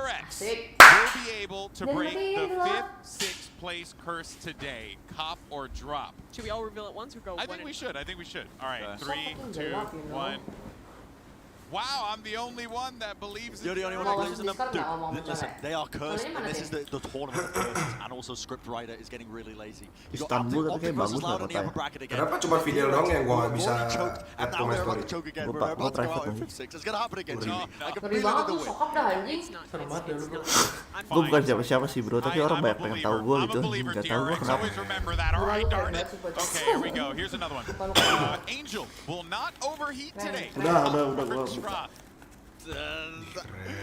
DRX will be able to break the 5th, 6th place curse today. Cop or drop. Should we all reveal at once or go? I think we should. All right, 3, 2, 1. Wow, I'm the only one that believes You're the only one that believes in them. Dude, listen, they are cursed, and this is the tournament of curses, and also script writer is getting really lazy. You got Optic versus Loud on the upper bracket again. Kenapa cuma video doang yang gua bisa add to my story? Gua private. It's gonna happen again, Jimmy. I can Ngeri feel it in banget the tuh, wind. sokap dah anjing. Serem banget ya bro. Gue bukan siapa-siapa sih bro, tapi orang banyak pengen tahu gue gitu. Nggak tahu gue kenapa. Always remember that. All right, darn it. Okay, here we go. Here's another one. Angel will not overheat today. Udah.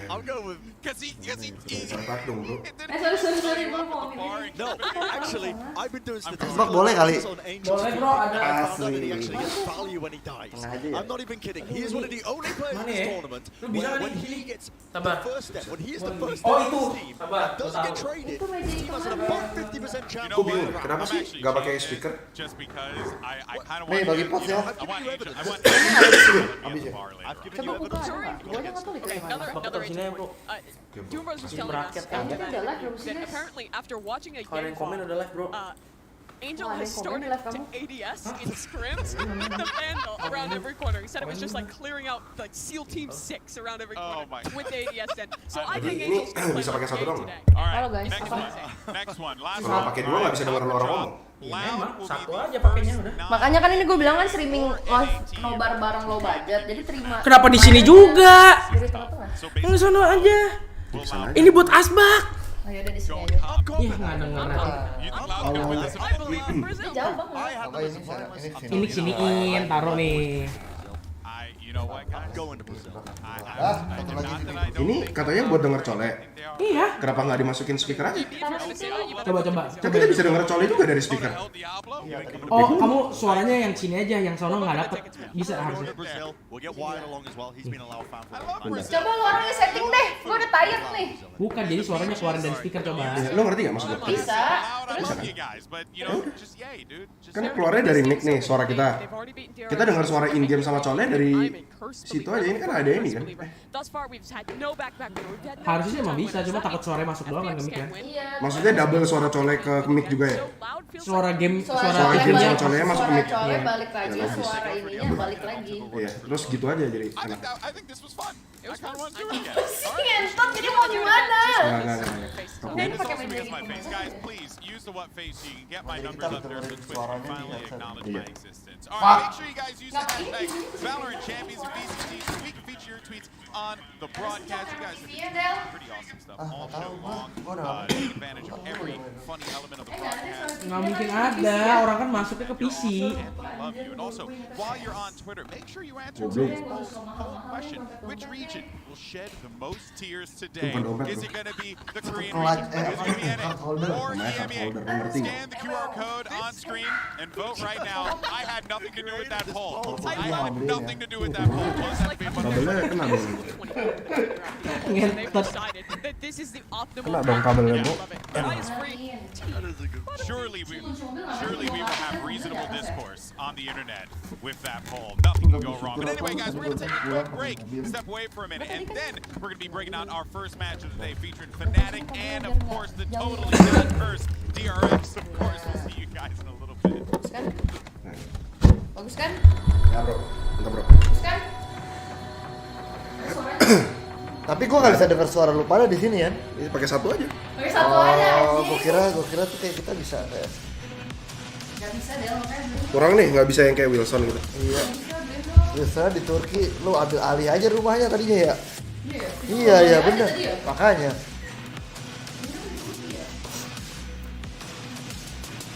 I'll go with... Because he Sempat dong bro. Sorry, gue mau ngomongin. No, actually, I've been doing statistics boleh kali. on Angel. Boleh bro, ada. I found out that he actually gets value when he dies. I'm not even kidding. He is one of the only players in this tournament where when he gets the first step, when he is the first step of his team, doesn't get traded, his team has an above 50% chance Gue bingung, kenapa sih gak pakai speaker? Just because I kind of Nih, want bagi pot ya. I want Angel. I've given you evidence. Another Angel. Doombros was telling us that apparently after watching a game, Angel has started to ADS in scrims the Vandal around every corner. He said it was just like clearing out like SEAL Team 6 around every corner with the ADS then. So I think Angel's going to play bisa pakai satu dong. today. All right, Halo guys, next one. Last Kalau one. pakai dua nggak bisa denger orang ngomong. satu aja pakainya udah. Makanya kan ini gue bilang kan streaming nobar bareng low budget, jadi terima. Kenapa di sini juga? Dari tengah-tengah. Yang sono aja. Ini buat asbak. Oh ya udah di sini aja. Ih, nggak denger. I believe in Brazil. Jauh banget. Ini siniin, taruh nih. Ini katanya buat denger cole. Iya. Kenapa nggak dimasukin speaker aja? Coba. Kan kita bisa denger cole juga dari speaker. Oh, kamu suaranya yang sini aja, yang sono nggak dapet. Bisa harusnya. Coba lu orangnya setting deh, gue udah tired nih. Bukan, jadi suaranya keluarin dari speaker coba. Lo ngerti nggak maksud gue? Bisa. Kan keluarnya dari mic nih suara kita. Kita dengar suara in game sama cole dari situ aja. Ini kan ada ini kan. Harusnya emang bisa, cuma takut suaranya masuk doang kan ke mic kan. Maksudnya double suara cole ke mic juga ya? Suara game Suara game sama colenya masuk ke mic. Cole balik lagi, suara ininya balik lagi. Iya, terus gitu aja jadi enak. Ngentot, jadi mau gimana? Enggak. Ini pakai media gitu. Guys, please use the what face so you can get my numbers up there so Twitch can finally acknowledge my existence. All right, make sure you guys use the hashtag Valorant Champions of BCT so we can feature your tweets on the broadcast. You guys are doing pretty awesome stuff all show long. Take advantage of every funny element of the broadcast. Nggak mungkin ada, orang kan masuknya ke PC. Love you. And also, while you're on Twitter, make sure you answer today's poll question. Which region will shed the most tears today? Is it going to be the Korean region? Is it going to be NA or EMEA? Scan the QR code on screen and vote right now. I had nothing to do with that poll. I had nothing to do with that poll. Kabelnya kena dong. Kena dong kabelnya bu. Surely we will have reasonable discourse on the internet with that poll. Nothing can go wrong. But anyway, guys, we're going to take a quick break, step away for a minute, and then we're going to be breaking out our first match of the day featuring fnatic and, of course, the totally cursed DRX. Of course, we'll see you guys in a little bit. Bagus kan? Ya bro, bentar bro. Bagus kan? Tapi gue nggak bisa dengar suara lu pada di sini ya. Ini pakai satu aja. Pakai satu aja Oh, anjing. gue kira tuh kayak kita bisa kayak. Gak bisa deh, makanya. Kurang nih, nggak bisa yang kayak Wilson gitu. Iya. Biasanya di Turki lu ambil alih aja rumahnya tadinya ya. Iya bener. Makanya.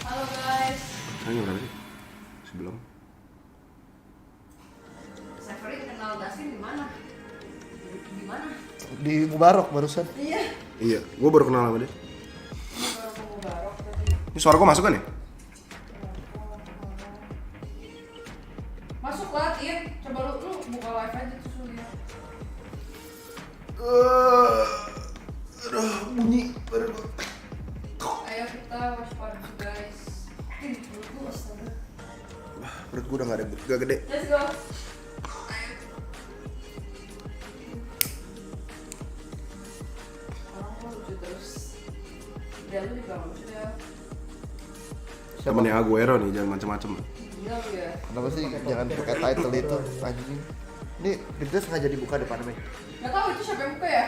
Halo guys. Hanya berapa sih? Sebelum. Severine kenal Dasin di mana? Di mana? Di Mubarok barusan. Iya, gue baru kenal sama dia. Ini suara gue masuk kan ya? Masuk lah, Tin. Coba lu buka live aja terus lu lihat. Aduh, bunyi baru gue. Ayo kita waspada guys. Tin, perut gua astaga. Perut gue udah gak gede. Let's go. Temennya Aguero nih, jangan macem-macem. Kenapa sih jangan pakai title itu anjing? Ini business nggak jadi buka depan nih. Nggak tahu itu siapa yang buka ya?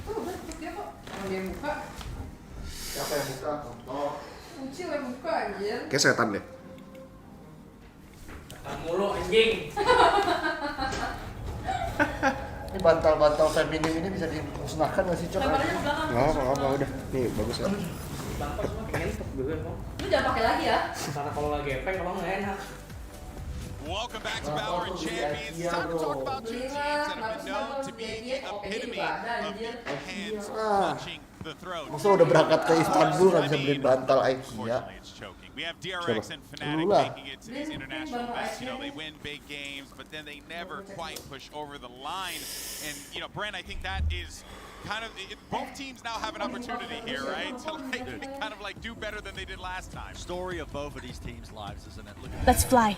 Tuh udah tutup dia kok. Kalau dia yang buka. Siapa yang buka? Oh. Ucil yang buka anjir. Kayak setan deh. Setan mulu anjing. Ini bantal-bantal feminim ini bisa dimusnahkan nggak sih, Cok? Lebarnya ke belakang. Nggak apa, udah. Nih, bagus ya. Bangkos mah ngentuk juga emang. Lu jangan pakai lagi ya. Karena kalau lagi efek emang nggak enak. Welcome back to Valorant Champions. Time to talk about two teams that have been known to be the epitome of the hands clutching the throat. Masa udah berangkat ke Istanbul nggak bisa beli bantal IKEA? Unfortunately, it's choking. We have DRX and fnatic making it to these international events. You know, they win big games, but then they never quite push over the line. And, you know, Brent, I think that is kind of, both teams now have an opportunity here, right? To like, kind of like do better than they did last time. Story of both of these teams' lives, isn't it? Let's fly.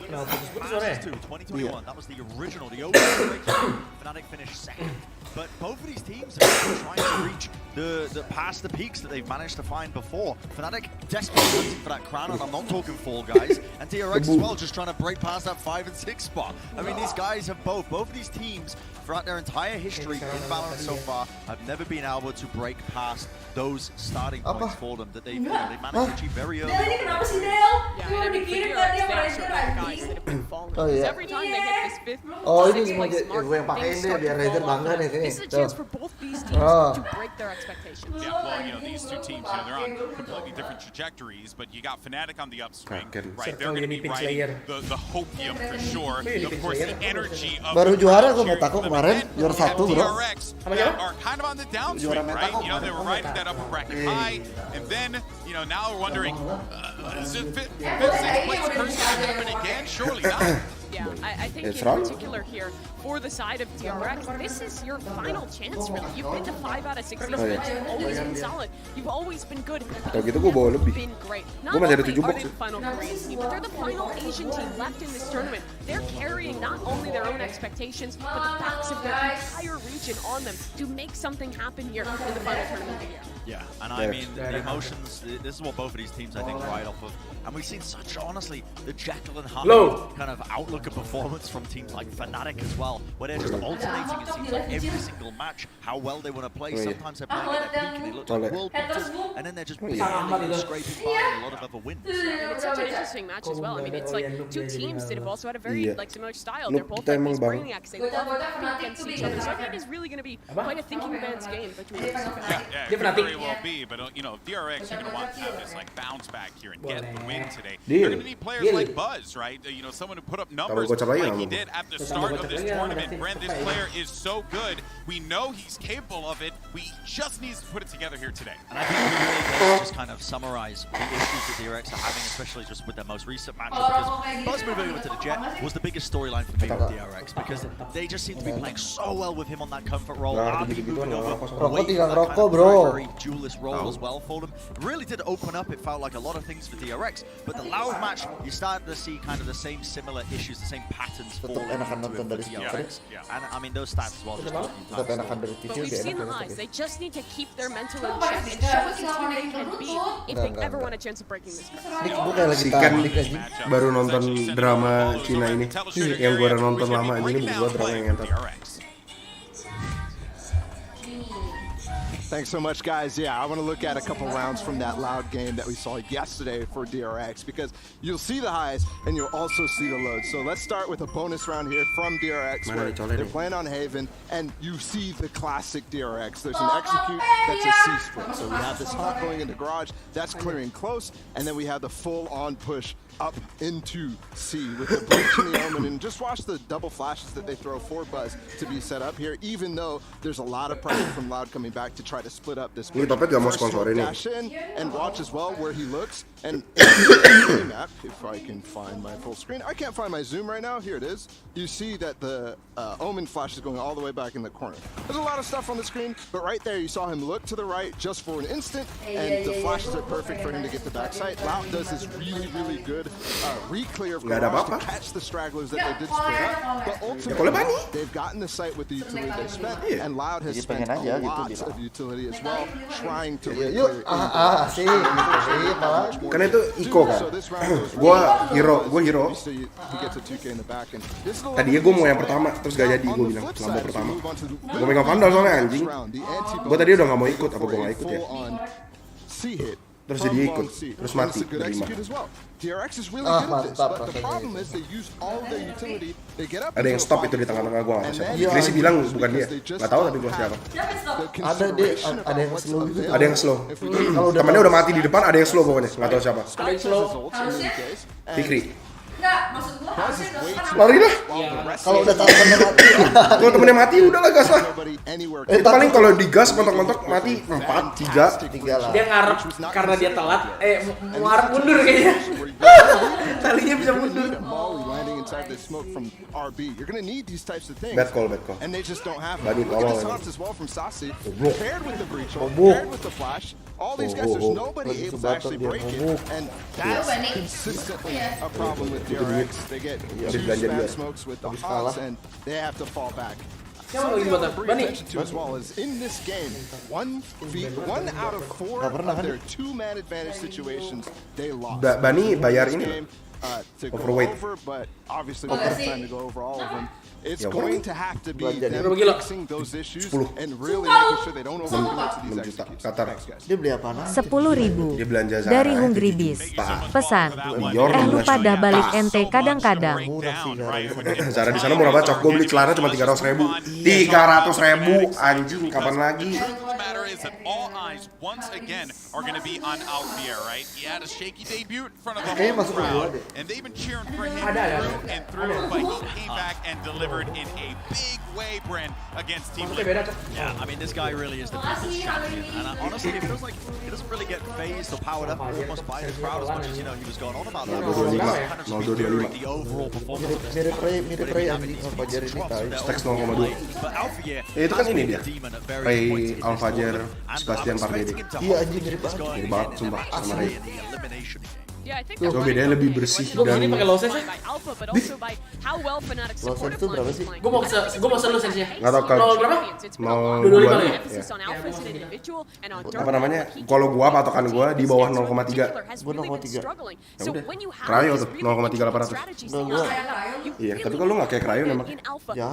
Nah, Fastest 2021. That was the original, the OG breakthrough. Fnatic finished second. But both of these teams are trying to reach the past the peaks that they've managed to find before. Fnatic desperately hunting for that crown, and I'm not talking Fall Guys. And DRX as well, just trying to break past that 5 and 6 spot. I mean, these guys have both of these teams throughout their entire history in Valorant so far have never been able to break past those starting points for them that they managed to achieve very early. Del, ini kenapa sih Del? Yeah, Cuma and I mean, dikirim for kan dia DRX, they Razer are guys anjing. that have been falling. Oh, yeah. Every time they hit this fifth, Oh, ini sixth semua place mark, gue yang pakein things deh start biar to Razer fall bangga off. nih sini. This is a Tuh. chance for both these teams Oh. to break their expectations. Yeah, well, you know, these two teams, you know, they're on completely different trajectories, but you got Fnatic on the upswing, right? They're going to be riding the hopium for sure. Of course, the energy of Baru juara gue cheering Metaku for them. kemarin, And juara then satu, bro. DRX are kind of on the downswing, right? You know, they were riding that upper bracket high, and then, you know, now we're wondering, is it fifth, sixth place curse going to happen again? Surely not. Yeah, I think It's in wrong. particular here, for the side of DRX, this is your final chance, really. You've been to 5 out of 6 these wins. You've always been solid. You've always been good. Kalau gitu gue bawa lebih. Been great. Not Gue masih ada only 7 are box they sih. the final Korean team, but they're the final Asian team left in this tournament. They're carrying not only their own expectations, but the backs of their entire region on them to make something happen here in the final tournament of the year. Yeah, and I mean, the emotions, this is what both of these teams, I think, ride off of. And we've seen such, honestly, the Jekyll and Hyde kind of outlook and performance from teams like Fnatic as well, where they're just alternating, it seems like, every single match, how well they want to play. Sometimes they're playing at their peak and they look like world beaters, and then they're just barely scraping by in a lot of other wins. And it's such an interesting match as well. I mean, it's like two teams that have also had a very like similar style. They're both like these brainiacs. They love to compete against each other. So I think it's really going to be quite a thinking man's game between these two. Yeah, it very well be, but you know, DRX, you're going to want to have this like bounce back here and get the win today. You're going to need players like Buzz, right? You know, someone who put up numbers like he did at the start of this tournament. Brent, this player is so good. We know he's capable of it. We just need to put it together here today. And I think we really does just kind of summarize the issues that DRX are having, especially just with their most recent matchup. Because Buzz moving over to the Jet was the biggest storyline for me with DRX, because they just seem to be playing so well with him on that comfort role. RB moving over, Rokok tinggal that kind ngerokok, of bro. very duelist role as well for them. It really did open up, it felt like, a lot of things for DRX. But the Loud match, you started to see kind of the same similar issues, the same patterns fall Tetep enakan into nonton it for dari DRX. Yeah. And I mean, those stats as well just look Tetep enakan dari TV But we've lebih seen the enak highs. They daripada just need to keep their mental in check and show us who they can be if they ever want a chance of breaking this record. Nik, gue kayak lagi Kan tanding anjing. baru nonton drama Cina ini. Yang gue udah nonton lama aja ini gue drama yang ngentot. Thanks so much, guys. Yeah, I want to look at a couple rounds from that Loud game that we saw yesterday for DRX, because you'll see the highs and you'll also see the lows. So let's start with a bonus round here from DRX, where they're playing on Haven, and you see the classic DRX. There's an execute that's a C-split. So we have this hunt going into garage, that's clearing close, and then we have the full-on push up into C with the breach in the element. And just watch the double flashes that they throw for Buzz to be set up here, even though there's a lot of pressure from Loud coming back to try try to split up this. Ini Topet gak mau sponsor ini. Dash in and watch as well where he looks. And map, if I can find my full screen. I can't find my zoom right now. Here it is. You see that the Omen flash is going all the way back in the corner. There's a lot of stuff on the screen, but right there you saw him look to the right just for an instant, and the flashes are perfect for him to get the backside. Loud does this really good re-clear of garage to catch the stragglers that they did split up, but ultimately they've gotten the site with the utility they spent, and Loud has spent a lot of utility as well, trying to re-clear. Karena itu Iko kan. Gua hero. Tadinya gue mau yang pertama, terus gak jadi gue bilang lamba pertama. Gue megang vandal soalnya anjing. Gue tadi udah gak mau ikut, apa gue gak ikut ya? Terus jadi ikut, terus mati terima. Ada yang stop itu di tengah-tengah gue nggak tahu siapa. Chris bilang bukan dia, nggak tahu tapi gue siapa. Ada yang slow gitu. Ada yang slow. Temannya udah mati di depan, ada yang slow pokoknya, nggak tahu siapa. Ada yang slow. Fikri. Enggak, maksud gua harusnya Lari lah. Kalau udah tahu temennya mati. Kalau temennya mati udah lah gas lah. Itu paling kalau digas mentok-mentok mati 4, 3 lah. Dia ngarep karena dia telat, ngarep mundur kayaknya. Talinya bisa mundur. Inside the smoke from RB, you're gonna need these types of things. Bad call. And they just don't have it. Badi Look at the taunts as well from Sasi. Paired with the breach, paired with the flash. All these guys, there's nobody able to actually break it. And that's consistently a problem with DRX. They get two spam smokes with the Hogs and they have to fall back. Something to bring attention to as well is in this game, 1 out of 4 of their 2-man advantage situations, they lost. Bani bayar ini overweight. But obviously we don't have time to go over all of them. It's going to have to be them fixing those issues and really making sure they don't overcommit to these executions. Dia beli apaan? 10.000 Dia belanja Zara. dari Hungry Beast. Pesan. Lupa dah balik ente kadang-kadang. Zara di sana murah banget. Gue beli celana cuma 300.000. 300.000 anjing, kapan lagi? All eyes once again are going to be on Alfier, right? He had a shaky debut in front of the Kayaknya whole masuk crowd, deh. and they've been cheering for him through and through, but he came back and delivered in a big way, Bren, against Team Liquid. Yeah, I mean, this guy really is the people's champion, and honestly, it feels like he doesn't really get phased or powered up almost by the crowd as much as, he was going on about that. Kind of speaking the overall performance of this team. Mirip Ray Al-Fajar ini tahu. Stacks 0,2. Itu kan ini dia. Ray Al-Fajar, Sebastian Pardede. Iya anjing mirip banget. Mirip banget sumpah sama Ray. Yeah, I think Coba bedanya lebih bersih dan Ini pakai loses ya? Loses itu berapa sih? Gue mau selu sensnya. nggak tahu kan. Nol berapa? Mau 25 dua ya? apa namanya? Kalau gua patokan gua di bawah 0,3. Gua 0,3. Ya udah. Cryo tuh 0,3800. Iya, tapi kalau lu nggak kayak Cryo memang. Ya,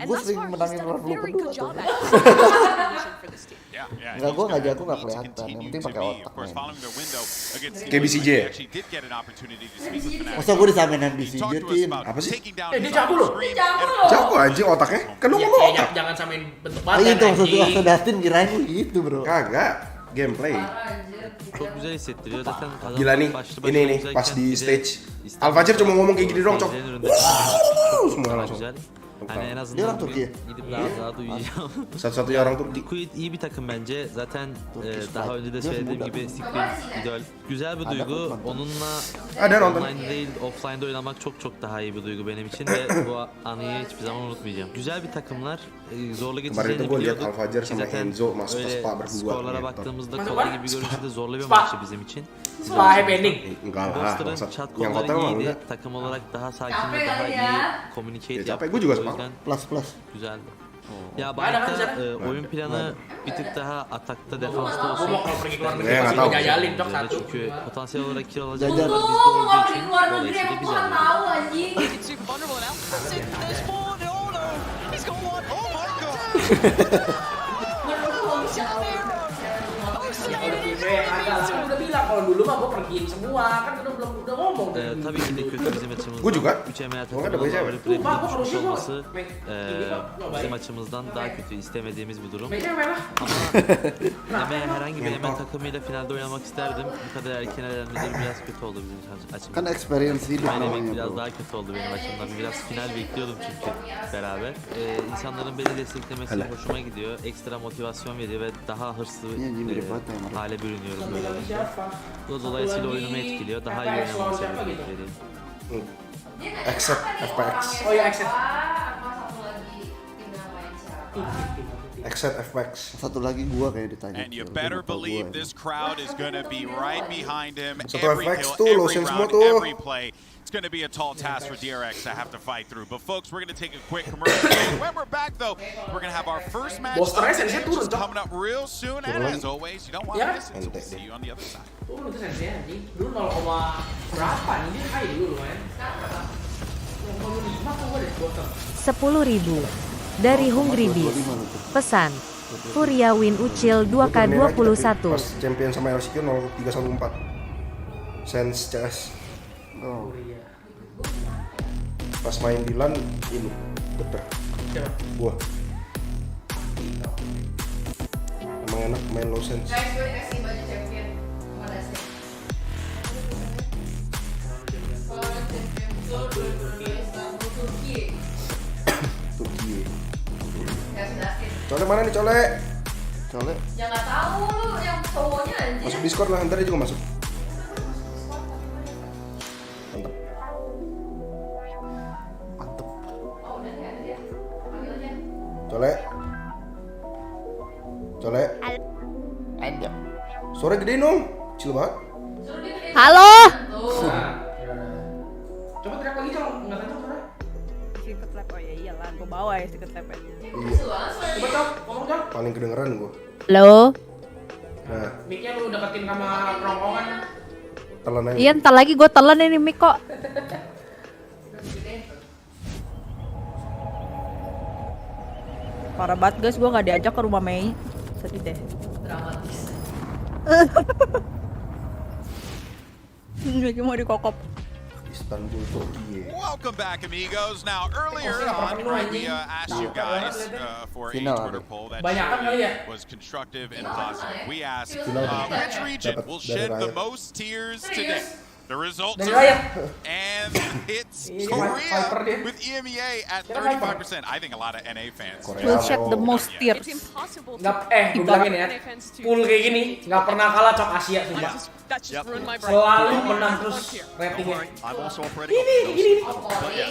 gua sering menangin orang lu berdua tuh. Enggak, gua nggak jago nggak kelihatan. Yang penting pakai otak. Kayak BCJ ya? Masa gua disamain BCJ Tin? Apa sih? Dia jago loh. Jago anjing otaknya. Kan lu ngomong otak. Jangan samain bentuk Oh badan itu maksudnya anjing. Sedatin kirain gitu bro. Kagak. Gameplay. Çok güzel hissettiriyor zaten. Gila nih, ini pas di stage. Al-Fajar cuma ngomong kayak gini doang, cok. Semua langsung. Hani en Dia azından orang Türkiye. gidip daha duyacağım. Satu-satunya orang Turki. Liquid iyi bir takım bence. Zaten daha önce de söylediğim gibi Scream idol. Güzel bir duygu. Onunla Ada nonton. online değil offline'da oynamak çok daha iyi bir duygu benim için ve bu anıyı hiçbir zaman unutmayacağım. Güzel bir takımlar. Zorlu Kemarin geçeceğini tuh gue lihat biliyorduk. Al-Fajar sama Zaten Enzo masuk ke öyle spa berdua. skorlara Gitu. baktığımızda kolay gibi görünse de zorlu bir Spa. maçtı bizim için. Spa happy ending. Enggak lah, Monster'ın maksud chat yang hotel kolları mah iyiydi. enggak. Takım olarak daha sakin ve daha iyi communicate Ya, capek. yaptık. Gue juga O sepakat. yüzden Plus. güzeldi. Ya Ada kan Bayraktar sana? oyun planı bir tık daha atakta defansta Gue olsun. mau kalau pergi ke luar negeri Ya, pasti nggak gue tahu. jajalin cok Yani satu. çünkü potansiyel olarak kill Jajan. alacaklar bizde olduğu Mau için pergi luar negeri dolayısıyla emang biz Tuhan aldık. tahu anjing. It's super vulnerable now. That's it. There's four. Oh no. He's got one. Oh my god. Kalau di game yang ada, udah bilang kalau dulu mah gue pergiin semua, kan udah ngomong. Tabii ki de kötü bizim açımızdan. Gue juga. 3 MA Gue kan udah baca. takımının düşmüş olması bizim açımızdan daha kötü, istemediğimiz bir durum. Ama herhangi bir MA takımıyla finalde oynamak isterdim. Bu kadar erken elenmeleri biraz kötü oldu bizim açımızdan. Kan experience hidup Aynen namanya, biraz bro. daha kötü oldu benim açımdan. Biraz final bekliyordum çünkü beraber. İnsanların beni desteklemesi hoşuma gidiyor. Ekstra motivasyon veriyor ve daha hırslı hale bürünüyorum böyle olunca. Bu da dolayısıyla oyunumu etkiliyor. Daha iyi oynamamı sebebiyet veriyor. Accept FPX. Oh ya, accept. Accept FPX. Satu lagi gua kayak ditanya. And you better believe this crowd is going to be right behind him. Satu Every FX kill, tuh, lo every sens semua round, tuh. every play. It's going to be a tall task for DRX to have to fight through. But folks, we're going to take a quick commercial break. When we're back though, we're going to have our first match of the day, which is coming up real soon. And as always, you don't want to miss it. So we'll see you on the other side. Turun itu sensenya anjing. Dulu 0, berapa nih? Dia high dulu lumayan. 0,5 kok gue deh bottom. 10.000 dari Hungry Beast. Pesan Furia win Ucil 2K21. Pas champion sama LCQ 0314. Sens CS. Oh. Pas main di LAN ini beter. Gua. Emang enak main low sense. Guys, gue dikasih baju champion. Mana sih? Kalau ada champion Zul 2022 Istanbul Turki. Turki. Gak sedakin. Cole mana nih Cole? Cole. Ya nggak tahu lu yang cowoknya anjir. Masuk Discord lah, ntar dia juga masuk. Mantap. Mantep. Oh udah nggak ada dia. Panggil aja. Cole. Cole. Ada. Suara gede dong. Kecil banget. Suruh dia gede. Halo. Tuh. Coba teriak lagi Cong, nggak tahu suara. Secret lab, oh ya iyalah, gue bawa ya secret lab aja. Coba Cong, ngomong Cong. Paling kedengeran gua. Halo. Nah, Mic-nya lu deketin sama kerongkongan. telan aja. Iya, ntar lagi gue telan ini mic kok. Parah banget guys, gue gak diajak ke rumah Mei. Sedih deh. Dramatis. Lagi mau dikokop. Istanbul Turki. Welcome back, amigos. Now, earlier on, we asked you guys for a Twitter poll that was constructive and positive. We asked, which region will shed the most tears today? The results are in, and it's Korea with EMEA at 35%. I think a lot of NA fans Will shed the most tears. It's impossible to Gue bilangin ya, pool kayak gini nggak pernah kalah Cok Asia sumpah. Selalu menang terus ratingnya. Ini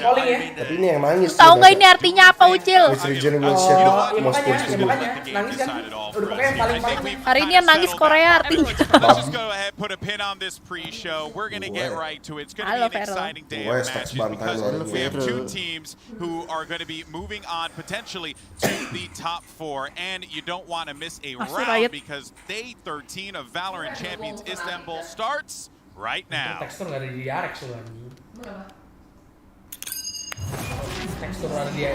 calling ya. Tapi ini yang nangis. Tahu nggak ini artinya apa Ucil? Which region will shed the most tears today? Makanya nangis kan. Udah pokoknya yang paling Hari ini yang nangis Korea artinya. Let's just go ahead, put a pin on this pre-show. We're gonna get right to it. It's gonna be an exciting day of matches because we have two teams who are gonna be moving on potentially to the top 4, and you don't want to miss a round because day 13 of Valorant Champions Istanbul starts right now. Tekstur nggak ada di DRX tuh kan. Tekstur ada dia.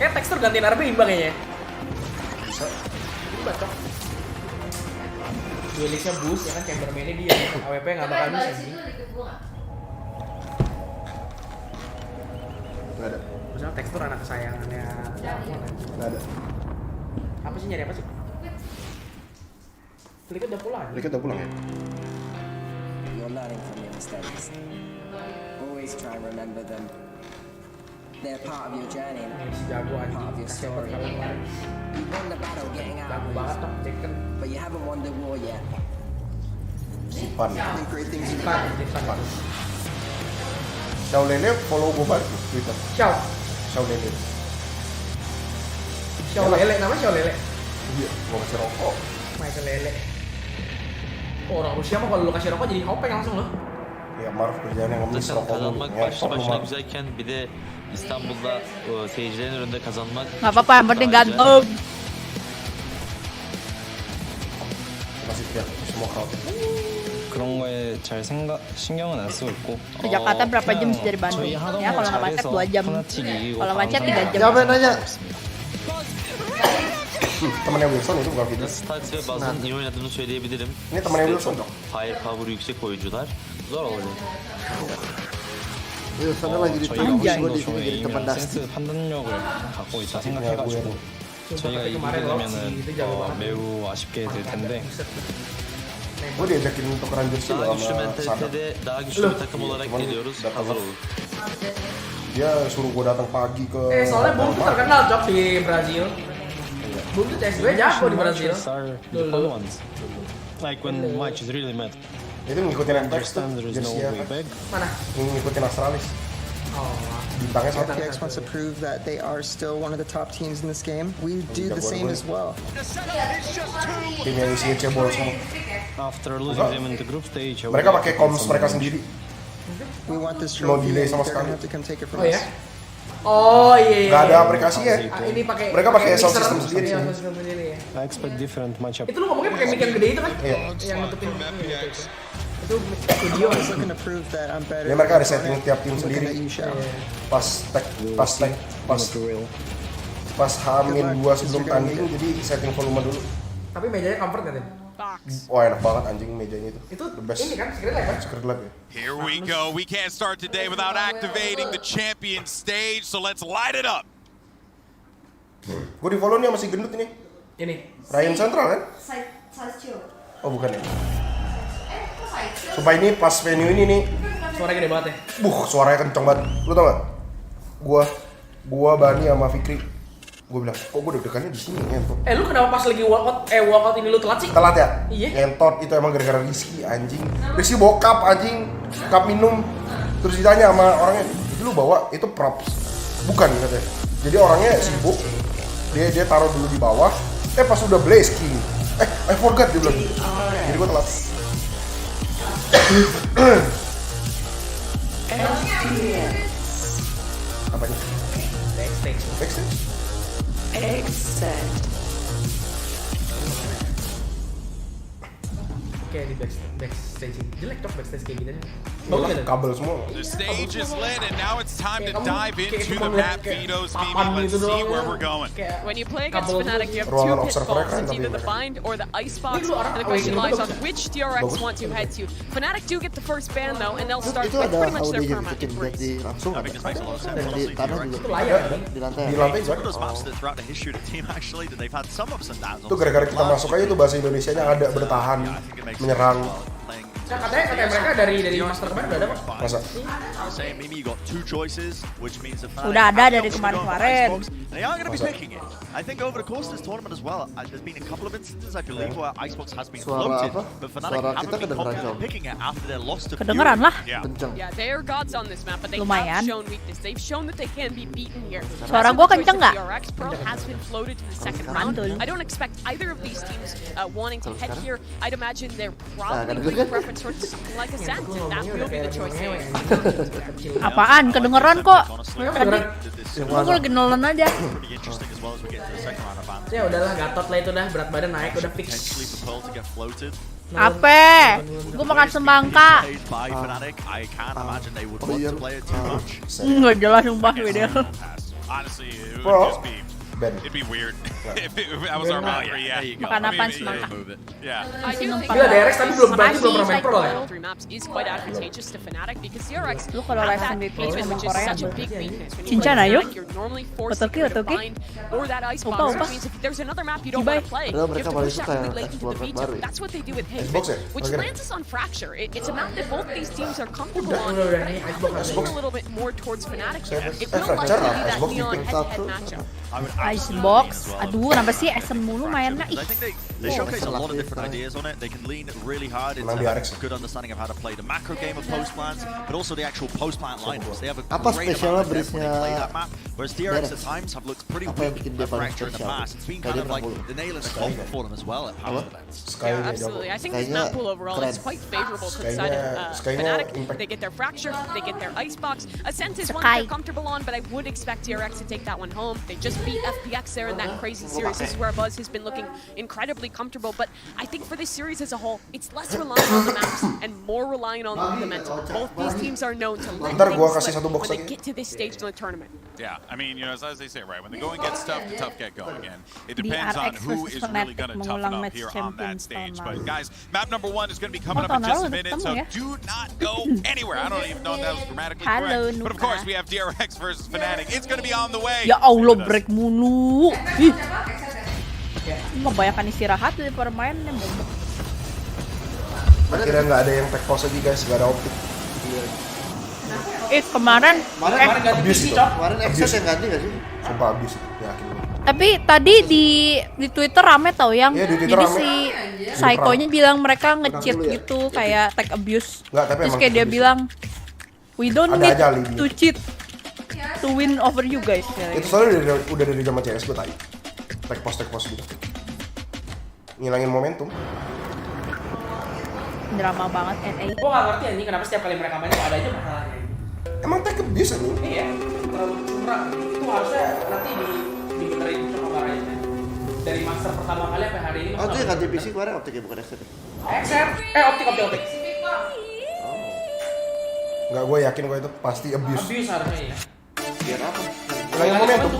Kayak tekstur gantiin RB imbang kayaknya. Bisa. Ini bacok. Duelisnya boost ya kan, chambermainnya dia. AWP nggak bakal bisa sih. Nggak ada. Misalnya tekstur anak kesayangannya. Nggak ada. Apa sih, nyari apa sih? Klik udah pulang. Klik udah pulang ya. You're learning from your mistakes. Always try and remember them. They're part of your journey, part of your story. You won the battle getting out, but you haven't won the war yet. Sipan. Great things Sipan. Xiao Lele follow gue banget di Twitter. Xiao Lele. Xiao Lele, namanya Xiao Lele. Iya, gue kasih rokok. Michael Lele. Oh, orang Rusia mah kalau lu kasih rokok jadi hopeng langsung loh. Ya Maruf kerjaan yang ngemis Zaten rokok lu. kazanmak başlı başına güzelken bir de İstanbul'da seyircilerin önünde kazanmak Gak apa-apa, yang penting ganteng. Masih teriak semua crowd. 그런 거에 잘 신경은 안 쓰고 있고. Ke Jakarta berapa jam sih dari Bandung? Ya kalau nggak macet 2 jam. Kalau macet 3 jam. Siapa yang nanya? Temennya Wilson itu bukan video. Starks ve Buzz'ın iyi oynadığını söyleyebilirim. Ini temennya Wilson dong. Firepower yüksek oyuncular. Zor oldu. Wilsonnya lagi di tim gue di sini jadi teman Dusty. 센스 판단력을 갖고 있다 생각해가지고 저희가 이기게 되면은 매우 아쉽게 될 텐데. Gue diajakin tukeran jersey Daha güçlü sama Sana. mentalitede, daha güçlü bir takım olarak geliyoruz. Hazır olun. Dia suruh gue datang pagi ke. Soalnya Bung tuh terkenal Cok di Brazil. Bung tuh CSGO jago di Brazil. Are the fun ones. Like when match is really mad. Itu ngikutin MTX tuh. Understand there is no Jersey way apa? back. Mana? Ngikutin Astralis. Bintangnya satu. FnaTics wants to prove that they are still one of the top teams in this game. We do the same as well. Tim yang isinya cebol semua. After losing them in the group stage, Mereka pakai comms mereka sendiri. We want this No trophy. delay sama They're sekali. gonna have to come take it from Oh us. ya? Oh iya. Gak ada aplikasinya. Ini pakai. Mereka pakai sound mixer system sendiri. Iya, sound system sendiri ya. I expect different matchup. Itu lu ngomongnya pakai mic yang gede itu kan? Iya. Yang nutupin. Itu studio. I was looking to prove that I'm better. Ya mereka ada setting tiap tim Looking sendiri. at you, Shao. Pas Hamin 2 sebelum tanding, jadi setting volume dulu. Tapi mejanya comfort nggak Tim? Wah enak banget anjing mejanya itu. Itu The best. ini kan secret life kan? Secret Lab ya. Here we go. We can't start today without activating the champion stage, so let's light it up. Gue di follow nih masih gendut ini. Ini. Ryan Central kan? Oh bukan ya. Sumpah ini pas venue ini nih. Suaranya gede banget ya. Suaranya kenceng banget. Lu tau gak? Gua Bani sama Fikri. Gue bilang, kok gue deg-degannya di sini ngentot. Lu kenapa pas lagi walkout ini lu telat sih? Telat ya? Iya. Ngentot itu emang gara-gara Rizky anjing. Rizky bawa cup anjing, cup minum. Terus ditanya sama orangnya, itu lu bawa itu props. Bukan katanya. Jadi orangnya sibuk. Dia taruh dulu di bawah. Pas udah Blaze King. I forgot dia bilang. Jadi gue telat. Apanya? Backstage? Oke di backstage jelek Cok backstage kayak gini. Bagus ya? Kabel semua. The stage is lit, and now it's time to dive into the map Vito's meaning. Let's see where we're going. When you play against Fnatic, you have Ruangan two observer pitfalls. kan It's tapi either the mereka. bind or the icebox, and the question lies on which DRX want to head to. Fnatic do get the first ban though, and they'll start Itu with ada pretty much their audio perma bikin in buat Greece. di langsung ada. Dan di tanah juga. Di lantai. Di lantai It's one of juga. those maps that throughout the history of the team actually that they've had some ups and downs. Itu gara-gara kita masuk aja tuh bahasa Indonesianya ada bertahan, menyerang. Katanya mereka dari master kemarin udah ada kok. Masa? Saying maybe you got two choices, which means the Udah ada dari kemarin-kemarin. They are going to be picking it. I think over the course of this tournament as well, there's been a couple of instances I believe where Icebox has been Suara floated, apa? but Fnatic Suara haven't kita been kedengeran confident jauh. picking it after their loss to Kedengeran lah. Kenceng. Yeah, they are gods on this map, but they Lumayan. have shown weakness. They've shown that they can be beaten here. Suara gua kenceng nggak? DRX Pearl has been floated to the second round. I don't expect either of these teams wanting to head here. I'd imagine they're probably going to preference towards something like a sens, and that will be the choice here. Apaan? Kedengeran kok. Tadi This gua lagi nelen aja. pretty interesting as well as we get to the second round of bans. Ya udahlah Gatot lah itu dah berat badan naik udah fix. Potentially for Pearl to get floated. Ape? Gua makan semangka. Played by Fnatic, I can't imagine they would want to play it too much. Nggak jelas sumpah video. Honestly, it would Bro. just be. Ben. It'd be weird if that was our mother. Yeah. There you go. Makan apaan I mean, semangka? Yeah. I do think Gila DRX tapi belum berarti belum pernah main pro lah. all three maps is quite advantageous to Fnatic because DRX Lu kalau have live that MVP engagement, sama which is Korea such a tuh. big weakness. When you Cincin play ayo. Fnatic, you're normally forced Otoki, to either otoki. bind or that icebox, Opa, which opa. means if there's another map you don't Ibai. want to play, Padahal you mereka have to paling push that suka mid lane into the explore veto. baru ya. That's what they do with him, Xbox ya? which Oke. lands us on Fracture. It's a map that both these teams are comfortable on, Udah, but I nih, think Xbox. we'll lean a little bit more towards Fnatic here. It will Fracture likely lah, be that Xbox Neon diping head-to-head satu. matchup. I would absolutely Icebox. as well. Aduh, kenapa sih Esen mulu mainnya? Ih. I think they showcase a lot of different ideas on it. They can lean really hard into Menang di having RX. a good understanding of how to play the macro game of post plans, but also the actual post plant lineups. They have a Apa great spesialnya amount of depth when they play bridge-nya that map. Whereas DRX at DRX? times have looked pretty Apa yang weak bikin dia at paling Fracture in the spesial? past. It's been Kayak kind dia of like pernah the nail in the coffin for them as well at power events. Sky Yeah, nya absolutely. I think this Kayaknya map pool overall is keren. quite favorable to the Sky-nya- side of Sky-nya Fnatic. impact. They get their Fracture, they get their Icebox. Ascent is one Sky. they're comfortable on, but I would expect DRX to take that one home. They just beat FPX there in that crazy series. This is where Buzz has been looking incredibly comfortable, but I think for this series as a whole, it's less reliant on the maps and more reliant on the mental. Both these teams are known to let things slip when they get to this stage in the tournament. Yeah, I mean, you know, as they say, right, when the going gets tough, the tough get going. And it depends on who is really going to toughen up here on that stage. But guys, map number 1 is going to be coming up in just a minute, so do not go anywhere. I don't even know if that was grammatically correct. But of course, we have DRX versus fnatic. It's going to be on the way. Ya Allah, break mulu. Ih. Kebanyakan istirahat daripada main nih. Kira nggak ada yang tag pause lagi guys, nggak ada optik. Kemarin ganti PC, Cok. Kemarin Access yang ganti nggak sih? Sumpah abis, yakin. Tapi tadi di Twitter rame tau yang Twitter jadi rame. si Psycho-nya bilang mereka nge-cheat gitu kayak tag abuse. Terus kayak dia bilang we don't need to cheat to win over you guys. Itu soalnya udah dari zaman CS gue tadi. Tag post gitu. Ngilangin momentum. Drama banget NA. Gue gak ngerti anjing kenapa setiap kali mereka main tuh ada aja masalahnya. Emang tag abuse nih? Iya, terlalu curang. Itu harusnya nanti dibenerin sama barangnya. Dari master pertama kali sampai hari ini. Oh itu yang ganti PC kemarin optiknya bukan Except. Optik. Enggak, gue yakin gue itu pasti abuse. Abuse harusnya ya. Biar apa? Ngilangin momentum.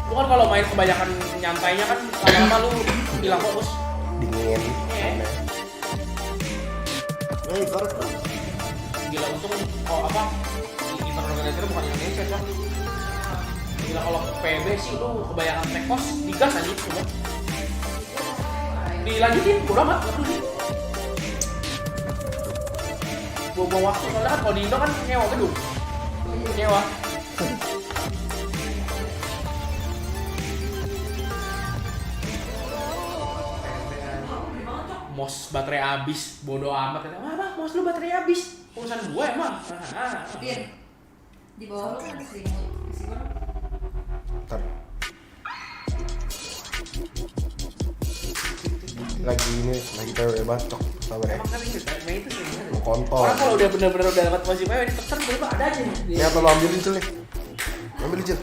Lu kan kalau main kebanyakan nyantainya kan lama-lama lu hilang fokus. Dingin. Gila untung apa di event organizer bukan Indonesia kan. Gila kalau PB sih lu kebanyakan tag post digas aja coba. Dilanjutin bodo amat enggak peduli. Buang waktu soalnya kan kalau di Indo kan nyewa gedung. Nyewa. Mos baterai habis, bodo amat kata, "Wah, mos lu baterai habis." Urusan gue emang. Di bawah lu kan isi gua. Ntar. Lagi PW bacok, sabar ya. Mau kontol. Orang kalau udah bener-bener udah dapat posisi PW ditekan tiba ada aja nih. Ya atau lo ambilin cil nih. Ambil cil.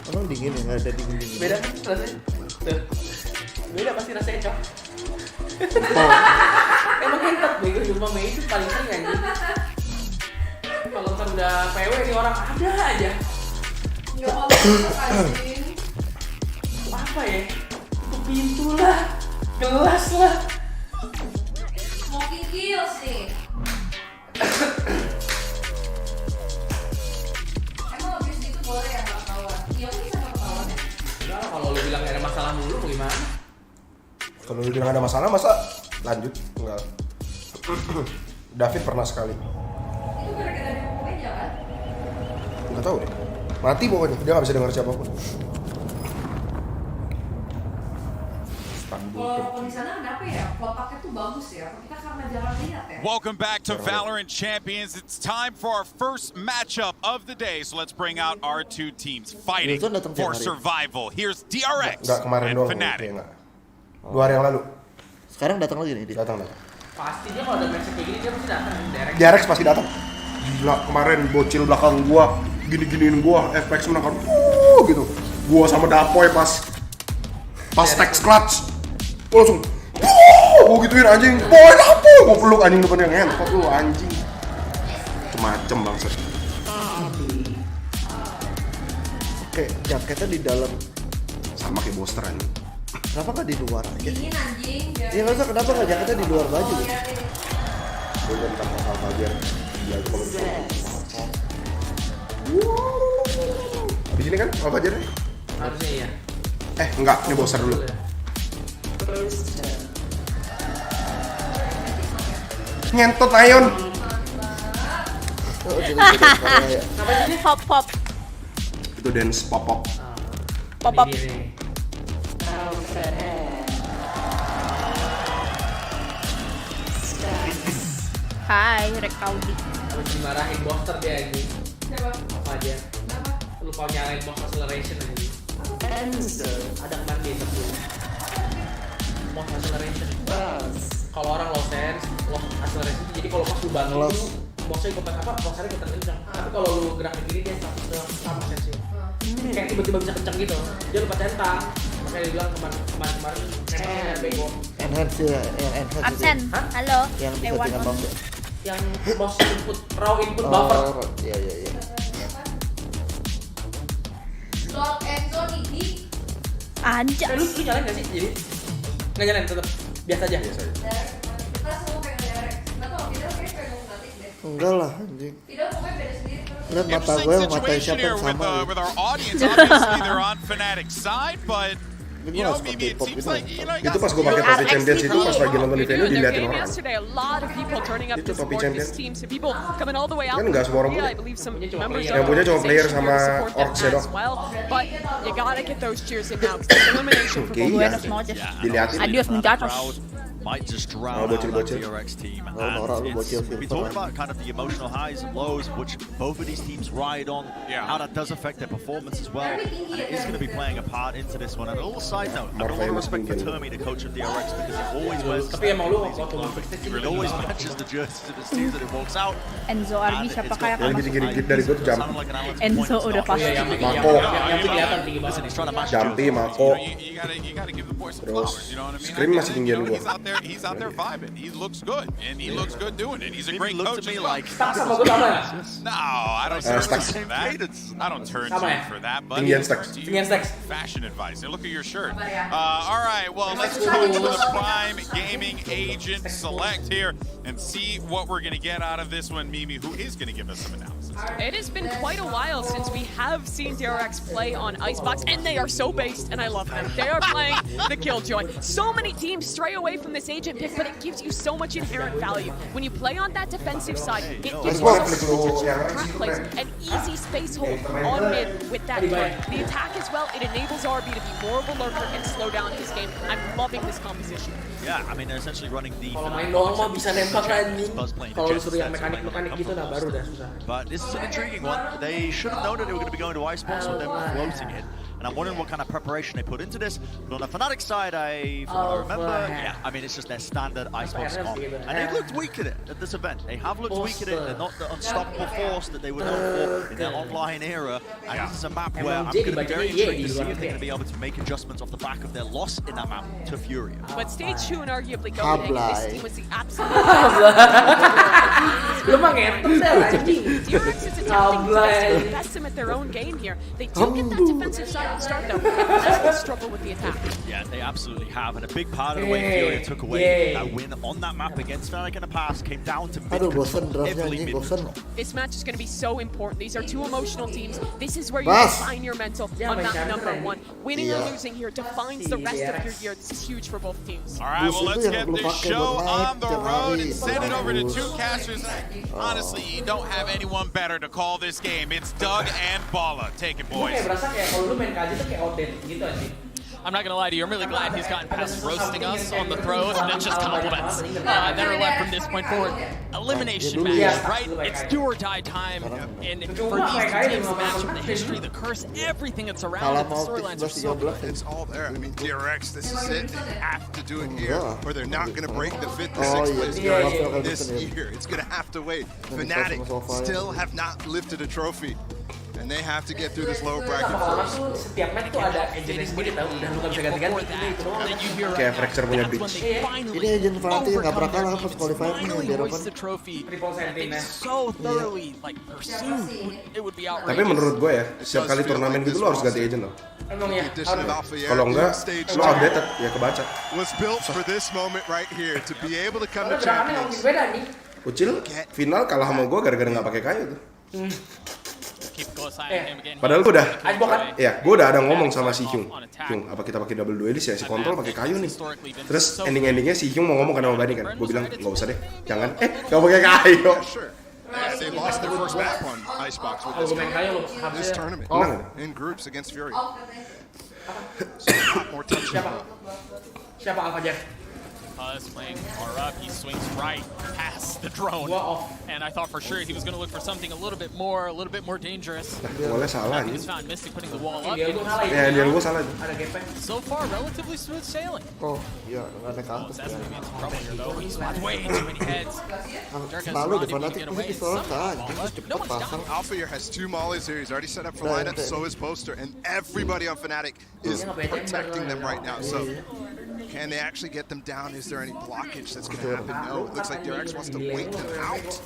Emang dingin ya, nggak ada dingin. Beda kan rasanya? Beda pasti rasanya, Cok. Emang hentak bego di rumah Mei itu paling sering anjing. Kalau ntar udah PW nih orang ada aja. Ya Allah, apa ya? Tutup pintu lah, gelas lah. Smoking kills nih. Emang abis itu boleh ya nggak ketahuan? Iya kan bisa nggak ketahuan ya? Enggak, kalau lu bilang ada masalah dulu bagaimana? Kalau lu bilang ada masalah, masa lanjut? Enggak. David pernah sekali. Itu gara-gara dia ngomong aja kan? Nggak tahu deh. Mati pokoknya, dia nggak bisa dengar siapapun. Kalau di sana kenapa ya? Kotaknya tuh bagus ya. Kita karena jarang lihat ya. Welcome back to Valorant Champions. It's time for our first matchup of the day. So let's bring out our two teams fighting for survival. Here's DRX and fnatic. 2 hari yang lalu. Sekarang datang lagi nih dia. Datang. Pasti dia kalau ada match kayak gini dia pasti datang DRX pasti datang. Gila, kemarin bocil belakang gua gini-giniin gua, FX menang gitu. Gua sama Dapoy pas text clutch. Gua langsung gua gituin anjing. Boy, Dapoy, gua peluk anjing depan yang ngentot lu anjing. Macem bangsat. Kayak jaketnya di dalam sama kayak Boster anjing. Kenapa nggak di luar aja? Dingin anjing. Iya masa kenapa nggak jaketnya di luar baju? Gue udah minta masalah bagian. Dia cuma di sini kan apa aja deh? Harusnya iya. Enggak, ini Boster dulu. Ngentot Ayon. Apa ini hop? Itu dance pop. Pop. Hai, Rekaudi. Harus dimarahin Boster dia anjing. Siapa? Apa aja? Kenapa? Lupa nyalain box acceleration anjing. Ada kemarin di interview. Box acceleration. Kalau orang low sense, low acceleration jadi kalau pas lu bangun bosnya ikutan apa, bosnya ikutan kencang. Tapi kalau lu gerak ke kiri dia sama sensi. Kayak tiba-tiba bisa kencang gitu. Dia lupa centang. Makanya dia bilang kemarin centangnya bego. Enhance ya, yang enhance. Absen. Halo. Yang bisa tinggal bump. Yang bos input, raw input buffer. Iya. Slot Enzo di Anjay. Lu nyalain nggak sih? Jadi nggak nyalain tetap biasa aja. kita semua pengen direct. Nggak tahu kita kayak pengen fnatic deh. Enggak lah anjing. Tidak pokoknya beda sendiri. Lihat mata gue sama mata siapa yang sama. With our audience, obviously they're on Fnatic's side, but you know, maybe it seems like itu pas gue pakai topi Champions itu pas lagi nonton di venue diliatin orang. Yesterday, a lot of people turning up Itu to topi support Champions. this team. So people coming all the way out. Kan nggak semua orang Yeah, punya. I believe some members Yang punya cuma player sama orcs orcs ya dong. But you gotta get those cheers in now. Elimination for Oke, both. iya. Buenos noches. Diliatin. Adios muchachos. Might just drown out that bocil. DRX team. Nora lu bocil sih. We talked about kind of the emotional highs and lows which both of these teams ride on, how that does affect their performance as well, and it is going to be playing a part into this one. And a little side note, I have a lot of respect for Termi, the coach of DRX, because he always wears Tapi emang lu he always matches the jerseys of his teams that it walks out. Enzo Argi siapa kayak Yang lebih tinggi dari gue tuh jam. Enzo udah pasti. Mako. yang kelihatan tinggi banget. He's trying to match Jampi, Mako. You gotta give the boy some Terus flowers, you know what I mean? Scream masih tinggian gue. He's out there vibing. He looks good, and he looks good doing it. He's a great looked coach at me as well. like Sama gue sama ya? No, I don't turn Stacks. to that. I don't turn to Sama you ya? for that, but Tinggian Stacks. Tinggian Stacks. fashion advice. And look at your shirt. All right, well, let's go to the Prime Gaming Agent Select here and see what we're going to get out of this one. Mimi, who is going to give us some analysis? It has been quite a while since we have seen DRX play on Icebox, and they are so based, and I love them. They are playing the Killjoy. So many teams stray away from this agent pick, but it gives you so much inherent value. When you play on that defensive side, it gives you such trap plays, an easy space hold on mid with that play. The attack as well, it enables RB to be more of a lurker and slow down his game. I'm loving this composition. Yeah, I mean they're essentially running the. Kalau main doang mah bisa nembak anjing. Kalau lu suruh yang mekanik gitu nah baru dah susah. But this is an intriguing one. They should have known that they were going to be going to Icebox with them floating it. And I'm wondering what kind of preparation they put into this. But on the Fnatic side, from what I remember, I mean, it's just their standard Icebox comp. And they've looked weak at it at this event. They have looked weak at it. They're not the unstoppable force that they were known for in their online era. And this is a map where I'm going to be very intrigued to see if they're going to be able to make adjustments off the back of their loss in that map to Furia. But stage 2 and arguably going this team was the absolute Lu mah ngetem sih anjing. DRX is attempting to best them at their own game here. They do get that defensive side to start though. Now they struggle with the attack. Yeah, they absolutely have. And a big part of the way Furia took away that win on that map against Fnatic in the past came down to mid control, heavily mid control. This match is going to be so important. These are two emotional teams. This is where you define your mental on map number 1. Winning or losing here defines the rest of your year. This is huge for both teams. All right, well, let's get this show on the road and send it over to two casters. Honestly, you don't have anyone better to call this game. It's Doug and Bala. Take it, boys. I'm not gonna lie to you, I'm really glad he's gotten past roasting us on the throws, and it's just compliments that are left from this point forward. Elimination match, right? It's do or die time, and for these two teams, the match, the history, the curse, everything that's around it, the storylines are so good. It's all there. I mean, DRX, this is it. They have to do it here, or they're not gonna break the 5th to 6th place this year. It's gonna have to wait. Fnatic still have not lifted a trophy. And they have to get through this lower bracket first. Setiap match tuh ada agent sendiri tahu, udah lu gak bisa ganti-ganti itu doang. Kayak Fracture punya Beach. Ini agent Fnatic nggak pernah kalah pas qualifier nih di Eropa. Tapi menurut gue ya, setiap kali turnamen gitu lo harus ganti agent loh. Kalau enggak, lo outdated ya kebaca. Was built for this moment right here to be able to come to champions. Ucil final kalah sama gue gara-gara nggak pakai kayu tuh. Padahal gue udah, ya gue udah ada ngomong sama si Hyung, apa kita pakai double duelist ya, si kontrol pakai kayu nih. Terus endingnya si Hyung mau ngomong kan sama Bani kan, gue bilang nggak usah deh, jangan, nggak pakai kayu. They lost their first map on Icebox with this tournament in groups against Fury. So a lot more touch. Siapa Alpha Jack? Puzz playing far up, he swings right past the drone. And I thought for sure he was going to look for something a little bit more dangerous. Wallnya salah He nih. was found Mystic putting the wall up. Ya dia gua salah. So far, relatively smooth sailing. Oh, iya, nggak naik ke atas. That's going to be into trouble here, though. He spawns way too many heads. Selalu di fanatic pasti pistol kan, cepet pasang. Alpha here has 2 mollies here. He's already set up for lineup, so is Poster, and everybody on Fnatic is protecting them right now. So, can they actually get them down? Is there any blockage that's going to happen? No, it looks like DRX wants to wait them out.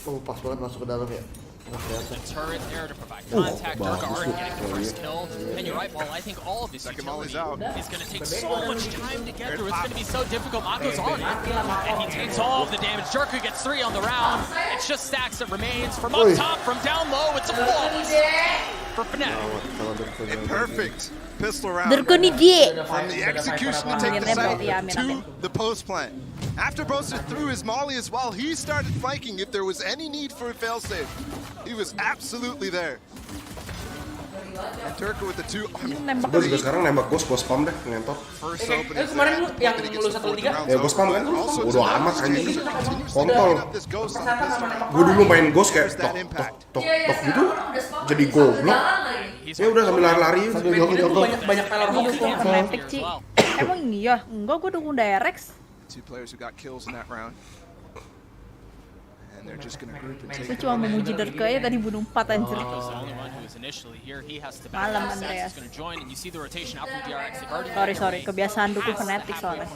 Oh, pas banget masuk ke dalam ya. The turret there to provide contact. Durga already getting the first kill. And you're right, Paul. I think all of this utility is going to take so much time to get through. It's going to be so difficult. Mako's on it. And he takes all of the damage. Durga gets 3 on the round. It's just stacks that remains. From up top, from down low, it's a flawless for Fnatic. A perfect pistol round. Durga nih dia. From the execution to take the site to the post plant. After Boaster threw his molly as well, he started flanking. If there was any need for a failsafe, he was absolutely there. And Turco with the 2. Gue juga sekarang nembak ghost spam deh, ngentot. Kemarin lu yang lu 1-3? Ya ghost spam kan, bodo amat anjing. Kontol. Gue dulu main ghost kayak tok gitu, jadi goblok. Ya udah sambil lari-lari. Banyak pelor hoax tuh. Fnatic, Ci. Emang iya? Enggak, gue dukung DRX. 2 players who got kills in that round. And they're just gonna group and take. Gue cuma memuji Durga ya tadi bunuh 4 anjir. Malam Andreas. Sorry, kebiasaan dukung Fnatic soalnya.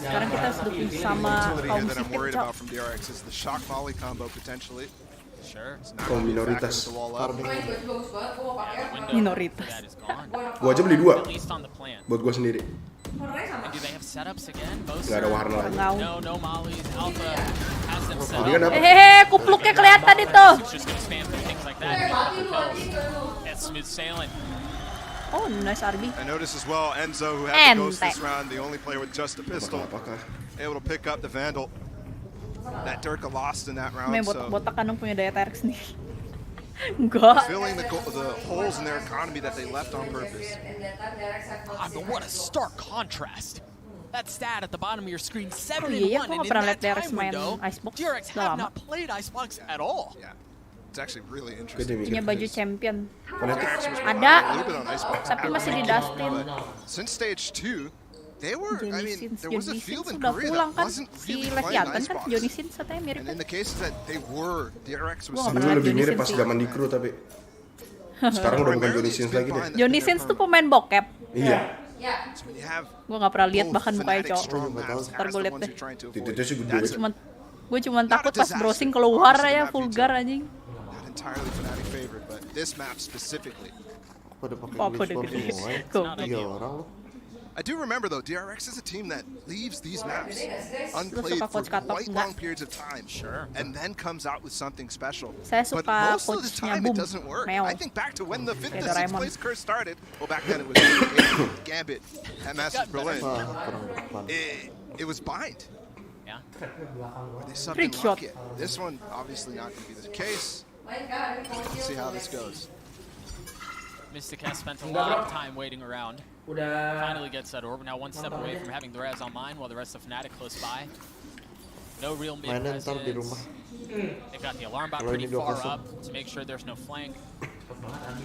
Sekarang kita harus dukung sama kaum sipit, Cok. Kaum minoritas. Minoritas. Gue aja beli 2 buat gue sendiri. Gak ada warna lagi. Hehehe, kupluknya kelihatan itu. Oh, nice RB. I noticed as well Enzo, who had the ghost this round, the only player with just a pistol, able to pick up the Vandal. That Durga lost in that round. Botak kan punya daya tarik sendiri. Enggak. Filling the holes in their economy that they left on purpose. But what a stark contrast. That stat at the bottom of your screen, 7-1, and in that time window, DRX have not played Icebox at all. Yeah, it's actually really interesting. Punya baju champion. Ada, tapi masih di Dustin. Since stage 2, they were, I mean, there was a field in udah Korea pulang that kan, wasn't si really playing Leviathan kan, Icebox. Johnny Sins katanya mirip And kan. in the cases that they were, DRX was Dulu lebih mirip pas zaman di kru tapi sekarang udah bukan Johnny Sins lagi deh. Johnny Sins tuh pemain bokep. Iya. Gue nggak pernah lihat bahkan mukanya, Cok. Ntar gue liat deh. Titiknya sih gede. Gue cuman takut pas browsing keluar ya vulgar anjing. not entirely Fnatic favorite, but this map specifically. I do remember though, DRX is a team that leaves these maps unplayed for quite long periods of time, and then comes out with something special. But most of the time it doesn't work. I think back to when the 5th and 6th place curse started. Well, back then it was Gambit at Masters Berlin. It was bind. Yeah. They subbed and lock it. This one obviously not going to be the case. Let's see how this goes. Mystic has spent a lot of time waiting around. Finally gets that orb. Now one step away from having the res online while the rest of Fnatic close by. No real mid presence. They've got the alarm bot pretty far up to make sure there's no flank.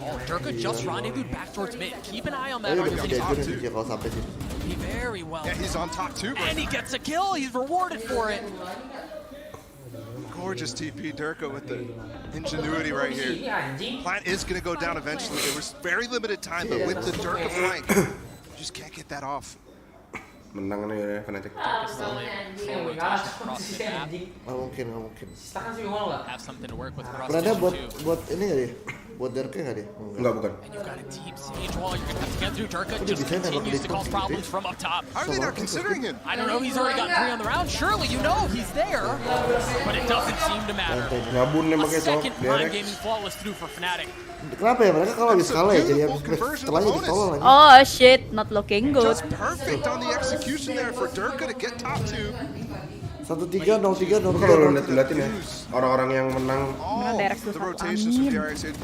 Oh, Durga just rendezvoused back towards mid. Keep an eye on that. He very well. Yeah, he's on top too. And he gets a kill. He's rewarded for it. Gorgeous TP Durga with the ingenuity right here. Plant is going to go down eventually. There was very limited time, but with the Durga flank, you just can't get that off. Menang nih Fnatic. Have something to work with. Berada buat ini nggak dia? Buat Durga nggak dia? Enggak, bukan. And you've got a deep siege wall. You're gonna have to get through. Durga just continues to cause problems from up top. How are they not considering him? I don't know. He's already got 3 on the round. Surely you know he's there, but it doesn't seem to matter. A second prime gaming flawless through for Fnatic. Kenapa ya mereka kalau habis kalah ya jadi setelahnya ditolong lagi. Oh shit, not looking good. Just perfect on the execution there for Durga to get top 2. 1-3, 0-3, 0-3. Kalau lo liatin ya, orang-orang yang menang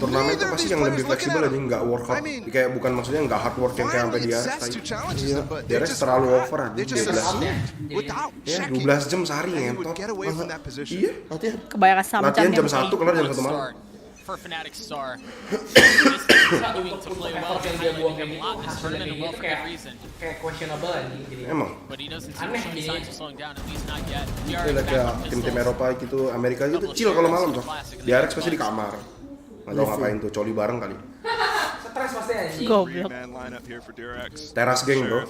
turnamen itu pasti yang lebih fleksibel aja, nggak workout. Kayak bukan maksudnya nggak hard work yang kayak sampai dia. DRX terlalu over aja. 12 jam sehari ngentot. Iya. Kebanyakan latihan jam 1 kelar jam 1 malam. For Fnatic Star, continuing to play well, highlighting him a lot this tournament and well for good reason. Kayak questionable aja jadi. Emang. But he doesn't seem to show signs of slowing down, at least not yet. Ini kayak tim-tim Eropa gitu, Amerika gitu chill kalau malam tuh. DRX pasti di kamar. Nggak tahu ngapain tuh, coli bareng kali. Stres pasti anjing. Goblok. Teras geng bro.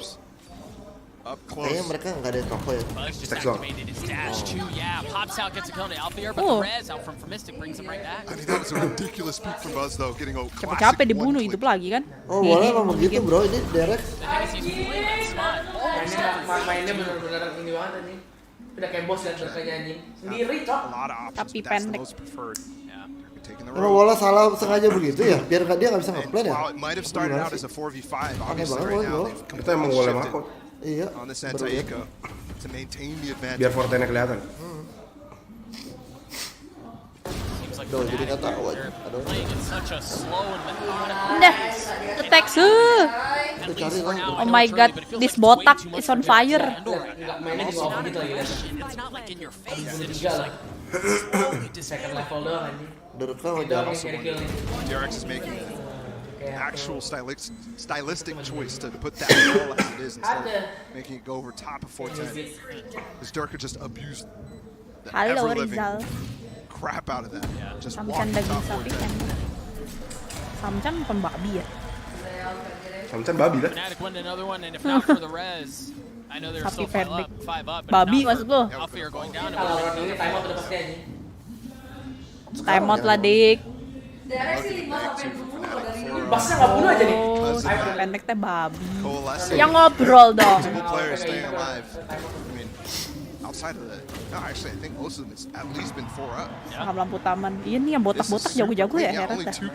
Kayaknya mereka nggak ada toko ya. Stack doang. Capek-capek dibunuh hidup lagi kan? Oh boleh emang begitu bro, ini DRX. Mainnya bener-bener ini banget anjing. Udah kayak bos dan berkanya anjing. Sendiri cok. Tapi pendek. Emang Wala salah sengaja begitu ya? Biar dia nggak bisa nge-plan ya? Aneh banget Wala. Kita emang boleh makot. Iya. Biar fortenya kelihatan. Duh, jadi nggak tahu aja. Aduh. Udah, attack Oh my god, this botak is on fire. Mainnya di bawah gitu lagi. Second level doang anjing. DRX is making an actual stylistic choice to put that ball as it is instead of making it go over top of Forte. Because Durka just abused the ever-living crap out of that. Just walking top Forte. Samcan bukan babi ya? Samcan babi lah. Sapi pendek. Babi maksud lo? Time out lah dik. Basnya nggak bunuh aja nih. Sapi pendek teh babi. Yang ngobrol dong. Outside of that, no, actually, I think most of them has at least been 4 up. Sangkap lampu taman. Iya nih yang botak-botak jago-jago ya heran teh.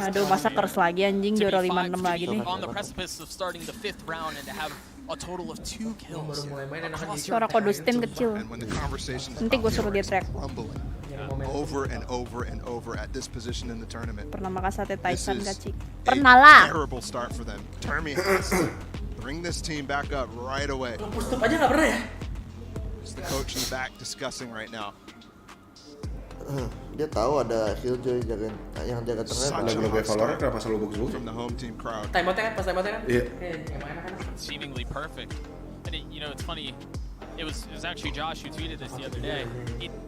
Aduh, masa kers lagi anjing, juara 56 lagi nih. Suara kodustin kecil. Nanti gue suruh dia track. Over and over and over at this position in the tournament. Pernah makan sate Tyson gak, Cik? Pernah lah. Terrible start for them. Termi has to bring this team back up right away. Push-up aja nggak pernah ya? It's the coach in the back discussing right now. Dia tahu ada Killjoy jagain yang jaga tengah. Kalau gue Valorant kenapa selalu bagus-bagus? From the home team crowd. Time out kan, pas time out kan? Iya. Seemingly perfect. And you know, it's funny. It was actually Josh who tweeted this the other day.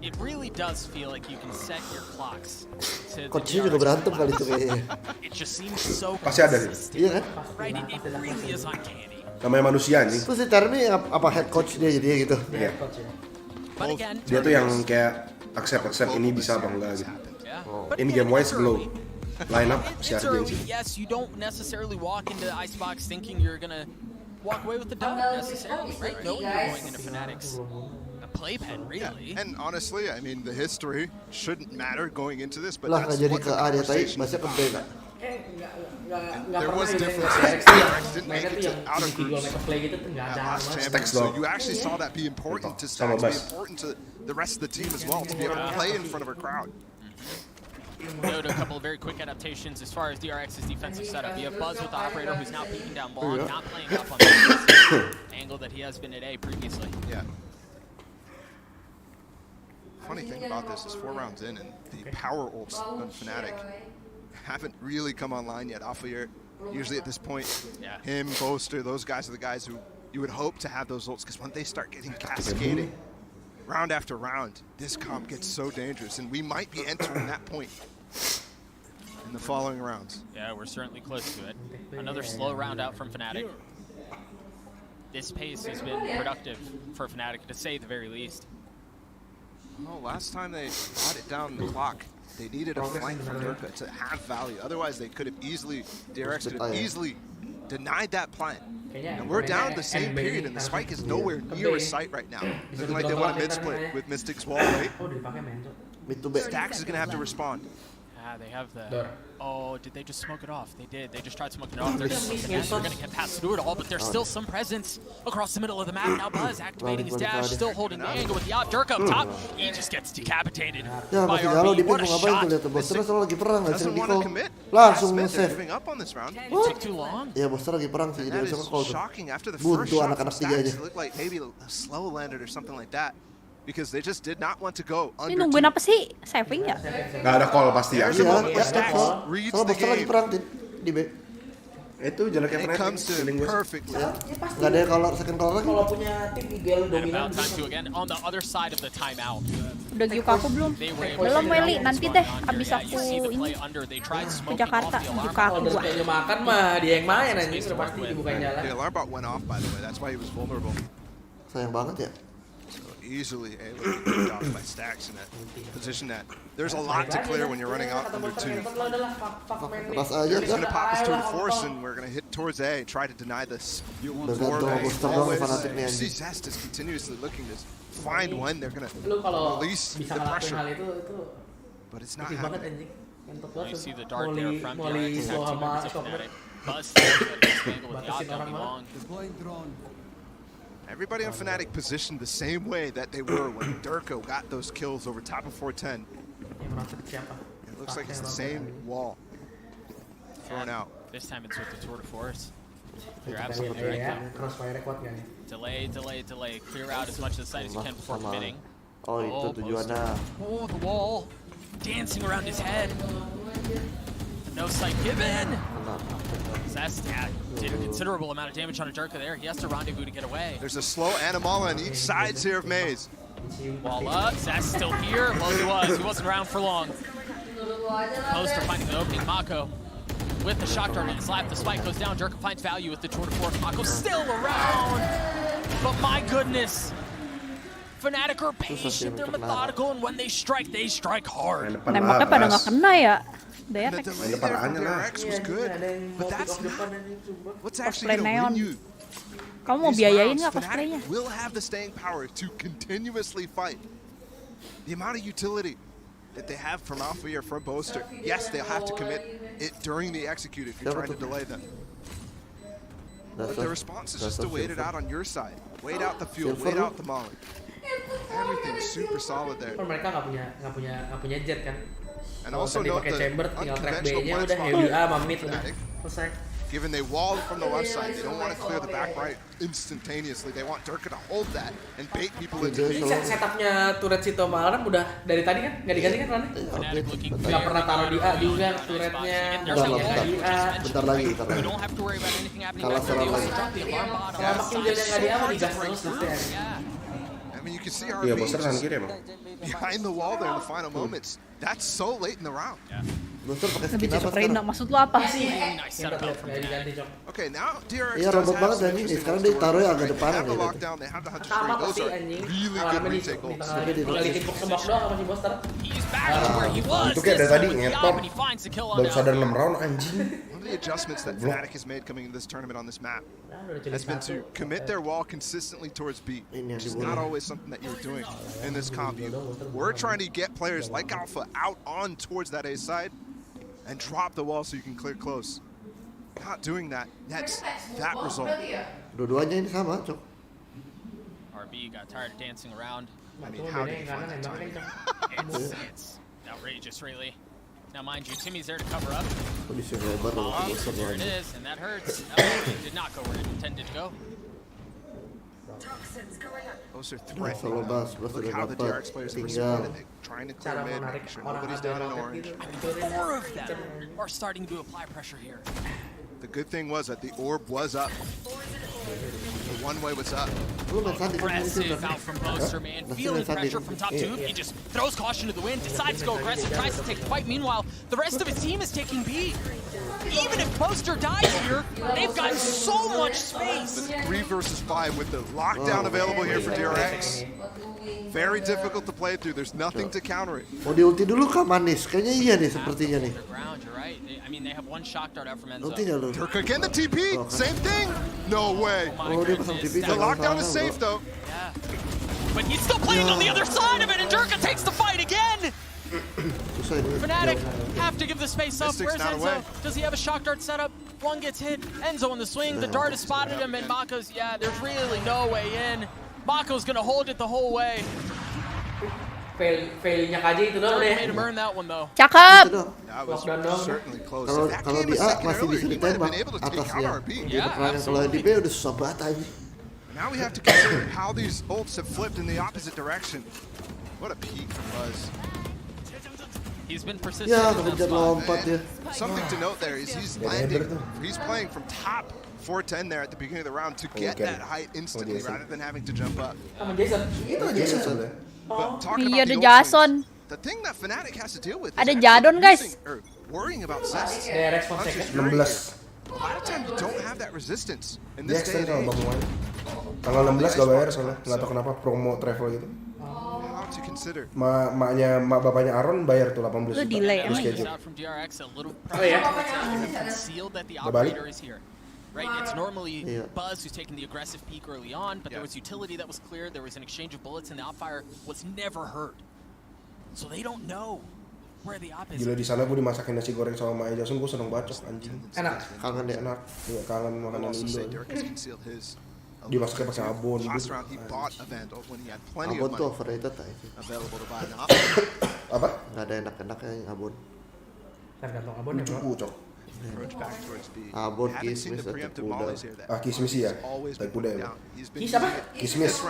It really does feel like you can set your clocks to Coachnya juga berantem kali itu kayaknya. It just seems so pasti ada sih. Iya kan? Right, it really is uncanny. Namanya manusia nih. Terus si Termi apa head coach dia jadinya gitu? Iya. Dia tuh yang kayak accept ini bisa apa enggak gitu. In game wise glow. Line up si Arjen sih. Yes, you don't necessarily walk into the icebox thinking you're gonna walk away with the dub necessarily, right? No, you're going into Fnatic's a playpen, really. Yeah. And honestly, I mean, the history shouldn't matter going into this, but lah that's jadi what ke the A dia tadi, conversation masih is ke B about. kan? There was differences. DRX didn't make it to outer groups at last championship, so you actually saw that be important to Stacks, be important to the rest of the team as well, to be able to play in front of a crowd. Note a couple of very quick adaptations as far as DRX's defensive setup. You have Buzz with the operator who's now peeking down long, not playing up on the angle that he has been at A previously. Yeah. Funny thing about this is 4 rounds in and the power ults on Fnatic haven't really come online yet. Alpha usually at this point, him, Boaster, those guys are the guys who you would hope to have those ults, because when they start getting cascading round after round, this comp gets so dangerous, and we might be entering that point in the following rounds. Yeah, we're certainly close to it. Another slow round out from Fnatic. This pace has been productive for Fnatic, to say the very least. Oh, last time they brought it down the clock, they needed a flank from Durka to have value. Otherwise, they could have easily, DRX could have easily denied that plant. And we're down the same period, and the spike is nowhere near a sight right now. Looking like they want a mid split with Mystic's wall, right? Stacks is going to have to respond. They have the... Oh, did they just smoke it off? They did. They just tried smoking it off. They're going to get past through it all, but there's still some presence across the middle of the map. Now Buzz activating his dash, still holding the angle with the out. Dirk up top. He just gets decapitated by RB. What a shot. Terus lagi perang, nggak sering Doesn't want to di-call. commit. Langsung They're nge-save. giving up on this round. It took too long. Ya, Boster lagi perang sih, And jadi that bisa is nge-call tuh. shocking after the first Buntu shot from anak-anak tiga aja. Stacks. It looked like maybe a slow landed or something like that. Because they just did not want to go Ini under nungguin two. apa sih? Saving ya? Nggak ada call pasti ya. There's a Iya, moment ya, where ya, Stacks call. reads Soalnya the Boster lagi game. perang di B. Itu jeleknya And it Fnatic. comes to Feeling gue. perfectly. Nggak ada color, second color lagi. Kalau punya tim IGL And dominan about time to again on the other side of the timeout. Udah Gyuka aku belum? They were able Belum to Meli, know nanti what's deh going on abis here. aku Yeah, you see the play ini under. They tried ke smoking Jakarta, off the alarm Gyuka aku Kalau gua. udah makan mah dia yang main anjing, udah pasti dibukain jalan. The alarm bot went off, by the way. That's why he was vulnerable. Sayang banget ya. So easily able to get picked off by Stacks in that position. That there's a lot to clear when you're running out under two. Keras aja He's kan. going to pop this tour de force, and we're going to hit towards A and try to deny this. Bergantung sama Boster doang fanatik nih You see anjing. Zest is continuously looking to find when they're going to Lu kalau release bisa the ngelakuin hal pressure. itu But it's not aktif banget happening. anjing. Entok You banget. see the dart there from Molly Derek. slow sama Fnatic. Stockman. Buzz stays at this angle with the Batasin out orang long. Everybody on Fnatic positioned the same way that they were when Durko got those kills over top of 410. Yang merasa siapa? It looks like it's the same wall thrown out. This time it's with the tour de force. You're Kita absolutely lihat right. ya, though. crossfire kuat nggak nih? Delay. Clear out as much of the site as you can before committing. Oh itu tujuannya. Oh, the wall. Dancing around his head. No sight given. Zest did a considerable amount of damage on a Durka there. He has to rendezvous to get away. There's a slow Animala on each sides here of Maze. Wall up. Zest still here. Well, he was. He wasn't around for long. Poster finding the opening. Mako with the shock dart in his lap. The spike goes down. Durka finds value with the tour de force. Mako still around. But my goodness. Fnatic are patient, they're methodical, and when they strike hard. Nembaknya pada nggak kena ya. And the delay there from DRX was good, but that's not what's actually going to win you. Kamu mau These biayain rounds. nggak cosplaynya? Fnatic will have the staying power to continuously fight. The amount of utility that they have from Alpha or from Boaster, yes, they'll have to commit it during the execute if you're trying to delay them. But the response is just to wait it out on your side. Wait out the fuel, wait out the molly. Everything's super solid there. Kan mereka nggak punya jet kan? And Kalau also tadi note pakai the chamber, tinggal track unconventional B-nya blind udah spot heavy A from sama mid udah Fnatic. selesai. Given they walled from the left side, they don't want to clear the back right instantaneously. They want Durka to hold that and bait people into Ini setupnya turret situ sama Alarm udah dari tadi kan? Nggak diganti kan Rani? Nggak pernah taruh di A juga turretnya. Bentar lagi. Kalah serang lagi. Kalau makin jalan nggak di A mah digas terus pasti. I mean, you can see Iya, RB Boster kanan kiri emang. behind the wall there in the final moments. That's so late in the round. Boster pakai Lebih skin apa cepetin, sekarang? maksud lu apa sih? Okay, now DRX Iya robot banget dan ini sekarang dia taruhnya agak depan have the gitu. lockdown, they have the hunter Sama spree. Those pasti are anjing. really good retake goals. Tinggal ditimpuk sembok doang sama si Boster. Itu kayak dari tadi ngetor. Baru sadar 6 round anjing. One of the adjustments that Fnatic has made coming into this tournament on this map has been to commit their wall consistently towards B, which is not always something that you're doing in this comp. We're trying to get players like Alpha out on towards that A side and drop the wall so you can clear close. Not doing that, that's that result. Dua-duanya ini sama, Cok. RB got tired of dancing around. I mean, how do you find that timing? It's outrageous, really. Now, mind you, Timmy's there to cover up. Kondisi lebar loh, Boster There it doang. is, and that hurts. That did not go where it intended to go. Those are Solo threatening. bas, Boster Look udah how the dapat. DRX players have Tinggal. responded. They're trying to clear mid, make sure nobody's down in orange. 4 of them are starting to apply pressure here. The good thing was that the orb was up. The one way was up. Aggressive out from Boaster, man. Feeling pressure from top 2. He just throws caution to the wind, decides to go aggressive, tries to take the fight. Meanwhile, the rest of his team is taking B. Even if Boaster dies here, they've got so much space. The 3 versus 5 with the lockdown available here for DRX. Very difficult to play through. There's nothing to counter it. Mau di ulti dulu kah Manis? Kayaknya iya nih sepertinya nih. You're right. I mean, they have one shock dart out from Enzo. Ulti nggak lu? Durka again, the TP. Same thing. No way. Oh, dia pasang TP. The lockdown is safe though. Yeah. But he's still playing on the other side of it, and Durka takes the fight again. Fnatic have to give the space up. Where's Enzo? Does he have a shock dart set up? One gets hit. Enzo on the swing. The dart has spotted him, and Mako's, yeah, there's really no way in. Mako's gonna hold it the whole way. Failnya KJ itu doang deh. Made him earn that one though. Cakep. Kalau di A masih bisa ditembak atasnya. Kalau di B udah susah banget aja. Now we have to consider how these ults have flipped in the opposite direction. What a peak from Buzz. He's been persistent. Ya, kemudian lompat ya. Something to note there is he's landing. He's playing from top 410 there at the beginning of the round to get that height instantly rather than having to jump up. Itu Jason. Iya ada Jason. The thing that Fnatic has to deal with Ada Jadon guys. Worrying about sens. 16. A lot of times you don't have that resistance in this day and age. Tanggal 16 gak bayar soalnya, nggak tahu kenapa promo travel gitu. How to consider? Mak bapaknya Aaron bayar tuh 18. Lu delay emang. Oh ya. Right, it's normally Buzz who's taking the aggressive peek early on, but there was utility that was cleared, there was an exchange of bullets, and the outfire was never heard. So they don't know where the op is. Gila di sana gue dimasakin nasi goreng sama Maya Jason, gue seneng bacok anjing. Enak. Kangen deh enak. Iya kangen makanan Indo. Dimasaknya pakai abon gitu. Abon tuh overrated aja. Apa? Gak ada enak-enaknya abon. Tergantung abon ya bro. Abon, kismis, atau kuda. Kismis ya, tapi kuda ya. Kis apa? Kismis.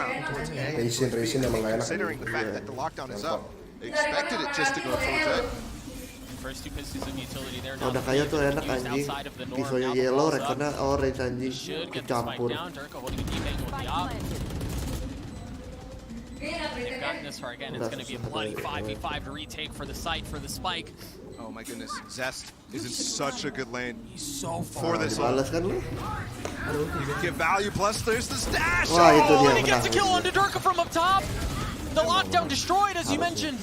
Raisin emang gak enak. Udah kayak tuh enak anjing. Pisaunya yellow, rekornya orange anjing. Kecampur. They've gotten this far again. It's going to be a bloody 5v5 to retake for the site for the spike. Oh my goodness, Zest is in such a good lane. He's so far. For this ult. Get value plus there's the stash. Oh, and he gets a kill on Durka from up top. The lockdown destroyed, as you mentioned.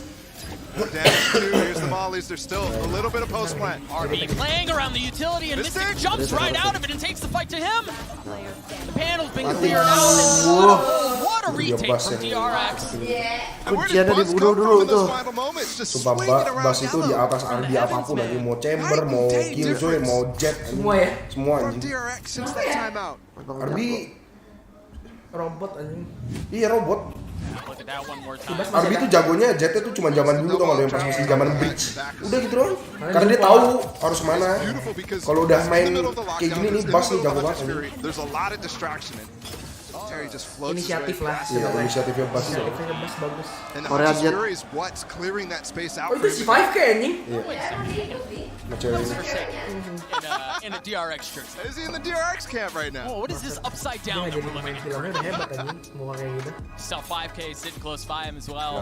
More damage too. Here's the mollies. There's still a little bit of post plant. RB playing around the utility, and Mystic jumps right out of it and takes the fight to him. The panel's been cleared out. And what a retake from DRX. Kunciannya dibunuh dulu tuh. Sumpah Bas itu di atas RB apapun lagi, mau chamber, mau killjoy, mau jet, semua ya. Semua anjing. RB robot anjing. Iya robot. RB itu jagonya jetnya tuh cuma zaman dulu tau gak lo yang pas masih zaman bridge. Udah gitu doang. Karena dia tahu harus mana. Kalau udah main kayak gini nih Bas nih jago banget. Inisiatif lah. Iya inisiatifnya Bas. Bagus. Korea Jet. Oh itu si 5K anjing. In a DRX shirt. Is he in the DRX camp right now? Oh, what is this upside down that we're living in? Saw 5K sitting close by him as well.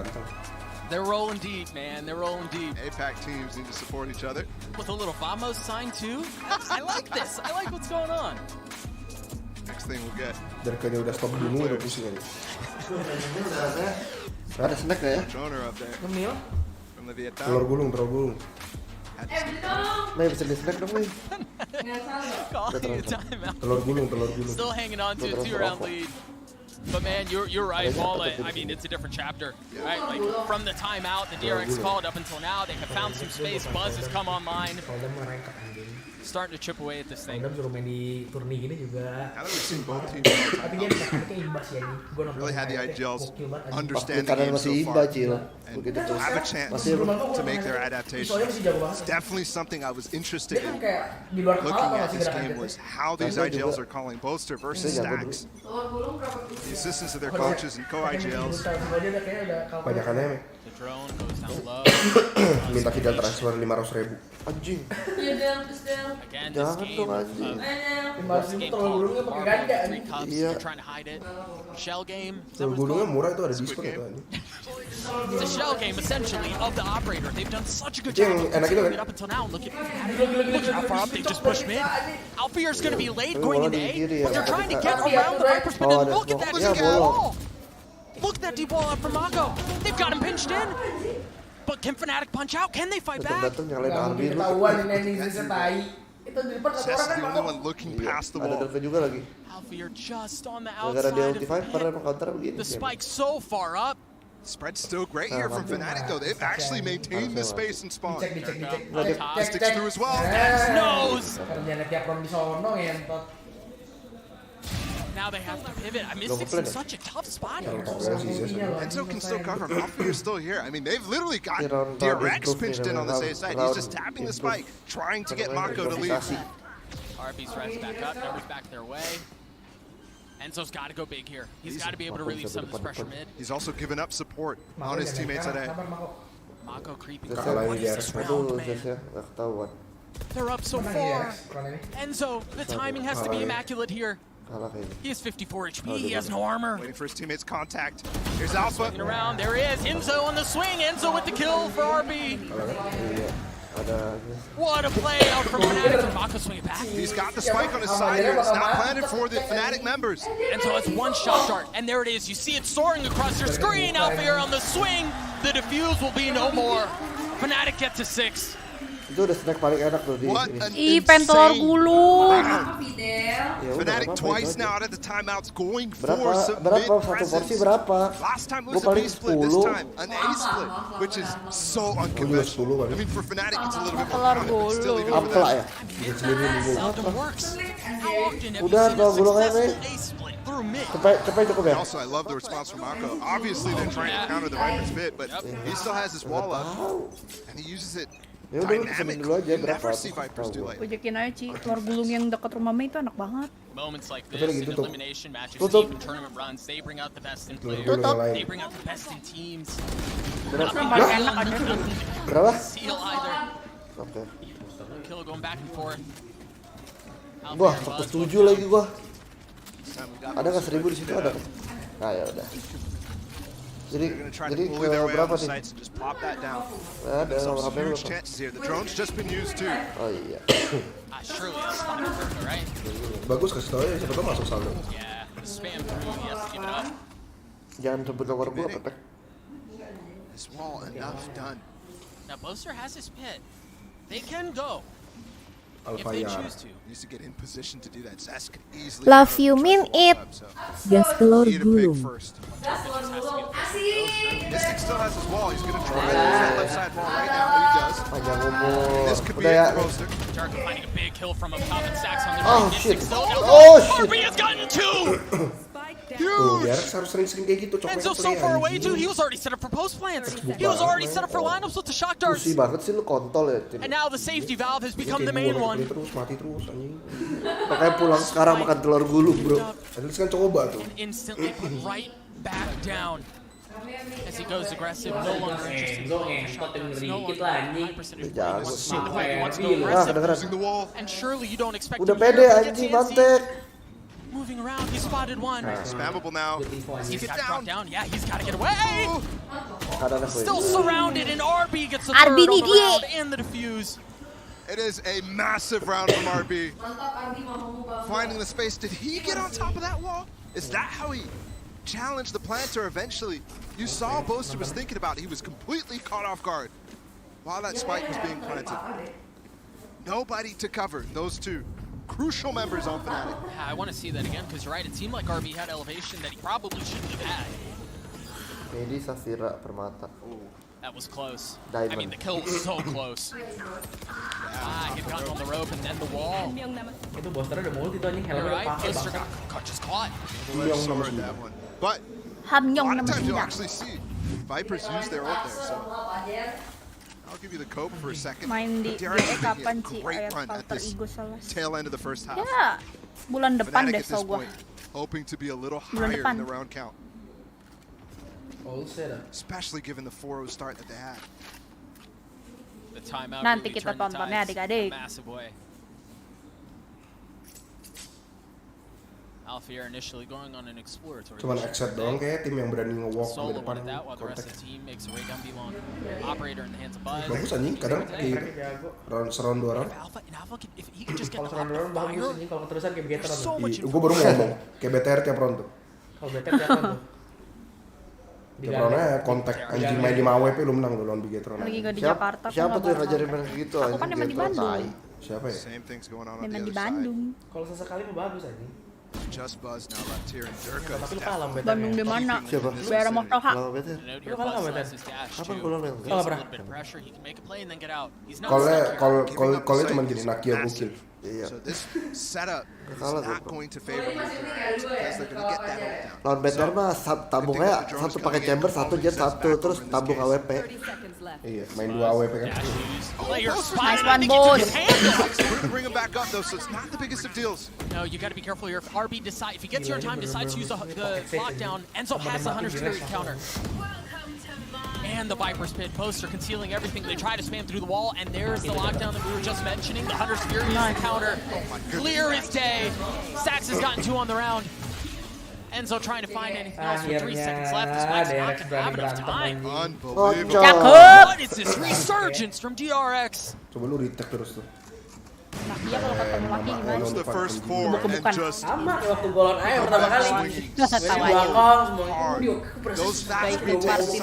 They're rolling deep, man. They're rolling deep. APAC teams need to support each other. With a little Famos sign too. I like this. I like what's going on. Next thing we'll get. Dari kayaknya udah stop dulu udah pusing aja. Ada snack gak ya? Ngemil. Telur gulung. May bisa di snack dong, May. Telur gulung. Still hanging on to a 2-round lead. But man, you're right, Paul. I mean, it's a different chapter, right? Like from the timeout, the DRX called up until now, they have found some space. Buzz has come online. Starting to chip away at this thing. Suruh main di turni gini juga. Tapi dia pakai imbas ya ini. Really had the IGLs understand the game so far and have a chance to make their adaptation. It's definitely something I was interested in looking at this game was how these IGLs are calling Bolster versus Stacks. The assistance of their coaches and co-IGLs. Banyakannya The drone goes down low. minta kita transfer 500.000. Anjing. Again, this game, Iya. trying to hide it. Shell game. Gulungnya murah itu ada diskon itu. It's a shell game essentially of the operator. They've done such a good job enak itu kan? up until now. Look how far up they just pushed mid. Alfear's going to be late going in A, but they're trying to get around the Viper spin and look at that deep wall. Look at that deep wall out from Mako. They've got him pinched in. But can Fnatic punch out? Can they fight back? Datang nyalain RB lu. Zest the only one looking past the wall. Ada Durka juga lagi. Alfear just on the Gara-gara dia outside ulti Viper emang counter begini. The spike so far up. Spread's still great here from Fnatic, though. They've actually maintained the space and spawn. Dicek. Sticks through as well. Knows. Kerjanya tiap round di sono ngentot. Now they have to pivot. I Mystic's in such a tough spot here. Enzo can still cover. Malphite is still here. I mean, they've literally got DRX pinched in on the safe side. He's just tapping the spike, trying to get Mako to leave. RB's rise back up, numbers back their way. Enzo's got to go big here. He's got to be able to relieve some of this pressure mid. He's also given up support on his teammates today. Mako creeping. What is this round, man? They're up so far. Enzo, the timing has to be immaculate here. He has 54 HP, he has no armor. Waiting for his teammates' contact. Here's Alpha. Swinging around, there he is. Enzo on the swing. Enzo with the kill for RB. What a play out from Fnatic. Mako swinging back. He's got the spike on his side here. It's not planted for the Fnatic members. Enzo has one shot dart, and there it is. You see it soaring across your screen. Alpha here on the swing. The defuse will be no more. Fnatic get to 6. Itu udah snack paling enak tuh di Ih, pengen telur gulung. Fnatic twice now out of the timeouts going for some berapa satu porsi berapa? Last time was a B split, this time an A split, which is so unconventional. I mean, for Fnatic it's a little bit more common, but still even for them. Udah telur gulungnya nih. Cepet cukup ya. Also, I love the response from Mako. Obviously, they're trying to counter the Viper's bit, but he still has his wall up, and he uses it. Ya udah kesemin dulu aja berapa? Pujakin aja Ci, telur gulung yang dekat rumah Mei itu enak banget. Moments like this in elimination matches, even tournament runs, they bring out the best in players. They bring out the best in teams. Berapa enak aja. Berapa? Seal either. Oke. Kill going back and forth. Wah, 47 lagi gua. Ada nggak 1000 di situ ada? Nah ya udah. Jadi ke berapa nih? Ada berapa lu? Oh iya. Bagus kasih tau ya, siapa tau masuk saldo. Jangan sebut nomor gua, Pepe. Now Boaster has his pit. They can go. Alpha Love you mean it. Gas telur gulung. Mystic still has his wall. He's going to try to use that left side wall right now. He does. This could be a Boaster. Jarko finding a big kill from up top and stacks on the Oh shit. Oh shit. RB has gotten 2. Tuh, DRX harus sering-sering kayak gitu. Enzo so far away too. He was already set up for post plants. He was already set up for lineups with the shock darts. Pusing banget sih lu kontol ya. And now the safety valve has become the main one. Mati terus anjing. Makanya pulang sekarang makan telur gulung, bro. Terus kan coba tuh. Instantly put right back down. As he goes aggressive, no longer interested in the shot darts. No longer high percentage. He wants to go aggressive. And surely you don't expect udah pede anjing mantek. Moving around, he spotted one. Spammable now. He's got to drop down. Yeah, he's got to get away. Still surrounded, and RB gets the third on the round and the defuse. It is a massive round from RB. Finding the space. Did he get on top of that wall? Is that how he challenged the planter eventually? You saw Boaster was thinking about it. He was completely caught off guard while that spike was being planted. Nobody to cover those two. Crucial members on Fnatic. Yeah, I want to see that again because you're right. It seemed like RB had elevation that he probably shouldn't have had. Medi Safira Permata. That was close. Diamond. I mean, the kill was so close. He'd gotten on the rope and then the wall. Itu Boaster udah multi tuh anjing, helmnya udah pakai Boaster got just caught. But a lot of times you'll actually see Vipers use their ult there. So I'll give you the cope for a second. Main di kapan sih ayat Falter Ego salah. Tail end of the first half. Ya, bulan depan deh so gua. Hoping to be a little higher in the round count. Especially given the 4-0 start that they had. The timeout Nanti kita tontonnya adik-adik. Alpha initially going on an exploratory. Cuman accept doang kayak tim yang berani nge-walk ke depan kontak. Bagus anjing, kadang di round 2 round. Kalau seron round bagus anjing, kalau keterusan kayak BTR tuh. Gue baru mau ngomong, kayak BTR tiap round tuh. Kalau BTR tiap round tuh. Tiap roundnya kontak anjing main di Mawep lu menang lu lawan Bigetron. Lagi gak di Jakarta. Siapa tuh yang ngajarin main gitu? Aku kan emang di Bandung. Siapa ya? Memang di Bandung. Kalau sesekali mah bagus anjing. Just Buzz now left here and Durka. Bandung di mana? Daerah Motoha. Kapan pulang yang? Kalau cuma gini Nakia bukil. So this setup is not going to favor your DRX because they're going to get that ult down. Lawan Better mah tabungnya satu pakai chamber, satu jet, satu terus tabung AWP. Iya, main 2 AWP kan. Nice one, boss. Bring him back up though, so it's not the biggest of deals. No, you got to be careful here. If RB if he gets your time, decides to use the lockdown, Enzo has the 100 spirit counter. And the Viper's Pit. Poster concealing everything. They try to spam through the wall, and there's the lockdown that we were just mentioning. The Hunter's Fury is the counter. Clear as day. Sax has gotten 2 on the round. Enzo trying to find anything else with 3 seconds left. This Mike's not going to have enough time. Unbelievable. What is this resurgence from DRX? Coba lu retake terus tuh. Nah, dia kalau ketemu laki gimana? It's the first 4 and just sama waktu golon air pertama kali. Tahu aja. those fast retakes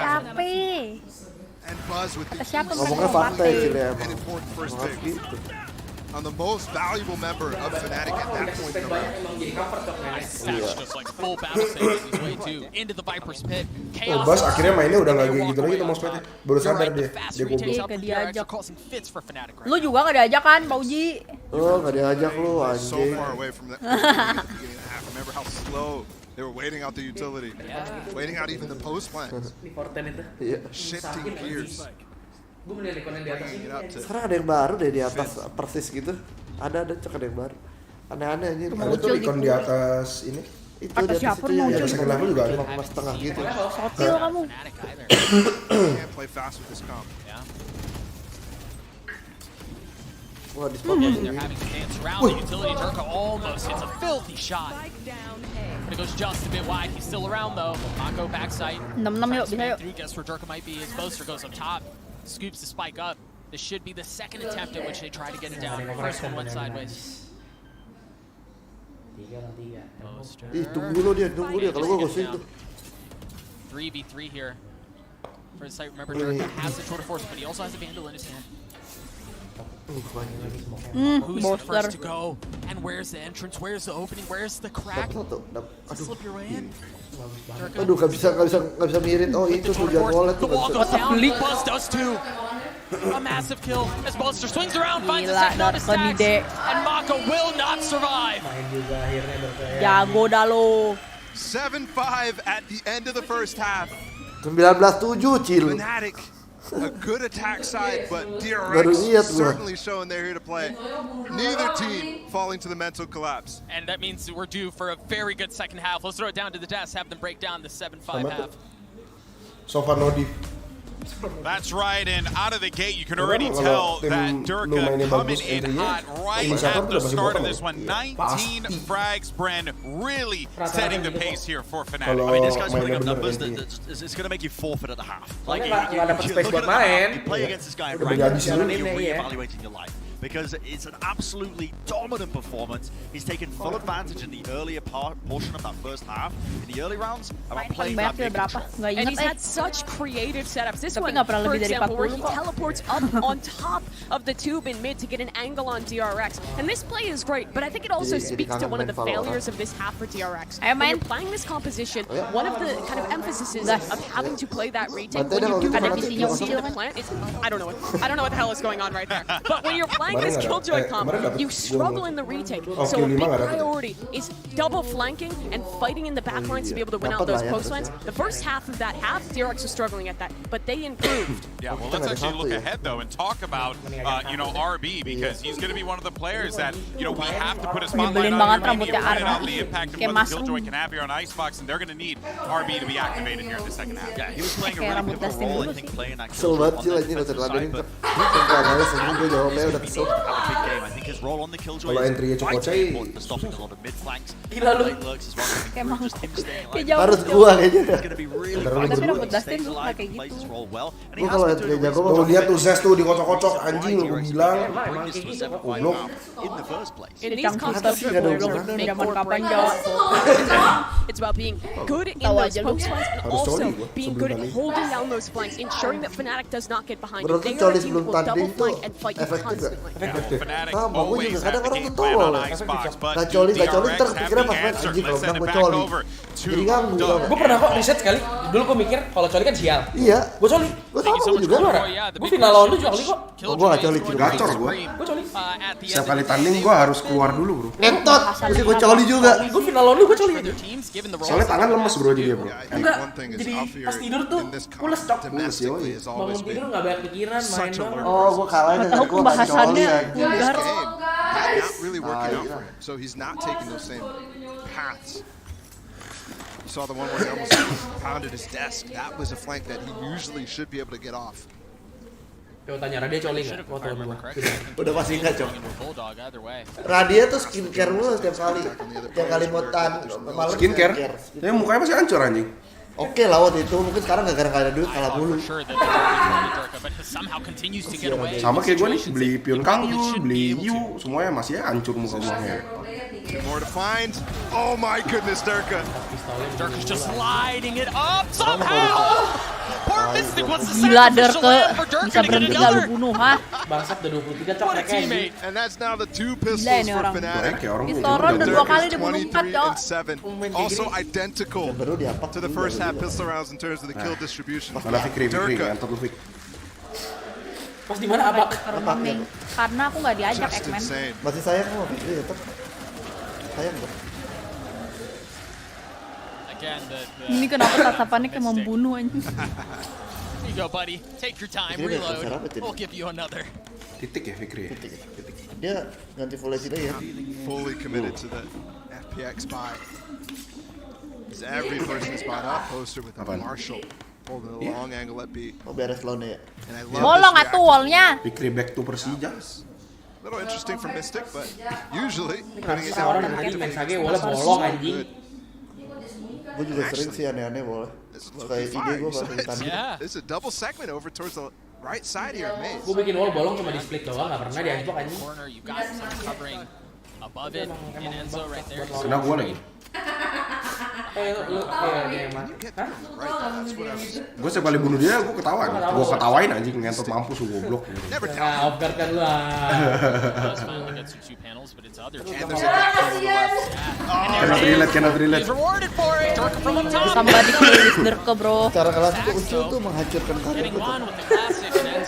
Capek. and Buzz with the Siapa Ngomongnya fakta ya Cil ya. an important first pick on the most valuable member of Fnatic at that point in the round. Sax just like full battle saving his way to into the Viper's Pit. Oh, Bas akhirnya mainnya udah nggak kayak gitu lagi tuh Mospetnya. Baru sadar dia goblok. Lu juga nggak diajak kan, Pauji? Oh, nggak diajak lu So anjing. far away from that. Remember how slow they were waiting out the utility, waiting out even the post plans, shifting gears. Sekarang ada yang baru deh di atas persis gitu. Ada cek ada yang baru. Aneh-aneh anjir. Ada tuh ikon di atas ini. Itu di atas itu ya. Di atas second level juga ada. 5,5 gitu. Sotil kamu. Can't play fast with this comp. Wah, di spot They're having to dance around the utility. Durka almost hits a filthy shot. But it goes just a bit wide. He's still around though. Mako backside. 6-6 yuk, bisa yuk. Guess where Durka might be. His poster goes up top. Scoops the spike up. This should be the second attempt at which they try to get it down. First one went sideways. Ih, tunggu dia kalau gua gosin tuh. 3v3 here. For the site, remember Durka has the Tour de Force, but he also has a Vandal in his hand. Who's the first to go? And where's the entrance? Where's the opening? Where's the crack? Slip your way in. Aduh, nggak bisa mirit. Oh, itu tujuan wallet tuh. The wall goes down. Buzz does too. A massive kill as Buster swings around, finds a second on his stacks, and Mako will not survive. Jago dah lo. 7-5 at the end of the first half. 19-7 Cil. Fnatic, a good attack side, but DRX certainly showing they're here to play. Neither team falling to the mental collapse. And that means we're due for a very good second half. Let's throw it down to the desk, have them break down the 7-5 half. So far no deep. That's right, and out of the gate, you can already tell that Durka coming in hot right at the start of this one. 19 frags, Bren, really setting the pace here for Fnatic. I mean, this guy's putting up numbers that it's going to make you forfeit at the half. Like, you look at the half, you play against this guy in ranked, suddenly you're re-evaluating your life. Because it's an absolutely dominant performance. He's taken full advantage in the earlier portion of that first half. In the early rounds, about playing that big control. And he's had such creative setups. This one, for example, where he teleports up on top of the tube in mid to get an angle on DRX. And this play is great, but I think it also speaks to one of the failures of this half for DRX. When you're playing this composition, one of the kind of emphases of having to play that retake when you do everything you see in the plant is, I don't know what the hell is going on right there. But when you're playing this Killjoy comp, you struggle in the retake. So a big priority is double flanking and fighting in the back lines to be able to win out those post lines. The first half of that half, DRX was struggling at that, but they improved. Yeah, well, let's actually look ahead though and talk about RB, because he's going to be one of the players that we have to put a spotlight on. Maybe point out the impact of what Killjoy can have here on Icebox, and they're going to need RB to be activated here in the second half. Yeah, he was playing a really pivotal role, I think, playing that Killjoy big game. I think his role on the Killjoy is vitally important for stopping a lot of mid flanks. Late lurks as well. Just him staying alive. Harus gua kayaknya. He's going to be really vital. He stays alive, he plays his role well, and he has been doing a Tuh lihat tuh Zes tuh dikocok-kocok anjing lu bilang. Goblok. In the first place. In these competitions, it's about being good in those post flanks and also being good at holding down those flanks, ensuring that Fnatic does not get behind you. They are a team who will double flank and fight you constantly. Sama, gue juga kadang orang ketol. Gak coli ntar pikirnya pas main anjing kalau menang gue coli. Jadi ganggu. Gue pernah kok riset sekali. Dulu gue mikir kalau coli kan sial. Iya. Gue coli. Gue sama gue juga. Gue final lawan lu coli kok. Gue gak coli. Gacor gue. Gue coli. Setiap kali tanding gue harus keluar dulu bro. Ngentot. Mesti gue coli juga. Gue final lawan lu gue coli aja. Soalnya tangan lemes bro jadi bro. Enggak. Jadi pas tidur tuh pules cok. Bangun tidur gak banyak pikiran main doang. Oh gue kalah dengan Tahu pembahasannya vulgar. Not really working out for him, so he's not taking those same paths. You saw the one where he almost pounded his desk. That was a flank that he usually should be able to get off. Coba tanya Radia coli nggak? Udah pasti nggak cok. Radia tuh skincare mulu setiap kali. Setiap kali mau malam skincare. Tapi mukanya masih hancur anjing. Oke lah waktu itu, mungkin sekarang gara-gara gak ada duit kalah mulu. Sama kayak gue nih, beli pion kangyul, beli yu, semuanya masih hancur muka-mukanya. Two more to find. Oh my goodness, Durka. Durka's just sliding it up somehow. Poor Mystic wants to Gila Durka, bisa berhenti gak lu bunuh, ha? Bangsat udah 23 cok kayak And that's now the two pistols for Fnatic. Pistoron udah 2 kali dibunuh 4 cok. Also identical to the first half pistol rounds in terms of the kill distribution. Mana Fikri ngantuk lu Fik. Pas di mana apa? Karena aku nggak diajak X-Men. Masih sayang sama Fikri ya tetap. Sayang tuh. Ini kenapa tatapannya kayak membunuh anjing. You go buddy, take your time, reload. We'll give you another. Titik ya Fikri. Titik. Dia ganti full HD ya. Fully committed to the FPX buy. As every person is bought up, poster with a Marshall. Holding a long angle at B. Oh beres lawannya ya. Bolong atuh wallnya. Fikri back to Persija. A little interesting for Mystic, but usually putting it down main sage wallnya bolong anjing. Gue juga sering sih aneh-aneh boleh. Kayak ide gue pas tadi. It's a double segment over towards the right side here, Maze. Gue bikin wall bolong cuma di split doang, nggak pernah dianjlok anjing. Above it, in Enzo right there. Kena gue lagi. Gue setiap kali bunuh dia, gue ketawain. Gue ketawain anjing, ngentot mampus lu goblok. Nah, obgar kan lu Cannot relate. Somebody please Durka bro. Cara nggak langsung Ucil tuh menghancurkan karir gue.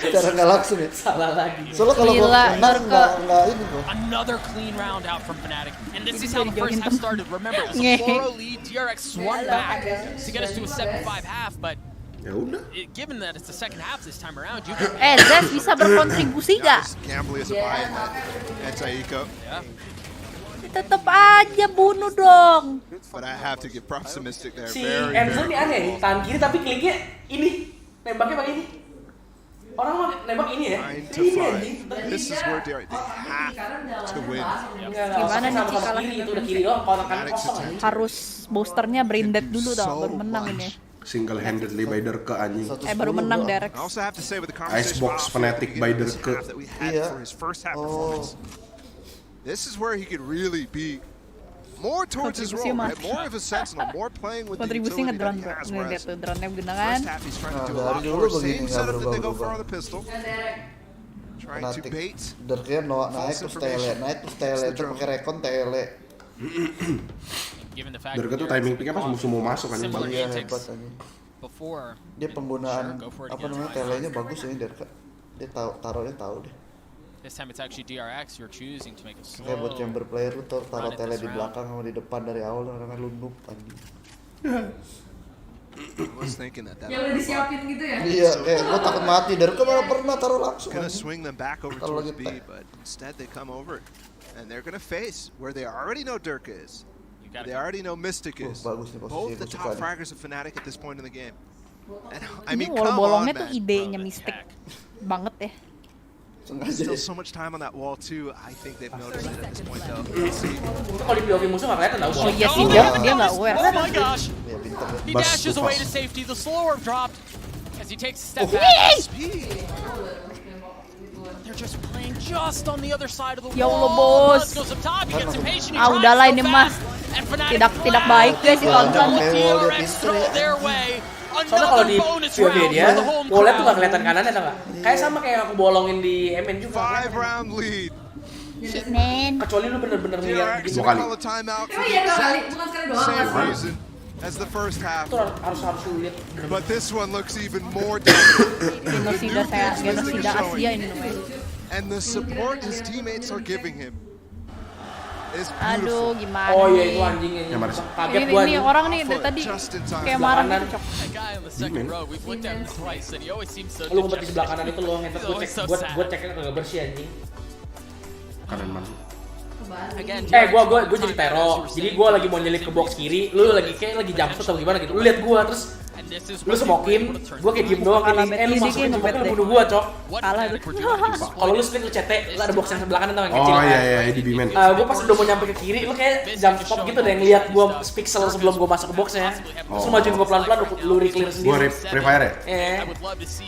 Cara nggak langsung ya. Salah lagi. Soalnya kalau gue menang nggak ini kok. Another clean round out from Fnatic, and this is how the first half started. Remember, it was a 4-0 lead. DRX swung back to get us to a 7-5 half, but given that it's the second half this time around, you can... Zes bisa berkontribusi gak? Tetep aja bunuh dong. But I have to give props to Mystic there. Si Enzo ini aneh, tahan kiri tapi kliknya ini, nembaknya pakai ini. Orang mah nembak ini ya. Ini anjing. This is where they have to win. Gimana nih kalah kiri itu udah kiri doang, kalau kanan kosong. Harus boosternya brain dead dulu dong baru menang ini. Single handedly by Durka anjing. Baru menang Derek. Icebox Fnatic by Durka. Iya. This is where he could really be more towards his role, right? More of a sentinel, more playing with the utility that he has. Whereas first half he's trying to do a lot more. Same setup that they go for on the pistol. Trying to bait. Durka naik terus tele, terus pakai rekon tele. Durka tuh timing picknya pas musuh mau masuk kan. Iya hebat aja. Dia penggunaan apa namanya telenya bagus ya Durka. Dia taruhnya tahu deh. This time it's actually DRX you're choosing to make it slow. Kayak buat chamber player lu taruh tele di belakang sama di depan dari awal karena lu noob anjing. Ya udah disiapin gitu ya? Iya, gua takut mati dari malah pernah taruh langsung. Gonna swing them back over towards B, but instead they come over and they're gonna face where they already know Durka is. They already know Mystic is. Both the top fraggers of Fnatic at this point in the game. And I mean, come on, bolongnya tuh idenya Mystic banget ya. Still so much time on that wall too. I think they've noticed it at this point though. Kalau di POV musuh nggak kelihatan tau. Oh iya sih dia nggak aware. Oh my gosh! He dashes away to safety. The slower dropped as he takes a step back. They're just playing just on the other side of the wall. Ya Allah bos. Udahlah ini mah tidak baik guys ditonton. DRX throw their way. Soalnya kalau di POV dia, wallnya tuh gak kelihatan kanannya tau gak? Kayak sama kayak aku bolongin di MN juga. 5-round lead. Kecuali lu bener-bener ngeliat gitu. Dua kali. Same reason as the first half. Itu harus lu lihat. But this one looks even more dominant. Genosida Asia ini namanya. And the support his teammates are giving him is Aduh, beautiful. gimana Oh iya nih? itu anjingnya. Kaget gua ini orang nih dari tadi kayak marah gitu, Cok. Lu ngumpet di sebelah kanan itu lu ngetet gua ceknya kagak bersih anjing. Kanan mana? Gua jadi Tero. Jadi gua lagi mau nyelip ke box kiri, lu lagi kayak lagi jump atau gimana gitu. Lu lihat gua terus lu smokin, gua kayak diem doang ini. Lu masukin cuma lu bunuh gua, Cok. Kalah tuh. Kalau lu split lu CT, lu ada box yang sebelah kanan tau yang kecil. Oh iya di B-man. Gua pas udah mau nyampe ke kiri, lu kayak jump stop gitu deh ngeliat gua pixel sebelum gua masuk ke boxnya. Terus lu majuin gua pelan-pelan, lu re-clear sendiri. Gua refire ya?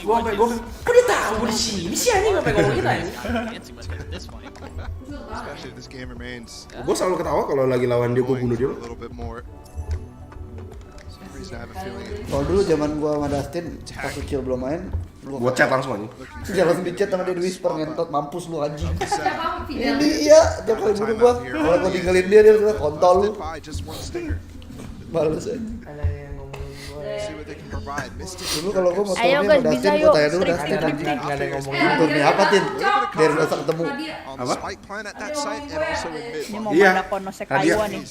Gua sampai kok dia tahu gua di sini sih anjing sampai ngomong gitu anjing. Especially if this game remains. Gue selalu ketawa kalau lagi lawan dia, gue bunuh dia. Kalau dulu zaman gua sama Dustin pas kecil belum main, gua chat langsung aja. Dia langsung di chat sama dia di whisper, ngentot mampus lu anjing. Ini iya, dia kali bunuh gua. Kalau gua tinggalin dia bilang kontol lu. Males anjing. Dulu kalau gua mau Ayo guys, bisa yuk. Tanya dulu Dustin anjing. Enggak ada yang ngomongin. Turnya apa Tin? Biar rasa ketemu. Apa? Ini mau mana konosek Taiwan nih.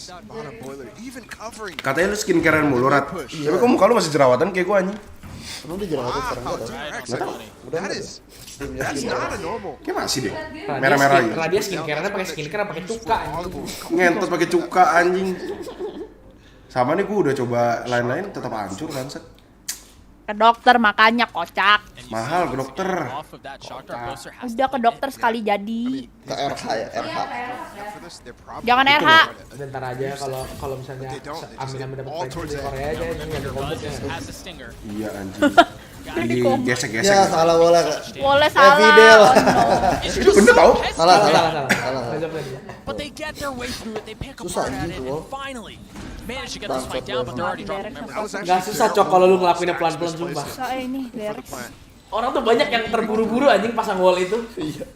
Katanya lu skincarean mulu, Rat. Tapi kok muka lu masih jerawatan kayak gua anjing? Emang dia jerawatan sekarang enggak tahu? Udah enggak ada. Kayak masih deh. Merah-merah gitu. Dia skincare-nya pakai skincare pakai cuka anjing. Ngentot pakai cuka anjing. Sama nih gua udah coba lain-lain tetap hancur bangsat. Ke dokter makanya kocak. Mahal ke dokter. Udah ke dokter sekali jadi. Ke RH ya, RH. Jangan RH. Bentar aja kalau misalnya Amin dapat project di Korea aja ini ada kompet ya. Iya anjing. Di gesek-gesek. Ya salah bola. Boleh salah. Fidel. Itu bener tau? Salah. Susah gitu. Gak susah Cok kalau lu ngelakuinnya pelan-pelan sumpah. Susah ini beres. Orang tuh banyak yang terburu-buru anjing pasang wall itu. Iya.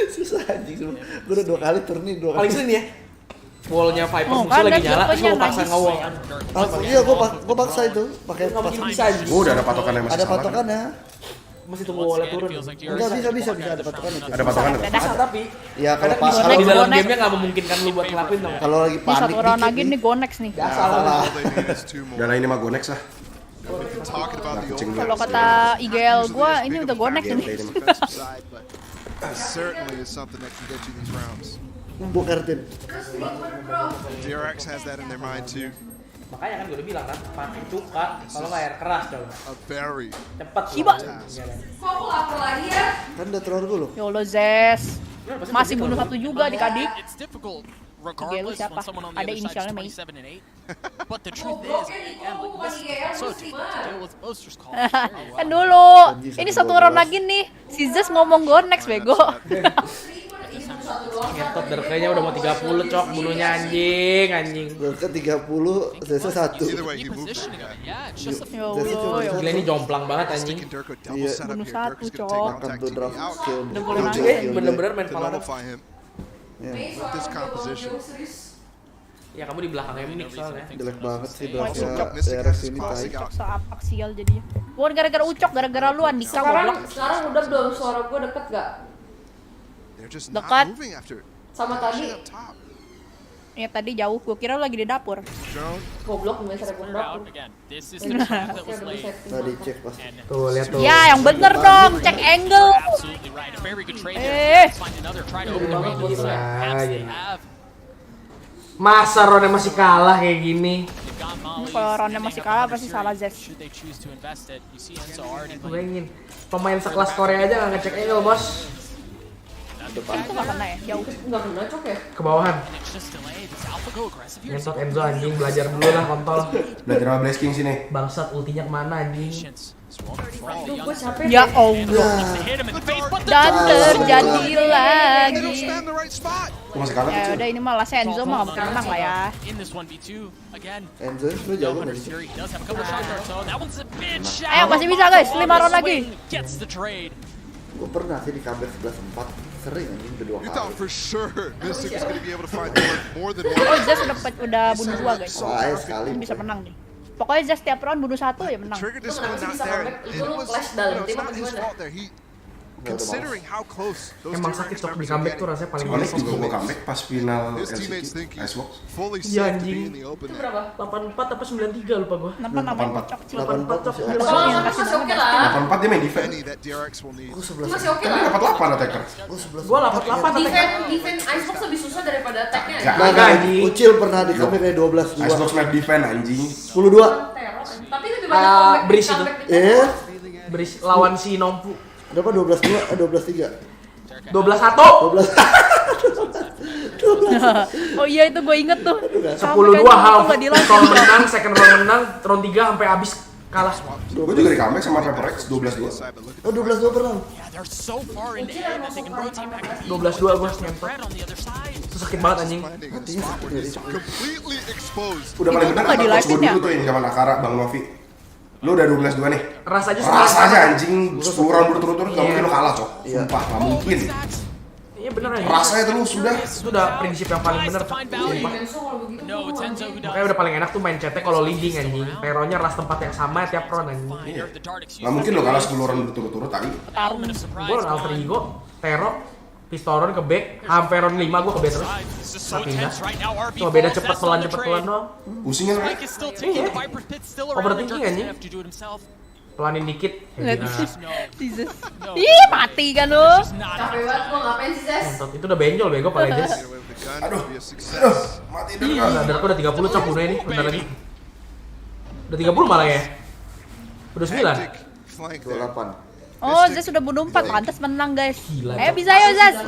Susah anjing semua. Gue udah 2 kali turnin 2 kali. Paling sering ya. Wallnya Viper musuh lagi nyala, terus lu paksa nge-wall kan. Iya, gue paksa itu pakai nggak mungkin bisa anjing. Udah ada patokannya masih. Ada patokannya. Masih tunggu wallnya turun. Enggak bisa ada patokannya. Ada patokannya. Bisa tapi. Ya kalau pas di dalam gamenya nggak memungkinkan lu buat ngelakuin dong. Kalau lagi Ini panik. satu round lagi nih Gonex nih. Salah. Udah lah ini mah Gonex lah. Kalau kata IGL gua ini udah Gonex ini. Certainly is something that can get you these rounds. Bukartin. DRX has that in their mind too. Makanya kan gue udah bilang kan, pakai cuka, kalau nggak air keras dong. A very cepet. Iba. Kok aku lapar lagi ya? Kan udah teror gue loh. Yolo Zes. Masih bunuh satu juga di Kadik. IG lu siapa? Ada inisialnya Mei. Kan dulu. Ini satu round lagi nih. Si Zes ngomong Gonex bego. Ngetot kayaknya udah mau 30 Cok, bunuhnya anjing. Ke 30, Zesa 1. Gila ini jomplang banget anjing. Iya. Bunuh satu Cok. Makan tuh drop kill. Udah boleh nangis. Bener-bener main Valorant. Ya kamu di belakangnya Minik soalnya. Jelek banget sih draftnya DRX ini tai. Ucok seapak sial jadinya. Bukan gara-gara Ucok, gara-gara lu Andika goblok. Sekarang udah belum suara gue deket gak? Dekat. Sama tadi. Ya tadi jauh, gua kira lu lagi di dapur. Goblok gimana cara gue dapur. Nah dicek pas. Tuh lihat tuh. Ya yang bener dong, cek angle. Masa Ronnya masih kalah kayak gini? Kalau Ronnya masih kalah pasti salah Zes. Bayangin, pemain sekelas Korea aja nggak ngecek angle bos. Itu nggak kena ya, jauh. Nggak kena Cok ya? Kebawahan. Ngentot Enzo anjing, belajar dulu lah kontol. Belajar sama Blazking sini. Bangsat ultinya kemana anjing? Aduh gue capek. Ya Allah. Dan terjadi lagi. masih kalah Ya kecil. udah ini malah Senzo mah nggak mungkin menang lah ya. Enzo lu jago nggak sih? Ayo masih bisa guys, 5 round lagi. Gue pernah sih di comeback 11-4 sering anjing udah 2 You kali. thought for sure Mystic was going to be able to find more than one. Oh Zest udah bunuh 2 guys. Sekali. Bisa menang nih. Pokoknya Zest tiap round bunuh 1 ya menang. Trigger disco Kenapa sih not bisa there. comeback? It Itu lu was, flash dalam it's tim not apa his gimana? fault there. He, considering how close those Emang two sakit ranks cok di members are comeback tuh getting, rasanya paling Onyx juga mau comeback pas final his teammates think LCK he's Icebox. fully Iya, safe to be anjing. in the open Itu there. berapa? 84 apa 93 lupa gua. Kenapa namanya cok? 84 cok. Kalau nggak masih oke lah. 84 dia main defense. Any that DRX will need. Gue 11. Masih oke Kan dia lah. dapat 8 attacker. Gua 88 Defense Icebox lebih susah daripada attack-nya. Nggak. Nah, anjing. Ucil pernah di comeback kayak 12-2. Icebox map defense anjing. 10-2. Tapi lebih banyak comeback Breeze itu. comeback itu. Iya. Beris lawan si Nompu. Berapa 12-2? 12-3. 12-1. 12. Oh iya itu gue inget tuh. 10-2 half. Kalau menang, second round menang, round 3 sampai habis kalah. Gue juga di comeback sama Paper X 12-2. Oh 12-2 pernah. 12-2 gua nyentot. Itu sakit banget anjing. Hatinya sakit dari Completely exposed. Udah paling bener nggak di coach live-in gue ya? dulu tuh yang zaman Akara, Bang Novi. Lu udah 12-2 nih. Ras aja Anjing 10 round berturut-turut gak mungkin lu kalah cok. Sumpah gak mungkin. Iya bener aja. Rasanya tuh lu sudah. Itu udah prinsip yang paling bener cok. Sumpah. Makanya udah paling enak tuh main CT kalau leading anjing. Peronya ras tempat yang sama tiap round anjing. Iya. Gak mungkin lu kalah 10 round berturut-turut tadi. Gua alter ego, Tero, Pistoron ke back, sampai round 5 gua ke back terus. Tapi enggak. Cuma beda cepet pelan doang. Pusingin lu. Iya. Overthinking anjing. Pelanin dikit. Jesus. Ih mati kan lu. Capek banget gua ngapain sih, Zes? Nonton itu udah benjol bego paling Jess. Aduh. Mati dulu. Sadarku udah 30 cok bunuh ini, bentar lagi. Udah 30 malah ya. Udah 9. 28. Oh Zest sudah bunuh 4, pantas menang guys. Gila, Ayo bisa ya Zest.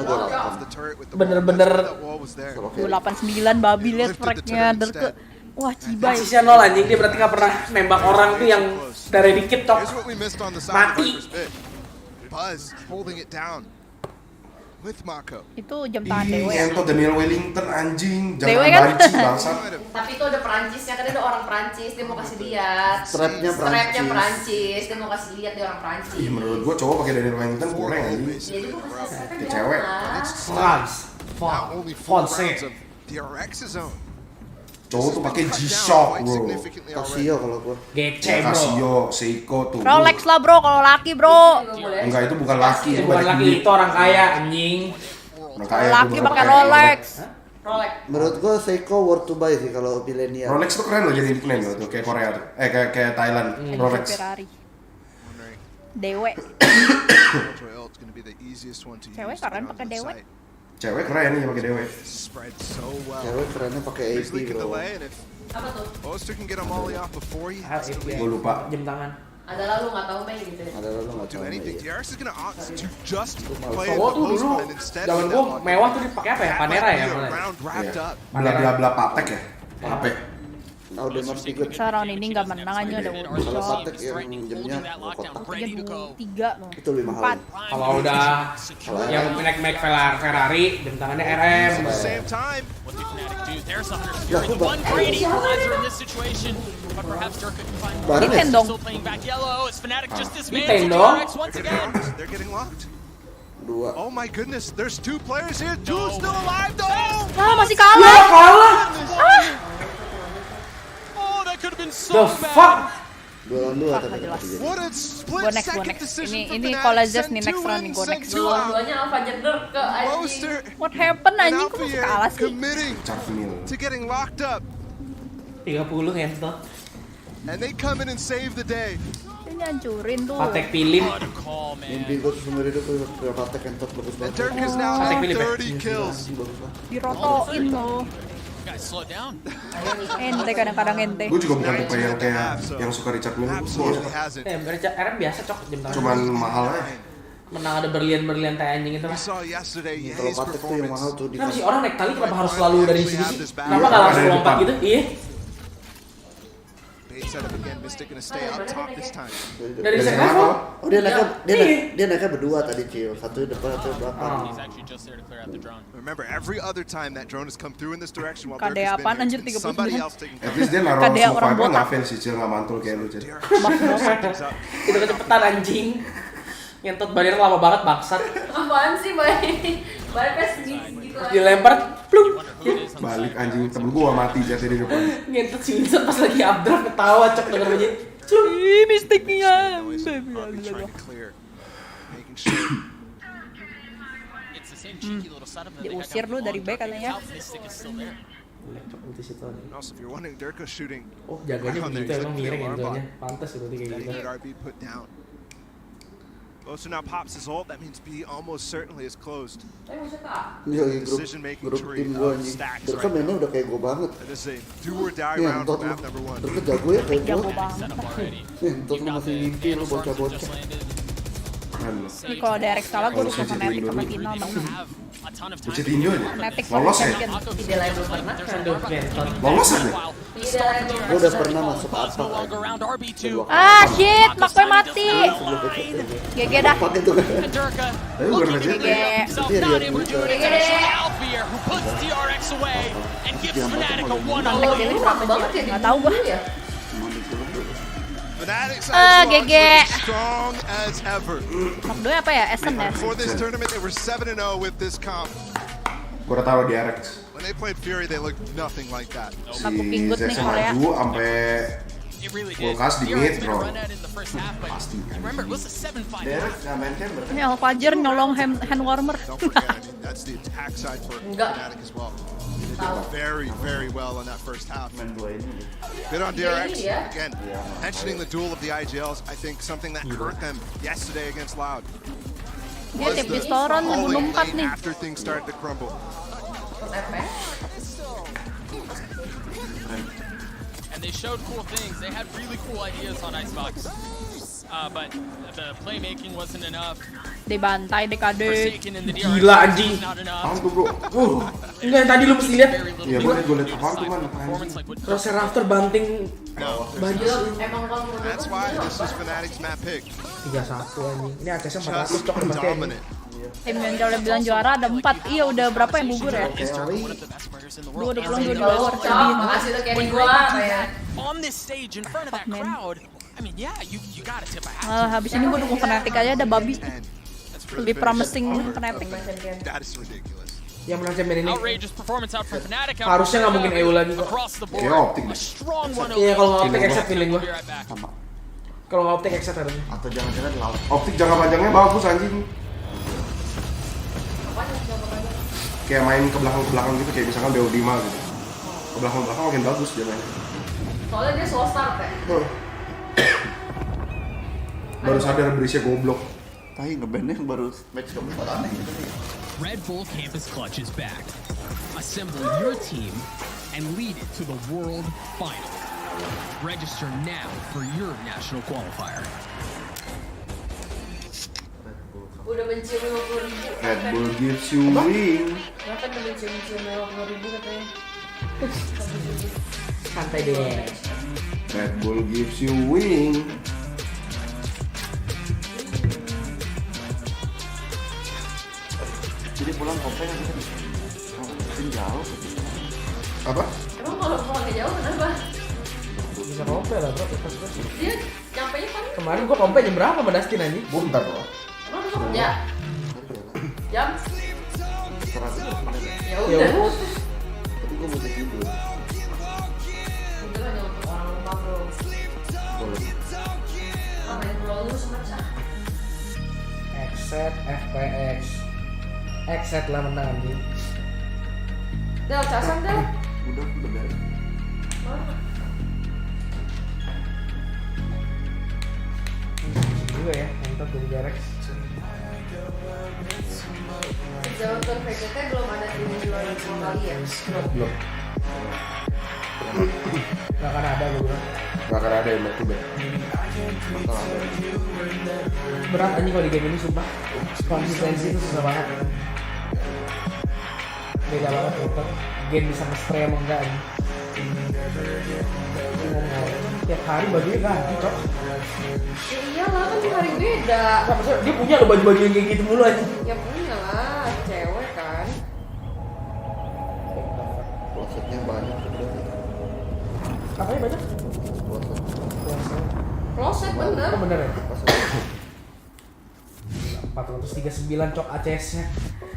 Bener-bener 289 babi lihat fragnya derke. Wah cibai. Asisnya 0 anjing, dia berarti gak pernah nembak orang tuh yang dari dikit cok. Mati. Buzz holding it down with Mako. Itu jam tangan Ih, Dewe. Ento Daniel Wellington anjing. Dewe Jangan kan? banci bangsat. Tapi itu ada Perancisnya, kan ada orang Perancis, dia mau kasih lihat. Strapnya Perancis, dia mau kasih lihat dia orang Perancis. Ih, menurut gua cowok pakai Daniel Wellington kurang anjing. Jadi gua kasih strapnya Ke cewek. France. Now only 4 rounds of DRX's own. Cowok tuh pakai G-Shock bro. Casio kalau gua. Gece bro. Casio, Seiko tuh. Rolex lah bro, kalau laki bro. Enggak, itu bukan laki. Itu bukan laki, itu orang kaya anjing. Laki pakai Rolex. Rolex. Menurut gua Seiko worth to buy sih kalau milenial. Rolex tuh keren loh jadi nickname loh tuh kayak Korea tuh. Kayak Thailand. Rolex. Ferrari. Dewe. Cewek keren pakai Dewe. Cewek keren nih pakai Dewe. Cewek kerennya pakai AP bro. Apa tuh? Oster can get a molly off before you. Gua lupa. Jam tangan. Ada lalu nggak tahu main gitu ya. Ada lo nggak Do tahu. anything. DRX is gonna opt to just play Cowok the tuh dulu postman instead zaman of gua that mewah tuh dipakai apa ya? Panera ya one. malah. Round wrapped up. Bla bla bla patek ya. HP. Nah udah mesti good. Sekarang ini nggak menang aja udah Kalau workshop. patek yang jamnya kotak. Tiga loh. Itu lebih mahal. Kalau udah yang naik Ferrari, jam tangannya RM. Same time. Ya aku bang. Niten dong. Niten dong. They're getting locked. 2. Oh my goodness, there's 2 players here. 2 still alive though. Ah masih kalah. Oh, that could have been The so fuck? 2-2 tapi What a split Gue next. second decision for Ini Fnatic. kalau Zest Send nih next 2 round in, nih gue send next. 2 out. Dua-duanya Alpha Jeder ke anjing. Oster What happened and anjing kok masih Alpha kalah sih? committing to getting locked up. 30 ngentot. And they come in and save the day. Ini hancurin tuh. Patek pilih. mimpi gue tuh seumur hidup tuh patek entot bagus And banget. Dirk is now Patek at pilih, 30 kills. Bagus banget. Dirotoin loh. Guys, slow down. Ente kadang-kadang ente. Gue juga bukan tipe yang kayak yang suka Richard Mille. Gue Absolutely suka. hasn't. RM biasa cok jam tangan. Cuman mahal aja. Menang ada berlian-berlian tai anjing itu We mah. saw yesterday Kalau Ye's patek tuh yang mahal performance. tuh di Kenapa sih orang naik tali kenapa harus selalu dari sini sih? Kenapa nggak langsung lompat gitu? Iya. Bait set up again Mystic gonna stay up top this time. Dari siapa? Oh dia naiknya berdua tadi Cil. Satu depan satu belakang. He's actually just there to clear out the drone. Remember, every other time that drone has come through in this direction while KD Dirk has apaan been anjir here, 39. somebody else taking At least dia naruh KD orang survival botak. nggak fail sih Cil, nggak mantul kayak lu Cil. Itu kecepatan anjing. Ngentot barrier lama banget bangsat. Apaan sih baliknya segitu aja. Dilempar plung. Balik anjing, temen gua mati jatuh di depan. Ngentot si Winston pas lagi updraft ketawa cok denger bunyi. Ih, mistiknya. Diusir lu dari B katanya. Also, if you're wondering, Dirk shooting. Oh, jaganya begitu emang miring angle-nya. Pantas itu kayak gitu. RB put down. So now pops his ult. That means B almost certainly is closed. Iya, grup tim gua nih. Dirk mainnya udah kayak gua banget. This is a do or die round for map number 1. Dirk jago ya kayak Jago gua. banget. Untuk masih mimpi lu bocah-bocah. Ini kalau ada Rex kalah gue bisa fnatic sama Tino dong. Bisa tinju aja. Fnatic Lolos ya? Ide lain belum pernah. Lolos aja. Gua udah pernah masuk apa? Ah shit, maknya mati. GG dah. Pakai tuh kan. Tapi bukan aja. GG. Gak tau gue. GG. Strong as ever. Makdo apa ya? Esen ya? For this tournament, they were 7-0 with this comp. Gua udah taruh di RX. When they played Fury, they looked nothing like that. Si Zexen maju sampai kulkas di mid bro. Pasti. Derek nggak main chamber. Ini Alfajar nyolong hand warmer. That's the attack side for fnatic as well. They did very well on that first half. Good on DRX again, mentioning the duel of the IGLs. I think something that hurt them yesterday against Loud. Dia tipis toron ngebunuh 4 nih. After things started to crumble. And they showed cool things. They had really cool ideas on Icebox. But the playmaking wasn't enough. Dibantai DKD. Gila anjing. Hantu bro. Enggak yang tadi lu mesti lihat. Iya boleh gue lihat hantu man. Terus Rafter banting. Emang kalau That's why this is Fnatic's map pick. 3-1 anjing. Ini ACS 400 cok pasti ini. Tim yang jauh bilang juara ada 4. Iya udah berapa yang gugur ya? 2 udah pulang 2 di bawah. makasih tuh carry gua kayak. On this stage in front of that crowd. I mean, yeah, you gotta tip a hat. Habis ini gue dukung Fnatic aja ada babi. Lebih promising Fnatic. That is ridiculous. Yang menang champion ini Outrageous performance out from Fnatic. harusnya nggak mungkin EU lagi kok. Kayak optik. Iya kalau nggak optik exit feeling gua. Kalau nggak optik exit harusnya. Atau jangan-jangan laut. Optik jangka panjangnya bagus anjing. Kayak main ke belakang gitu kayak misalkan BO5 gitu. Ke belakang makin bagus dia mainnya. Soalnya dia slow start ya. Baru sadar berisnya goblok. Tapi ngebandnya baru match keempat aneh gitu nih. Red Bull Campus Clutch is back. Assemble your team and lead it to the World Final. Register now for your national qualifier. Udah mencium 50.000. Red Bull gives you wing. Kenapa udah mencium 50.000 katanya? Santai deh. Red Bull gives you wing. Jadi pulang kopeng kita mungkin jauh. Apa? Emang kalau nggak jauh kenapa? Bisa kompe lah bro. Dia nyampenya kan? Kemarin gua kompe jam berapa sama Dustin anjing? Bentar bro. Emang lu kerja? Jam? Ya Ya udah. Tapi gue mau tidur. Itu hanya untuk orang rumah bro. Main pulau lu semacam. Exit FPX. Exit lah menang anjing. Del, casan Del. Udah dari. Juga ya, mantap dari Jarex. Sejauh tur VCT belum ada tim juara 2 kali ya? Belum. Gak akan ada gue bilang. Gak akan ada yang back-to-back. Berat anjing kalau di game ini sumpah. Konsistensi itu susah banget. Beda banget gitu. Game bisa nge-spray emang enggak anjing. Tiap hari bajunya ganti, Cok. Ya iyalah kan tiap hari beda. Maksudnya dia punya loh baju-baju yang kayak gitu mulu aja. Ya punya lah, cewek kan. Klosetnya banyak udah. Apanya banyak? Kloset bener. Oh bener ya? 439 Cok ACS-nya.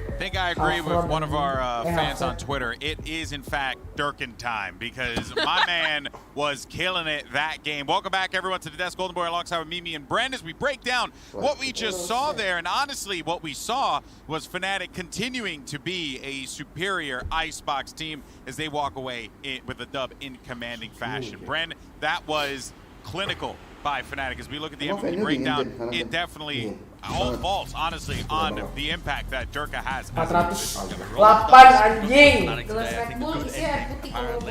I think I agree with one of our fans on Twitter. It is, in fact, Durkin time because my man was killing it that game. Welcome back, everyone, to the Desk Golden Boy alongside with Mimi and Bren as we break down what we just saw there. And honestly, what we saw was fnatic continuing to be a superior Icebox team as they walk away with a dub in commanding fashion. Bren, that was clinical by fnatic. As we look at the MVP breakdown, it definitely all falls, honestly, on the impact that Durka has. 408 anjing.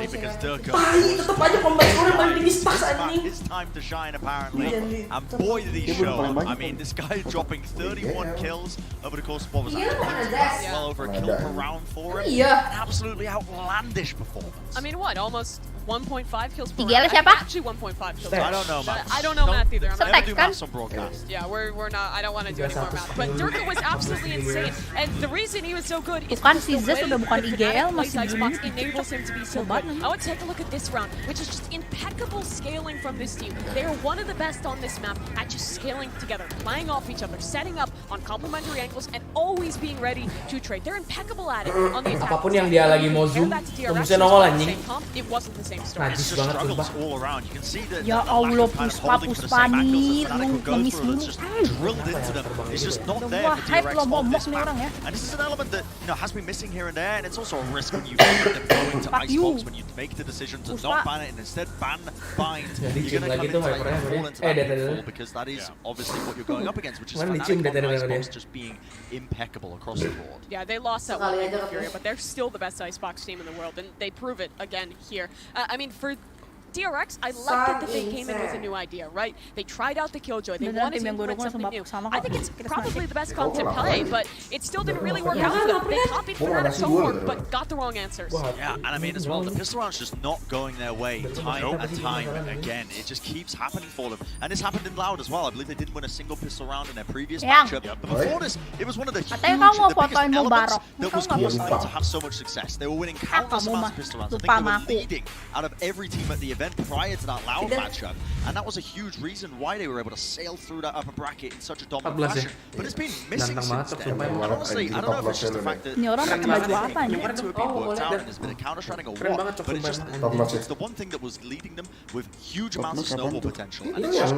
Because Durka tetep aja pemain skornya paling tinggi stas anjing. It's time to shine apparently, and boy did he show. I mean, this guy dropping 31 kills over the course of what was well over a kill per round for him. An absolutely outlandish performance. I mean, what? Almost 1.5 kills per Igel round? siapa? Actually 1.5 kills. I don't know math. I don't know math either. I'm Never not do maths on broadcast. Yeah, we're not. I don't want to do any more math. But Durka was absolutely insane, and the reason he was so good is Bukan because si Zez udah bukan IGL masih Icebox enables him to be so good. I want to take a look at this round, which is just impeccable scaling from this team. They are one of the best on this map at just scaling together, playing off each other, setting up on complementary angles, and always being ready to trade. They're impeccable at it on the attack. Apapun yang dia lagi mau zoom, tembusnya nongol anjing. It wasn't the same story. Najis banget sumpah. Ya Allah, puspa nih, lu ngemis mulu. Wah, hype lo momok nih orang ya. And this is an element that has been missing here and there, and it's also a risk when you end up going to Icebox, when you make the decision to not ban it and instead ban bind. You're going to come into that and fall into that pitfall because that is obviously what you're going up against, which is fnatic on Icebox just being impeccable across the board. Yeah, they lost that one in Fury, but they're still the best Icebox team in the world, and they prove it again here. I mean, for DRX, I liked it that they came in with a new idea, right? They tried out the Killjoy. They wanted to implement something new. I think it's probably the best comp to play, but it still didn't really work out for them. They copied fnatic's homework, but got the wrong answers. Yeah, and I mean as well, the pistol round's just not going their way time and time again. It just keeps happening for them. And this happened in Loud as well. I believe they didn't win a single pistol round in their previous matchup. But before this, it was one of the huge, the biggest elements that was causing them to have so much success. They were winning countless amounts of pistol rounds. I think they were leading out of every team at the event prior to that Loud matchup, and that was a huge reason why they were able to sail through that upper bracket in such a dominant fashion. But it's been missing since then. Honestly, I don't know if it's just the fact that went to a being worked out and there's been a counter-stranding or what, but it's the one thing that was leading them with huge amounts of snowball potential. And it's just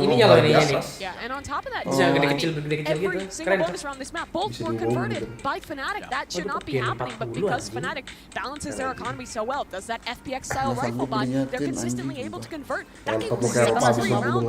yeah, and on top of that, every single bonus round this map, both were converted by fnatic. That should not be happening, but because fnatic balances their economy so well, does that FPX-style rifle buy, they're consistently able to convert. That gave 6 rounds across the board.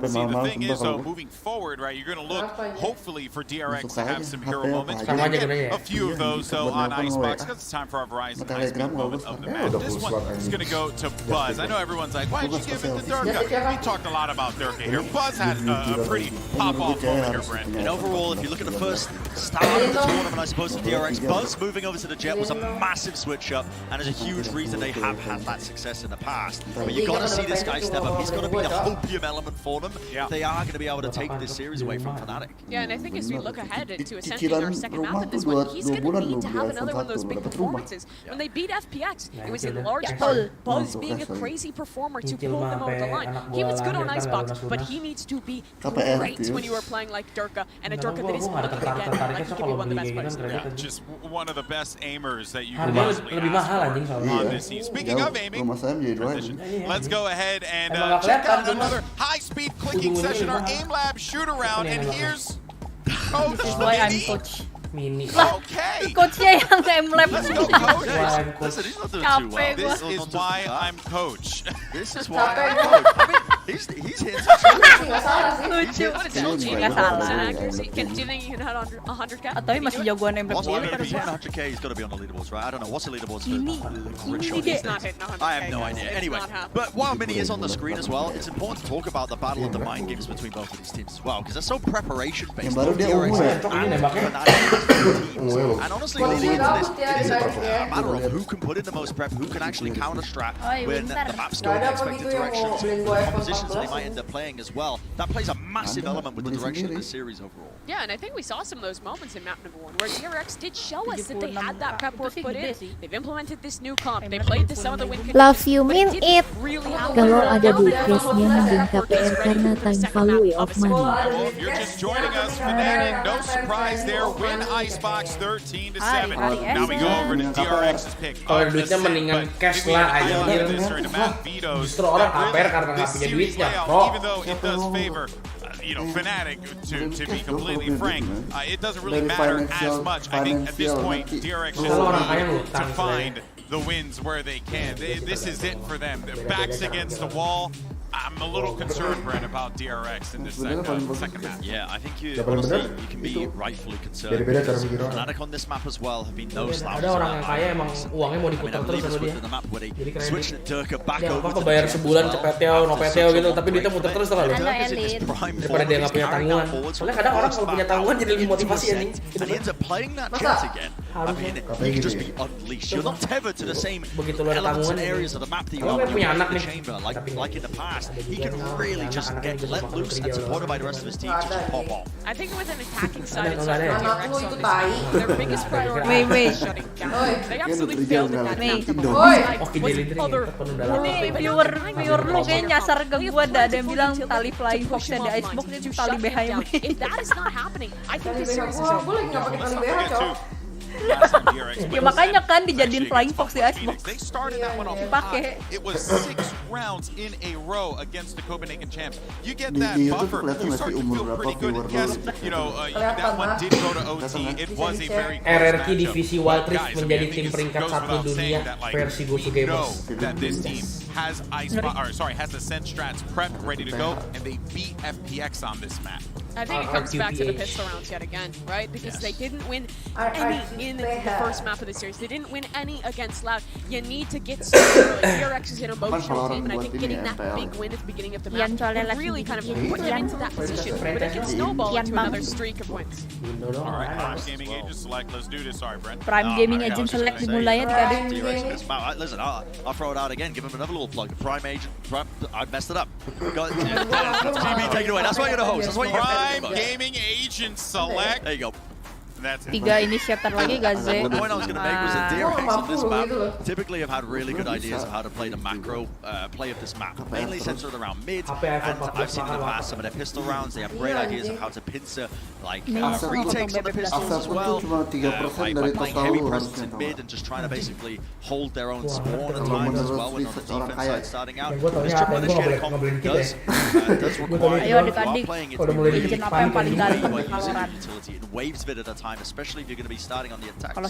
The thing is, though, moving forward, right, you're going to look, hopefully, for DRX to have some hero moments. You're going to get a few of those, though, on Icebox, because it's time for our Verizon Ice moment of the match. This one is going to go to Buzz. I know everyone's like, why did you give it to Durka? We talked a lot about Durka here. Buzz had a pretty pop-off moment here, Brent. And overall, if you look at the first start of the tournament, I suppose, for DRX, Buzz moving over to the Jet was a massive switch-up, and is a huge reason they have had that success in the past. But you got to see this guy step up. He's got to be the hopium element for them. They are going to be able to take this series away from fnatic. Yeah, and I think as we look ahead to essentially our second map in this one, he's going to need to have another one of those big performances. When they beat FPX, it was in large part Buzz being a crazy performer to pull them over the line. He was good on Icebox, but he needs to be great when you are playing like Durka, and a Durka that is looking again like he could be one of the best players in the world. Just one of the best aimers that you can possibly ask for on this team. Speaking of aiming, let's go ahead and check out another high-speed clicking session, our aim lab shoot around, and here's Coach. This is why I'm coach. Mini. Okay. Coachnya yang aim lab. Let's go, coach. Listen, he's not doing too well. This is why I'm coach. This is why I'm coach. I mean, he's here. Lucu. Nggak salah. Do you think you can hit 100k? Atau masih jagoan nembak What's bola going to be harusnya. 100k? He's got to be on the leaderboards, right? I don't know. What's the leaderboards for? He's not hitting 100k. I have no idea. Anyway, but while Mini is on the screen as well, it's important to talk about the battle of the mind games between both of these teams as well, because they're so preparation-based. Both DRX and Fnatic teams. And honestly, leading into this, it is a matter of who can put in the most prep, who can actually counter-strat when the maps go in the expected directions, compositions that they might end up playing as well. That plays a massive element with the direction of the series overall. Yeah, and I think we saw some of those moments in map number 1 where DRX did show us that they had that prep work put in. They've implemented this new comp. They played some of the win conditions. Love you mean it. Kalau ada blueprintnya mending KPR karena time value of money. Well, if you're just joining us, Fnatic, no surprise there, win Icebox 13-7. Now we go over to DRX's pick. Kalau duitnya mendingan cash lah anjir. Justru orang KPR karena nggak punya duitnya, bro. Even though it does favor Fnatic, to be completely frank, it doesn't really matter as much. I think at this point, DRX just need to find the wins where they can. This is it for them. Their backs against the wall. I'm a little concerned, Brent, about DRX in this second map. Yeah, I think honestly, you can be rightfully concerned. Fnatic on this map as well have been no slouches. Ada orang yang kaya emang uangnya mau diputar terus sama dia. Jadi Dia nggak apa-apa bayar sebulan cepeteo, nopeteo gitu, tapi duitnya muter terus tuh kalau. Daripada dia nggak punya tanggungan. Soalnya kadang orang kalau punya tanggungan jadi lebih motivasi anjing. And he ends up playing that jet again. I mean, you can just be unleashed. You're not tethered to the same elements and areas of the map that you are when you're in the chamber, like in the past. He can really just get let loose and supported by the rest of his team to just pop off. I think with an attacking side, it's not DRX on this map. Their biggest priority is shutting down. They absolutely failed at that map. Viewer lu kayak nyasar ke gua, ada yang bilang tali flying fox di icebox itu tali BH. If that is not happening, I think this series is over. Gue lagi nggak pakai tali BH, cowok. Ya makanya kan dijadiin flying fox di icebox. They started that one off hot. It was 6 rounds in a row against the Copenhagen champs. You get that buffer, you start to feel pretty good. Yes, that one did go to OT. It was a very RRQ Divisi Wild Rift menjadi tim peringkat 1 dunia versi Gosu Gamers. That this team has has the sens strats prepped, ready to go, and they beat FPX on this map. I think it comes back to the pistol rounds yet again, right? Because they didn't win any in the first map of the series. They didn't win any against Loud. You need to get started early. DRX is an emotional team, and I think getting that big win at the beginning of the map would really kind of put them into that position where they can snowball into another streak of wins. All right, Prime Gaming Agent Select. Let's do this. Sorry, Brent. Prime Gaming Agent Select dimulai ya tadi. Listen, I'll throw it out again. Give him another little plug. Prime Agent. I messed it up. GB, take it away. That's why you're the host. That's why you're Prime Gaming Agent Select. There you go. That's it. 3 initiator lagi Gaze. The point I was going to make was that DRX on this map typically have had really good ideas of how to play the macro play of this map, mainly centered around mid. And I've seen in the past some of their pistol rounds. They have great ideas of how to pincer retakes on the pistols as well. By playing heavy presence in mid and just trying to basically hold their own spawn at times as well when on the defense side starting out. This triple initiator comp does require while playing it to be really using utility in waves of it at a time. Especially if you're going to be starting on the attack side.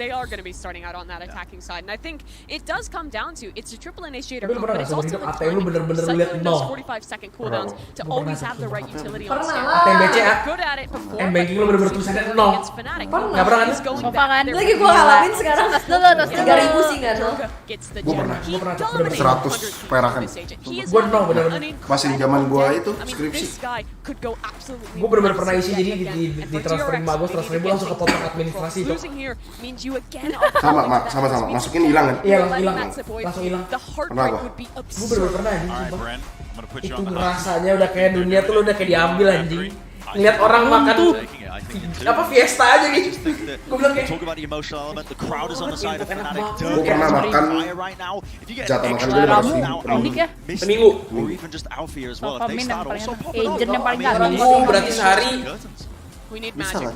They are going to be starting out on that attacking side, and I think it does come down to it's a triple initiator, but it's also the timing, cycling those 45-second cooldowns to always have the right utility on stand. They're good at it before, but against Fnatic, he's going back there. Lagi gua ngalamin sekarang tas dulu, tas 3.000 sih kan. Gets the gem. He dominates 100 perakan. Masih di zaman gua itu skripsi. Gue bener-bener pernah isi jadi di transferin bagus, transferin gue langsung ke potong administrasi tuh. Sama masukin hilang kan? Iya langsung hilang. Kenapa? Gue bener-bener pernah anjing. Itu rasanya udah kayak dunia tuh udah kayak diambil anjing. Lihat orang makan tuh apa fiesta aja nih. Gue bilang kayak gue pernah makan jatah makan gue 500.000 ya? Seminggu. Agent yang paling gak berarti sehari. Bisa lah,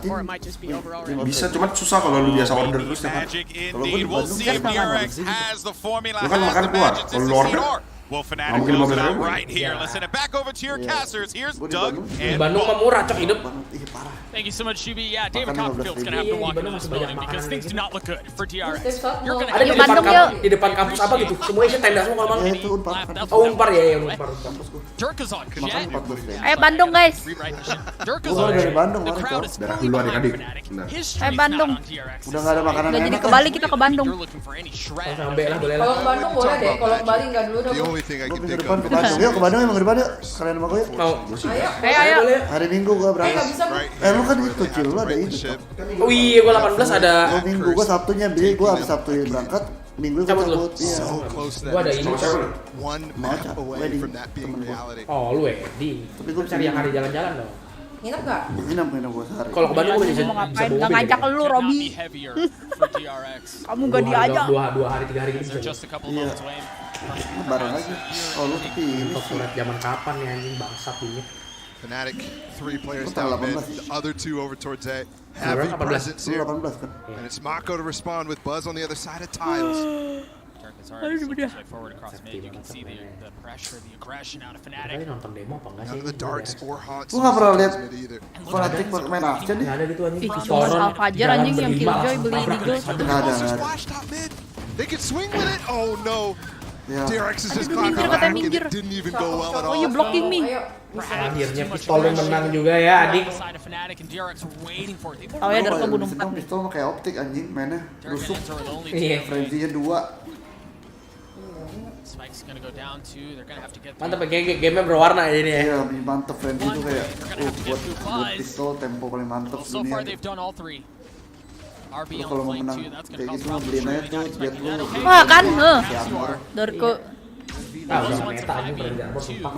bisa, cuma susah kalau lu biasa order terus tiap hari. Kalau gue di Bandung, lu kan makan keluar, kalau lu order Well, Fnatic close it out right here. Let's send it back over to your casters. Here's Doug and Bandung mah murah cok hidup. They Thank you so much, Shubi. Yeah, David Copperfield's gonna have to walk into this building because things do not look good for DRX. You're gonna ada di depan kampus apa gitu. Semuanya sih tenda semua kalau malam. Oh, Unpar ya, Unpar kampusku. Dirk's on Jet. Ayo Bandung guys. Dirk's on dari Bandung The crowd is Darah fully dulu behind adik-adik. Fnatic. Bentar. His Ayo streak's Bandung. not on DRX. Udah nggak ada makanan Udah jadi enak. ke Bali kita ke Bandung. You're looking for any shred. Sampai lah boleh lah. Kalau ke Bandung boleh deh, kalau ke Bali nggak dulu dong. The only thing I Gue can minggu think depan of ke Bandung. Yuk ke Bandung emang ke depan yuk. Kalian sama gue yuk. Mau. Ayo. Hari Minggu gue berangkat. Bisa gue. Lu kan itu Cil, lu ada itu. Oh iya, gue 18 ada. Lu Minggu gue Sabtunya, jadi gue habis Sabtu berangkat. Minggu gue Cabut lu. cabut. Iya. So close that Gua ada it's ini. just one Mau map away wedding. from that being reality. Oh, lu Edi. Tapi gue Cari yang hari jalan-jalan dong. Nginep nggak? Nginep gue sehari. Kalau ke Bandung gue bisa Mau ngapain? bawa Gak mobil. ngajak lu Could not Robi. be heavier for DRX. Kamu gak diajak. Dua hari 3 hari gitu They're bisa. just a couple moments away. Bareng aja. Oh lu tapi ini Top surat zaman kapan ya anjing bangsat ini. Fnatic, 3 players Total down mid, 18. the other 2 over towards A. Heavy 18. presence lu here. 18 kan. And it's Mako to respond with Buzz on the other side of tiles. Dirk is already slipping straight forward across mid. You can see the pressure, the aggression out of Tadi Fnatic. nonton demo apa enggak sih? None of the darts or haunts. Gue gak pernah lihat mid either. fanatik main action nih. Nggak ada gitu anjing. Ih, Pistoron. cuma Alfajar anjing yang Killjoy beli Eagle. Nggak ada. Flash top mid. They can swing with it. Oh no. Ya. DRX is just Aduh, caught minggir, back katanya and minggir. it didn't even go well at Oh, you all. blocking me. Ayo. Akhirnya pistol yang menang juga ya adik. Side of Fnatic and DRX waiting for it. They Oh ya dari Kalau kebun di 4 sini nih. pistol mah kayak optik anjing mainnya. Dirk and Rusuk. Enzo are the only Iya. two. Frenzy-nya 2. Spike's gonna go down two. They're gonna have to get Mantap ya game-nya berwarna ini ya. Iya, mantep Frenzy itu kayak buat pistol tempo paling mantep So far dunia. they've done all three. RB Lu on kalau the mau flank menang too. That's gonna kayak cause gitu problems. beliin aja Really tuh not biar expecting that. lu. Okay. Wah kan, Yes, you are. dari ke Ah, udah meta anjing pernah di arbor sumpah.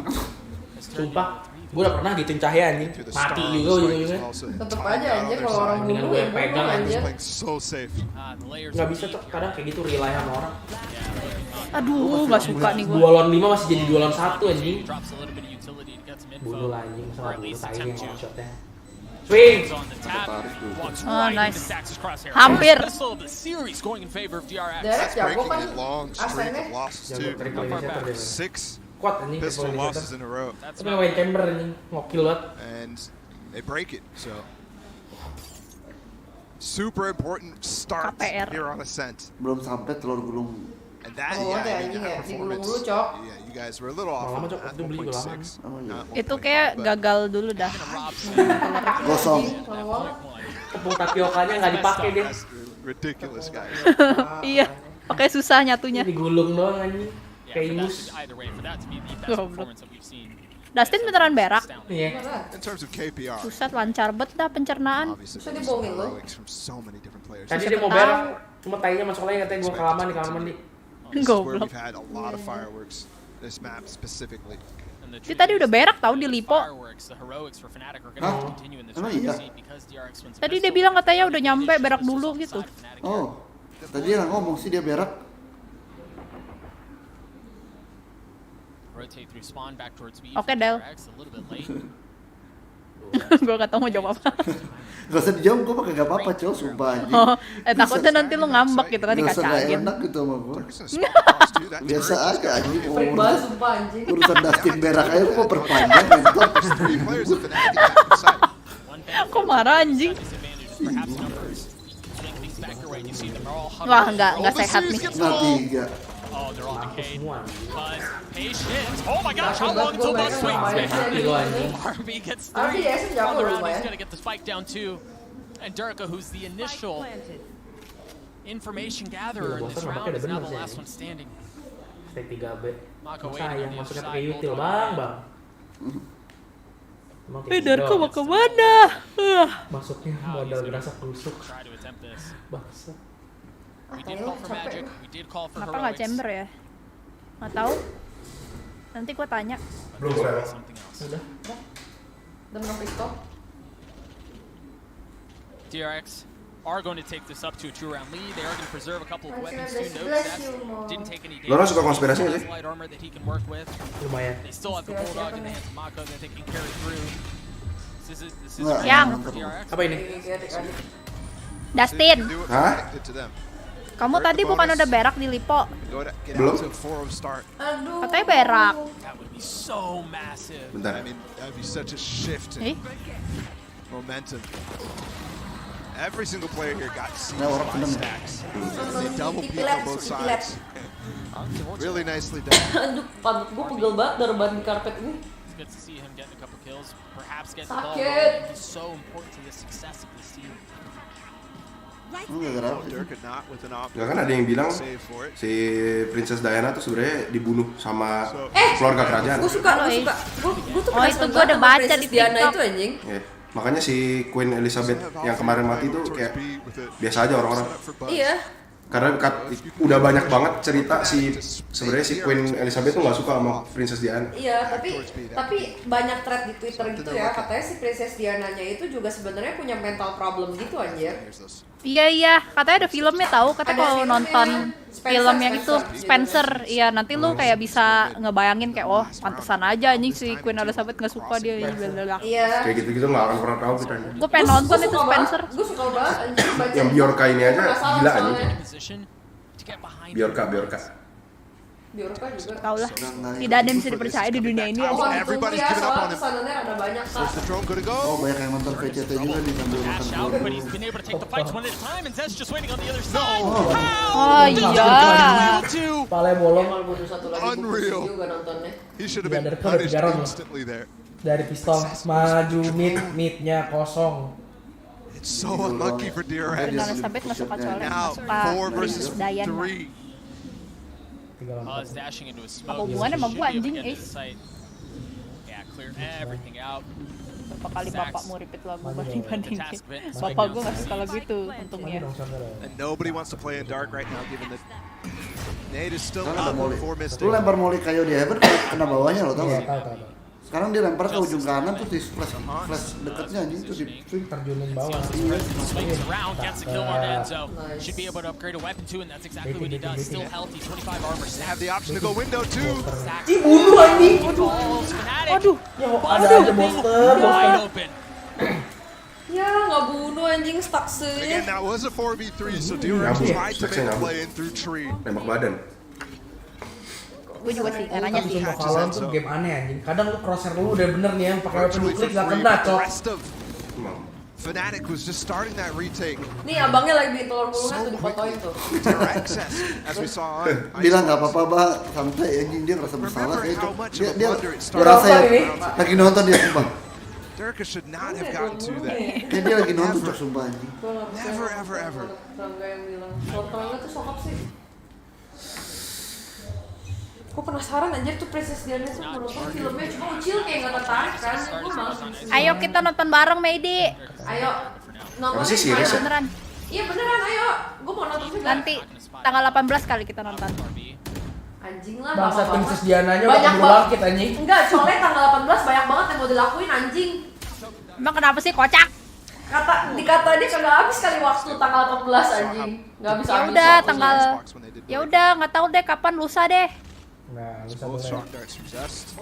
Sumpah. Gue udah pernah gituin cahaya anjing. Mati juga ujung-ujungnya. Tetep aja anjir kalau orang Mendingan dulu gue ya pegang anjir. Playing so safe. The layers Nggak of bisa deep tuh here. kadang kayak gitu rely sama orang. aduh gak suka nih gue. 2 lawan 5 masih jadi 2 lawan 1 anjing. Drops a little bit of utility to get some info. Bunuh lah anjing Or sama at bunuh least tai attempt yang to. shotnya. Swing. He's on the tap. Walks Oh, right nice. into Sax's crosshair. Hampir. First pistol of the series going in favor of DRX. Derek jago Breaking kan. a long streak Asennya. of losses Jago too. triple initiator dia. 6 Kuat anjing pistol triple losses initiator. in a row. That's Tapi main chamber anjing ngokil banget. And they break it. So super important start KPR. here on Ascent. Belum sampai telur gulung. And that, Oh, yeah, ada I mean, anjing that ya, digulung performance. dulu, Cok. Yeah, you guys were a little off Lama, on Cok. that. Itu beli juga 1.6. lama. Oh, iya. Not Itu 1.5, kayak but gagal dulu dah. Gosong. Lama banget. Tepung tapiokanya nggak dipakai dia. that's ridiculous, guys. Iya, pakai susah nyatunya. Digulung doang anjing. Yeah, Kayak for that imus. to- either way, for that to be the best Goblok. performance that we've seen. Dustin beneran berak. Iya. In terms of KPR, Pusat lancar bet dah pencernaan. obviously Bisa there's dibohongin lo. heroics from so many different players. Tadi Siapa dia mau tahu. berak. Cuma tainya masuk lagi katanya gue kelamaan di kamar mandi. This is where Goblok. we've had a lot of fireworks. This map specifically. And the Dia tadi udah berak tahu di Lipo. fireworks, the heroics for Fnatic are going to Hah? continue in this Emang round iya? seed because DRX wins the Tadi dia pistol. bilang katanya udah nyampe berak dulu gitu. Oh, tadi dia ngomong sih dia berak. Rotate through spawn back towards B. Oke, for Del. DRX, a little bit late. Gue gak tau mau jawab apa. Gak usah dijawab, gue pakai gak apa-apa cowok, sumpah anjing. Oh, takutnya nanti lu ngambek gitu kan Gak usah gak dikacangin. enak gitu sama gue. Darkest in a spot across too. That Biasa turret just aja got anjing. Freak banget sumpah anjing. Urusan Dustin berak aja lu kok perpanjang bentar. There's 3 players of Fnatic back inside. Kok marah anjing? Disadvantages, perhaps numbers. Swing things back your way, and you see them all huddled. Wah, nggak sehat nih. Nah 3. Oh, they're all decayed. Semua. But patient. Oh my gosh, how Jago long until banget those gua swings, main man? sih Lo anjing. RB gets RB 3 ya, sih jago on the round. lumayan. He's gonna get the spike down too. And Durka, who's the initial information gatherer in this Bosan round, is now bener the sih. last one standing. Stay 3B. Mako Masa waiting on yang the other masuknya side. pakai both util on bang A. bang. Emang Eh, tinggi Darko doang. mau kemana? Masuknya modal gerasa tusuk. Try to attempt this. Bangsa. We did call for magic. We did call for Kenapa nggak heroics. chamber ya? Nggak tahu. Nanti gue tanya. Belum Something else. Udah. Udah menang pistol. DRX are going to take this up to a 2-round lead. They are going to preserve a couple of weapons Bless too. you, Note bless that you, Mom. didn't take any Lo orang damage. suka konspirasi nggak sih? Light armor that he can work with. Lumayan. They still have the bulldog in the hands of Mako that they can carry through. This is Nggak, Yang. for DRX. Apa ini? Adik-adik. Dustin, Do what Hah? Fnatic did to them. kamu tadi bukan udah berak di Lipo? Go to, get Belum. out to a 4-0 start. Aduh. Katanya berak. That would be so massive. Bentar. I mean, that would be such a shift Eh? in momentum. Every single player here got C5 stacks. They double peek on both sides. Really nicely done. Aduh, pantat gue pegel banget rebahan di karpet ini. It's good to see him getting a couple kills, perhaps getting the ball rolling. He's so important to the success of this team. Gak kan ada yang bilang si Princess Diana tuh sebenarnya dibunuh sama keluarga kerajaan. Gue suka. Gue tuh itu gue udah baca di Diana TikTok. itu anjing. Makanya si Queen Elizabeth yang kemarin mati tuh kayak biasa aja orang-orang. Iya. Karena udah banyak banget cerita sebenarnya si Queen Elizabeth tuh nggak suka sama Princess Diana. Iya, tapi banyak thread di Twitter gitu ya, katanya si Princess Diana-nya itu juga sebenarnya punya mental problem gitu anjir. Iya, katanya ada filmnya tahu. Katanya kalau nonton film yang itu Spencer, iya nanti lu kayak bisa ngebayangin kayak oh pantesan aja anjing si Queen Elizabeth nggak suka dia. Iya. Kayak gitu-gitu nggak akan pernah tahu kita. Gue pengen nonton itu Spencer. Gue suka banget anjing baca. Yang Bjorka ini aja gila anjing. Bjorka juga. Tau lah, tidak ada yang bisa dipercaya di dunia ini. Everybody's giving up on him. Ada banyak. Where's the drone gonna go? Oh, banyak yang nonton VCT juga nih sambil makan telur. Oh iya. Pale bolong. Unreal. He should have been punished instantly there. Dari pistol maju midnya kosong. It's so unlucky for DRX. Sampai nggak suka soalnya. Now 4 versus 3. Dashing into a smoke. Apa hubungannya sama gua anjing, Yeah, clear everything out. Berapa kali bapakmu repeat lagu banding-bandingin. Bapak gua nggak suka lagu itu untungnya. And nobody wants to play in dark right now given that Nate is still up before Mystic. Lu lempar molly kayu di Heaven kena bawahnya lo tau gak? Sekarang dia lempar ke ujung kanan tuh di flash dekatnya anjing tuh di terjunin bawah. Swings around, gets a kill on Enzo. Should be able to upgrade a weapon too, and that's exactly what he does. Still healthy, 25 armor. They have the option to go window too. Ih, bunuh anjing. Aduh. Ada aja monster. Wide open. Ya, nggak bunuh anjing stuck sih. Again, that was a 4v3, so DRX tried to make a play in through tree. Nembak badan. Gue juga sih, caranya sih. Kalau tuh game aneh anjing. Kadang lu crosshair lu udah bener nih yang pakai weapon klik gak kena, cok. Fnatic was just starting that retake. Nih abangnya lagi di telur gulungnya tuh difotoin tuh. As we saw on. Bilang nggak apa-apa, Bang. Santai anjing, dia ngerasa bersalah kayak itu. Dia ngerasa ya lagi nonton dia sumpah. Durka should not have gotten to that. Kayak dia lagi nonton cok sumpah anjing. Never ever. Tangga yang bilang, telur tuh sokap sih. Gue penasaran anjir tuh Princess Diana tuh menonton filmnya, cuma Ucil kayak gak tertarik kan. Gue malas. Ayo kita nonton bareng Medi. Ayo nonton beneran. Iya beneran, ayo. Gue mau nonton juga. Nanti tanggal 18 kali kita nonton. Anjing lah. Bangsa Princess Diana-nya udah keburu bangkit anjing. Enggak, soalnya tanggal 18 banyak banget yang mau dilakuin anjing. Emang kenapa sih kocak? Dikata dia kagak habis kali waktu tanggal 18 anjing. Enggak habis. Ya udah tanggal. Ya udah nggak tahu deh kapan lusa deh. Nah, lusa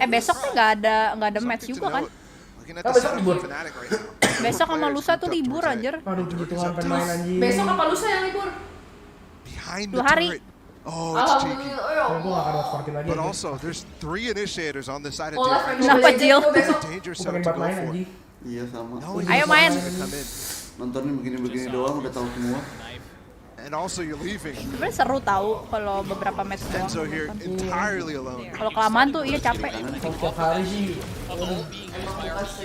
besok tuh nggak ada match juga kan? Besok libur. Besok sama lusa tuh libur anjir. Aduh, perhitungan pemain anjing. Besok apa lusa yang libur? 2 hari. Oh, it's cheeky. But also, there's 3 initiators on the side of Kenapa Jill? Danger zone to go for. Iya sama. Ayo main. Nontonin begini-begini doang udah tahu semua. And also you're leaving. Sebenarnya seru tahu kalau beberapa match doang. Enzo here entirely alone. Kalau kelamaan tuh iya capek. Setiap hari sih.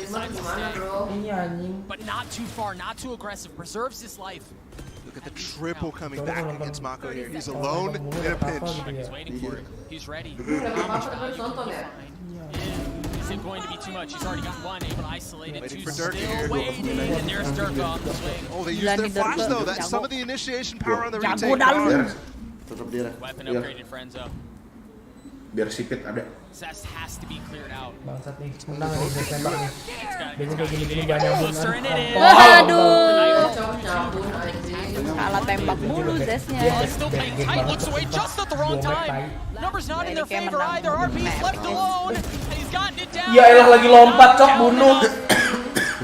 Gimana bro? Ini anjing. But not too far, not too aggressive. Preserves his life. Look at the triple coming back against Mako here. He's alone in a pinch. He's waiting for it. He's ready. Is it going to be too much? He's already got one, able to isolate it. Two still waiting, and there's Durka on the swing. Oh, they used their flash though. That's some of the initiation power on the retake. Tetap dia. Weapon upgraded for Enzo. Biar sipit ada. Zest has to be cleared out. Bangsat nih, menang nih guys tembak nih. Biasanya kayak gini-gini gak nyambung kan. Aduh. Kalah tembak mulu Zestnya. Still playing tight, looks away just at the wrong time. Numbers not in their favor either. RP's left alone, and he's gotten it down. Ya elah lagi lompat cok bunuh.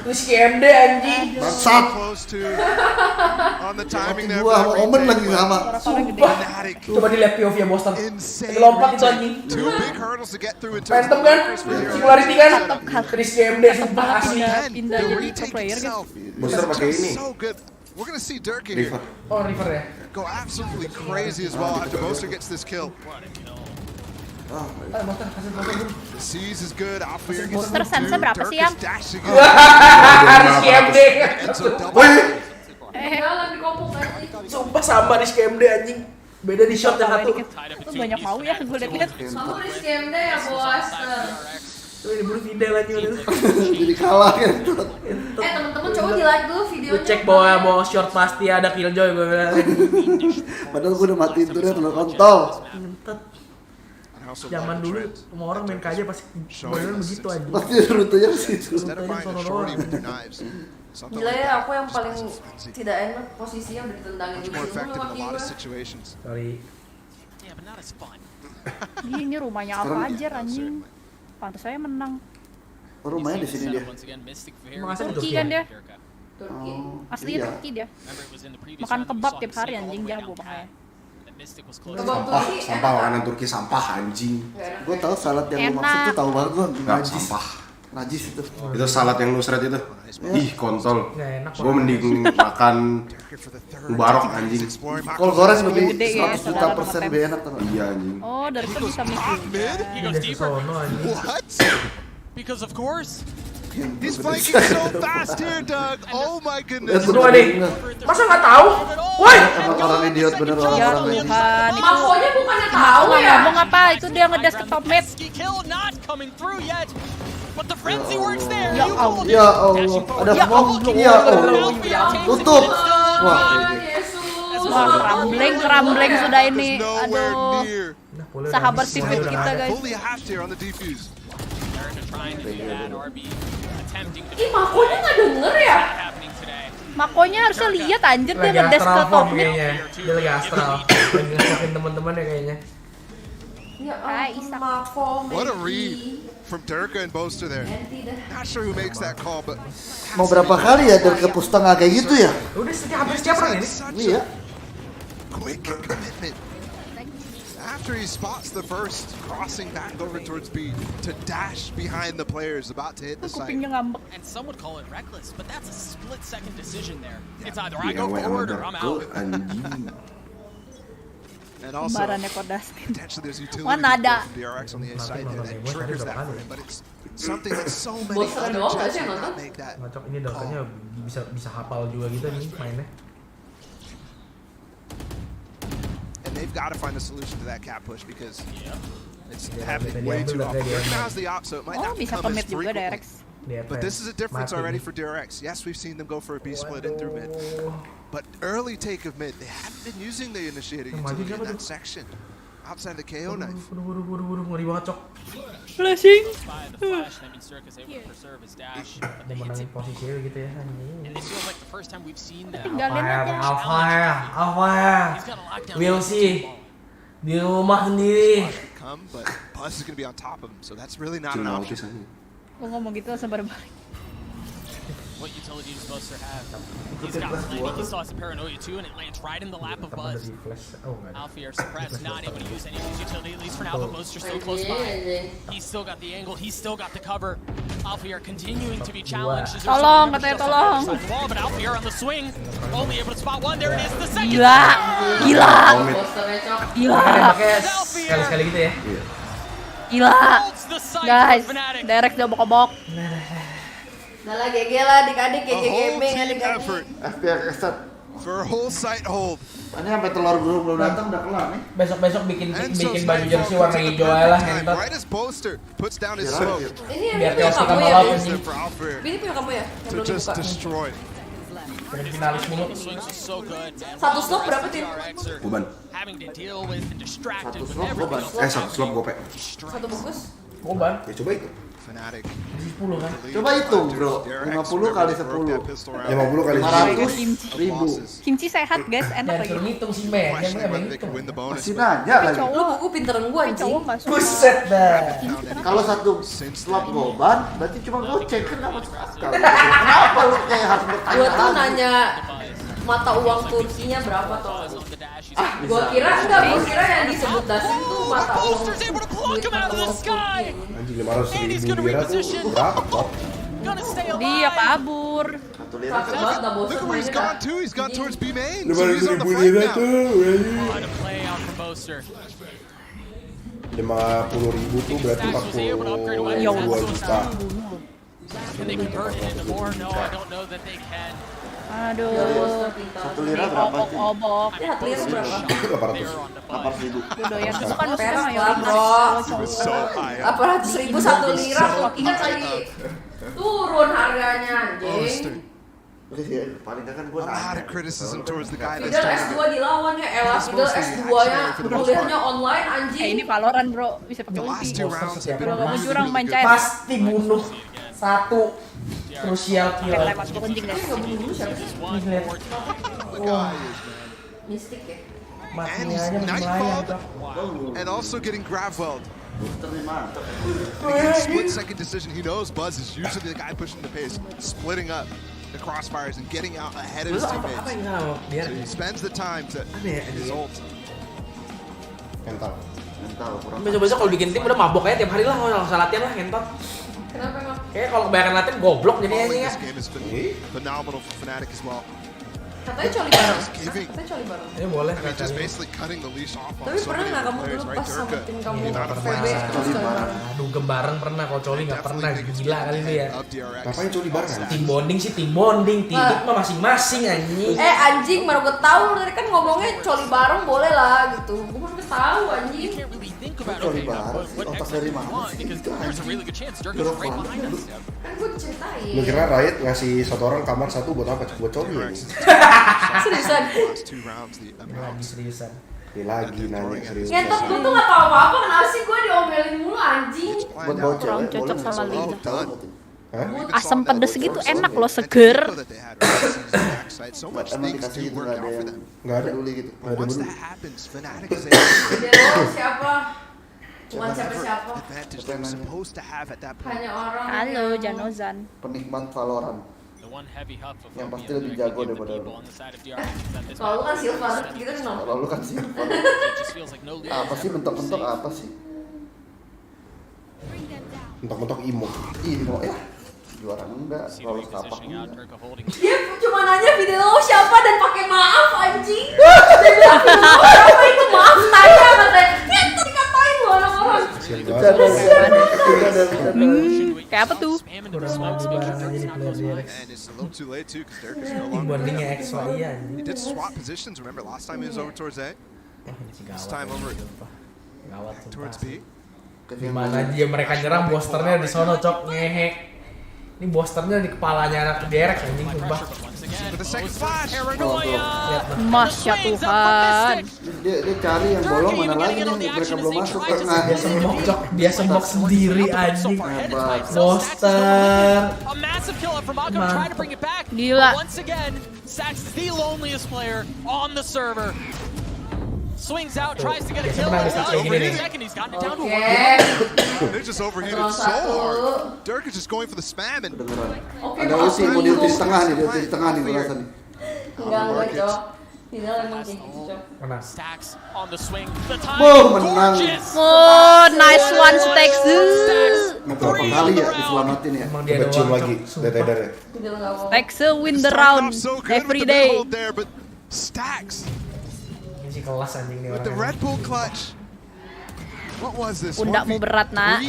Rizky MD anjing. Bangsat. Gua sama Omen lagi sama. Sumpah. Coba dilihat POV ya Boston. Lompat itu anjing. Phantom kan? Singularity kan? Rizky MD sumpah asli. Pindah jadi pro player guys. Booster pakai ini. We're gonna see Dirk in here. Oh, River ya. Go absolutely crazy as well after Boaster gets this kill. The Seize is good. Alpha gets Booster sensnya berapa sih yang? Rizky MD. Jalan di kompok anjing. Sumpah sama Rizky MD anjing. Beda di shot yang satu. Itu banyak mau ya gue liat-liat. Kamu di scam deh ya bos. Ini buru video lagi udah. Jadi kalah kan. Temen-temen coba di like dulu videonya. Gue cek bawa short pasti ada killjoy gue bilang. Padahal gue udah matiin turret lo kontol. Zaman dulu semua orang main KJ pasti beneran begitu aja. Pasti rutenya ke situ. Gila ya, aku yang paling tidak enak posisinya udah ditendangin juga sama Kiwa. Sorry. Ini rumahnya apa aja anjing. Pantas saya menang. Oh, rumahnya di sini dia. Turki kan dia. Turki. Asli Turki dia. Makan kebab tiap hari anjing jago makanya. Sampah makanan Turki sampah anjing. Gue tahu salad yang lu maksud tuh tahu banget gue. Najis. Sampah. Najis itu. Itu salad yang Nusret itu. Ih, kontol. Gue mending makan mubarok anjing. Kalau goreng lebih 100 juta persen lebih enak tuh. Iya anjing. Oh, dari itu bisa mikir. He goes deeper. What? Because of course. He's flanking so fast here, Doug. Oh my goodness. Berdua nih. Masa nggak tahu? Woi. Emang orang idiot bener orang Ya idiot. Tuhan, itu Makonya bukannya tahu ya? ngomong apa? Itu dia ngedas ke top mid. Ya Allah, ada smoke. Ya Allah, tutup. Wah, Wah, rambling sudah ini. Aduh. Sahabat pipit kita guys. Ih, Makonya nggak denger ya? Makonya harusnya lihat anjir dia Lagi ngedas ke astral top form mid. kayaknya. Dia lagi astral. Lagi ngesokin teman-temannya kayaknya. Ya ampun, Mako, What a read from Durka and Boaster there. Not sure who makes that call, but mau berapa kali ya dari ke pus tengah kayak gitu ya? Udah hampir setiap round ini. Iya. quick commitment. After he spots the first, crossing back over towards B to dash behind the players about to hit the site. And some would call it reckless, but that's a split-second decision there. It's either I go forward or I'm out. And also, potentially there's utility from DRX on the inside there that triggers that for him, but it's something that so many other jets will not make that call. Ini dokternya bisa hafal juga gitu nih mainnya. And they've got to find a solution to that cap push because it's happening way too often. Now's the op, so it might not come as frequently. But this is a difference already for DRX. Yes, we've seen them go for a B split in through mid. But early take of mid, they haven't been using the initiator utility in that section. Outside the KO knife. Ngeri banget, Cok. Flashing. Menangin posisi gitu ya. Tinggalin aja. Alpha ya. We'll see. Di rumah sendiri. Come, but Buzz is going to be on top of him, so that's really not an option. Gue ngomong gitu langsung berbalik. What utility does Buster have? He's got plenty. He saw some paranoia too, and it lands right in the lap of Buzz. Alfie are suppressed, not able to use any of his utility, at least for now, but Buster's so close by. He's still got the angle, he's still got the cover. Alfie are continuing to be challenged. Tolong, katanya tolong. But Alfie are on the swing, only able to spot one. There it is, the second. Gila. Sekali-sekali gitu ya. Gila. Guys, direct udah bokok-bok. Udah lah GG lah adik-adik, GG gaming adik-adik. FPR keset. For a whole site hold. Ini sampai telur guru belum datang udah kelar nih. Besok bikin baju jersey warna hijau aja lah entot. Right as Boaster puts down his smoke. Ini biar punya kamu ya? Ini punya kamu ya? To just destroy. Finalis mulu. Satu slot berapa tim? Beban. Satu slot beban. Satu slot gope. Satu bungkus? Beban. Ya coba itu. Fnatic. 10 kan? Coba hitung bro, 50 kali 10. 50 kali 500.000. Kimchi sehat guys, enak lagi. Jangan ngitung sih men, jangan ngitung. Masih nanya lagi. Lu pinteran gua anjing. Cowok nggak suka. Buset dah. Kalau satu slot goban, berarti cuma gocek kan nggak masuk akal. Kenapa lu kayak harus bertanya Gua tuh lagi? nanya mata uang Turkinya berapa toh? Gua kira yang disebut dasin tuh mata uang duit mata uang Turki. Anjing 500.000 lira tuh berapa kok? Dia kabur. Capek banget dah bosan Look where he's mainnya. gone to. He's gone towards B main. 500.000 lira tuh. 50.000 tuh berarti 42 juta. Can they convert it into more? No, I don't know that they can. Aduh. 1 lira berapa sih? Obok. Ya, 1 lira berapa? 800.000. Doyan itu kan Perak lah mayoritas. bro. 800.000 1 lira tuh. Ingat lagi turun harganya anjing. Paling kan A gua lot of criticism towards the guy that's Fidel trying S2 dilawan ya, Ella Fidel S2-nya kuliahnya online anjing. Ini Valorant bro, bisa pakai ulti. two rounds have Kalau been kamu jurang main cair. Pasti bunuh satu crucial kill. Lewat gua kencing guys. Enggak bunuh dulu siapa sih? Nih lihat. Wah, Mistik ya. matinya aja melayang cok. and also getting grab-welled. Again, split-second decision. He knows Buzz is usually the guy pushing the pace, splitting up the crossfires and getting out ahead of his teammates. So he spends the time to his ult. Mental. Besok-besok kalau bikin tim udah mabok aja tiap hari lah, kalau usah latihan lah ngentot. Kenapa emang? Kayaknya kalau kebanyakan latihan goblok jadinya Following ya. this game has been phenomenal for Fnatic as well. Katanya coli bareng. Giving. Katanya coli bareng. Ya boleh I mean, just kata. basically cutting the leash off on Tapi so pernah many nggak kamu players, dulu right? pas sama Durka, tim kamu the amount of VB flash terus coli bareng? Dugem bareng pernah, kalau coli nggak pernah, gila kali lu ya. Ngapain coli bareng? Tim bonding sih tim bonding, tidur mah masing-masing anjing. Anjing baru gue tahu lu tadi kan ngomongnya coli bareng boleh lah gitu. Gue baru tahu anjing. Coli bareng, otak dari mana sih? Itu anjing. Gerok banget lu. Kan gue ceritain. Lu kira Riot ngasih satu orang kamar satu buat apa? Buat coli ya? Seriusan. Lagi seriusan. Dia lagi nanya serius. Ngentot gue tuh gak tau apa-apa, kenapa sih gue diomelin mulu anjing. Buat bawa Kurang cewek cocok boleh sama nggak? lidah. Asam pedes gitu enak loh, seger. Emang dikasih itu nggak ada yang Nggak ada. peduli gitu. Nggak ada dulu. Dia lo siapa? Cuman siapa-siapa. Hanya orang. Halo Janozan. Penikmat Valorant. Yang pasti lebih jago daripada lu. Kalau lu kan silver, kita kenal. Kalau lu kan silver. Apa sih mentok-mentok apa sih? Mentok-mentok imo. Imo ya. Juara enggak, lolos kapak enggak. Dia cuma nanya video lo siapa dan pakai maaf anjing. Dia bilang video lo siapa itu maaf tanya katanya. Ya itu dikatain lo orang-orang. Kayak apa tuh? Kurang maju bareng aja di player direct. Tim bondingnya XY ya. He did swap positions. Remember last time he was over towards A? This time over towards B. Gimana dia mereka nyerang, bosternya di sono cok ngehe. Ini bosternya di kepalanya anak derek anjing sumpah. Masya Tuhan. Dia cari yang bolong mana lagi nih mereka belum masuk karena Dia sembok cok, dia sembok sendiri anjing. Boster. Gila. Once again, Sax is the loneliest player on the server. Swings out, tries to get a kill. Over in a second, he's gotten it down to one. They just overheated so hard. Dirk is just going for the spam and ada ulti mau di ulti di tengah nih, di ulti di tengah nih gue rasa nih. Enggak cok. Final emang kayak gitu cok. Stacks on the swing. The time menang. Oh, nice one Stacks. Berapa kali ya diselamatin ya? Coba cium lagi, dead ya. Stacks win the round every day. Stacks. Ini kelas anjing nih with the orang. Red Bull clutch. What was this? Pundakmu berat nak.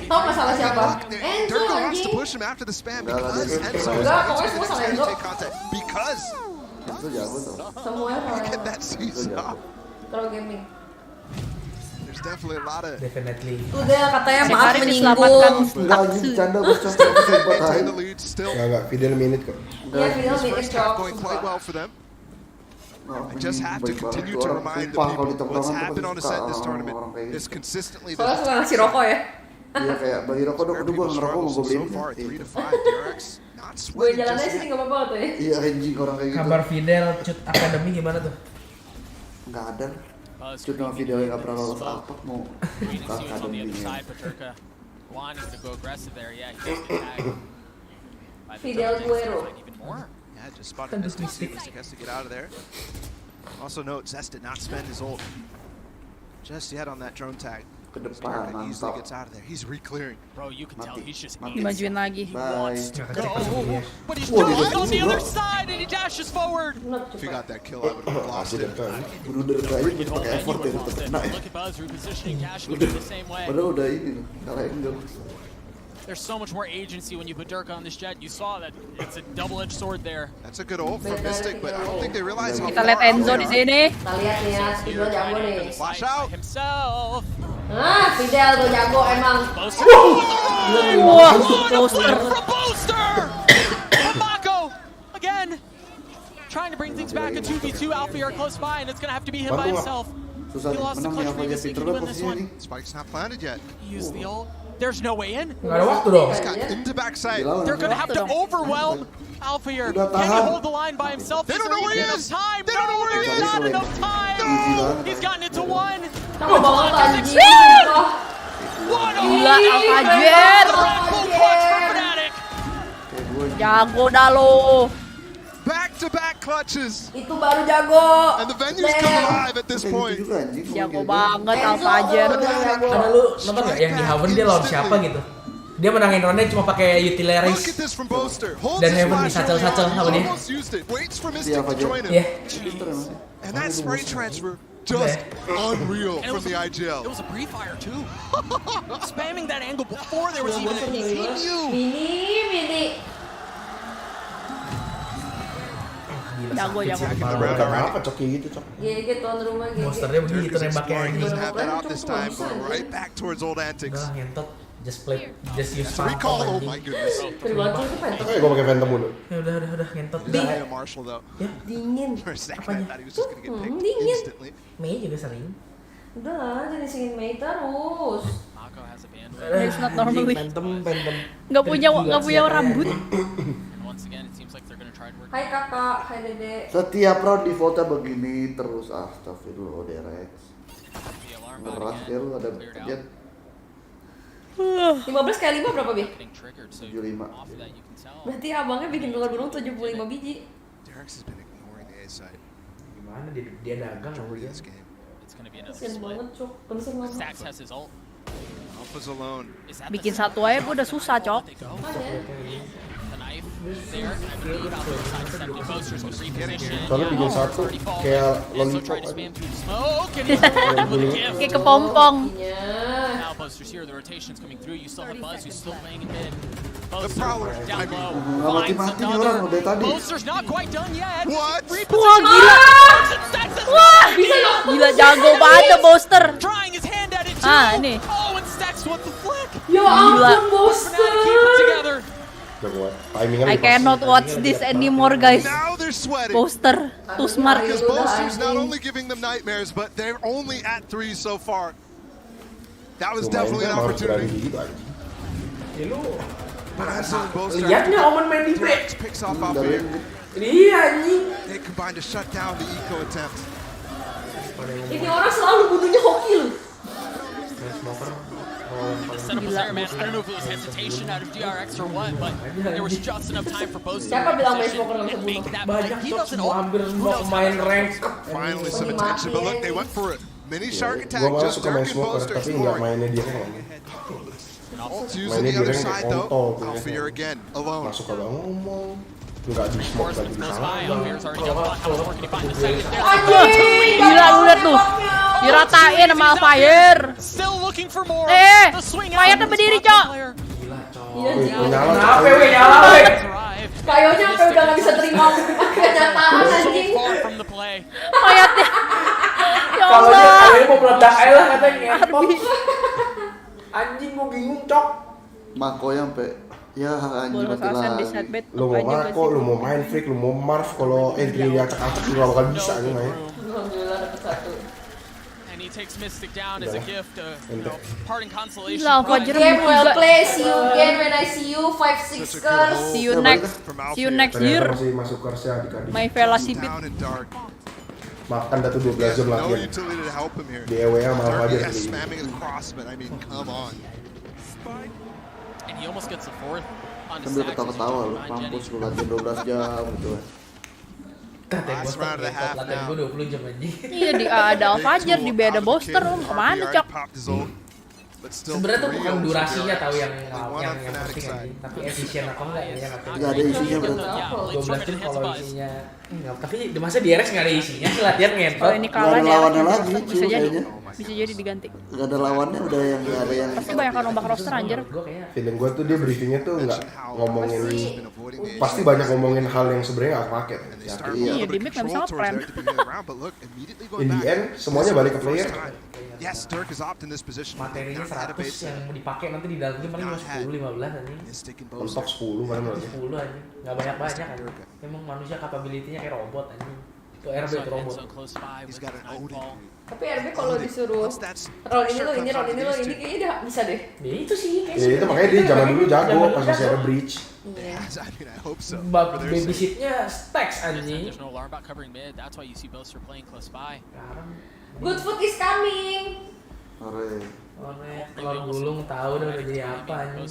Tau masalah siapa? Enzo Durka wants to anjing. push him after the spam because Enzo Enggak, pokoknya semua sama Enzo. take contact because Itu jago tuh. Semuanya look at sama that season off. kalau gaming. There's definitely a lot of Definitely. Udah katanya maaf Sekali menyinggung. Enggak anjing bercanda bos cok buat maintain aja. the lead still. Enggak, Fidel minute kok. Iya, video This bikin first half cok. going quite well for them. I just have to Baik continue banget to tuh orang. remind the Sumpah, kalau di people tongkrongan what's tuh happened on pasti the set suka this orang-orang tournament kayak gitu. is consistently Soalnya the suka ngasih rokok ya. Iya kayak bagi rokok dong, aduh gua ngerokok mau gue beliin. Gue jalannya sih nggak apa-apa tuh ya. Iya anjing orang kayak gitu. Kabar Fidel Cut Academy gimana tuh? Nggak ada. Cut sama video yang nggak pernah lolos apa mau ke akademinya. Fidel Guero. Yeah, just spotted Mystic has to get out of there. Also note, Zest did not spend his ult just yet on that drone tag. Ke depan, Easily mantap. gets out of there. He's re-clearing. Bro, you can tell he's just Dimajuin lagi. Bye. But he's still on the other side and he dashes forward. If he got that kill, I would have lost it. Bruder kayaknya bisa pakai effort ya tetep kena ya. Look at Buzz repositioning Dash the same way. Padahal udah ini loh, kalah enggak. There's so much more agency when you put Dirk on this jet. You saw that it's a double-edged sword there. That's a good ult for Mystic, but I don't think they realize how Kita lihat Enzo di sini. Kita lihat nih ya, Fidel jago nih. Flash out himself. Fidel tuh jago emang. Wah, Booster. Mako again trying to bring things back. A 2v2 Alpha are close by, and it's gonna have to be him by himself. Susah menang nih apa aja Peter posisinya nih. Spike's not planted yet. He used the ult. There's no way in. Nggak ada waktu dong. He's got into backside. They're gonna have to overwhelm Alpha here. Can he hold the line by himself? They don't know where he is. They don't know where he is. Not enough time. He's gotten into one. Cakep banget anjing. Gila Alpha Jet. Jago dah lo. Back-to-back clutches. Itu baru jago. And the venue's come alive at this point. Jago banget Alpha Jet. Ada lu nonton nggak yang di Haven dia lawan siapa gitu? Dia menangin roundnya cuma pakai utilities dan Heaven di sacel-sacel sama dia. Iya. And that spray transfer just unreal from the IGL. It was a pre-fire too. Spamming that angle before there was even a PCU. Mini. Jago. Apa cok kayak gitu cok? GG tuan rumah GG. Monsternya begitu nembaknya ini. Doesn't have that out this time, going right back towards old antics. Udah ngentot. Just use Recall, oh my goodness. Gue pakai Phantom dulu. Ya udah ngentot. Maya Marshall though. Ya. Dingin. For a second I thought he was just gonna get picked Dingin. instantly. Mei juga sering. Udah lah, jangan singin Mei terus. Mako has a bandwidth. It's not normally. Phantom. Nggak punya rambut. Once again, it seems like they're gonna try to work. Hai kakak, hai dede. Setiap round defaultnya begini terus. Astagfirullah DRX. Ngeras ya lu ada jet. 15 kali 5 berapa, Bi? 75. Berarti abangnya bikin keluar burung 75 biji. Derek's has been ignoring the A side. Gimana dia dagang majority of this game. It's gonna be another Kasian banget, Cok. Konser mama. Stacks has his ult. Alpha's alone. Bikin satu aja udah susah, Cok. Soalnya bikin satu kayak lollipop aja. Kayak kepompong. Now Buster's here, the rotation's coming through. You still have Buzz who's still laying in mid. The prowler Down low. Nggak mati-mati nih orang udah tadi. Buster's not quite done yet. What? Wah gila. Wah gila jago banget Booster. Trying his hand at it too. Nih. Oh, and Stacks, what the flick? Ya ampun, Booster. Together. I cannot watch this anymore, guys. Now they're sweating. Booster, too smart. Because Boaster's not only giving them nightmares, but they're only at 3 so far. That was definitely an opportunity. Lihat nih Omen main di B. Picks off off here. Iya anjing. They combined to shut down the eco attempt. Ini orang selalu bunuhnya hoki lu. The setup was there, man. I don't know if it was hesitation out of DRX or what, but there was just enough time for Boaster Siapa bilang main to smoker nggak bisa bunuh? make that Banyak play. He cok doesn't semua hampir semua pemain rank. Finally some attention, but look, they went for it. Mini shark attack, Gue malah just suka main Dirk and smoker, Boaster tapi nggak exploring. mainnya dia. Ult's using the other side though. Alpha again, alone. Masuk kalau ngomong, nggak di smoke lagi di sana. Gila lu lihat tuh. Diratain sama Fire. Fire tuh berdiri, Cok. Iya, Kenapa we nyala we? Kayaknya sampai udah nggak bisa terima kenyataan anjing. Mayatnya. Ya Kalau Allah. dia mau meledak aja lah katanya ngepot. Anjing gue bingung cok. Mako yang sampai ya anjing mati lagi. Lu Lu mau Mako, lu mau main freak, lu mau Marv, kalau entry dia acak-acak juga bakal bisa nih main. Alhamdulillah dapat satu. takes Mystic down as a gift, parting consolation. Game well played. See you again when I see you. 5-6 curse. See you next year. My velocipede. Makan dah tuh 12 jam latihan. Di EWA malah aja sih. And he almost gets the fourth. Sambil ketawa-ketawa lu, mampus lu latihan 12 jam gitu. Last round of the half now. Iya ada Alfajar, di B ada Booster, kemana Cok? Sebenarnya tuh bukan durasinya tahu yang penting aja, tapi efisien apa enggak ya katanya. Enggak ada isinya berarti. 12 jam kalau isinya enggak, tapi di masa di RX enggak ada isinya sih latihan ngentot. Ini kalah ya. Lawannya lagi bisa jadi diganti. Enggak ada lawannya, udah yang enggak ada yang. Pasti banyak rombak roster anjir. Feeling gue tuh dia briefingnya tuh nggak ngomongin, pasti banyak ngomongin hal yang sebenarnya nggak pakai. Iya, di mid nggak bisa nge-plan. In the end semuanya balik ke player. Yes, Dirk is opt in this position. Materinya 100 yang mau dipakai nanti di dalam game paling 10-15 anjing. Mentok 10 kan aja. 10 anjing. Enggak banyak-banyak anjing. Emang manusia capability-nya kayak robot anjing. Itu RB itu robot. Tapi RB kalau disuruh roll ini lo ini kayaknya udah bisa deh. Ya itu sih kayak. Ya itu makanya dia zaman dulu jago pas masih ada bridge. Iya. Babysitnya stacks anjing. Good food is coming. Ore, telur gulung tahu udah jadi apa anjing.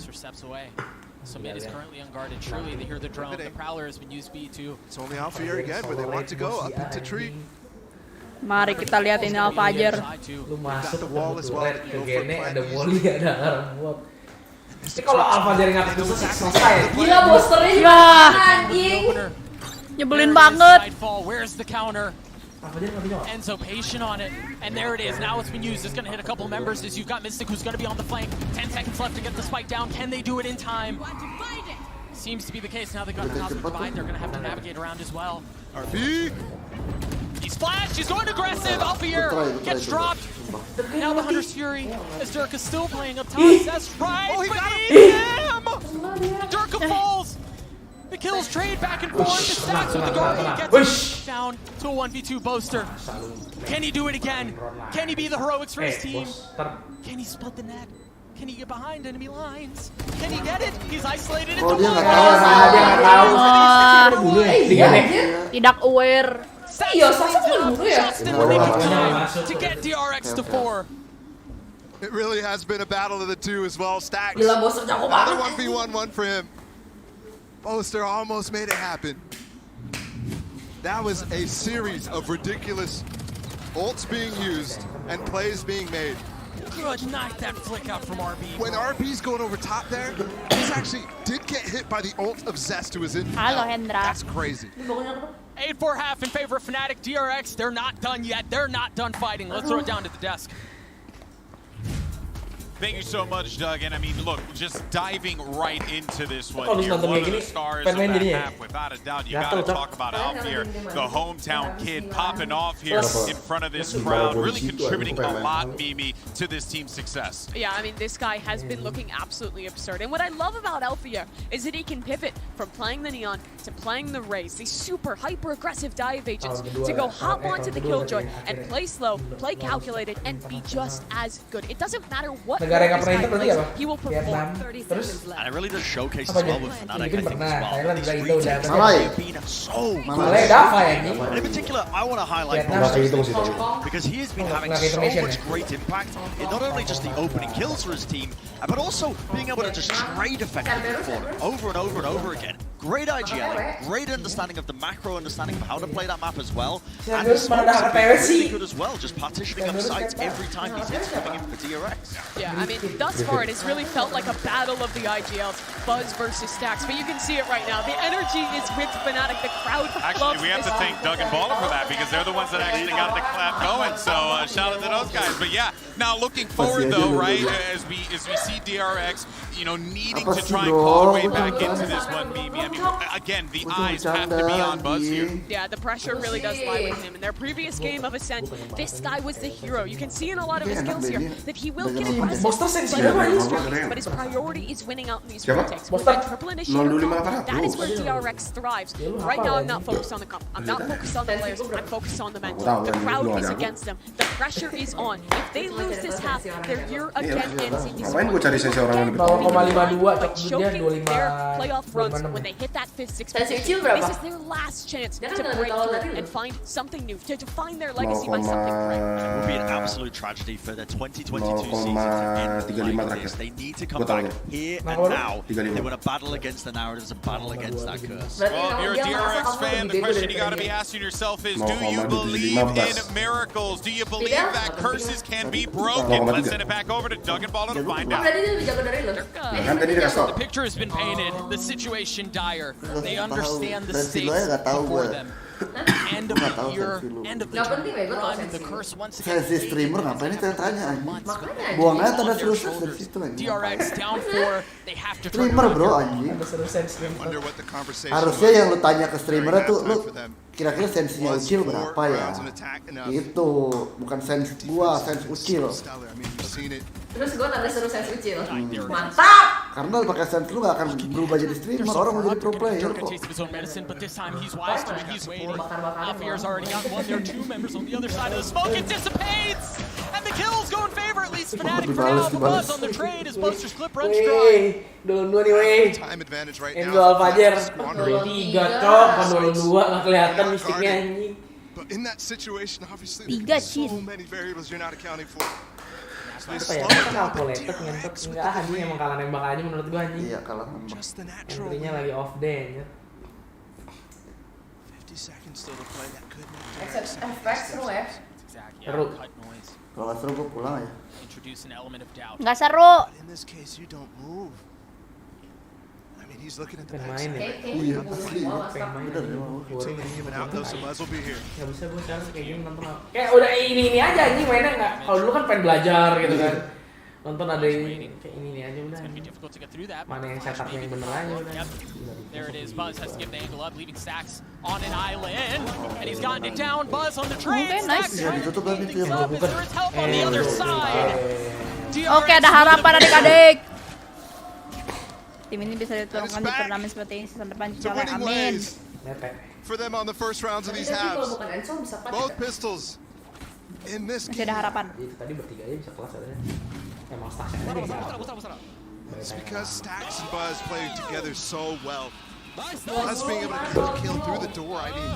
So mid is currently unguarded. Truly, they hear the drone. The Prowler has been used B2. It's only Alpha here again, where they want to go up into tree. Mari kita lihat ini Alfajar. Lu masuk ke gene ada volley ada alarm bot. Tapi kalau Alfajar nggak ketusuk selesai. Gila boosternya juga anjing. Nyebelin banget. Where's the counter? Enzo patient on it, and there it is. Now it's been used. It's going to hit a couple members as you've got Mystic who's going to be on the flank. 10 seconds left to get the spike down. Can they do it in time? Seems to be the case. Now they've got the Cosmic Divide. They're going to have to navigate around as well. RP! He's flashed. He's going aggressive. Alfier gets dropped. Now the Hunter's Fury as Dirk is still playing up top. That's right. Oh, he got him! Dirk falls. The kills trade back and forth. The stacks with the Guardian gets down to a 1v2 Boaster. Can he do it again? Can he be the heroics for his team? Can he split the net? Can he get behind enemy lines? Can he get it? He's isolated into one. Tidak aware. Iya, Sasa tuh dulu ya. To get DRX to 4. It really has been a battle of the two as well. Stacks. Gila Boaster jago banget. Another 1v1 for him. Boaster almost made it happen. That was a series of ridiculous ults being used and plays being made. Good night, that flick out from RB. When RB's going over top there, he actually did get hit by the ult of Zest who was in. Halo Hendra. That's crazy. 8-4 half in favor of fnatic. DRX, they're not done yet. They're not done fighting. Let's throw it down to the desk. Thank you so much, Doug. And I mean, look, just diving right into this one here. One of the stars of that half, without a doubt. You got to talk about Alfier, the hometown kid, popping off here in front of this crowd, really contributing a lot, Mimi, to this team's success. Yeah, I mean, this guy has been looking absolutely absurd. And what I love about Alfier is that he can pivot from playing the Neon to playing the Raze, these super hyper-aggressive dive agents, to go hop onto the Killjoy and play slow, play calculated, and be just as good. It doesn't matter what he will perform. 30 seconds left. And it really does showcase as well with fnatic, I think, as well. These teams have been so good. And in particular, I want to highlight because he has been having so much great impact in not only just the opening kills for his team, but also being able to just trade effectively for them over and over and over again. Great IGL, great understanding of the macro, understanding of how to play that map as well. And his smokes have been really good as well, just partitioning up sites every time these hits coming in for DRX. Yeah, I mean, thus far it has really felt like a battle of the IGLs, Buzz versus Stacks, but you can see it right now. The energy is with fnatic, the crowd Actually, we have to thank Doug and Baller for that because they're the ones that actually got the clap going, so shout out to those guys. But yeah, now looking forward though, right, as we see DRX you know, needing to try and claw way back into this one, Mimi. I mean, again, the eyes have to be on Buzz here. Yeah, the pressure really does lie with him. In their previous game of Ascent, this guy was the hero. You can see in a lot of his skills here that he will get aggressive, but his priority is winning out in these retakes. With the triple initiator comp, that is where DRX thrives. Right now, I'm not focused on the comp. I'm not focused on the players. I'm focused on the men. The crowd is against them. The pressure is on. If they lose this half, they're here again in these by choking their playoff runs when they hit that 5th, 6th position. This is their last chance to break through and find something new, to define their legacy by something great. It would be an absolute tragedy for the 2022 season to end like this. They need to come back here and now. They want to battle against the narratives and battle against that curse. Well, if you're a DRX fan, the question you got to be asking yourself is, do you believe in miracles? Do you believe that curses can be broken? Let's send it back over to Doug and Baller to find out. The picture has been painted, the situation dire. They understand the stakes before them. End of the year, end of the run, the curse once again. Sensi streamer ngapain tanya anjing? Buang aja tanda terus dari situ anjing. DRX down 4, they have to turn streamer bro anjing. Harusnya yang lu tanya ke streamer tuh lu kira-kira sensinya Ucil berapa ya? Itu bukan sens gua, sens Ucil. Terus gua tanda seru sens Ucil. Mantap! Karena lu pakai sens lu gak akan berubah jadi streamer, orang mau jadi pro player kok. Alfier's already got one. There are two members on the other side of the smoke. It dissipates, and the kills go in favor. At least fnatic for now. The buzz on the trade as Buster's clip runs dry. Dua nih weh. Endol Fajar 3 cok, kan 2 nggak kelihatan mistiknya anjing. But in that situation, obviously, 3 so many variables you're not accounting for. Apa ya? Kan calculated ngentot enggak anjing, emang kalah nembak aja menurut gua anjing. Iya, kalah nembak. Entry-nya lagi off day anjir. Efek seru ya. Seru. Kalau nggak seru gue pulang aja. Nggak seru. He's looking at the main ya. Iya, Nggak bisa gue sekarang kayak gini nonton apa? Kayak udah ini aja anjing mainnya nggak. Kalau dulu kan pengen belajar gitu kan. Nonton ada ini kayak ini aja udah. Mana yang setupnya yang bener aja udah. There it is. Buzz has to give the angle up, leaving Stacks on an island, and he's gotten it down. Buzz on the train. Stacks trying to pick things up. Is there is help on the other side? Oke, ada harapan adik-adik. Tim ini bisa diturunkan di turnamen seperti ini season depan. Amin. For them on the first rounds of these halves. Both pistols. In this masih ada harapan. Tadi bertiga aja bisa kelas ada. Emang Stacks It's because Stacks and Buzz play together so well. Buzz being able to get the kill through the door, I mean,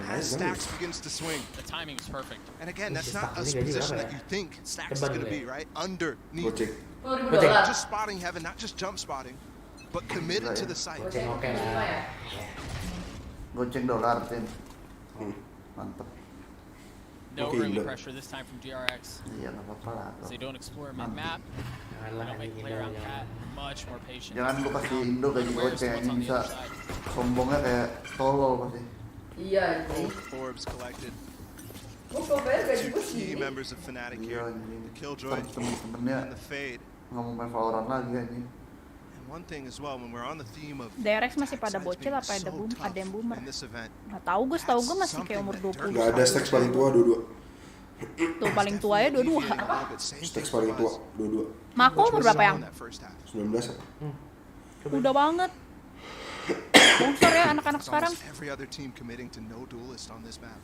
as Stacks begins to swing. The timing is perfect. And again, that's not a position that you think Stacks is going to be, right? Underneath. Gocek. Just spotting heaven, not just jump spotting, but committed to the site. Gocek dolar, Tim. Mantap. No early pressure this time from DRX. Iya, nggak apa-apa lah. They don't explore mid-map. They don't make player on cat. Much more patient. Jangan lu kasih Indo gaji goceng yang bisa sombongnya kayak tolol pasti. Iya, anjing. Orbs collected. Gua cobain gaji gua Key sih. members of fnatic here. The Killjoy temen-temennya and the Fade. nggak mau main Valorant lagi anjing. One thing as well, when we're on the theme of DRX masih pada bocil apa ada yang boomer? Nggak tahu gue, setahu gue masih kayak umur 20. Nggak ada Stacks paling tua 22. Tuh paling tua ya 22. Stacks paling tua 22. Mako umur berapa yang? 19 apa? Udah banget. Bongsor ya anak-anak sekarang. Every other team committing to no duelist on this map.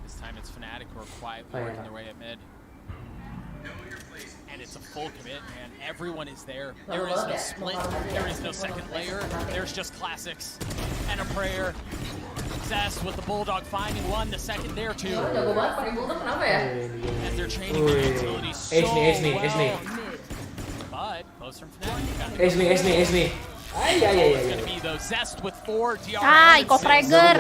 This time it's fnatic who are quietly working their way at mid. And it's a full commit, man. Everyone is there. There is no split. There is no second layer. There's just classics and a prayer. Zest with the Bulldog finding one, the second there too. Jago banget pakai Bulldog kenapa ya? And they're training their utility so well. But close from fnatic. Esni. Ay. Gonna be though Zest with 4 DRX. Iko Fragger.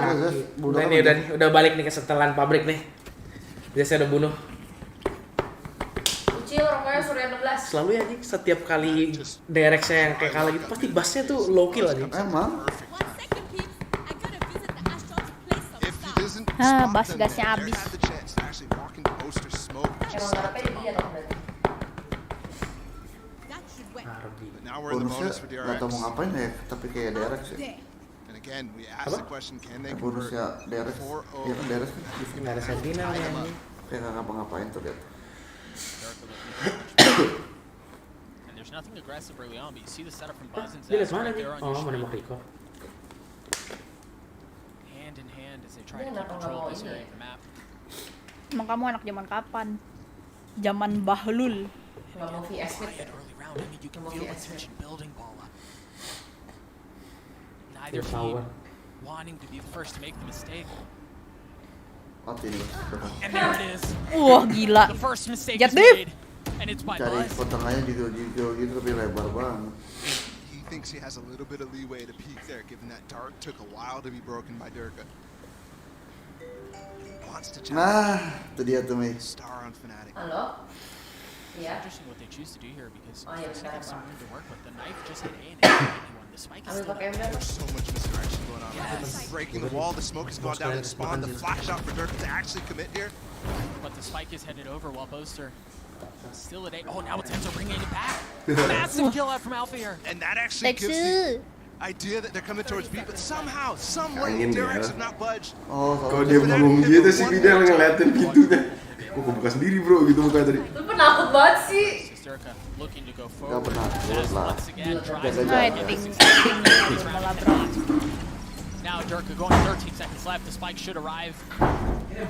Udah balik nih ke setelan pabrik nih. Biasa udah bunuh. Rokoknya Surya 16. Selalu ya anjing, setiap kali DRX yang kayak kalah gitu pasti bassnya tuh low kill aja. Emang? Bass gasnya habis. But now we're in the bonus for DRX. Gak tau mau ngapain ya, tapi kayak DRX ya. And again, we asked the question, can they convert Bonusnya DRX, iya kan DRX kan. Nggak ada sentinel nih anjing. Kayak nggak ngapa-ngapain tuh lihat. And there's nothing aggressive early on, but you see the setup from Buzz and Dia lihat Zest mana right nih? there on Oh, your mana screen. mau Rico? Hand in hand as they try to keep control of this area of the map. Emang kamu anak zaman kapan? Zaman Bahlul. Nggak mau VS Quiet early round. I mean, you can feel the tension building, Paula. Neither team wanting to be the first to make the mistake. And there it is. Wah, gila. The first mistake Get is made, and it's by Cari Buzz. potongnya gitu tapi lebar banget. He thinks he has a little bit of leeway to peek there, given that dart took a while to be broken by Durka. Wants to Nah, itu dia tuh Mei. Star on Fnatic. Halo? It's Iya. interesting what they choose to do here because Oh, yeah, they have some benar, room to work with. The knife just hit A and anyone. The spike is Ambil still pakai ember. There's so much misdirection going on. Yes. Breaking the wall, the smoke has gone down and spawned the flash out for Durka to actually commit here. But the spike is headed over while Boaster still at A. Oh, now it's Enzo bringing it back. Massive kill out from Alpha here. And that actually gives the idea that they're coming towards B, but somehow, some way, Angin DRX ya. have not budged. Oh, Kalau dia ngomong gitu sih dia ngeliatin pintunya. Kok buka sendiri bro gitu mukanya tadi. Lu penakut banget sih. Durka looking to go Gak forward. pernah lah. Once again, tries Biasa to aja. malah Now Durka going 13 seconds left. The spike should arrive. It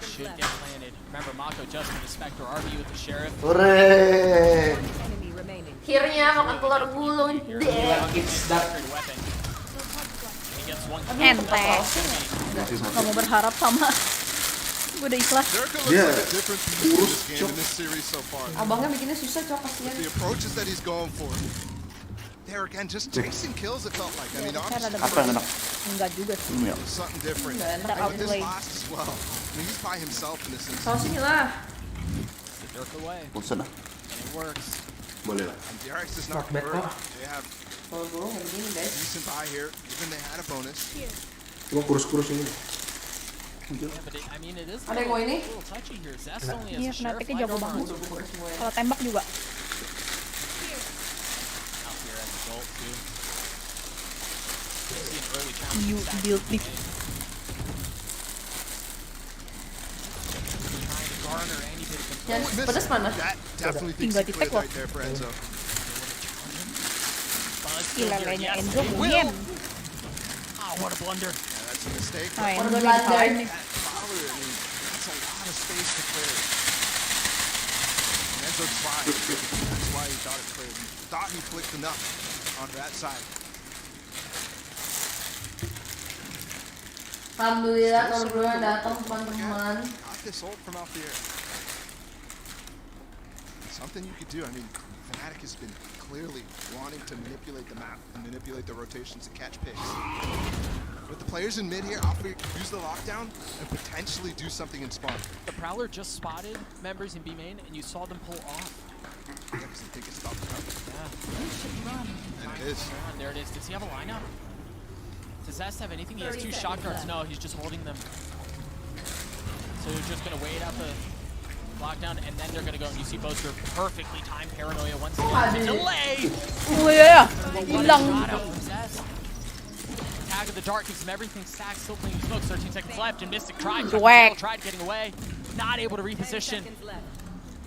should get planted. Remember, Mako just in the Spectre RB with the Sheriff. Hore. Akhirnya makan telur gulung deh. Enteng. Gak mau berharap sama. Gue udah ikhlas. Dia urus cok. Abangnya bikinnya susah cok kasihan. The approaches that he's going for. There again, just chasing kills. It felt like. I mean, obviously, Apa yang enak? Enggak juga sih. something different. Enggak, But this outplay. last as well. I mean, he's by himself in this instance. Saus sini lah. The Durka way. Bosan ah. And it works. Boleh lah. And DRX does not convert. They have Kalau gue nggak begini guys. decent buy here, even they had a bonus. Cuma kurus-kurus ini. Yeah, but I mean, it is Ada yang mau ini? a little touchy here. Zest only Iya, has a Sheriff. fnaticnya jago banget. Kalau tembak juga. Out here as a goal too. See an early challenge. You build this. Trying to garner any bit of control. Yang pedas mana? That definitely thinks Tinggal he di cleared tag right there for Enzo. Lelenya Enzo mungkin. Oh, what a blunder. Yeah, that's a mistake. Oh, What Enzo a nih disalahin blunder. nih. Fowler, I mean, that's a lot of space to clear. And Enzo tried. That's why he thought it cleared. He thought he flicked enough onto that side. Alhamdulillah telur gulung datang teman-teman. Got this ult from out there. Something you could do. I mean, Fnatic has been clearly wanting to manipulate the map and manipulate the rotations and catch picks. With the players in mid here, Alpha use the lockdown and potentially do something in spawn. The Prowler just spotted members in B main, and you saw them pull off. Yeah, because they think it's about to come. Yeah. And it is. There it is. Does he have a lineup? Does Zest have anything? He has 2 shot darts. No, he's just holding them. So you're just going to wait out the lockdown, and then they're going to go, and you see Boaster perfectly timed Paranoia once again to delay. Oh iya, hilang. Tag of the Dark gives him everything stacked, still playing smokes, 13 seconds left, and Mystic tried getting away, not able to reposition.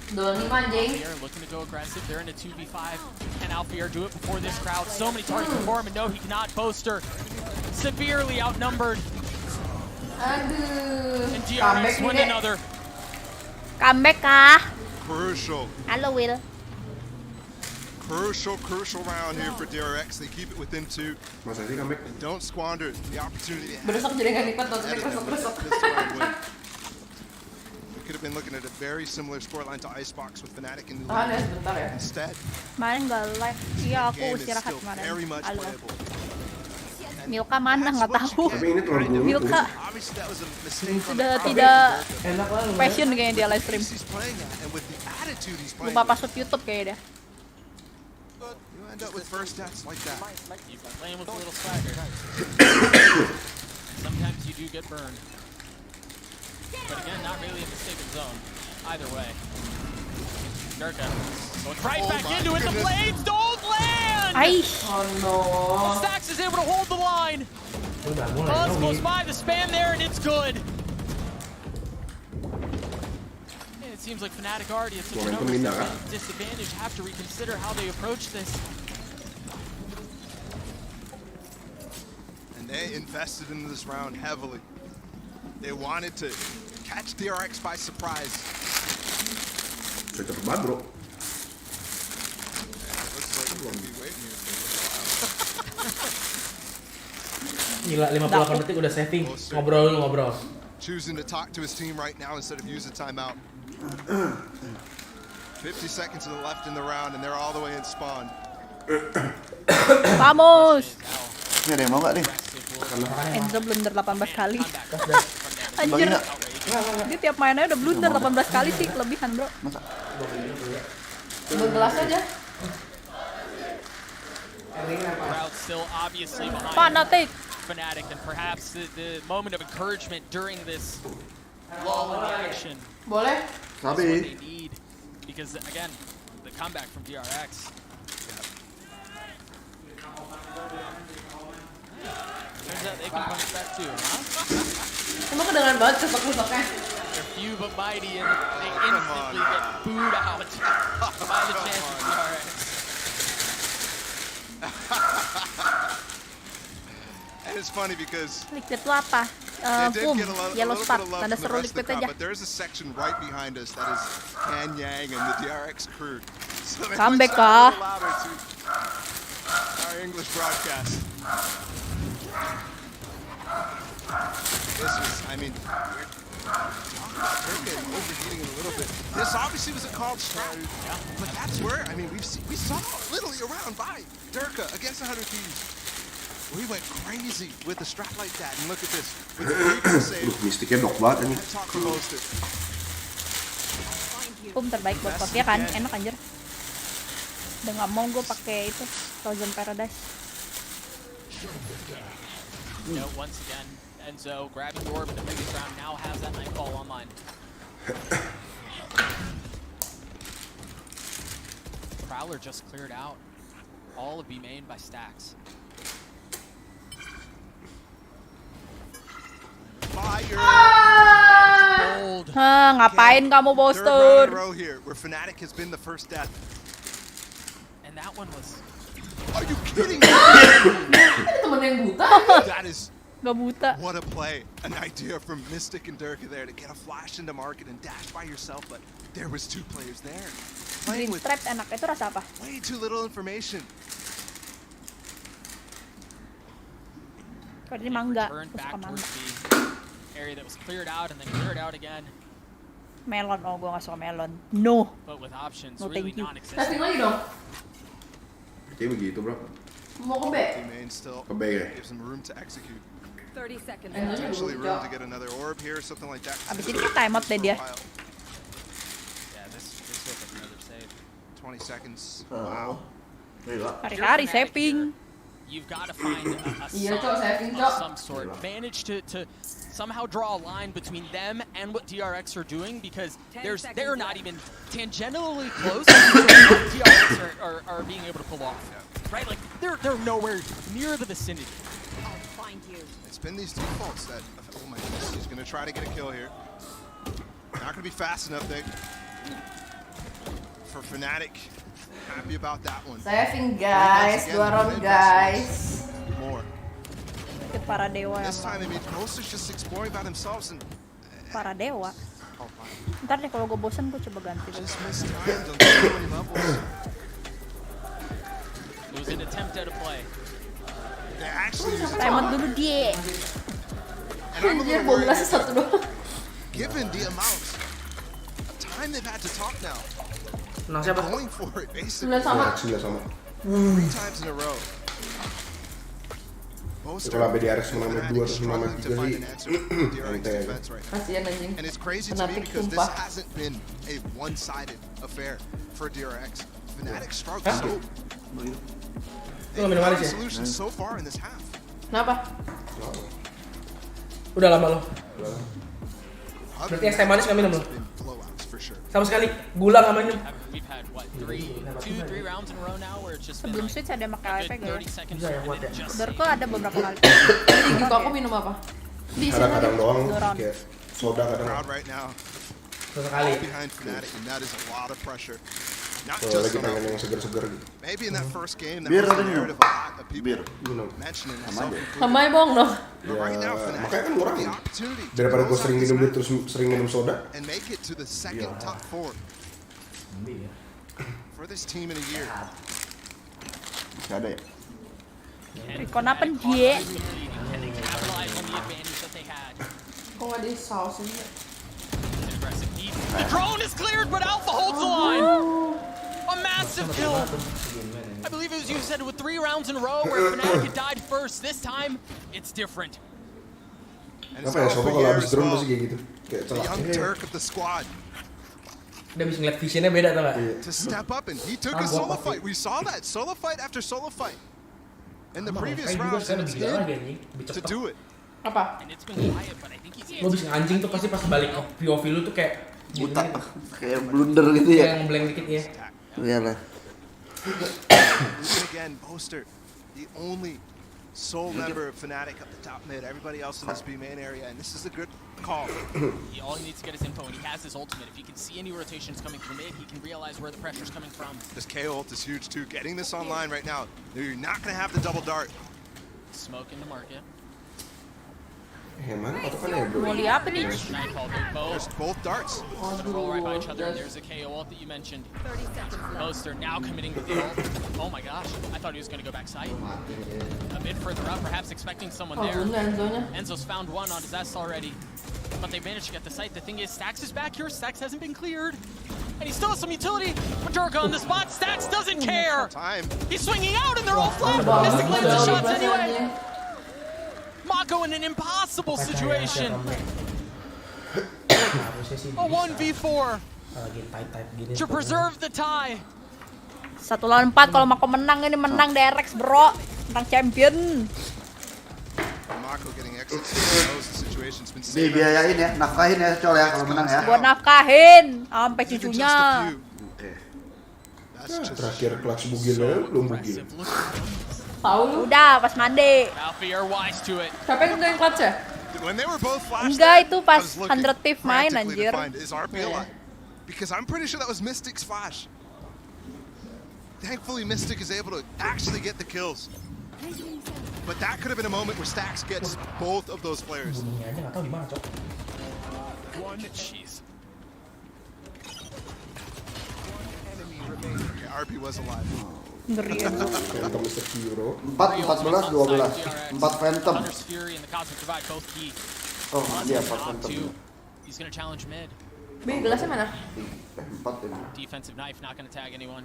25 anjing. Alphier looking to go aggressive, they're in a 2v5. Can Alphier do it before this crowd? So many targets before him, and no, he cannot. Boaster severely outnumbered. Aduh. And DRX win another. Comeback kah? Crucial. Halo Will. Crucial round here for DRX. They keep it within 2. Masa sih comeback? And don't squander the opportunity. Besok jadi nggak lipat nontonnya besok. We could have been looking at a very similar scoreline to Icebox with Fnatic in the Tahan ya lead. sebentar ya. Instead, Kemarin nggak live. Iya, aku game is istirahat still kemarin. very much Halo. playable. Milka mana nggak tahu. Tapi ini telur gulung. Milka Obviously, that was a mistake on sudah the tidak Enak lah. passion kayaknya dia live stream. he's playing at, and with the attitude he's playing Lupa with, password YouTube kayaknya dia. you end up with first deaths like that. You've been playing with a little swagger. Sometimes you do get burned. But again, not really a mistake of zone. either way. Durka going right back into it. The blades don't land! Oh no. Stax is able to hold the line. Buzz goes by the spam there, and it's good. And it seems like Fnatic already at such a disadvantage have to reconsider how they approach this. And they invested into this round heavily. They wanted to catch DRX by surprise. Cepet banget, bro. Gila, 58 detik udah saving. Ngobrol. Choosing to talk to his team right now instead of use a timeout. 50 seconds to the left in the round and they're all the way in spawn. Vamos! Ini ada yang mau nggak nih? Enzo blunder 18 kali. Anjir. Dia tiap mainnya udah blunder 18 kali sih, kelebihan bro. Bergelas aja. Fnatic. Fnatic, and perhaps the moment of encouragement during this lull in the action. Boleh. What they need, because again, the comeback from DRX. Turns out they can punch back too, huh? Emang kedengeran banget ketok-ketoknya. They're few but mighty, and they instantly get booed out by the chance of DRX. And it's funny because Liquid itu apa? Yellow spot. Tanda seru liquid aja. but there's a section right behind us that is Han Yang and the DRX crew. So Comeback kah? Our English broadcast. This is, I mean, Durka overheating a little bit. This obviously was a called strat, but that's where, I mean, we saw literally a round by Durka against 100 Thieves. We went crazy with a strat like that, and look at this. With the save. Mistiknya dok banget ini. Terbaik buat Kotia kan, enak anjir. Udah nggak mau gue pakai itu Frozen Paradise. Once again, Enzo grabbing the orb in the biggest round now has that Nightfall online. Prowler just cleared out all of B main by Stax. Ngapain kamu Boston? Where Fnatic has been the first death. And that one was. Are you kidding me? Temen yang buta. That is. Gak buta. What a play. An idea from Mystic and Durka there to get a flash into market and dash by yourself, but there was two players there. Playing with Trap enak, itu rasa apa? way too little information. Kalau ini mangga, aku suka mangga. Area that was cleared out and then cleared out again. Melon, oh gue gak suka melon. No. But with options No, really thank you. non-existent. Testing lagi dong. Kayak begitu bro. Mau ke B. Ke B ya. Gives them room to execute. 30 seconds. Potentially room to get another orb here, something like that. Abis ini kan timeout deh dia. Yeah, this was another save. 20 seconds. Wow. Hari-hari saving. You've got to find a Iya, Cok, saving, of Cok. some sort. Manage to somehow draw a line between them and what DRX are doing, because they're not even tangentially close to what DRX are being able to pull off. Right? Like they're nowhere near the vicinity. I'll find you. It's been these defaults that, oh my goodness, he's gonna try to get a kill here. Not gonna be fast enough, Nick. For Fnatic, happy about that one. Saving guys, 2 round guys. More. Itu para dewa yang This time, I mean, Ghost is just exploring by themselves and para dewa. Ntar deh kalau gue bosan gue coba ganti dulu. It was an attempt at a play. They actually use Timeout dulu dia. Anjir, bola satu doang. Given the amount of time they've had to talk now, going for it basically. 9 sama. 9 sama. 3 times in a row. Kalau sampai di RS nomor 2 terus nomor 3 sih. Kasian anjing. And it's crazy to me because this hasn't been a one-sided affair for DRX. Fnatic struggles. They've found solutions so far in this half. Kenapa? Udah lama lo. Berarti es teh manis nggak minum lo? for sure. Sama sekali gula nggak minum. We've had what, three rounds in a row now where it's just been Sebelum like switch ada makan a apa good ya? 30 seconds Bisa ya, and buat then ya. just Dorko ada beberapa kali. Gitu aku minum apa? Di sini. Kadang-kadang doang Doron. kayak soda kadang. Crowd right now Sesekali. all behind Fnatic, and that is a lot of pressure. Not Kalau just lagi on pengen yang Alpha. seger-seger gitu. Maybe in that first game, that Bir was the ada minum. narrative a lot of people Minum. mentioning Sama aja. myself Sama ya bong dong. But right now, Ya, Fnatic makanya kan have ngurangin. the opportunity to Daripada gue close sering out this minum match terus sering minum soda. and make it to the second top 4 for this team in a year. Gak ada ya? Rikon apa dia? can they capitalize on the advantage that they had? Kok nggak di sausin? Aggressive deep. The drone is cleared, but Alpha holds the line. A massive kill. I believe it was you said with 3 rounds in a row where Fnatic had died first. This time, it's different. And it's Apa ya, Alpha soalnya kalau here habis as drone well. pasti kayak gitu. Kayak The celak. young Turk of the squad Udah bisa ngeliat visionnya beda tau gak? to step up, and he took a solo fight. We saw that solo fight after solo fight in the previous rounds, and it's him to do it. Apa? And it's been quiet, but I think he's Lo bisa anjing tuh pasti pas balik ke POV lu tuh kayak Buta, kayak blunder gitu kayak ya. ngeblank dikit ya. Iya lah. Losing again, Boaster, the only sole member of Fnatic up the top mid. Everybody else in this B main area, and this is a good call. all he needs to get his info, and he has his ultimate. If he can see any rotations coming from mid, he can realize where the pressure's coming from. This KO ult is huge too. Getting this online right now, you're not going to have the double dart. Smoke in the market. Mana patokannya ya bro? Mau lihat apa nih? Nightbot, big bow. There's both darts. Gonna roll right by each other, and there's a KO ult that you mentioned. Boaster now committing to the ult. Oh my gosh, I thought he was gonna go backside. A bit further up, perhaps expecting someone Oh, there. bunda Enzonya. Enzo's found one on his S already. But they managed to get the site. The thing is, Stax is back here. Stax hasn't been cleared. And he still has some utility. Majorca on the spot. Stax doesn't care. He's swinging out, and they're all flat. Mystic lands the shots anyway. Mako in an impossible situation. A 1v4 to preserve the tie. 1 lawan 4 kalau Mako menang ini menang DRX bro. Menang champion. Mako getting exit. Knows the situation's been safe. Dibiayain ya, nafkahin ya Col ya kalau menang ya. Buat nafkahin sampai cucunya. Terakhir clutch bugilnya belum bugil. Tahu lu? Udah pas mandi. Alfie are wise to it. Siapa yang nentuin clutch ya? When they were both flashed, Enggak, itu pas I was looking 100 thief main frantically anjir. to find, is RP alive? Because I'm pretty sure that was Mystic's flash. Thankfully, Mystic is able to actually get the kills. But that could have been a moment where Stax gets both of those players. Bunyinya aja nggak tahu di mana cok. Jeez. Yeah, RP was alive. Ngeri ya. Phantom Mr. Hero. 4-14, 12. 4 Phantom. Hunter's Fury and the Cosmic Divide both key. Oh, iya 4 Phantom. He's gonna challenge mid. Bi, gelasnya mana? 4 ini. Defensive knife, not gonna tag anyone.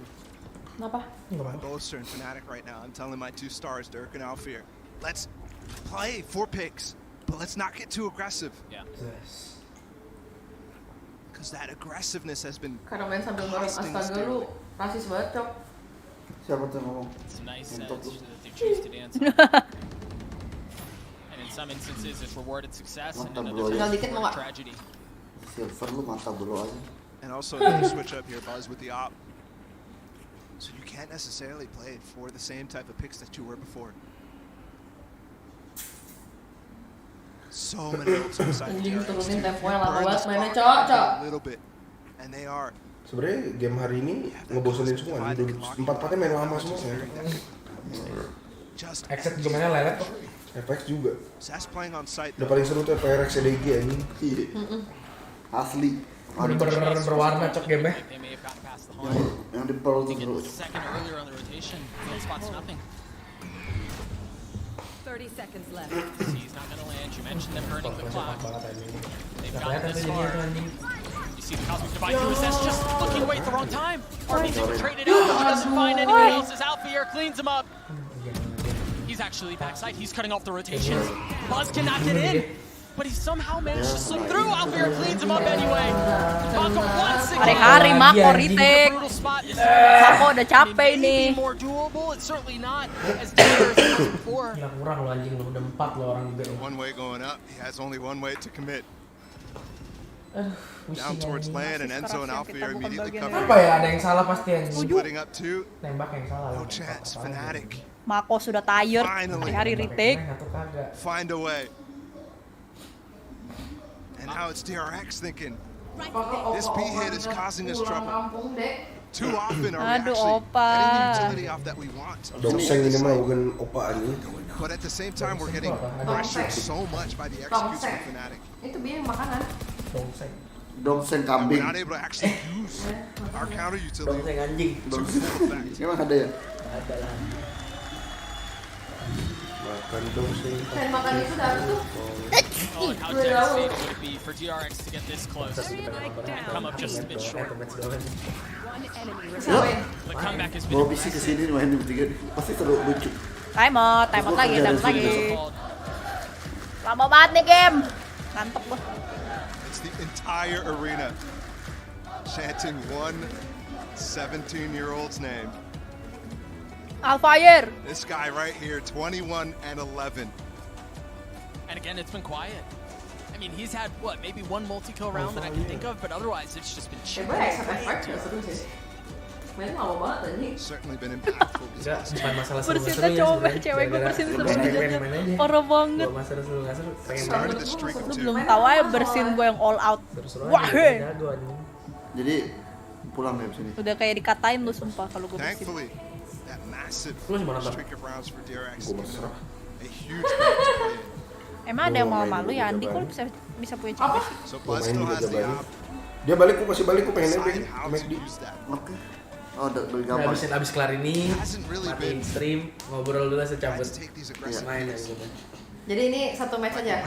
Kenapa? My Boaster and Fnatic right now. I'm telling my 2 stars, Dirk and Alfir, let's play 4 picks, but let's not get too aggressive. Yeah. Because that aggressiveness has been Karena main sambil ngorong costing us astaga lu dearly. rasis banget cok. Siapa tuh ngomong? It's nice that Untuk lu. they choose to dance. And in some instances, it's rewarded success, and in Mantap, bro. others, Tinggal dikit mau it's nggak? tragedy. Silver lu mata bro aja. And also, if you switch up here, Buzz, with the op. So you can't necessarily play it for the same type of picks that you were before. So many ults inside the Anjing DRX turunin team. temponya lama Burn the banget spot mainnya cok. a little bit, and they are. Sebenarnya game hari ini ngebosenin semua. 4-4-nya main lama semua ya. Just Exit juga mainnya lelet kok. FX juga. Sas playing on site. Udah paling seru tuh PRX CDG anjing. Asli. Berwarna cok game-nya. They may have gotten past the horn. Yang di Pearl tuh They get seru. the second earlier on the rotation. Field spots nothing. 30 seconds left. He's not gonna land. You mentioned them burning the clock. They've Nggak gotten kelihatan this tuh jadinya far. tuh anjing. You see the Cosmic Divide through his S, just looking away at the wrong time. RB's even traded out, but he doesn't find anyone else. His Alfie cleans him up. He's actually backside. He's cutting off the rotations. Buzz cannot get in, but he somehow managed to slip through. Alfie cleans him up anyway. Mako once again. Hari-hari Mako retake. Brutal spot. Is Mako udah capek maybe nih. more doable. It's certainly not as dangerous as it was before. Gila kurang lo anjing lo, udah 4 lo orang di B. One way going up. He has only one way to commit. Down towards land, and Enzo and Alfie are immediately covering. Apa ya, ada yang salah pasti yang Splitting up two. Nembak yang salah. No chance, fnatic. Mako sudah tired, hari retake. Find a way. And now it's DRX thinking, this B hit is causing us trouble. Too often are we actually getting the utility off that we want. Dongseng ini mah bukan opa ini. But at the same time, we're getting pressured so much by the execution of fnatic. Itu biar makanan. Dongseng kambing. We're not able to actually use our counter utility. Dongseng anjing. Emang ada ya? Ada lah. Makan dongseng. Dan makan itu dah tuh. Oh, and how devastating would it be for DRX to get this close? Come up just a bit short. The comeback has been Bawa PC kesini main di bertiga, pasti seru lucu. Time out lagi. Lama banget nih game. Ngantuk gua. It's the entire arena chanting one 17-year-old's name. Alfire. This guy right here, 21 and 11. And again, it's been quiet. I mean, he's had, what, maybe one multi-kill round that I can think of, but otherwise it's just been chill. Certainly been impactful. Bersinnya coba cewek gue bersin seru aja. Parah banget. Lu belum tahu aja bersin gue yang all out. Wah, Jadi pulang ya sini. udah kayak dikatain lu sumpah kalau gue bersin. Thankfully, that massive streak of rounds for DRX is a huge Emang ada yang mau malu ya Andi, kok bisa punya cewek sih? So Buzz still has the Dia balik, gue masih balik, gue pengen nebeng. Oke. Oh, udah gampang. Abis kelar ini, matiin stream, ngobrol dulu secabut. Main aja gitu. Jadi ini satu match aja.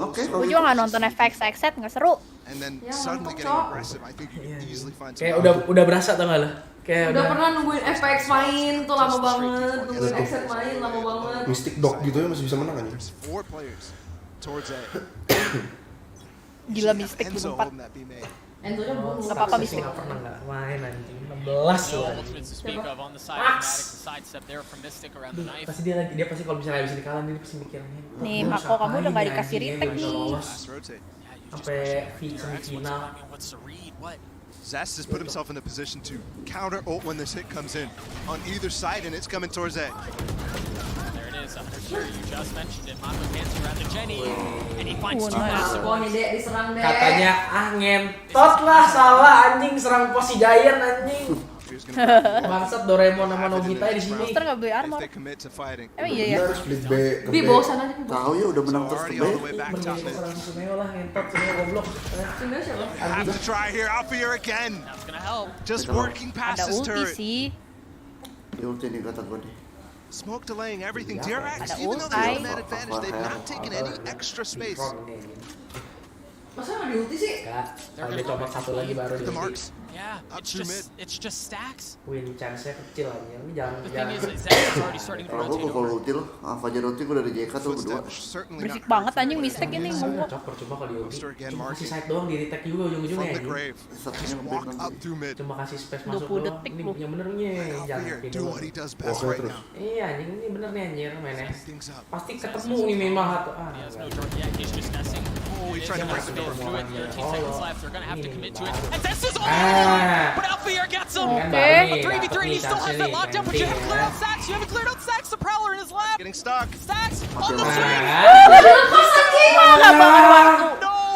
Oke. Gue juga nggak nonton FX set, nggak seru. Kayak udah berasa tau nggak lo? Kayak udah pernah nungguin FX main tuh lama banget, nungguin Exit main lama banget. Mystic Dog gitu ya masih bisa menang aja. Gila Mystic di 4. Enzo-nya belum. Nggak apa-apa Mystic. Nggak pernah nggak main anjing. 16 loh. Pasti dia pasti kalau misalnya bisa dikalah dia pasti mikirnya. Nih Mako kamu udah nggak dikasih retake nih. Sampai semifinal. Zest has put himself in a position to counter ult when this hit comes in on either side, and it's coming towards A. There it is, sure you just mentioned it. Mako dancing around to Jenny, and he finds two massive ones. Katanya ngentot lah, salah anjing, serang pos si Giant anjing. Bangsat Doraemon sama Nobita di sini. Monster nggak beli armor. Emang iya ya? Harus split B ke Bi B. bawa sana aja. Tahu ya udah menang terus ke B. Serang Suneo lah, ngentot Suneo goblok. Have to try here, Alfia again. That's gonna help. Just working past Ada this ulti turret. sih. Di ulti nih kata gue nih. Smoke delaying everything. DRX, Ada even though they have ulti. that advantage, they've not taken any extra space. Masa nggak di ulti sih? Enggak, ada coba satu lagi baru di The ulti. marks. Yeah, it's just stacks. Win chance-nya kecil aja, ini The thing jangan. is Zest is already starting to Kalau rotate gue kalau over. ulti loh, Fajar ulti gue dari JK tuh berdua. Berisik banget anjing Mystic ini ngomong. Cok, percuma kalau di ulti. Cuma kasih side doang, di retake juga ujung-ujungnya From the anjing. grave, just walk up through mid. Cuma kasih space 20 masuk doang. detik Ini lu. yang benernya jangan Alfia, kayak do gitu. what he does best right now. Iya anjing, ini bener nih anjir mainnya. Things up. Pasti ketemu nih memang satu. He has no drone yet, he's just guessing. Oh, he tried to break the door. Through it, 13 seconds left, they're gonna have to commit to it. And Zest is all but Alfia gets him! Okay. A 3v3 and he still has that lockdown, but you haven't cleared out Sax, you haven't cleared out Sax, the Prowler in his lap! Getting stuck. Sax, almost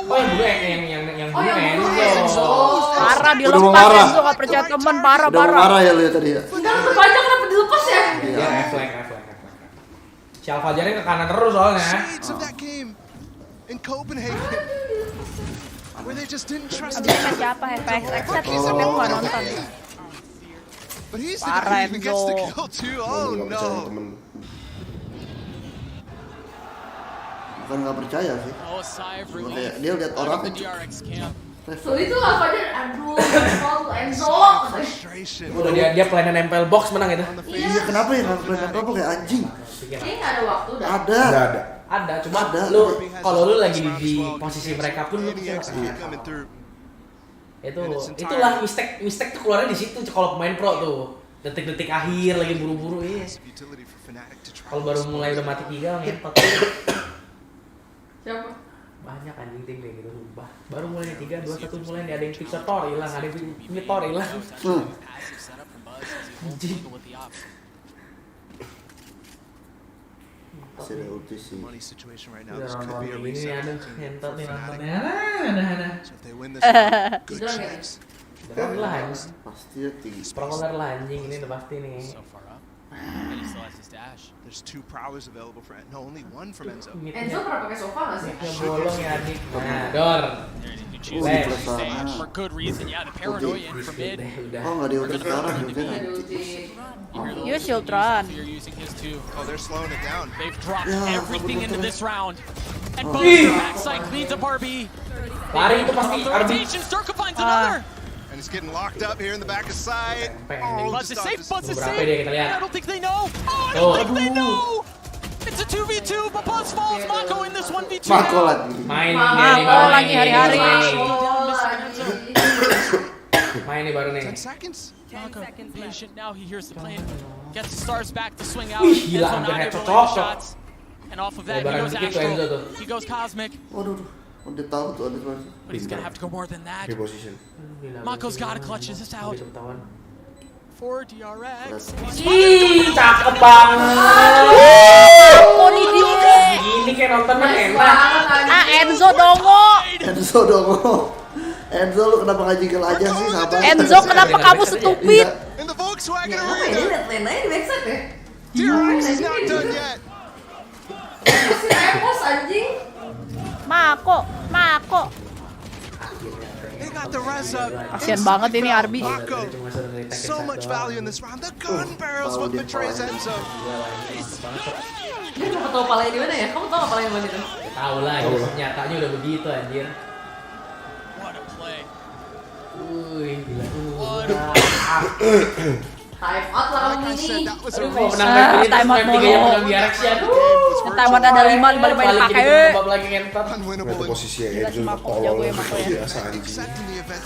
Oh yang gue yang gue Enzo. Parah Udah dilepas mau marah. Enzo nggak percaya teman parah. Udah marah ya lu ya tadi ya. Enggak terpanjang kenapa dilepas ya? Iya, refleks. Si Alfajarnya ke kanan terus soalnya. Shades of that game in Copenhagen, where they just didn't trust Abis match apa FX set tapi aku nggak nonton. But he's the guy who even gets the Enzo. kill too. Oh no. Bukan nggak percaya sih. Oh, sigh of Cuma relief. kayak dia lihat orang The DRX camp. So itu apa aja? Aduh, Enzo. Frustration. Udah dia plan nempel box menang itu. Iya kenapa ya nggak kelihatan apa kayak anjing? Kayaknya nggak ada waktu dah. Ada. Ada, cuma lu kalau lu lagi di posisi mereka pun lu itulah mistake tuh keluarnya di situ kalau pemain pro tuh. Detik-detik akhir lagi buru-buru iya. Kalau baru mulai udah mati 3 ngentot. Siapa? Banyak anjing tim kayak gitu sumpah. Baru mulai 3, 2, 1 mulai nih ada yang fixer Thor hilang, ada yang ini Thor hilang. Anjing. Sudah ulti sih. Ini aduh, ngentot nih nontonnya. Beneran lah anjing. Pasti ya tinggi. Prokoler lah anjing, ini udah pasti nih. And he still has his dash. There's 2 prowlers available for no, only 1 from Enzo. Enzo pernah pakai sofa nggak sih? Yang bolong ya adik. Nah, Dor. For good reason, yeah, the paranoia in from mid. Oh nggak diulti sekarang, Use Ultron. Oh, they're slowing it down. They've dropped everything into this round. And both the backside cleans up RB. Lari itu pasti RB. Sturka finds another. And he's getting locked up here in the back of side. Oh, Buzz is safe, Buzz is Berapa safe. dia kita lihat? I don't think they know. Oh, I don't think they know. It's a 2v2, but Buzz falls. Mako in this 1v2. Mako lagi. Main lagi hari-hari. Main nih baru nih. 10 seconds. Mako patient now. He hears the plan. Gets the stars back to swing out. Gila, Enzo hampir not headshot able to land cocok. shots. And off of that, he Lebaran goes dikit tuh Enzo tuh. Astral. He goes Cosmic. Waduh, udah tahu tuh ada mana. But he's gonna have to go more than that. Reposition. Mako's gotta clutch this out. For DRX. Ih, cakep banget. Oh, ini dia. Gini kayak nonton mah enak. Enzo dongo. Enzo dong. Enzo lu kenapa nggak jiggle aja sih sabar? Enzo kenapa kamu stupid? In the Volkswagen Apa ya, dia liat lane aja di backside ya? DRX is not done yet. Masih repos anjing. Mako. They got the res up. Kasian banget ini Arbi. Mako. So much value in this round. The gun barrels what betrays Enzo. Dia kenapa tau palanya di mana ya? Kamu tau nggak palanya di mana itu? Tahu lah, nyatanya udah begitu anjir. What a play. Wih, gila. Time out lah kamu ini. Aduh, mau menang map ini, time out terus map 3 yang menang DRX ya. Time out ada 5 balik pakai. Lagi ngentot. Itu posisinya Enzo tolol biasa anjing.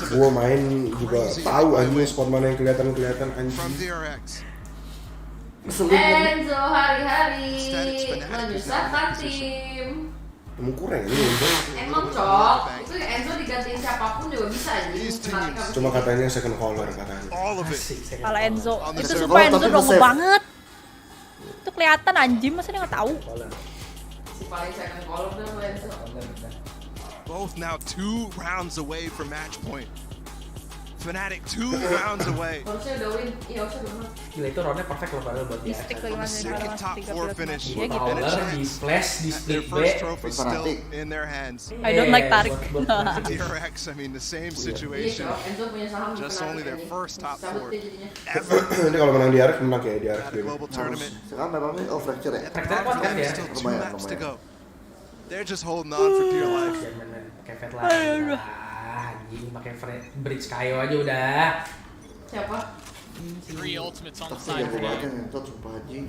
Gua main juga tahu anjing spot mana yang kelihatan anjing. Enzo hari-hari menyusahkan tim. Emang kurang ini. Emang cok, itu Enzo digantiin siapapun juga bisa anjing. Cuma katanya second caller katanya. Kalau Enzo, itu sumpah Enzo dongo banget. Itu kelihatan anjing, masa dia nggak tahu? Si paling second caller tuh Enzo. Both now 2 rounds away from match point. Fnatic 2 rounds away. Harusnya udah win, iya harusnya udah menang. Gila itu roundnya perfect loh padahal buat DRX. From a second top 4 finish. Power, di flash, di Their split B. first trophy still in their hands. I don't like Tarik. DRX, I mean the same situation. Enzo punya saham di Just only their Fnatic first top 4 jadinya. ever. Ini kalau menang DRX menang kayak DRX At a global tournament. Sekarang memangnya fracture ya? Fracture kuat kan ya? Still 2 Lumayan, maps to lumayan. go. They're just holding on for dear life. Pakai Fat lagi. Anjing pakai bridge kayo aja udah. Siapa? 3 ultimates on the Tapi side jago for banget now. ngentot sumpah anjing.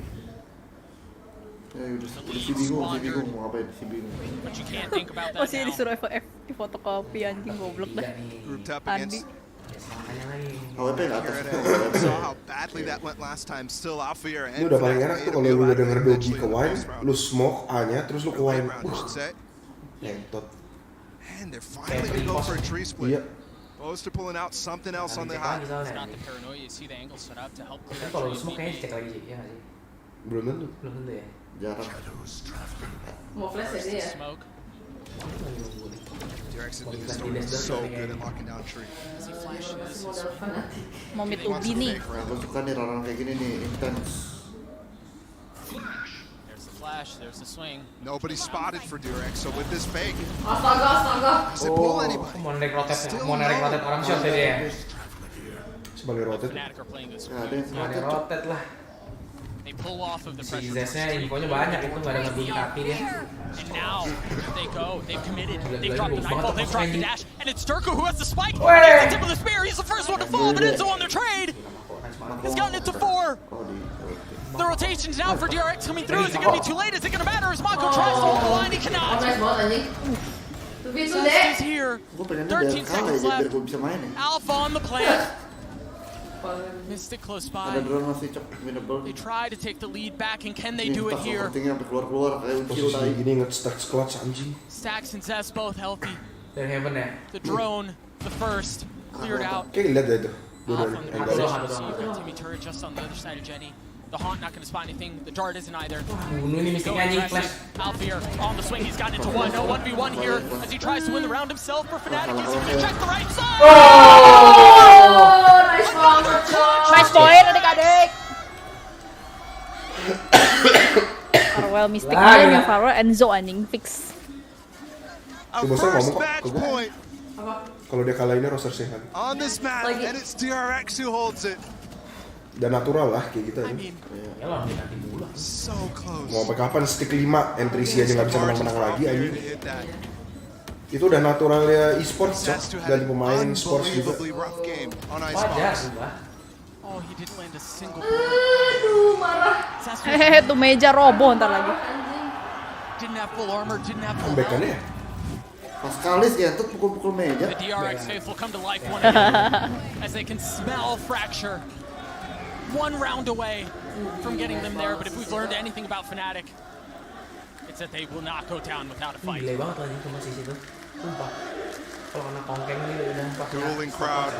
Ya udah si bingung mau ngapain si bingung. But you can't think about that Masih now. disuruh di fotokopi anjing goblok dah. Grouped up Andi. against AWP nggak atas. saw how badly that went last time. Still Alpha Ini udah paling enak tuh kalau lu udah denger Dogi ke wine, lu smoke A-nya terus lu ke wine. Ngentot. And they're finally gonna go for a tree split. Iya. Boaster pulling out something else on the high. It's not the paranoia. You see the angle set up to help clear Kalau the lu smoke kayaknya cek lagi sih, ya nggak sih? Belum tentu. Belum tentu ya? Jarang. Mau flash ya dia ya? smoke. DRX has been historically so good at locking down tree. Masih modal Fnatic. Mau mid ubi nih. Gue suka nih orang kayak gini nih intens. There's the flash. There's the swing. Nobody spotted for DRX, so with this fake, Astaga. does it pull anybody? Mau narik rotate orang shot ya dia. Sebagai rotate. Fnatic are playing this. Ya ada yang Mau narik rotate lah. They pull off of the Si pressure. Zesnya infonya banyak itu nggak ada ngebunyi kaki dia. And now they go. They've committed. They've Gila, dropped the gila, nightbot. They've dropped the anjing. dash. And it's Sturka who has the spike. Wey. He's the tip of the spear. He's the first one to fall. But Enzo on their trade. He's gotten it to 4. Oh di. The rotations now for DRX coming through. Is it going to be too late? Is it going to matter? As Mako tries to hold the line, he cannot. Nice banget anjing. Tuh itu Sens deh. is here. Gue pengennya 13 biar kalah seconds aja biar left. gue bisa main ya. Alpha on the plant. Mystic close by. Ada drone masih cok minable. They try to take the lead back, and can they do it here? Pentingnya sampai keluar kayak ucil tadi. Ini nge-stack clutch anjing. Stacks and Zest both healthy. Dari heaven ya. The drone, the first, cleared out. Kayak lihat deh itu. Timmy turret just on the other side of Jenny. The Haunt not going to spot anything. The Dart isn't either. Bunuh ini Mystic anjing flash. Alfier on the swing. He's gotten into one. No 1v1 here as he tries to win the round himself for fnatic. He's going to check the right side. Oh, nice banget, Cok. Nice point adik-adik. Farewell Mystic yang Farewell Enzo anjing fix. Bosnya ngomong kok ke gue. Kalau dia kalah ini roster sehat. On this map, and it's DRX who holds it. Dan natural lah kayak gitu aja. So close. Mau sampai kapan stick 5 entry aja nggak bisa menang-menang lagi aja. Itu udah naturalnya e-sports cok, dari pemain sports juga. Wajar sumpah. Oh, he didn't land a single Aduh, marah. Hehehe, tuh meja roboh ntar lagi. Didn't have full armor, didn't have full Comeback-annya ya? Pas kalis ya tuh pukul-pukul meja. The DRX faithful come to life one again as they can smell fracture. One round away from getting them there, but if we've learned anything about fnatic, it's that they will not go down without a fight. Gile banget lagi cuma sisi itu. Sumpah. Kalau kena tongkeng nih udah pakai. Dueling crowd.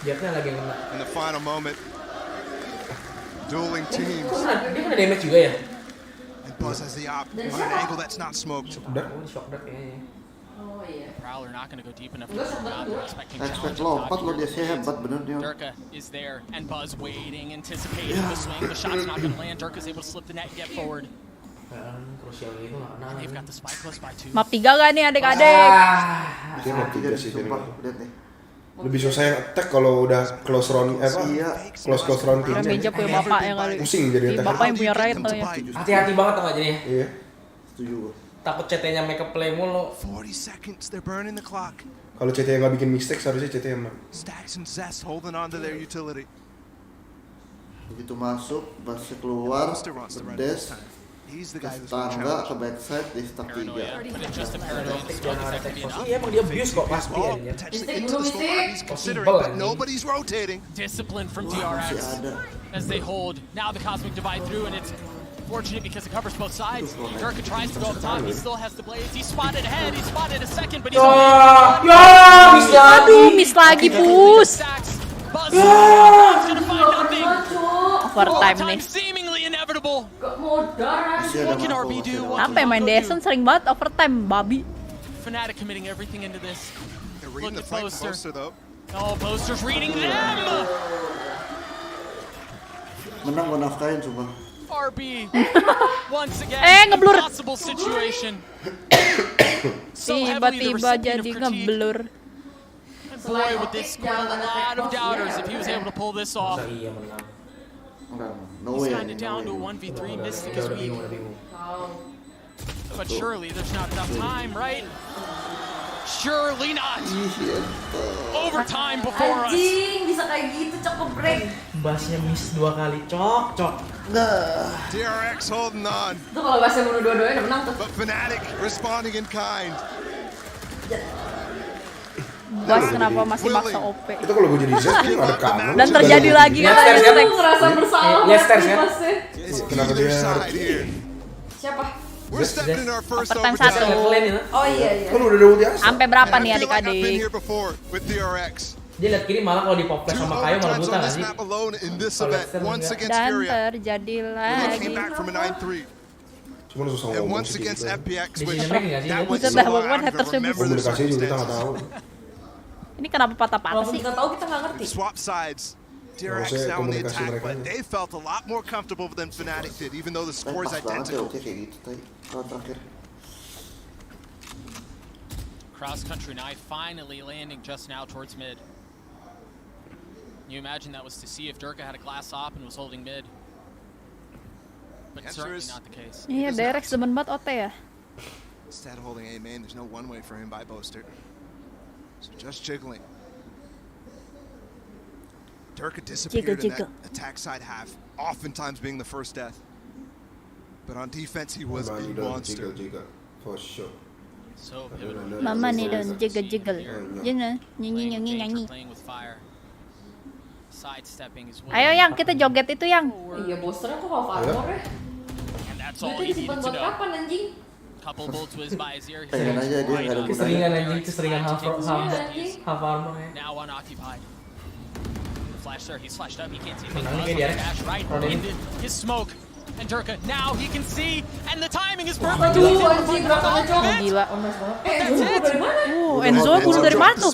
Biarnya lagi yang kena. In the final moment. Dueling teams. Dia kena damage juga ya? And Buzz has the op on an angle that's not smoked. Shock dark kayaknya. Oh iya. Prowler not going to go deep enough for the round. They're expecting challenge. Lompat lo dia hebat bener dia. Durka is there and Buzz waiting, anticipating the swing. The shot's not going to land. Durka's able to slip the net and get forward. Krusial gitu nggak kena. They've got the spike close by too. Map 3 gak nih adik-adik? Dia map 3 sih. Lebih susah yang attack kalau udah close round close round Udah meja punya bapak yang kali. Pusing jadi attack. Bapak yang punya raid kali ya. Hati-hati banget tau gak jadi ya? Iya. Setuju gua. Takut CT-nya make up play mulu. 40 seconds, they're burning the clock. Kalau CT yang nggak bikin mistake seharusnya CT yang menang. Stacks and Zest holding on to their utility. Begitu masuk, basnya keluar, berdes, tangga ke backside di stack 3. Iya emang dia abuse kok pasti aja. Nobody's rotating. Discipline from DRX as they hold. Now the Cosmic Divide through, and it's fortunate because it covers both sides. Durka tries to go up top. He still has the blades. He's spotted ahead. He spotted a second, but he's miss lagi. Aduh, miss lagi, Pus. Overtime nih. Seemingly inevitable. Gak modal. What can RB do? Apa main Desen sering banget overtime, babi. fnatic committing everything into this. They're reading the fight closer though. Oh, Boaster's reading them. Menang gua nafkahin coba. RB once again impossible situation. Tiba-tiba jadi ngeblur. Boy, with this squad, a lot of doubters if he was able to pull this off. He's kind of down to a 1v3. Mystic is weak. But surely there's not enough time, right? Surely not. Overtime before us. Anjing, bisa kayak gitu cok break. Bassnya miss 2 kali, cok. DRX holding on. Itu kalau Bassnya bunuh dua-duanya udah menang tuh. But fnatic responding in kind. Bass kenapa masih maksa OP? Itu kalau gue jadi Zest dia nggak ada kanan. Dan terjadi lagi kan? Aku ngerasa bersalah banget kan? Bassnya. Kenapa dia? Siapa? We're stepping in our first Overtime overtime. 1. Oh iya. Kan udah ulti asal. Sampai berapa And nih I feel like I've been adik-adik? here before with DRX. Dia lihat kiri malah kalau di pop flash Two sama Kayo malah overtimes buta on nggak this sih? map alone in this event. Once against Dan Furia. terjadi They came lagi. back from a 9-3. Cuma susah And ngomong once sih against gitu. FPX, Di which sini nggak sih? that was Buset so dah, loud, buat I hatersnya remember the Komunikasi juga kita nggak tahu. Ini kenapa patah-patah Walaupun sih? kita tahu kita nggak ngerti. Swap sides. DRX Maksudnya now in the komunikasi attack, mereka but nih. they felt a lot more comfortable than fnatic did, even though the score is Pas banget ya identical. oke kayak gitu tadi. Kalau terakhir. Cross country knife finally landing just now towards mid. You imagine that was to see if Durka had a glass op and was holding mid. But certainly not the case. Iya, Derek demen banget OT ya. Instead of holding A main, there's no one way for him by Boaster. So just jiggling. Durka disappeared in that attack side half, oftentimes being the first death. But on defense, he was a monster. For sure. So pivotal. Mama nih dan jiggle-jiggle. Jangan nyanyi. Playing with fire. sidestepping as well. Ayo yang kita joget itu yang. Iya boosternya kok half armor ya? And that's all Itu he disimpan needed to buat know. kapan anjing? Couple bolts whiz by his ear. Pengen aja dia nggak ada gunanya. Keseringan anjing, keseringan half armor ya. Now unoccupied. The flash there, he's flashed up. He can't see Menang anything. nih dia. Dash right into his smoke. And Durka, now he can see, and the timing is perfect. Aduh anjing berapa ngecok? Gila. Enzo dari mana? Enzo bunuh dari mana tuh?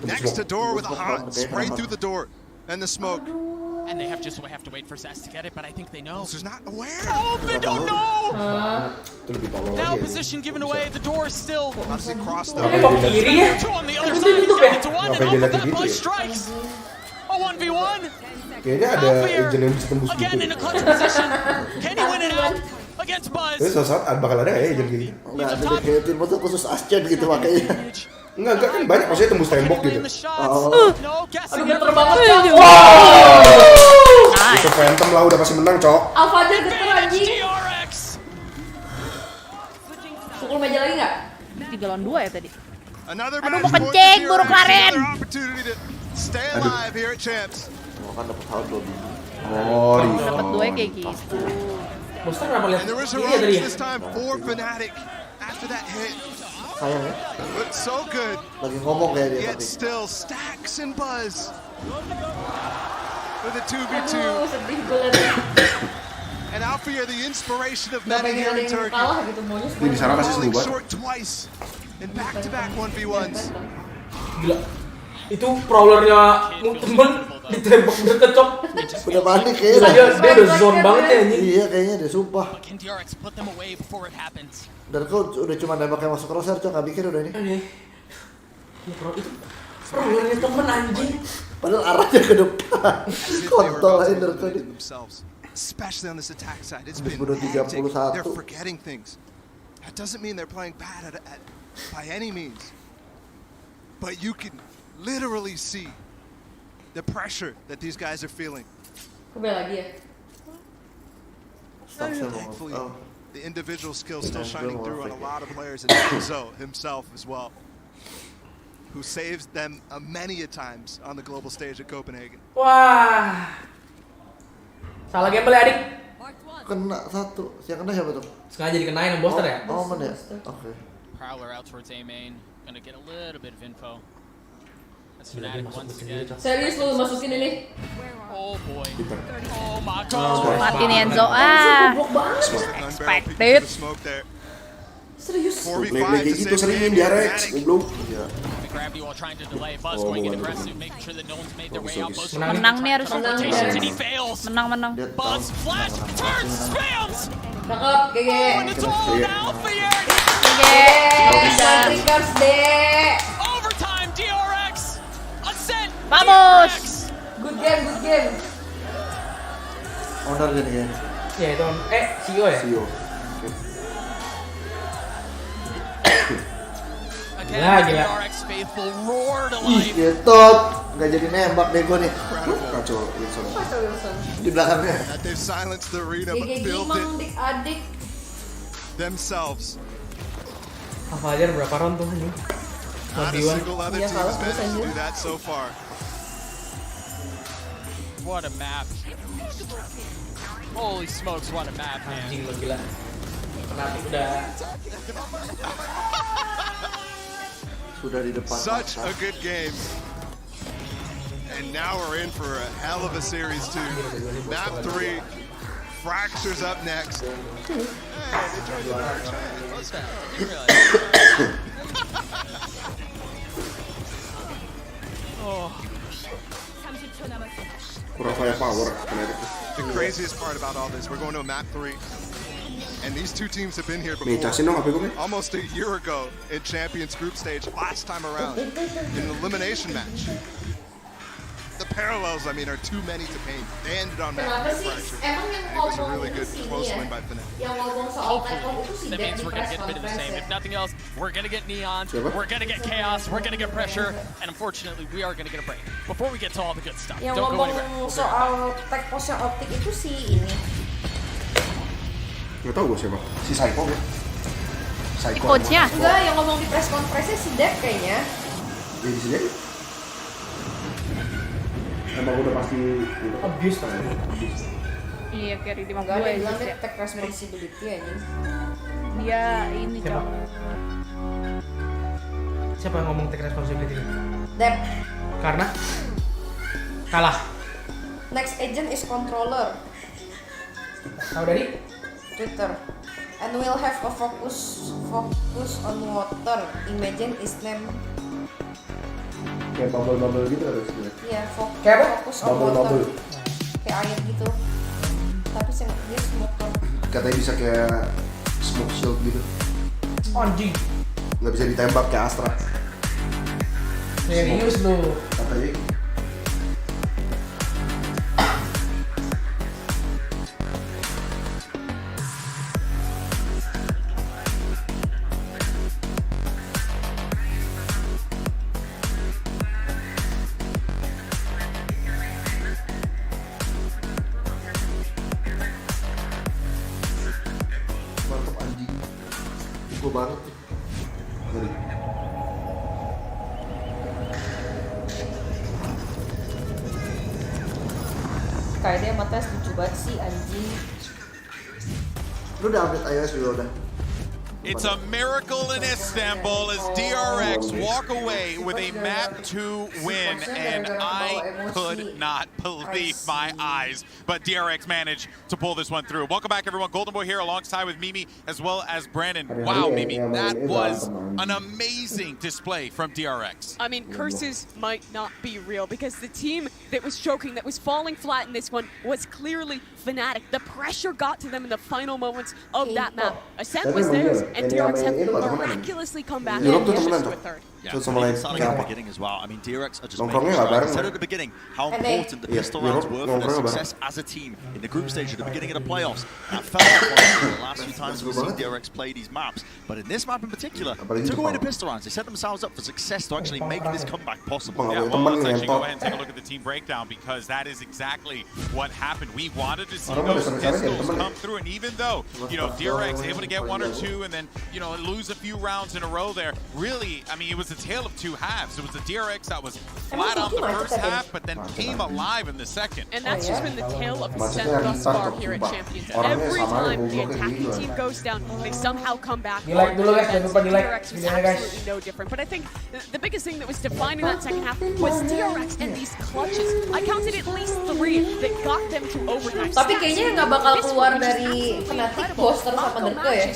Next to door with a hot spray through the door and the smoke. And they have to wait for Sens to get it, but I think they know. He's not aware. Oh, they don't know. Now Lagi. position given away. The door is still. Obviously crossed Apa though. yang dilihat? Kiri ya? Two on the other side. He's got it to one, and Apa yang off of dilihat that gitu by ya? strikes. A 1v1. Kayaknya ada agent yang bisa tembus Again in gitu. a clutch position. Can he win it out against Buzz? Tapi suatu saat bakal ada nggak ya agent kayak gitu? Nggak ada deh, kayak tim itu khusus Ascen gitu makanya. Enggak kan banyak maksudnya tembus tembok gitu. Oh. Aduh geter banget cok. Itu Phantom lah udah pasti menang, Cok. Alpha aja geter anjing. Pukul meja lagi nggak? 3 lawan 2 ya tadi. Another Aduh, match mau for kencing, the buru DRX. karen. Another opportunity to stay alive here at Champs. Mau kan dapat haut 2 biji. Oh, Dapat 2 kayak gitu. Booster kenapa lihat And there was a kiri ya tadi rush ya? this time for fnatic after that hit. Sayang ya. Looked so good. Lagi ngomong kayak dia Yet tadi. still stacks and Buzz with a 2v2. Aduh sedih gue liatnya. And Alfia, the inspiration of Gak many pengen here ada in yang Turkey. kalah gitu maunya Ini di sana pasti Falling seru banget. short twice in back-to-back 1v1s. Gila. Itu prowlernya temen ditembak deket cok. Udah panik kayaknya. Dia udah zone banget ya anjing. Iya kayaknya deh, sumpah. But can DRX put them away before it happens? Dan kau udah cuma nembaknya masuk crosshair, Cok, gak mikir udah nih. Ya bro, itu prowlernya temen anjing. Padahal arahnya ke depan. Kontol aja dari tadi. Themselves, especially on this attack side. It's been Udah hectic. 31. They're forgetting things. That doesn't mean they're playing bad by any means. But you can literally see the pressure that these guys are feeling. Kebel lagi ya. Thankfully, the individual skill still shining through on a lot of players, and Enzo himself as well, who saves them many a times on the global stage at Copenhagen. Wah. Salah gamble ya adik. Kena satu. Yang kena siapa tuh? Sengaja dikenain sama Booster ya? Oh, men ya? Oke. Prowler out towards A main. Gonna get a little bit of info. That's fnatic once again. Serius lu masukin ini? Oh boy. Oh my god. Mati nih Enzo. Ah. Goblok banget. Expected. Serius. Play kayak gitu sering di RX, goblok. Iya. Gravity while trying to delay. Buzz going in aggressive, making sure that no one's made their way out. Buzz Menang nih harus. rotations and he fails. Menang. Buzz flash turns spams. Cakep, GG. Oh, and it's all on Alpha here. Trikers deh. Overtime DRX. Ascent. Vamos. Good game. Owner jadi kan? Ya itu CEO ya? CEO. Again, DRX faithful roar to life. Getot, nggak jadi nembak deh gue nih. Kacau Wilson. Di belakangnya. That they've silenced the arena but GG built mang it adik. themselves. Apa aja berapa round tuh anjing? Not a single other team has managed to do that so far. What a map. Holy smokes, what a map, man. Anjing lo gila. Fnatic udah Sudah di depan. Such a good game. And now we're in for a hell of a series too. Map 3, Fractures up next. Hey, they joined the dark side. What's that? I didn't realize. Oh. Kurang firepower. The craziest part about all this, we're going to a map 3. And these two teams have been here Nih, casin dong HP gue. almost a year ago in Champions Group Stage, last time around, in an elimination match. The parallels, I mean, are too many to paint. They ended on map Kenapa 3 sih? Fracture. Emang yang And it was a ngomong really itu good sih close ya? win by fnatic. Yang ngomong soal Tekon itu sih That Dek means di we're gonna press get a bit of the conference same. ya. If nothing else, we're gonna get neon, Siapa? we're gonna get chaos, we're gonna get pressure, and unfortunately, we are gonna get a break. Before we get to all the good stuff, Yang don't go anywhere. ngomong soal tag posnya optik itu sih ini. Gak tau gue siapa. Si Psycho ya. Psycho. Coachnya. Enggak, yang ngomong di press conference si Dek kayaknya. Jadi sini. Emang udah pasti abuse pasti. Iya, carry 52 Gak ada ya. bilang dia take responsibility aja. Dia ini Siapa? Siapa yang ngomong take responsibility? Dep. Karena kalah. Next agent is controller. Tahu dari Twitter. And we'll have a focus on water. Imagine is name. kayak bubble gitu harus gue. Iya, Kayak apa? fokus on water. Bubble. Kayak air gitu. Tapi dia smoker. Katanya bisa kayak smoke shield gitu. anjing. Nggak bisa ditembak kayak Astra. Serius lu? Katanya. Mantap anjing. Gue banget. Ngeri. Kayak dia matanya lucu banget sih anjing. Lu udah update iOS juga udah? It's a miracle in Istanbul as DRX walk away with a map 2 win, and I could not believe my eyes. But DRX managed to pull this one through. Welcome back, everyone. Golden Boy here alongside with Mimi as well as Brandon. Wow, Mimi, that was an amazing display from DRX. I mean, curses might not be real because the team that was choking, that was falling flat in this one, was clearly fnatic. The pressure got to them in the final moments of that map. Ascent was theirs, and DRX have miraculously come back and pushed to a third. Yeah, starting at the beginning as well. I mean, DRX are just making strides. I said at the beginning how important the pistol rounds were for their success as a team in the group stage at the beginning of the playoffs. That felt like the last few times we've seen DRX play these maps. But in this map in particular, they took away the pistol rounds. They set themselves up for success to actually make this comeback possible. Yeah, well, let's actually go ahead and take a look at the team breakdown because that is exactly what happened. We wanted to see those pistols come through, and even though, you know, DRX able to get 1 or 2 and then, you know, lose a few rounds in a row there, really, I mean, it was a tale of two halves. It was the DRX that was flat out the first half, but then came alive in the second. And that's just been the tale of Ascent thus far here at Champions. Every time the attacking team goes down, they somehow come back. DRX was absolutely no different. But I think the biggest thing that was defining that second half was DRX and these clutches. I counted at least 3 that got them to overtime. Tapi kayaknya nggak bakal keluar dari fnatic Boster sama Derko ya.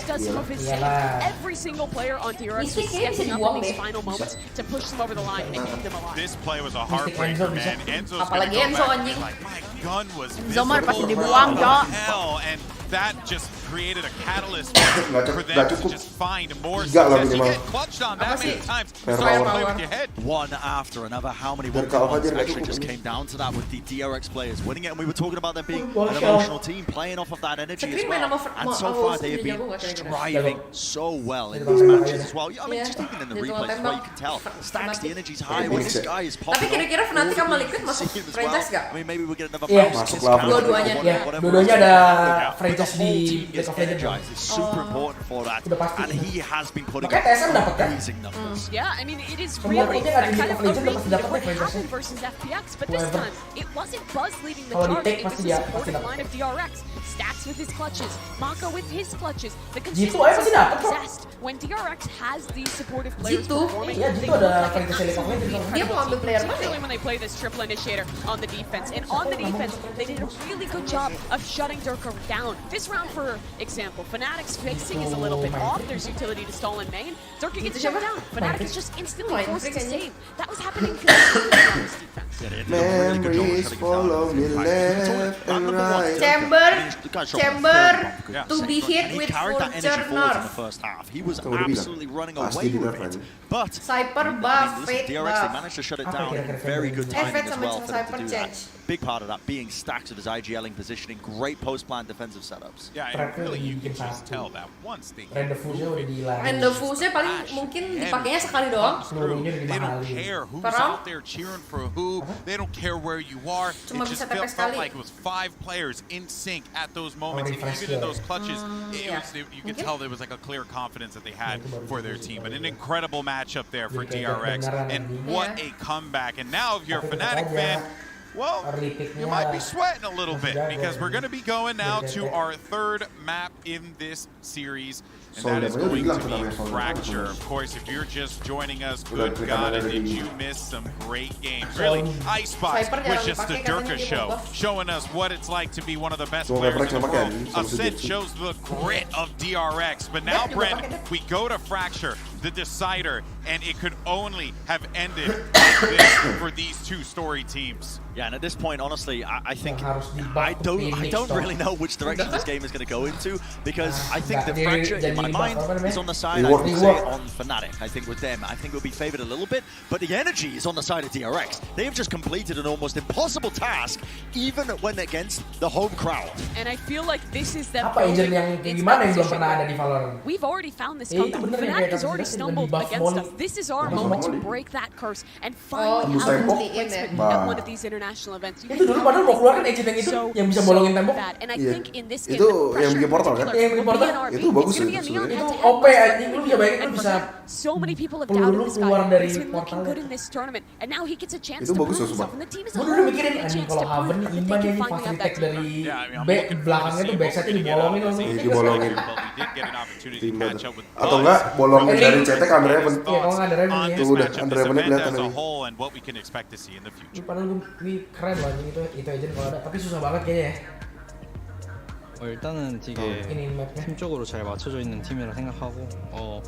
Every single player on DRX was stepping up in these final moments to push them over the line and keep them alive. This play was a heartbreaker, man. Enzo's Apalagi Enzo anjing. like, my gun was Zomar pasti visible. dibuang, What Cok. the hell? And that just created a catalyst for them to just find more success. You get clutched on that many times, you start to play with your head. One after another, how many 1v1s actually just came down to that with the DRX players winning it, and we were talking about them being an emotional team, playing off of that energy as well. And so far they have been striving so well in these matches as well. I mean, just even in the replays, where you can tell, Stacks, the energy's high, when this guy is popping Tapi kira-kira Fnatic sama Liquid masuk franchise gak? I mean, maybe we get another bounce. Dua-duanya. Dua-duanya ada franchise di League of Legends. It's super important for that, and he has been putting up amazing numbers. Yeah, I mean, it is really kind of amazing what happened versus FPX, but this time, it wasn't Buzz leading the charge, it was the supporting line of DRX. Stacks with his clutches, Maka with his clutches. The consistency exists when DRX has these supportive players performing. They look like an absolutely incredible team, particularly when they play this triple initiator on the defense. And on the defense, they did a really good job of shutting Durka down. This round, for example, Fnatic's fixing is a little bit off. There's utility to stall and main. Durka gets shut down. Fnatic is just instantly forced to save. That was happening consistently on this defense. Memories follow me left and right. Chamber to be hit with full that energy forward in the nerf. first half. He was absolutely running away with it. But Cypher I mean, buff, listen, Fate DRX, they buff. managed to shut it down in very good timing Fate as sama well for them to Cypher do that. change. Big part of that being Stacks with his IGLing positioning, great post-plan defensive setups. Yeah, and really you can just tell that once they Rendezvous-nya paling mungkin dipakainya sekali doang. they don't care who's out there cheering for who. They don't care where you are. It Cuma just bisa TP felt sekali. like it was 5 players in sync at those moments, and even in those clutches, you could tell there was like a clear confidence that they had for their team. But an incredible matchup there for DRX, and what a comeback! And now, if you're a Fnatic fan, Well, you might be sweating a little bit because we're going to be going now to our third map in this series, and that is going to be Fracture. Of course, if you're just joining us, good God, and did you miss some great games? Really, Icebox was just a Durka show, showing us what it's like to be one of the best players in the world. Sens shows the grit of DRX, but now, Brandon, we go to Fracture, the decider, and it could only have ended like this for these two story teams. Yeah, and at this point, honestly, I think I don't really know which direction this game is going to go into, because I think the Fracture, in my mind, is on the side, I would say, on Fnatic. I think with them, I think we'll be favored a little bit, but the energy is on the side of DRX. They have just completed an almost impossible task, even when against the home crowd. And I feel like this is them. We've already found this comeback. Fnatic has already stumbled against us. This is our moment to break that curse and finally have a placement at one of these international events. Itu dulu padahal mau keluar kan agent yang itu yang bisa bolongin tembok. Itu yang bikin portal kan? Yang bikin portal itu bagus ya. Itu OP anjing, lu bisa bayangin lu bisa peluru keluar dari portal. Itu bagus ya sumpah. Gue dulu mikirin anjing kalau Haven iman ya ini fast retake dari belakangnya tuh backside dibolongin langsung. Dibolongin. Atau enggak bolongin dari CT ke Under Heaven. Iya, kalau nggak ada Raven ya. Tuh udah Under Heaven kelihatan nih. Padahal ini keren loh anjing itu agent kalau ada, tapi susah banget kayaknya ya. 일단은 되게 팀적으로 잘 맞춰져 있는 팀이라 생각하고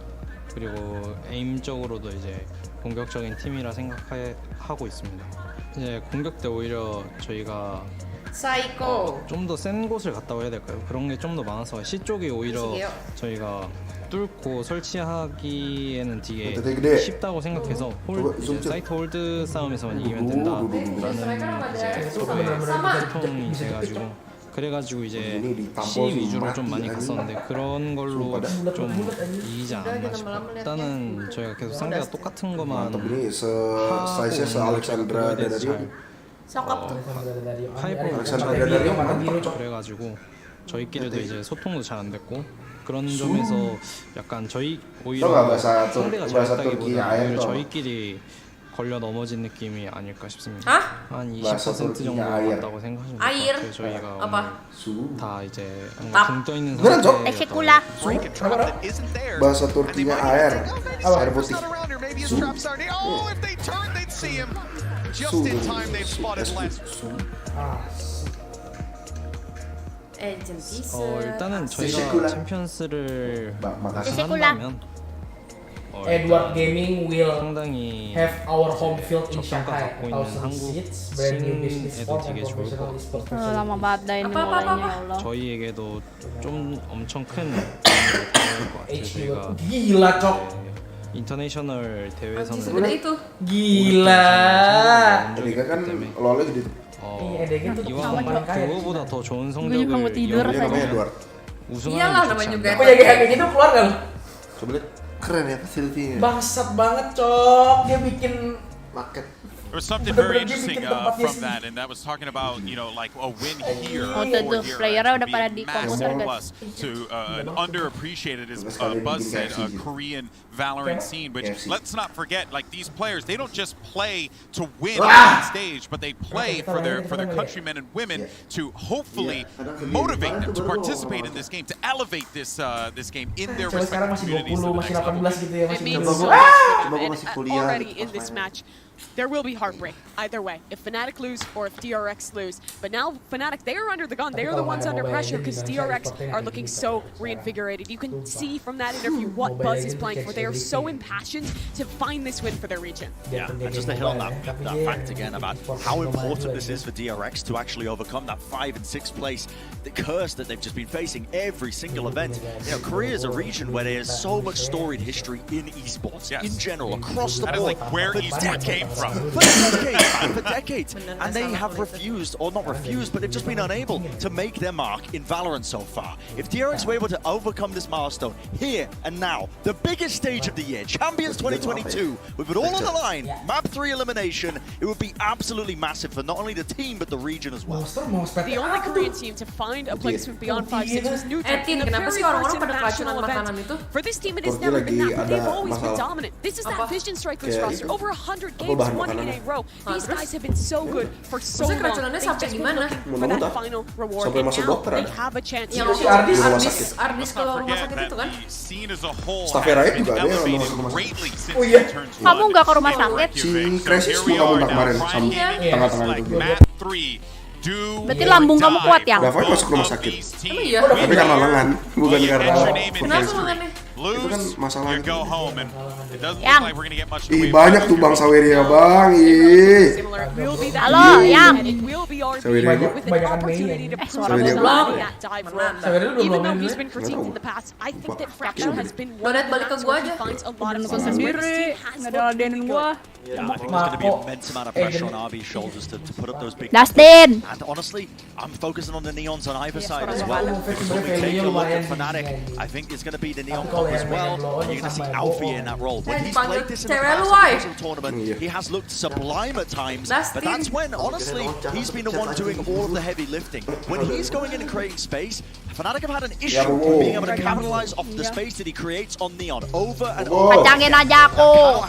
그리고 에임적으로도 이제 공격적인 팀이라 생각하고 있습니다. 이제 공격 때 오히려 저희가 좀 더 센 곳을 갔다고 해야 될까요? 그런 게 좀 더 많아서 C 쪽이 오히려 저희가 뚫고 설치하기에는 되게 쉽다고 생각해서 이제 사이트 홀드 싸움에서만 이기면 된다라는 이제 서로의 소통이 돼가지고 그래가지고 이제 C 위주로 좀 많이 갔었는데 그런 걸로 좀 이기지 않았나 싶어요. 일단은 저희가 계속 상대가 똑같은 것만 하고 그거에 대해서 잘 그래가지고 저희끼리도 이제 소통도 잘 안 됐고 그런 점에서 약간 저희 오히려 상대가 잘했다기보다 오히려 저희끼리 걸려 넘어진 느낌이 아닐까 싶습니다. 한 20% 정도 맞다고 생각하시면 될 것 같아요. 저희가 다 이제 붕 떠 있는 상태에서 bahasa Turkinya air putih. 일단은 저희가 챔피언스를 한다면 Edward Gaming will have our home field in Shanghai. 1,000 seats, brand new business spot and professional esports. Lama banget dah ini mulainya ya Allah. 저희에게도 좀 엄청 큰 도움이 될 것 같아요. 저희가 gila cok. 인터내셔널 대회에서는 gila. Liga kan LoL gede. 이왕 그거보다 더 좋은 성적을 Iyalah namanya juga. Oh ya kayak gitu keluar kan? Coba lihat. Keren ya facility-nya. Bangsat banget cok, dia bikin market. There was something very interesting from that, and that was talking about, you know, like a win here for DRX being massive plus to an underappreciated, as Buzz said, a Korean Valorant scene. Which let's not forget, like these players, they don't just play to win on stage, but they play for their countrymen and women to hopefully motivate them to participate in this game, to elevate this this game in their respective communities to the next level. It means so much for them, and already in this match, there will be heartbreak either way, if Fnatic lose or if DRX lose. But now Fnatic, they are under the gun. They are the ones under pressure because DRX are looking so reinvigorated. You can see from that interview what Buzz is playing for. They are so impassioned to find this win for their region. Yeah, and just to hit on that fact again about how important this is for DRX to actually overcome that 5 and 6 place, the curse that they've just been facing every single event. You know, Korea is a region where there's so much storied history in esports in general, across the board. That is like where esports came from. For decades. And they have refused, or not refused, but they've just been unable to make their mark in Valorant so far. If DRX were able to overcome this milestone here and now, the biggest stage of the year, Champions 2022, with it all on the line, map 3 elimination, it would be absolutely massive for not only the team, but the region as well. The only Korean team to find a placement beyond 5-6 was Newton in the very first international event. For this team, it has never been that, but they've always been dominant. This is that Vision Strikers roster, over 100 games. wins one in a row. These guys have been so good for so long. Keracunannya sampai gimana? For that final reward, Sampai and masuk now dokter they ada. have a chance. Yang Ardis ke rumah sakit itu kan? Staff Riot juga ada yang masuk rumah sakit. Oh iya. Kamu nggak ke rumah sakit? Si Crisis mau kabur kemarin sama tengah-tengah itu. Berarti lambung kamu kuat ya? Davai masuk rumah sakit. Emang iya? Tapi karena lengan, bukan karena. Kenapa lengannya? Itu kan masalahnya. Yang. Ih banyak tuh Bang Saweria Bang. Ih. Halo, Yang. Saweria gua. Kebanyakan main. Saweria gua. Saweria lu belum main dulu. Donat balik ke gua aja. Bener gua sendiri. Nggak ada ladenin gua. Yeah, I think there's going to be immense amount of pressure on RB's shoulders to put up those big Dustin! And honestly, I'm focusing on the Neons on either side as well. Because when we take a look at fnatic, I think it's going to be the Neon comp as well. And you're going to see Alfie in that role. When he's played this in the past tournament, he has looked sublime at times. But that's when, honestly, he's been the one doing all of the heavy lifting. When he's going in and creating space, fnatic have had an issue with being able to capitalize off the space that he creates on Neon over and over. Kacangin aja aku.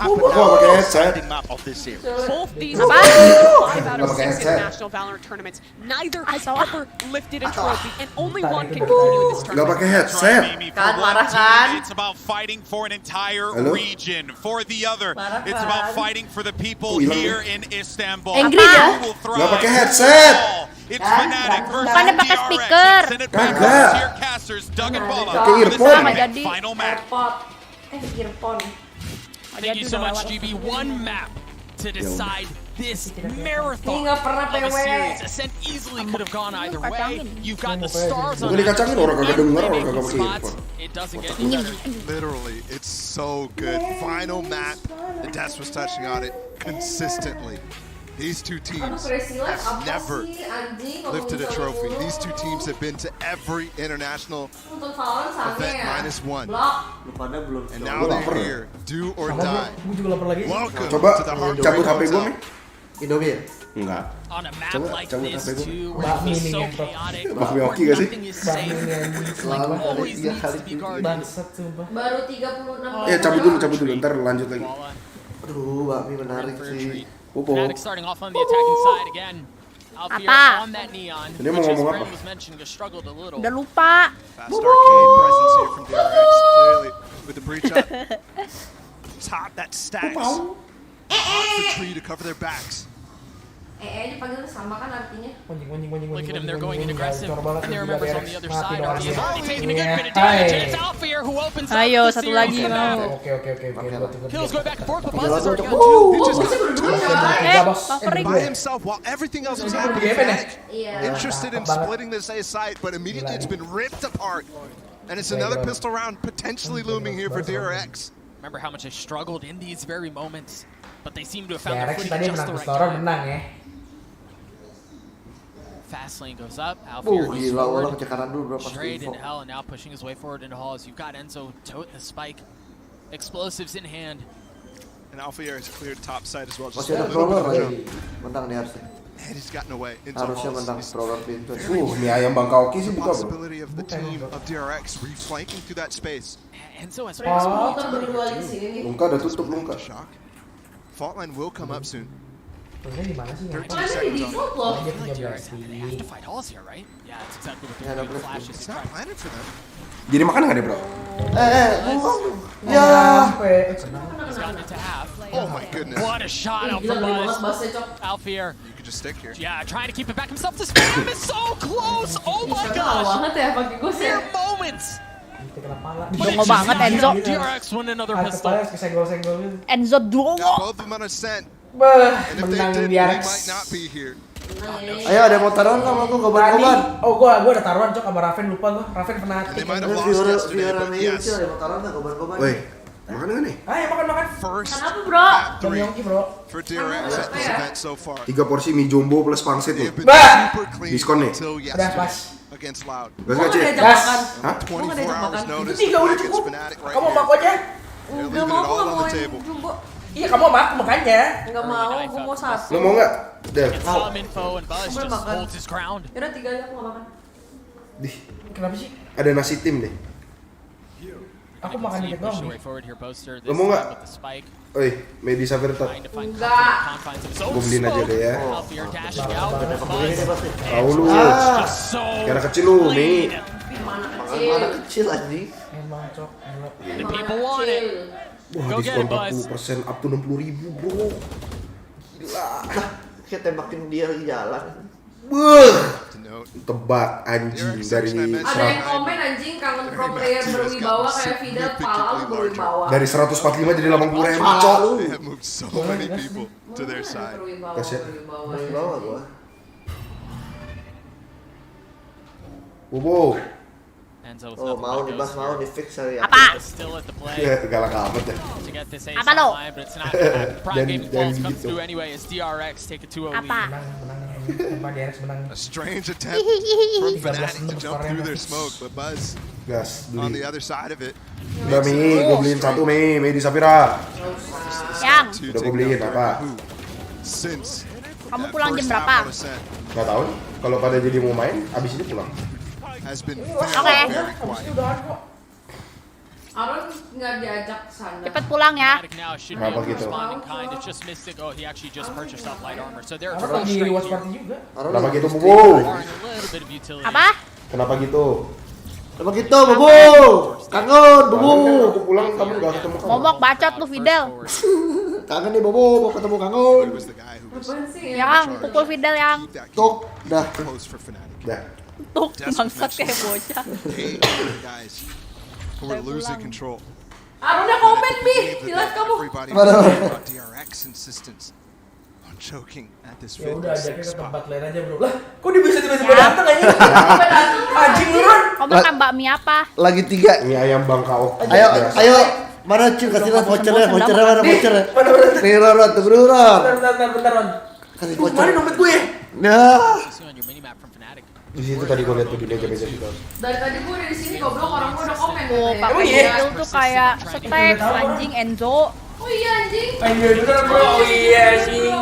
Map of this series. Both these 5 out of 6 international Valorant tournaments, neither has ever lifted a trophy, and only one can continue in this tournament. Gak pakai headset. Kan marah kan? It's about fighting for an entire region. For the other, it's about fighting for the people here in Istanbul. Angry ya? Gak pakai headset. It's fnatic versus Bukannya pakai speaker. Kagak. Pakai earphone. Final match. Earphone. Thank you so much, GB. One map to decide this marathon Nggak pernah of a PW. series. Ascent easily could have gone either way. You've got the stars on Bukan dikacangin orang kagak denger, orang making kagak pakai spots. earphone. It doesn't get any better. Literally, it's so good. Final map, the Des was touching on it consistently. These two teams have never lifted a trophy. These two teams have been to every international event -1. And now they're here, do or die. Welcome Coba to the heart cabut HP gue nih. Indomie ya? Enggak. On a map Coba like cabut this HP gue. too, where it feels so chaotic, Bakmi where Oki gak sih? nothing is safe, like always needs to be guarded. Baru 36. Cabut dulu, ntar lanjut lagi. Aduh, bakmi menarik sih. Fnatic starting off on the attacking side again. Alfie on that Neon, Dia mau which as ngomong Brandon apa? was mentioning, just struggled a little. Udah lupa. Fast arcade presence here from DRX, clearly with the breach up. Top that stacks. The tree to cover their backs. aja panggilnya sama kan artinya. Look at him, they're going in aggressive, and there are members on the other side. Alfie is already taking a good bit of damage, and it's Alfie who opens up Ayo, the satu series lagi with mau. that. Kills go back and forth, but Buzz is already on He two. just got two buffering. by himself while everything else was happening. Interested in splitting this A site, but immediately it's been ripped apart. And it's another pistol round potentially looming here for DRX. Remember how much I struggled in these very moments, but they seem to have found their footing tadi just menang the right restoran time. menang ya. Fast lane goes up, Alfie moves Gila, orang forward, cekaran dulu bro pas straight info. into hell, and now pushing his way forward into halls. You've got Enzo toting the spike, explosives in hand. And Alpha Air has cleared top side as well. Just Masih a ada little bit brawler of a lagi. jump. Menang nih harusnya. And he's gotten away into Harusnya halls. menang brawler pintu. Mie ayam Bang Kaoki sih The buka bro. possibility of the team of DRX reflanking through that space. Enzo has Lungka udah tutup Lungka. Shock. Fault line will come up soon. Di mana sih? 13 seconds on it. They have to fight halls here, right? Yeah, that's exactly what they're doing. Flashes. It's not planted for them. Jadi makan nggak deh bro? Ya. He's gotten it to half. Oh my goodness. What a shot out from Buzz. Alfier. You could just stick here. Yeah, trying to keep it back himself. The spam is so close. Oh my gosh. Mere moments. Dongo banget Enzo. DRX win another pistol. Enzo dongo. Both of them on ascent. And if they did, we might not be here. Ayo ada mau taruhan nggak mau goban-goban? Oh gua ada taruhan cok sama Raven, lupa gua. Raven fnatic. They might have lost yesterday, but yes. Ada mau taruhan nggak goban-goban? Woi, makan nggak nih? Ayo makan. First Kenapa bro? three bro. for DRX at this event so far. 3 porsi mie jumbo plus pangsit nih. They've been super clean Diskon nih. until Udah pas. yesterday against Loud. Gas nggak Cik? Hah? 24 hours notice. Tiga udah against cukup. Fnatic right Kamu here. mau aja? They're leaving it all on the table. Iya kamu makanya. Enggak mau, gue mau satu. Lo mau nggak? Dev. Get some info and Buzz just holds his ground. Yaudah 3 aja aku nggak makan. Dih, Kenapa sih? ada nasi tim deh. Aku makan dikit doang. Lo mau nggak? Oi, Medi Saver top. Enggak. Gue beliin aja deh ya. Tahu lu. Karena kecil lu, Mi. Mana kecil anjing. Emang cok. Wah, diskon 40% up to 60.000 bro. Gila. Kayak tembakin dia lagi jalan. Tebak anjing dari ada yang komen anjing kangen pro player berwibawa kayak Fidel, pala lu berwibawa. Dari 145 jadi 80.000 cok. Berwibawa gua. Bobo. Oh, mau dibahas, mau di fix hari ya. Apa? Ya, galak amat ya. Apa lo? Dan gitu. Apa? A strange attempt from fnatic to jump through their smoke, but Buzz gas on the other side of it. Udah Mi, gue beliin satu Mi, Medi Sapira. Yang. Udah gue beliin apa? Kamu pulang jam berapa? Gak tau nih. Kalau pada jadi mau main, abis ini pulang. Oke. Aaron nggak diajak sana. Cepet pulang ya. Kenapa gitu? Kenapa gitu, Bobo? Apa? Kenapa gitu? Kenapa gitu, Bobo? Kangen, Bobo. Aku pulang, kamu gak ketemu kamu. Momok bacot lu Fidel. Kangen nih, Bobo. Mau ketemu Kangen. Yang pukul Fidel yang. Tuk, dah. Dah. Tuk, bangsat kayak bocah. We're losing control. Aaron udah komen Bi, jelas kamu. DRX insistence on choking at this Ya udah ajaknya ke tempat lain aja bro. Lah, kok dia bisa tiba-tiba datang aja? Anjing lu Ron. Kamu makan bakmi apa? Lagi 3. Mie ayam Bangkaok. Ayo. Mana Cil, kasih lah vouchernya mana vouchernya? Nih Ron, tunggu dulu Ron. Bentar Ron. Kasih voucher. Mana dompet gue? Nah. Di situ tadi gue lihat tuh di meja situ. Dari tadi gue udah di sini goblok, orang gue udah komen. Tuh, pakai skill tuh kayak steak anjing Enzo. Oh iya anjing. Anjing bener bro. Oh iya anjing.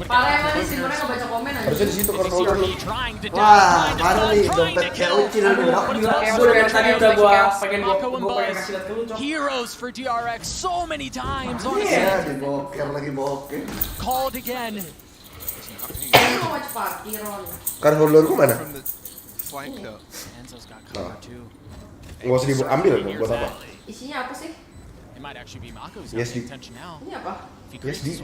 Parah emang di sini mereka baca komen anjing. Harusnya di situ kontrol dulu. Wah, mana nih dompet kayak Ucil lu. Gue dari tadi udah gua pengen kasih lihat dulu cok. Heroes for DRX so many times on Iya, diboker lagi boker. called again. Ini mau cepat, Iron. Card holder gue mana? Nah, nggak usah diambil dong, buat apa? Isinya apa sih? Yes, di. Ini apa? Yes, di.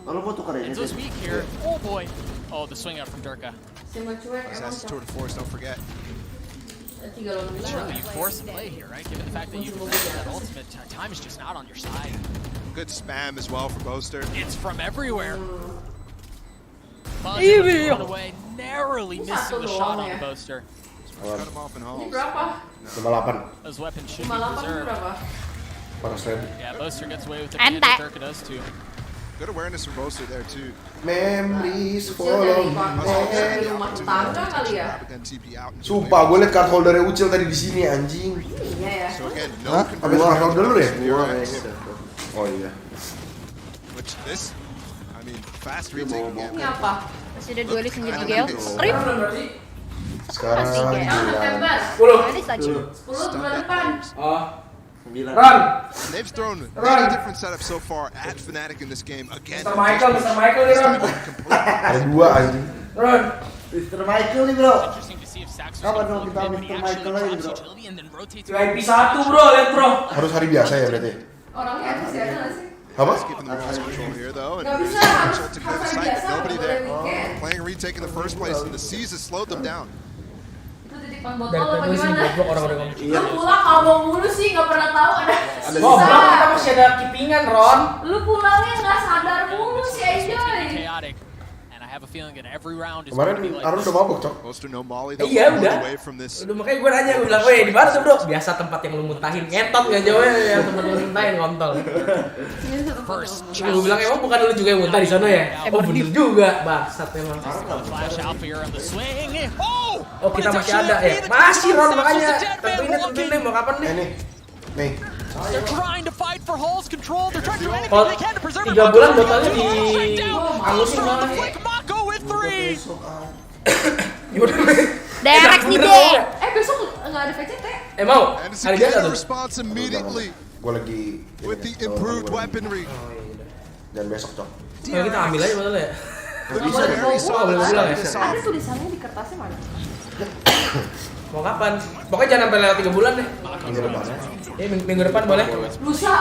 Kalau mau tukar ini. Enzo's weak here. Oh boy. Oh, the swing out from Durka. Simbol cuek emang. That's the Tour de Force, don't forget. 3 lawan 2. Surely you force a play here, right? Given the fact that you've that ultimate, time is just not on your side. Good spam as well for Boaster. It's from everywhere. Buzz run away, narrowly missing the shot on the Boaster. Cut him off in Ini halls. berapa? 58. Those weapons should be 58 preserved. berapa? Panas red. Yeah, Boaster gets away with it. Ente. And Durka does too. Good awareness from Boaster there too. Memories Ucil follow dari me. rumah tetangga kali ya? Sumpah, gue liat card holdernya Ucil tadi di sini anjing. Iya ya. So again, Hah? no Abis card holder lu ya? DRX. Oh iya. Which this, I mean, fast retake again. Ini apa? Masih ada duelis yang jadi gel. Strip. Sekarang Tembak. 10. Duelis lagi. 10 bulan depan. Oh. Run! They've thrown many different setups so far at Fnatic in this game. Again, Mr. Michael nih Ron. ada 2 anjing. Ron. Mr. Michael nih bro. Interesting to see if Saxon Kapan dong kita Mr. Michael lagi bro? and then rotates VIP 1 bro, lihat bro. Harus hari biasa ya berarti? Orangnya masih ada nggak sih? Apa? Keeping the rules control here though, and Nggak bisa, potential to get harus the hari site, biasa, nobody boleh there. weekend. Playing a retake in the first place, and the Seas has slowed them down. Itu titipan botol Dan apa gue sih gimana? goblok orang-orang ngomong. Lu pulang ngomong mulu sih, nggak pernah tahu ada Goblok, kita masih ada keepingan Ron. Lu pulangnya nggak sadar mulu sih, enjoy. chaotic. And I have a feeling that every round is Kemarin going to be like Arun this. udah mabuk cok. Boaster no molly, they'll Iya walk udah. away from this. Udah makanya gue nanya, gue bilang, weh di mana tuh bro? Biasa tempat yang lu muntahin, ngetot nggak jauh ya yang tempat lu muntahin kontol. Gue bilang emang bukan lu juga yang muntah di sana ya? Oh bener juga, bangsat emang. Flash out here on the swing. Oh kita masih ada ya? Masih Ron makanya. Tentuin deh mau kapan nih? Nih. They're trying to fight for Hall's control. They're trying to do anything Kalau they can to preserve 3 bulan botolnya di halusin the malah. flick Mako with 3. DRX nih deh. besok nggak ada VCT. Mau? And Hari biasa Cicada tuh. responds immediately Gue lagi with the improved weaponry. dan besok cok. Kalau kita ambil aja betul ya. Nggak boleh bawa pulang. pulang ya. Ada tulisannya di kertasnya mana? Mau kapan? Pokoknya jangan sampai lewat 3 bulan deh. Minggu depan. Minggu depan boleh. Lusa.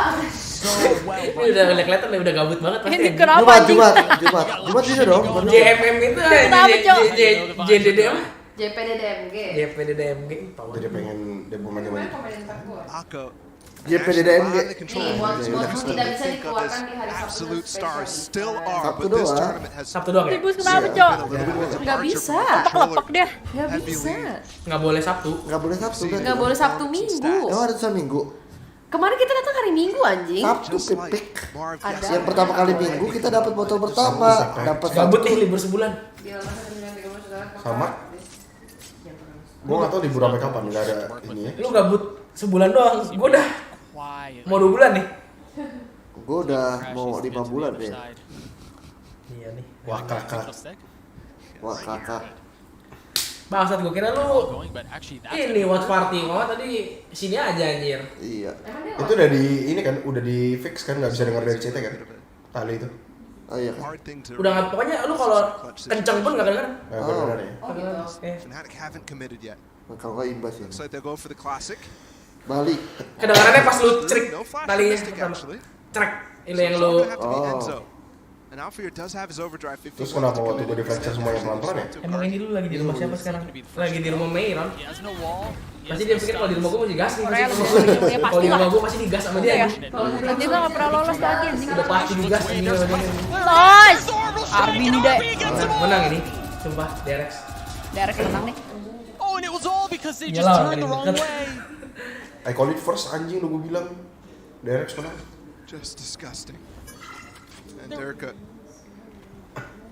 Ini udah kelihatan udah gabut banget pasti. Ini kenapa anjing? Jumat bisa dong. JMM itu JDD apa? JPDDMG. JPDDMG. Jadi pengen demo macam-macam. JPDDMG. Tidak bisa dikeluarkan di hari Sabtu. Absolute stars still are, Sabtu but this doang. tournament has Sabtu doang ya? Ribus kenapa, Cok? Nggak bisa. Lepek dia. Nggak bisa. Nggak boleh Sabtu. Nggak boleh Sabtu kan? Nggak boleh Sabtu Minggu. Emang ada tulisan Minggu? Kemarin kita datang hari Minggu anjing. Sabtu pipik. Ada. Yang pertama kali Minggu kita dapat botol pertama. Dapat Gabut nih libur sebulan. Sama. Gue nggak tahu libur sampai kapan, nggak ada ini ya. Lu gabut sebulan doang. Gua udah mau 2 bulan nih. Gue udah mau 5 bulan ya. Iya nih. Wah kakak. Wah kakak. Bangsat gua kira lu ini watch party. Oh tadi sini aja anjir. Iya. Itu udah di ini kan, udah di fix kan, nggak bisa dengar dari CT kan? Tali itu. Oh iya kan. Udah nggak, pokoknya lu kalau kenceng pun nggak kedengeran. Nggak kedengeran ya. Fnatic haven't committed yet. Kalau nggak imbas ya. Looks like they'll go for the classic. Balik. Kedengarannya pas lu cerik No flash talinya mystic pertama. actually. Cerek. Ini yang lu. It's gonna have to be Enzo. And Alfir does have his overdrive 50. Terus kenapa waktu gue deflection semuanya pelan-pelan ya? Emang ini dulu lagi di rumah siapa sekarang? Lagi di rumah Meiron. Pasti dia pikir kalau di rumah gue mau digas nih. Kalau di rumah gue pasti digas sama dia. Nanti gue nggak pernah lolos lagi anjing. Udah pasti digas ini. Lolos. Arbi nih deh. Menang ini. Sumpah, Derex. Derex menang nih. Oh, and it was all because they just turned the wrong way. I call it first anjing lu gue bilang. Derex menang. Just disgusting. And Derka.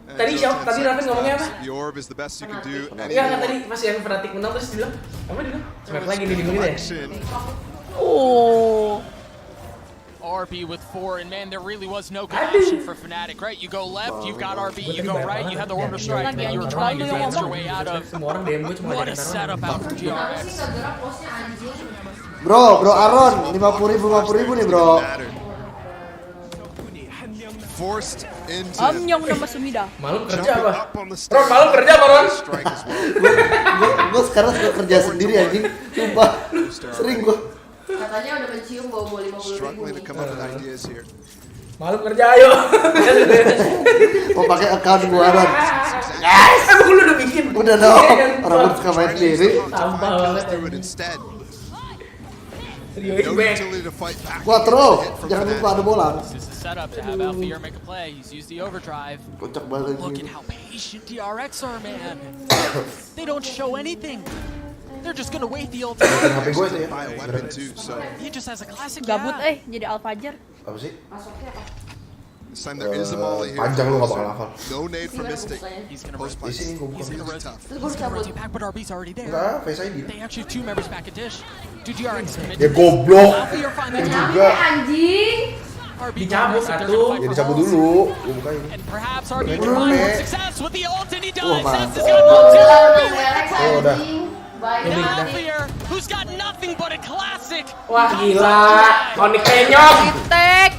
Tadi siapa? Tadi Raven ngomongnya apa? The orb is the best you can do. Enggak tadi pas yang fnatic menang terus dia bilang apa dia bilang? Smack lagi di minggu ini ya? Oh. RB with 4, and man, there really was no good option for Fnatic, right? You go left, you've got RB, you go right, you have the order strike that you were trying to dance your way out of. What a setup out for GRX. Bro Aaron, 50.000 nih bro. Forced into Amnyong nama Sumida. Malam kerja apa? Ron, malam kerja apa Ron? Gue sekarang suka kerja sendiri anjing. Sumpah, sering gue. Katanya udah mencium bau 50.000 nih. Malam kerja ayo. Mau pakai account gue Aaron. Yes! Emang lu udah bikin? Udah dong, orang gue suka main sendiri. Sampah banget. Quattro, jangan lupa ada bola. Setup to have Alfir make a play. He's used the overdrive. Kocak banget. Look at how patient DRX are, man. They don't show anything. They're just gonna wait the ultimate. HP gue itu ya. He just has a classic. Gabut jadi Alfajar. Apa sih? Masuknya apa? This time there is a molly here. Panjang lu nggak bakal hafal. No nade for Mystic. He's gonna Post Di sini gue He's bukan. gonna rotate. Terus gue cabut. Rotate back, but RB's already there. Enggak, Face ID. They actually have 2 members back at dish. Do DRX commit? Ya goblok. Alfir finally Juga. Anjing. RB Dicabut satu. Ya dicabut dulu. Gue bukain. And perhaps RB Udah, can find udah. some success with the ult, and he does. mantap. Sens is gonna move to RB. Oh, udah. Now Alfir, who's got nothing but a classic. Wah gila, konik penyok. Tek.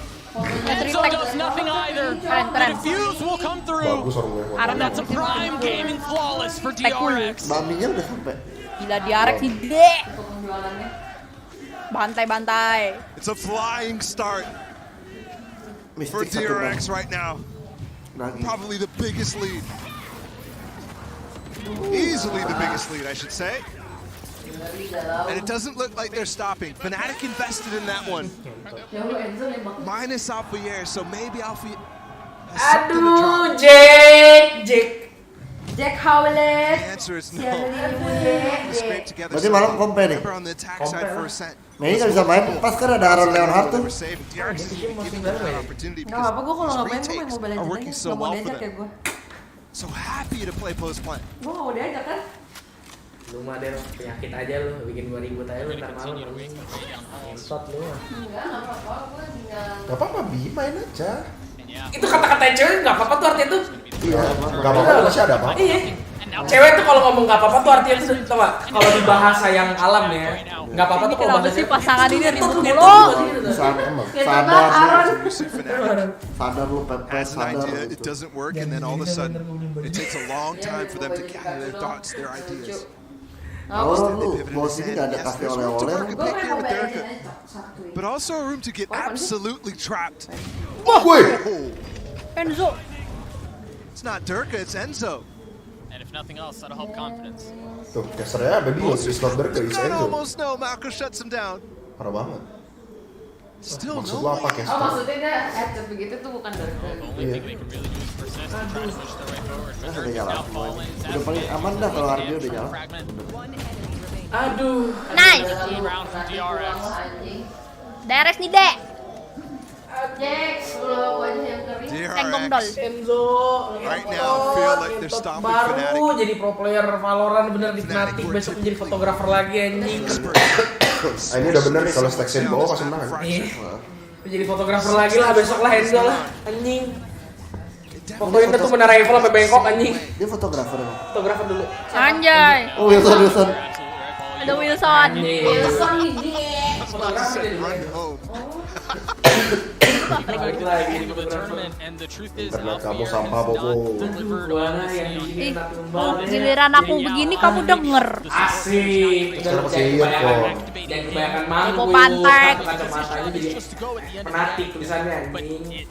Enzo does nothing either. The defuse will come through. Bagus orang gue. And that's a prime gaming flawless for DRX. Maminya udah sampai. Gila DRX ide. Bantai. It's a flying start for DRX right now. Probably the biggest lead. Easily the biggest lead, I should say. And it doesn't look like they're stopping. Fnatic invested in that one. Minus Alfier, so maybe Alfier has something to Aduh, drop. Jack Howlett. The answer is no. Jack. Scrape together. Berarti malam kompe nih. Remember on the attack side for a set. Mei nggak bisa main, pas kan ada Aaron Leonhardt tuh. DRX is giving them that opportunity Nggak apa-apa, gue kalau nggak main, gue because main Mobile are Legends working aja. so Nggak mau well for diajak ya them. gue. So happy to play post plan. Gue nggak mau diajak kan? Lu mah deh penyakit aja lu, bikin 2 ribut aja lu ntar malam. Ngentot lu. Enggak apa-apa, gue tinggal. Gak apa-apa, Bi, main aja. Itu kata-kata cewek nggak apa-apa tuh artinya tuh. Iya, gak apa-apa, masih ada apa? Iya. Cewek tuh kalau ngomong nggak apa-apa tuh artinya tuh tau gak? Kalau di bahasa yang alam ya, nggak apa-apa tuh kalau bahasa sih pasangan ini ribut mulu. Sadar lu pepes, As an idea, it doesn't work, and then all of a sudden, it takes a long time for them to gather their thoughts, their ideas. Oh, lu bos ini gak ada kafe oleh-oleh. But also a room to get absolutely trapped. Enzo. It's not Durka, it's Enzo. And if nothing else, that'll help confidence. Tuh, kesernya baby it's not Durka, it's Enzo. Almost no, Malco shuts him down. Parah banget. Still Maksud no. lo apa, Kes? Oh, maksudnya dia headset begitu tuh bukan Durka. Iya. Udah jalan semuanya. Udah paling aman dah kalau RB udah jalan. Aduh. Nice. DRX nih, Dek. Jax, lo wajah yang kering. Tenggong dol. Enzo. Right now, feel like they're stomping baru Fnatic. jadi pro player Valorant bener di Fnatic, besok menjadi fotografer lagi anjing. Ini udah bener nih kalau stack di bawah pasti menang. Iya. Jadi fotografer lagi lah besok lah Enzo lah anjing. Fotoin tuh menara Eiffel sampai bengkok anjing. Dia fotografer emang. Fotografer dulu. Anjay. Oh, Wilson. Ada Wilson. Wilson ini. Internet kamu sampah, Bobo. Giliran aku begini kamu denger. Asik. Sekarang pakai earphone. Jangan kebanyakan manggung. Mau pantek. Kacamatanya jadi Fnatic tulisannya anjing.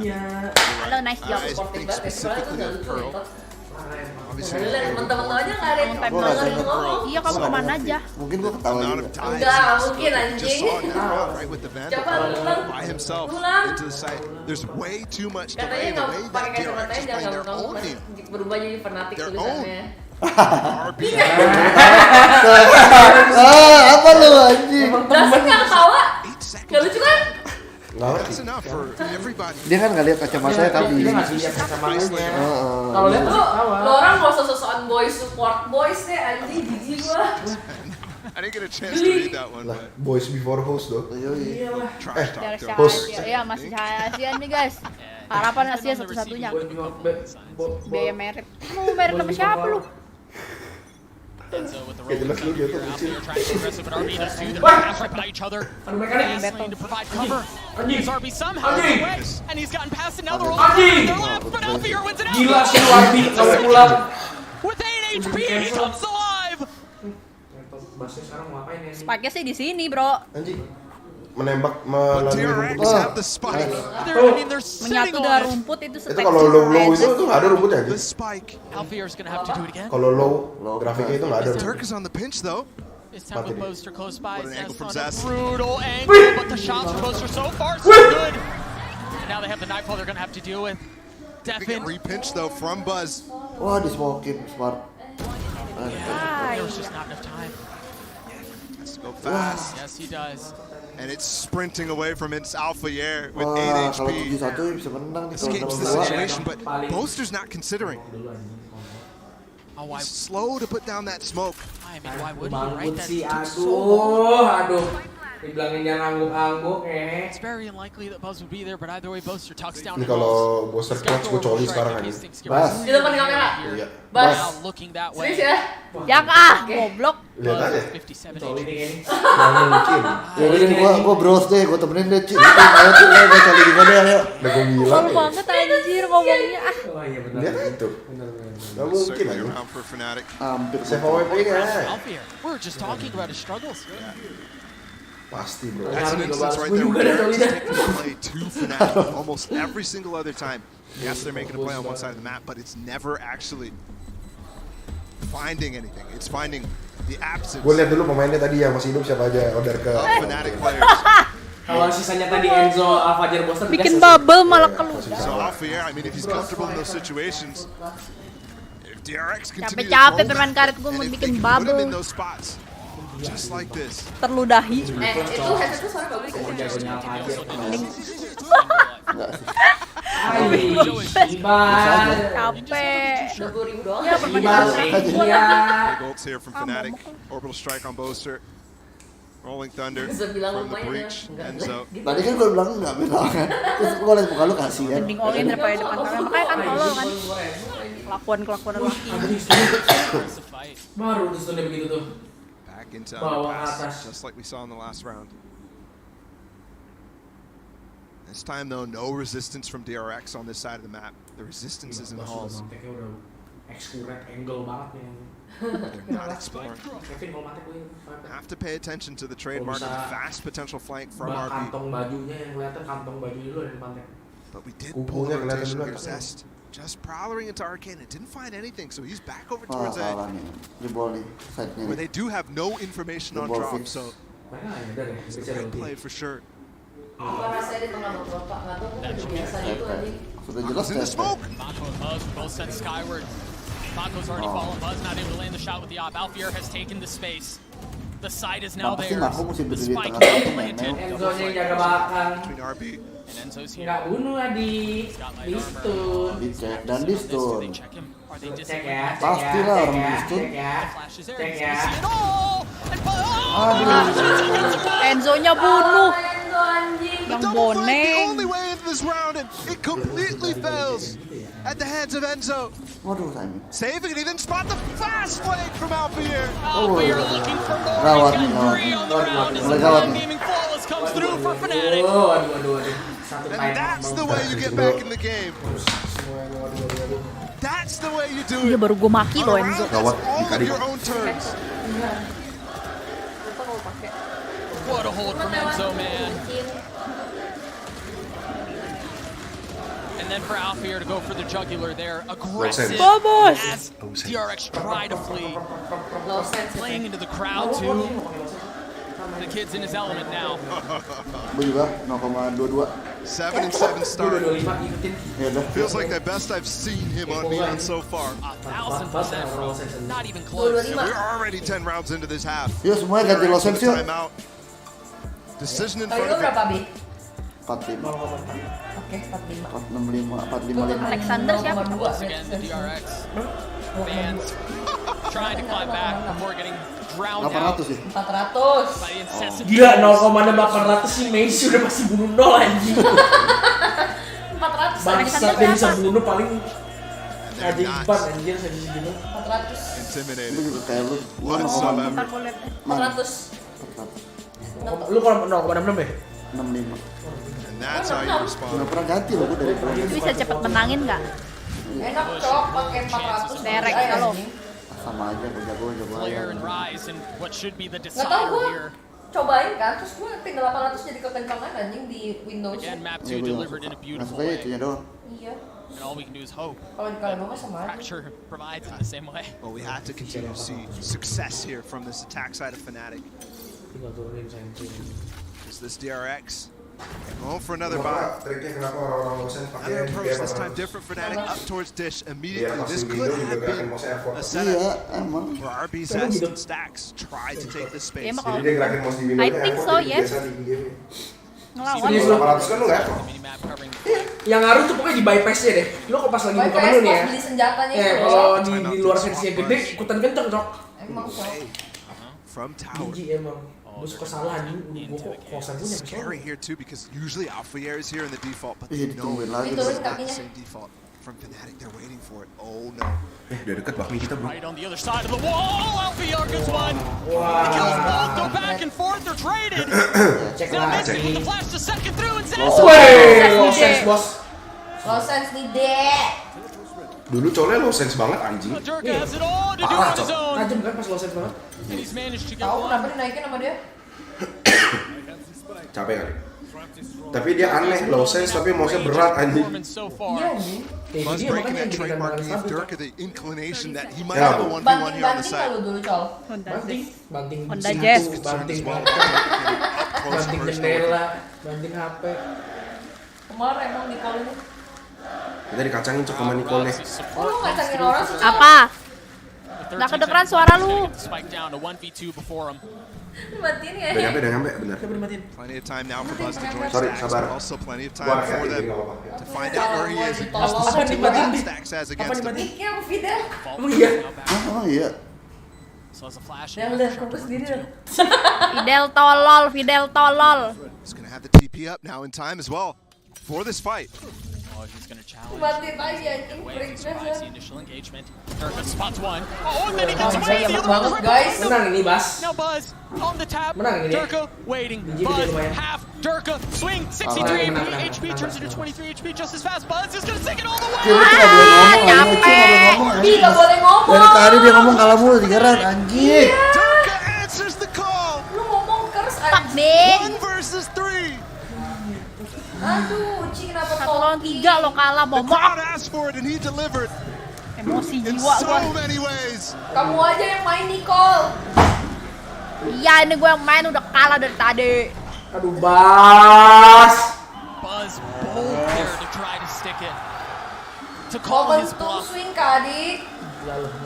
Iya. Halo, nice job. I think specifically of Pearl. Obviously, Temen-temen aja nggak ada yang ngomong. Iya, kamu kemana aja? Mungkin gua ketawa juga. Enggak, mungkin anjing. right with the Vandal Coba ulang. by himself Ulang. into the site. There's way too much Katanya delay the way nggak that pakai DRX kacamatanya is playing their jangan own game. berubah jadi fanatik Their tulisannya. Apa lu anjing? Dasar nggak ketawa? Nggak lucu kan? That's enough for everybody. Dia kan nggak lihat kacamatanya tadi. Dia nggak lihat kacamatanya. Kalau lihat Lo orang nggak usah sosokan boys support boys deh anjing jijik gua. I didn't get a chance to read that one. Lah, boys before host dong. Trash talk. DRX host. Asia, ya masih Asia nih guys. Harapan Asia satu-satunya. Biaya merit. Mau merit sama siapa lu? Kayak jelas lu gitu kecil. gila sih Warby kalau pulang. Sekarang mau ngapain ya? Spike-nya sih di sini, Bro. Anjing. Menembak melalui rumput. Menyatu dengan rumput itu Itu kalau low itu tuh nggak ada rumputnya aja. Kalau low grafiknya itu nggak ada. Turk is on the pinch though. This time with Boaster close by, What an angle from Zest Zest. on a brutal angle, but the shots from Boaster so far so good. And now they have the Nightbot they're gonna have to deal with. Get repinch though from Buzz. Wah, di smokin smart. There was just not enough time. Has to go fast. Yes, he does. And it's sprinting away from its Alpha Air with Wah, 8 kalau HP. 7-1 bisa menang nih kalau Escapes the dalam situation, but Boaster's not considering. Oh, why? He's slow to put down that smoke. I mean, why would he, right? Bangun That sih, took so long. aduh. Dibilangin jangan angguk-angguk It's very unlikely that Buzz would be there, but either way, Boaster tucks down. Ini kalau Boaster clutch gue coli sekarang aja. Bas. Di depan kamera. Iya. Bas. Now looking that way. Serius ya? Yang goblok. Lihat aja. 57 Coli nih kayaknya. Nggak mungkin. Ya udah gua bros deh, gua temenin deh, Cik. Ayo Cik, gua cari di mana ayo. Udah gue bilang Malu ya. banget anjir ngomongnya. Oh iya benar. Lihat itu. Nggak mungkin Circling aja. around for Fnatic. Hampir Save AWP-nya. Alpha, we're just talking about his struggles. Pasti bro. That's an instance right there where Derek's taking the play to Fnatic almost every single other time. Yes, they're making a play on one side of the map, but it's never actually finding anything. It's finding the absence Gue lihat dulu pemainnya tadi yang masih hidup siapa aja. Order ke. of Fnatic players. Kalau sisanya tadi Enzo, Alfajar, Boaster Bikin bubble malah keluar. So Alpha, yeah, I mean, if he's comfortable in those situations, if DRX continue to Capek-capek hold permain karet gue and mau if they bikin can put him bubble. in those spots, just like this. Terludahi. Itu headset tuh suara bagus ya? Capek. 20.000 doang. Ya permain karet. Big ults here from Fnatic. Orbital strike on Boaster. Rolling Thunder from the breach, Enzo. Tadi kan gue bilang nggak benar kan, terus gue liat muka lu kasihan. Mending all in daripada depan kamera, makanya kan tolol kan. Kelakuan laki. Baru distunnya begitu tuh. Back into Bawa underpass, atas. just like we saw in the last round. This time though, no resistance from DRX on this side of the map. The resistance is in the halls. Accurate angle banget nih. They're not exploring. Have to pay attention to the trademark of the fast potential flank from RB. Kantong bajunya yang kelihatan kantong baju dulu yang pantai. But we did pull the rotation here. Zest just prowling into Arcane and didn't find anything, so he's back over towards A. Where they do have no information on drop, so it's a good play for sure. Apa rasanya di tengah bapak nggak tahu kok biasa itu anjing. Sudah jelas in the smoke. Mako and Buzz both sent skyward. Mako's already fallen. Buzz not able to land the shot with the op. Alfier has taken the space. The side is now there. The spike is planted. Enzo-nya jaga belakang. Between RB. And Enzo's here. Nggak bunuh Adi. Distun. Dicek dan distun. Cek ya. Pastilah orang distun. Cek ya. Enzo-nya bunuh. Yang The boneng. only way into this round, and it completely fails at the hands of Enzo. Waduh, timing. Saving it, he didn't spot the fast flank from Alfier. Alfier looking for more. He's got 3 on the round as the non-gaming flawless comes through for fnatic. And that's the way you get back in the game. That's the way you do Iya it. baru gue maki loh Enzo. All of your own terms. What a hold from Enzo, man. And then for Alfier to go for the jugular there. Aggressive as DRX try to flee. Playing into the crowd too. The kid's in his element now. Gue juga 0,22. 7-7 start. Ya udah. Feels like the best I've seen him on Neon so far. 1,000%, bro. Not even close. And we're already 10 rounds into this half. Yuk semuanya ganti Losens yuk. Timeout. Decision in Tadi front lu of berapa, it. Bi? 45. Oke, 45. 465. Alexander siapa? Once again, the DRX fans trying to climb back before getting drowned out 800 ya. 400. by the incessant. Gila 0,800 sih Messi udah masih bunuh 0 anjing. 400. Bangsat dia bisa bunuh paling keajaiban anjir saya bisa bunuh. 400. Intimidated. Itu juga kayak lu. Whatsoever. 400. Lu kalau 0,66 ya? 65. And that's how you respond. Udah pernah ganti loh gue dari Pro. Bisa cepet menangin nggak? Enak cok pakai 400. Derek kalau. Sama aja gue jago Player aja. and Rise and what should be the Nggak tahu gue decider here. cobain kan, terus gue tinggal 800 jadi kekencangan anjing di Windows. Again, map 2 delivered in a beautiful Masuk aja way. itunya doang. Iya. And all we can do is hope. Kalau di kalian mah sama aja. Fracture provides in the same way. Well, we had to continue to see success here from this attack side of Fnatic. Tinggal turunin Sentry. Is this DRX going for another buy? Another approach, this time different Fnatic, up towards Dish immediately. This could have been a setup where RB, Zest, and Stacks tried to take this space. I think so, yes. Ngelawan. 800 kan lu nggak? Yang ngaruh tuh pokoknya di bypass-nya deh. Lu kalau pas lagi buka menu nih ya. Beli senjatanya itu Kalau di luar sensinya gede ikutan kenceng cok. Emang cok. From tower. Gigi emang. Gue suka salah anjing. Gue kok kosan gue nyampe Scary here too because usually Alfier is here in the default, but Iya, they know ditungguin lagi. this is not the kakinya. same default. From Fnatic, they're waiting for it. Oh no. Udah deket bakmi kita bro. Right on the other side of the wall, Alfier gets one. The kills both go back and forth, they're traded. Now Messi with the flash to second through and Zest. Losens bos. Losens nih deh. Dulu colnya Losens banget anjing. Dirk has it all to do on his own. Tajam kan pas Losens banget. And he's managed to get Tahu one. kenapa dinaikin sama dia? Capek kali. Tapi dia aneh Losens tapi mouse berat anjing. So far. Iya anjing. Buzz breaking that trademark gave Dirk the inclination that he might Yeah. have a 1v1 here on the Banting side. kalau dulu col. Banting Honda Jazz. banting Well, banting jendela, banting HP. Kemarin emang Nicole ini. Kita dikacangin cok sama Nicole nih. Oh lu ngacangin orang sih col. Apa? Nggak kedengeran suara lu. Spike down to 1v2 before him. Matiin ya. Udah nyampe bener. Plenty of time now for Buzz to join Sorry, Stacks, sabar. but also plenty of time for them to find out where he is and use the Apa support dimatiin? that Stacks has against him. Ini apa Fidel? Emang iya? Oh iya. So as a flash. Fidel tolol, Fidel tolol. He's gonna have the TP up now in time as well for this fight. Oh, he's gonna challenge. Away from surprise the initial engagement. Durka spots one. Oh, and then he gets away. The other one Menang ini, Bas. Now Buzz on the tap. Menang ini. Durka waiting. Buzz half. Durka swing. 63 HP turns into 23 HP just as fast. Buzz is gonna take it all the way. Gak boleh ngomong. Dari tadi dia ngomong kalah mulu 3 round anjing. Durka answers the call. Lu ngomong terus anjing. 1 versus 3. Aduh, Uci kenapa 1 lawan 3 lo kalah, The momok. crowd asked for it and he delivered Emosi in jiwa so gua. many ways. Kamu aja yang main Nicole. Iya, ini gua yang main udah kalah dari tadi. Aduh, Bas. Buzz bold there to try to stick it. To call his bluff. Swing Adik.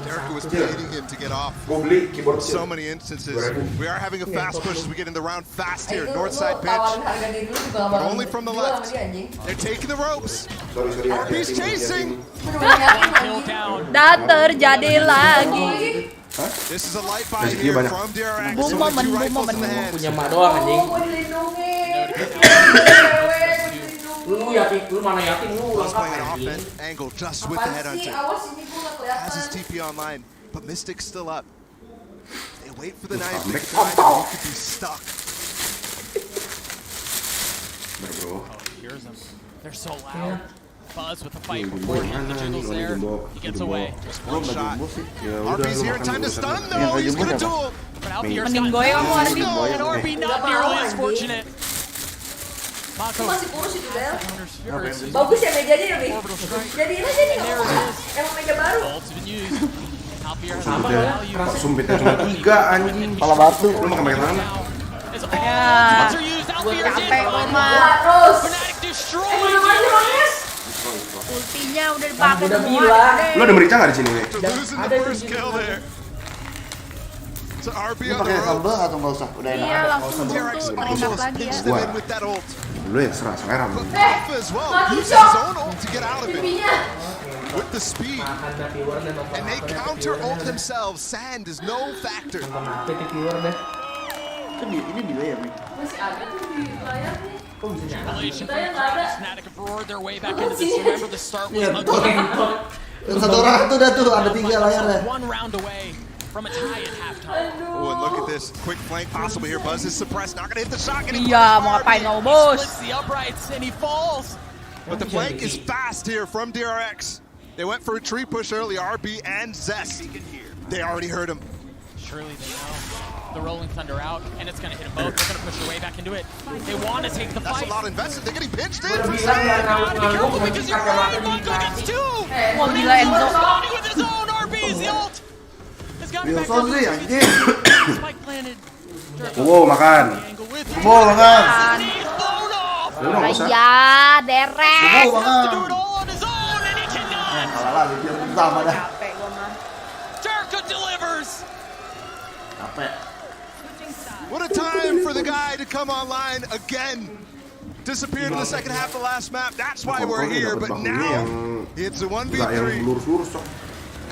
Durka was beating him to get off. So many instances. We are having a fast push as we get in the round fast here. North side pitch. But only from the left. They're taking the ropes. RB's chasing. Dan terjadi lagi. This is a light buy here from DRX. Boom moment. Punya mak doang anjing. Lu yakin, lu mana yakin lu Buzz lengkap playing an anjing. offense angle just with the headhunter. Has his TP online, but Mystic's still up. They wait for the knife. They try, but he could be stuck. Oh, he hears them. They're so loud. Buzz with the fight before the jiggles there. He gets away. Just one shot. RB's here in time to stun though. He's gonna duel. But Alfier's Mending gue kamu RB. and RB not nearly as fortunate. Itu masih kurus itu, Del. Bagus ya mejanya ya, Mi? Jadiin aja nih, nggak apa-apa. Emang meja baru. Sama lah. Sumpitnya cuma 3 anjing. Kepala batu. Lu makan pakai tangan. Ya, gue capek gue mah. Terus. Udah maju Rones. Ultinya udah dipakai Udah semua. bilang. Lu ada merica nggak di sini nih? Losing the first kill there. So RB Lu on the pakai sambal ropes. atau nggak usah? Udah enak. Iya, langsung DRX buntu, enak almost lagi ya. pinched them in with that ult. Lu ya selera. Alpha as well uses his own ult to get out of it with the speed. Makan dah viewer dan nonton And they apa counter dah. ult themselves. Sand is no factor. Nonton apa di viewer deh. Ini delay ya, Mi? Masih ada tuh di layar nih. Kok bisa nyala? Fnatic have roared their way back into this. Remember the start was Iya, ugly. Satu orang tuh udah tuh ada 3 layarnya. One round away from a tie at halftime. Oh, and look at this quick flank possible here. Buzz is suppressed, not gonna hit the shot. Iya, mau ngapain kamu, bos? Splits the uprights and he falls. But the flank is fast here from DRX. They went for a tree push early. RB and Zest. They already heard him. Surely they know. The Rolling Thunder out, and it's going to hit them both. They're going to push their way back into it. They want to take the That's fight. a lot invested. They're getting pinched in. Be careful because you're right. Mongo gets 2. Wah gila Enzo. Scotty with his own RB's the ult. Has got back Wilson sih anjing. Spike planted. Wow, makan. Wow, makan. Lu nggak usah. Iya, Derek. Wow, makan. Do it all on his own, and he cannot. Kalah lagi biar sama dah. Capek gua mah. Durka delivers. Capek. What a time for the guy to come online again. Disappeared in the second half of the last map. That's why we're here. But now it's a 1v3. Lurus-lurus cok.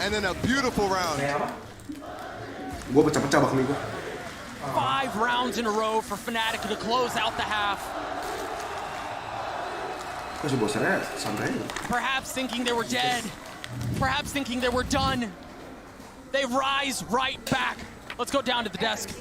And then a beautiful round. Gua pecah-pecah bakmi gua. 5 rounds in a row for Fnatic to close out the half. Kok si bosnya santai aja. Perhaps thinking they were dead. Perhaps thinking they were done. They rise right back. Let's go down to the desk.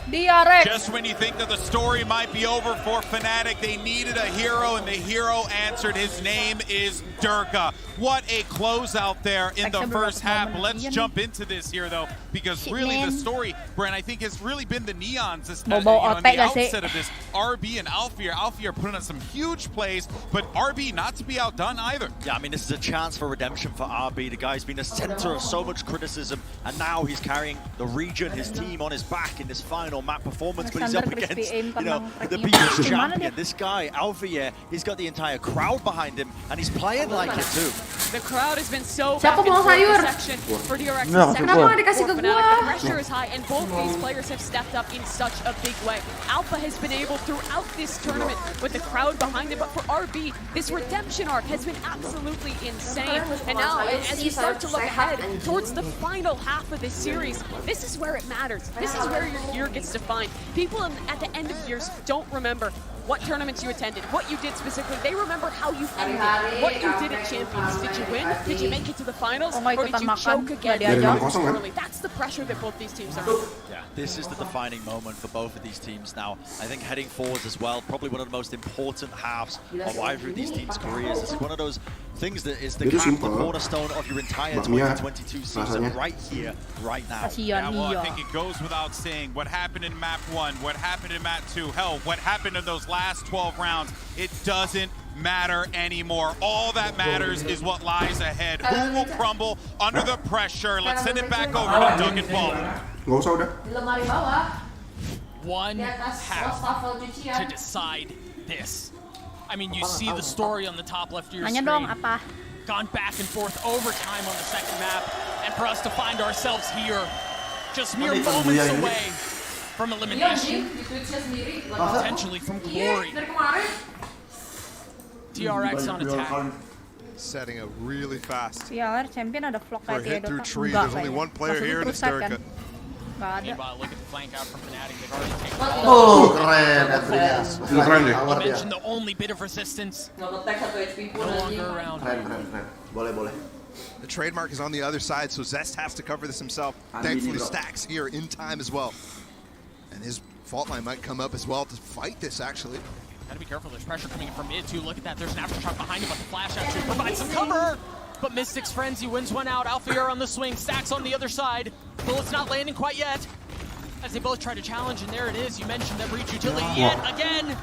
DRX. Just when you think that the story might be over for Fnatic, they needed a hero, and the hero answered. His name is Durka. What a closeout there in the first half. Let's jump into this here, though, because really the story, Brent, I think has really been the Neons on the outset of this. RB and Alfie are putting on some huge plays, but RB not to be outdone either. Yeah, I mean, this is a chance for redemption for RB. The guy's been the center of so much criticism, and now he's carrying the region, his team on his back in this final phenomenal map performance, but he's up against, the people's champion. This guy, Alpha, he's got the entire crowd behind him, and he's playing like it too. The crowd has been so back and forth this section for DRX. The pressure is high, and both these players have stepped up in such a big way. Alpha has been able throughout this tournament with the crowd behind him, but for RB, this redemption arc has been absolutely insane. And now, as you start to look ahead towards the final half of this series, this is where it matters. This is where your year gets defined. People at the end of years don't remember what tournaments you attended, what you did specifically. They remember how you ended, what you did at Champions. Did you win? Did you make it to the finals? Or did you choke again early? That's the pressure that both these teams are. Yeah, this is the defining moment for both of these teams now. I think heading forwards as well, probably one of the most important halves of either of these teams' careers. This is one of those things that is the cornerstone of your entire 2022 season right here, right now. Yeah, well, I think it goes without saying what happened in map 1, what happened in map 2, hell, what happened in those last 12 rounds, it doesn't matter anymore. All that matters is what lies ahead. Who will crumble under the pressure? Let's send it back over to Doug and Paul. One half to decide this. I mean, you see the story on the top left of your screen. Gone back and forth overtime on the second map, and for us to find ourselves here, just mere moments away from elimination, potentially from glory. DRX on attack. Setting up really fast. Champion ada vlog for a hit through tree. There's only one player here in Hysterica. Meanwhile, look at the flank out from fnatic. They've already taken keren. You mentioned the only bit of resistance. No longer around. Boleh. The trademark is on the other side, so Zest has to cover this himself. Thankfully, Stacks here in time as well. And his fault line might come up as well to fight this, actually. Gotta be careful, there's pressure coming in from mid too. Look at that, there's an aftershock behind him, but the flash actually provides some cover. But Mystic's Frenzy wins one out. Alpha on the swing, Stacks on the other side. Bullets not landing quite yet. As they both try to challenge, and there it is. You mentioned that breach utility yet again.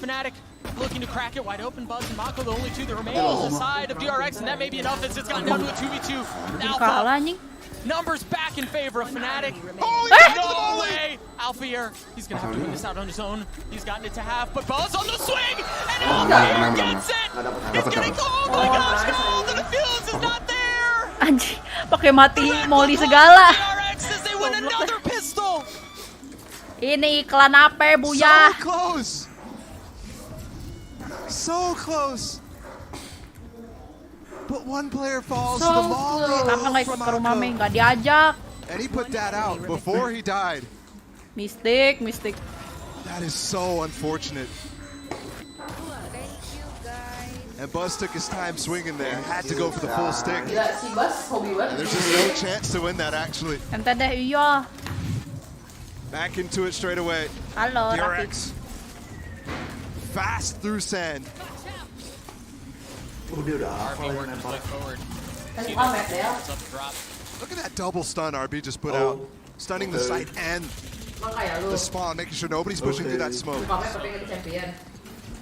fnatic looking to crack it wide open. Buzz and Mako, the only two that remain on the side of DRX, and that may be enough as it's gotten down to a 2v2. Alpha. Numbers back in favor of fnatic. No way! Alpha, he's gonna have to win this out on his own. He's gotten it to half, but Buzz on the swing! And Alpha gets it! He's getting, oh my gosh, no! The defuse is not there! Anjir, pakai mati Molly segala. DRX as they win another pistol! Ini iklan apa, Buya? So close! So close! But one player falls to the Molly. Kenapa nggak ikut ke rumah Mei? Nggak diajak. And he put that out before he died. Mystic. That is so unfortunate. And Buzz took his time swinging there. Had to go for the full stick. And there's just no chance to win that, actually. Ente deh, iya. Back into it straight away. Halo, DRX. Fast through sand. RB working his way forward. Look at that double stun RB just put out. Stunning the site and the spawn, making sure nobody's pushing through that smoke.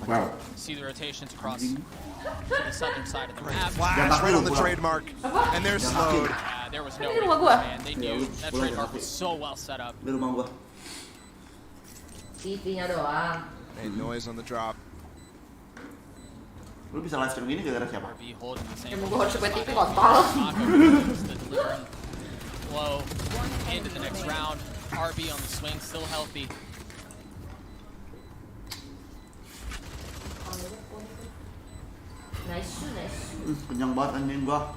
Wow. See the rotations across to the southern side of the map. Flash right on the trademark, and they're slowed. There was no way, man. They knew that trademark was so well set up. Made noise on the drop. Lu bisa live stream gini gara-gara siapa? Emang gue harus coba TV kontol. Low into the next round. RB on the swing, still healthy. Nice. Kenyang banget anjing gua.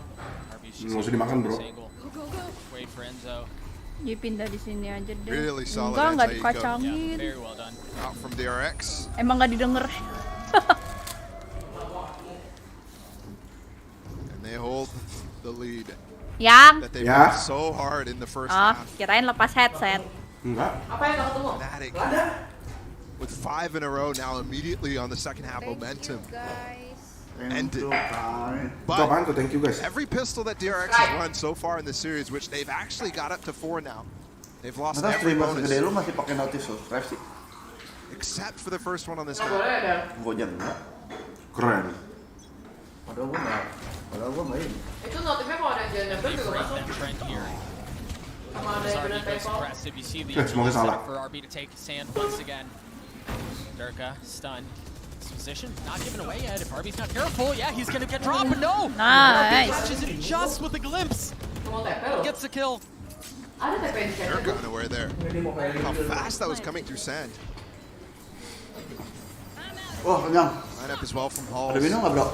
Nggak usah dimakan, bro. Wait for Enzo. Dia pindah di sini aja deh. Really solid. Enggak dikacangin. Very well done. Out from DRX. Emang nggak didengar. They hold the lead. Yang? That they worked so hard in the first half. Kirain lepas headset. Enggak. Apa yang nggak ketemu? fnatic with 5 in a row now immediately on the second half momentum. Ended. But thank you guys. every pistol that DRX has run so far in the series, which they've actually got up to 4 now. They've lost every bonus. Gede lu masih pakai notif subscribe sih. Except for the first one on this map. Gua aja enggak. Keren. Padahal gua main. Itu notifnya kalau ada yang nempel juga masuk. As RB goes aggressive, you see the Semoga salah. for RB to take sand once again. Durka stunned. This position not given away yet. If RB's not careful, yeah, he's gonna get dropped, but no! Nice. RB catches it just with a glimpse. Gets the kill. Durka unaware there. How fast that was coming through sand. Wah, kenyang. Line up as well from Halls. Ada minum nggak, bro?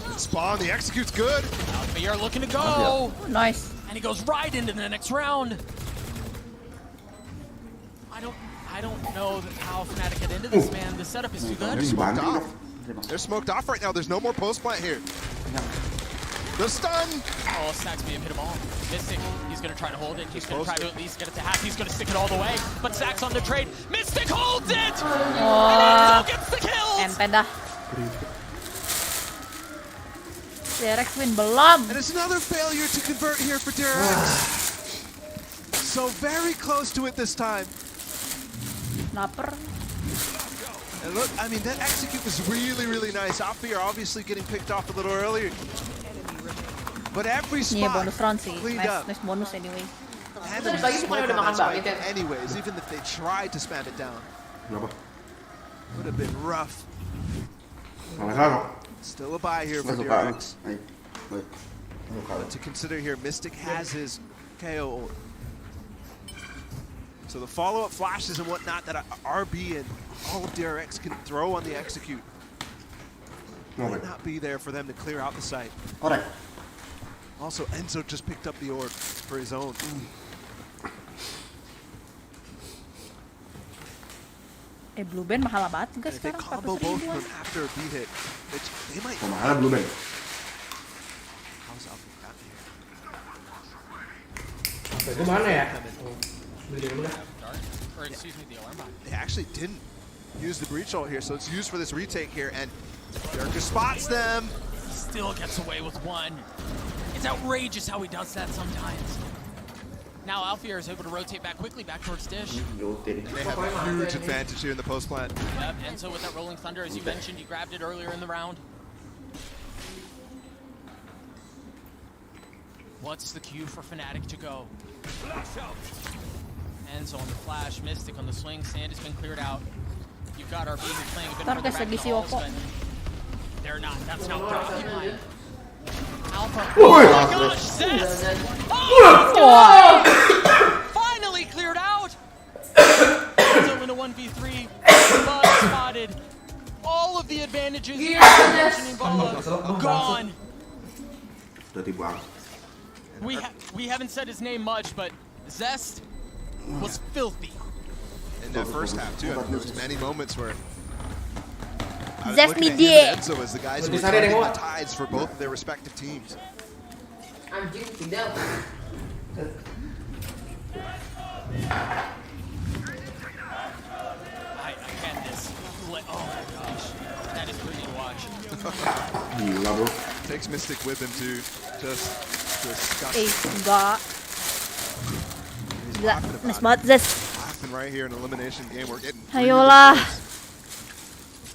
Good spawn, the execute's good. Alpha looking to go. Nice. And he goes right into the next round. I don't know how fnatic get into this, man. The setup is too good. They're smoked off. They're smoked off right now. There's no more post plant here. The stun! Oh, Stacks may have hit him all. Mystic, he's going to try to hold it. He's going to try to at least get it to half. He's going to stick it all the way. But Stacks on the trade. Mystic holds it! And Enzo gets the kills! Enten dah. DRX win belum. And it's another failure to convert here for DRX. So very close to it this time. Lapar. And look, I mean, that execute was really, really nice. Alfie are obviously getting picked off a little earlier. But every spot bonus round sih. cleaned Nice, up. nice bonus anyway. And there's a smoke on that side anyways, even if they tried to spam it down. Would have been rough. Still a buy here for DRX. But to consider here, Mystic has his KO. So the follow-up flashes and whatnot that RB and all of DRX can throw on the execute might not be there for them to clear out the site. Correct. Also, Enzo just picked up the orb for his own. Blue band mahal banget guys They sekarang combo 400 both of ribuan. them after a beat hit. They might. Mahal Blue Band. How's Alpha got here? Itu mana ya? Or excuse me, the alarm bot. They actually didn't use the breach ult here, so it's used for this retake here, and Durka spots them. Still gets away with one. It's outrageous how he does that sometimes. Now Alfier is able to rotate back quickly back towards Dish. And they have a huge advantage here in the post plant. Yep, and so with that rolling thunder, as you mentioned, you grabbed it earlier in the round. What's the cue for Fnatic to go? Enzo on the flash, Mystic on the swing, sand has been cleared out. You've got RB who's playing a bit further back in the halls, but they're not. That's not preoccupied. Alpha. Oh my gosh, Sens! Oh! Finally cleared out! Enzo in a 1v3, but spotted. All of the advantages mentioning gone. We haven't said his name much, but Zest was filthy. In that first half, too, I mean, there was many moments where I was Zest looking at me him and Enzo as the guys who were turning the tides for both of their respective teams. Anjing tidak. Again, this flip. Oh my gosh, that is pretty to watch. Gila bro. Takes Mystic with him too. Just disgusting. Enggak. Gila, nice banget Zes. Laughing right here in elimination game. We're getting Ayolah.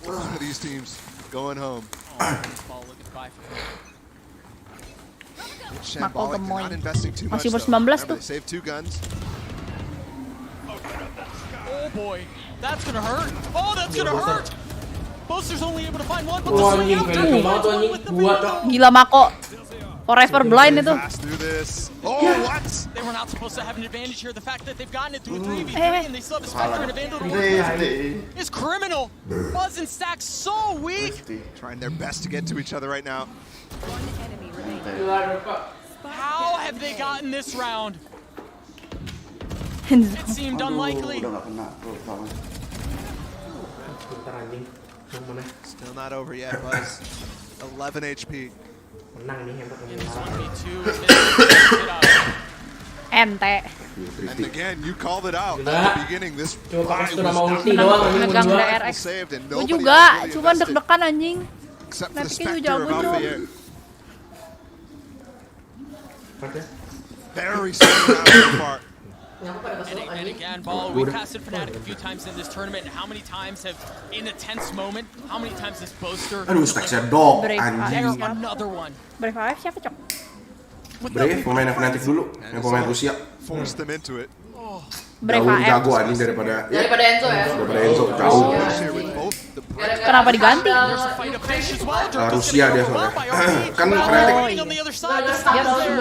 one of these teams going home. Mako gemoy. Not investing too much. Masih Though. ber-19 Remember, tuh. they saved 2 guns. Oh boy, that's gonna hurt. Oh, that's gonna hurt. Boaster's only able to find one, but Wah, the swing anjing, after. anjing, gua cok. Gila Mako. Forever blind itu. Oh, what? They were not supposed to have an advantage here. The fact that they've gotten it through 3v3 and they still have a Spectre and a Vandal is criminal. Buzz and Stack so weak. Trying their best to get to each other right now. How have they gotten this round? It seemed unlikely. Still not over yet, Buzz. 11 HP. Ente. And again, you called it out at the beginning. This fight was Megang DRX. saved and Gue nobody juga, else really cuman invested. deg-degan anjing. Except for the Fnatic-nya Spectre jago of dong. Alpha. Very strong round so far. And again, Ball, we casted Fnatic a few times in this tournament. And how many times have, in a tense moment, how many times has Boaster... Aduh, spek dog, There's anjing. another one. Brave siapa cok? Brave pemain fnatic dulu, yang pemain Rusia. Force them into it. Jauh lebih jago anjing daripada Enzo ya. Daripada Enzo, jauh. Kenapa diganti? Rusia dia soalnya. Kan fnatic. Dia Rusia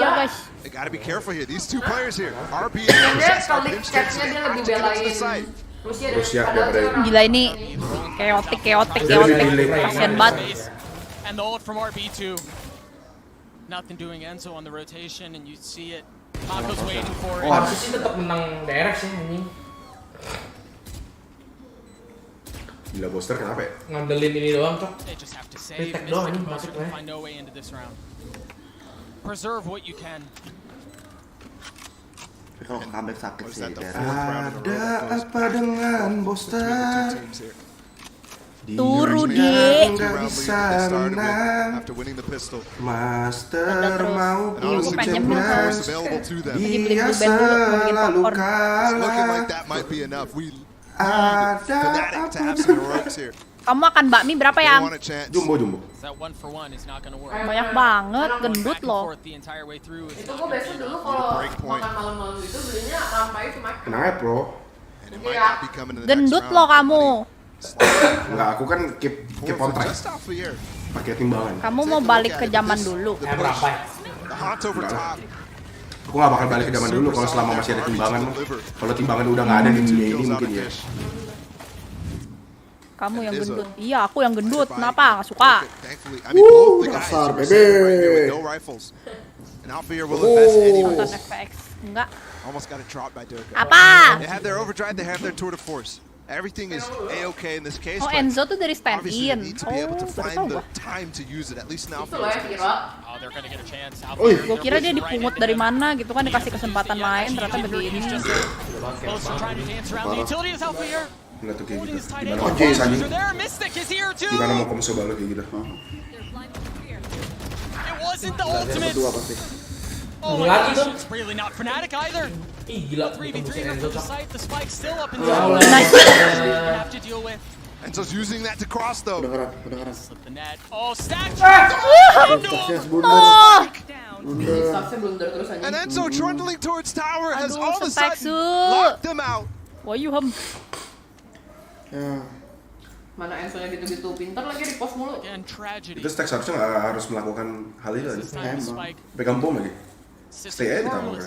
guys. They gotta be careful here. These two players here. RB Dia kali catch-nya dia lebih belain Rusia daripada. Gila ini chaotic. Kasian banget. And the ult from RB2. Nothing doing Enzo on the rotation, and you see it. Mako's waiting for it. Harusnya sih tetap menang daerah sih anjing. Gila Boster kenapa ya? Ngandelin ini doang, Cok. They just have to save. Retake doang anjing Mystic masuk find no way into this round. Preserve what you can. Kalau comeback sakit sih. Ada apa dengan Boster? Turu dia. Nggak bisa menang. Master maupun champions, dia selalu kalah. Ada apa? Kamu makan bakmi berapa yang? Jumbo. Banyak banget, gendut loh. Itu gue biasa dulu kalau makan malam-malam itu belinya rampai cuma. Kenapa bro? Gendut loh kamu. Enggak, aku kan keep on track. Pakai timbangan. Kamu mau balik ke zaman dulu. Berapa ya? Aku nggak bakal balik ke zaman dulu kalau selama masih ada timbangan. Kalau timbangan udah nggak ada di dunia ini mungkin ya. Kamu yang gendut. Iya, aku yang gendut. Kenapa? Nggak suka. Kasar bebe. Nonton FX. Enggak. Apa? They have their overdrive, they have their tour de force. Everything is A-okay in this case. Oh, Enzo tuh dari stand obviously in. they need to be able to find the time to use it, at least now. Itu loh ya kira. Gue kira dia dipungut dari mana gitu kan, dikasih kesempatan main ternyata begini. Enggak tuh kayak gitu. Gimana mau komso balik kayak gitu? Berdua pasti. Oh my gosh, it's really not fnatic either. Ih gila, 3v3 over the site, the spike still up in the Nice. have to deal with. Enzo's using that to cross though. Kedengeran. Slip the net. Oh, stack. And Enzo trundling towards tower has all of a Spec sudden locked them out. Why you hum? Mana Enzo-nya gitu-gitu pinter lagi di pos mulu. Itu Stack seharusnya nggak harus melakukan hal itu aja. Pegang bom lagi. Stay aja di kamar.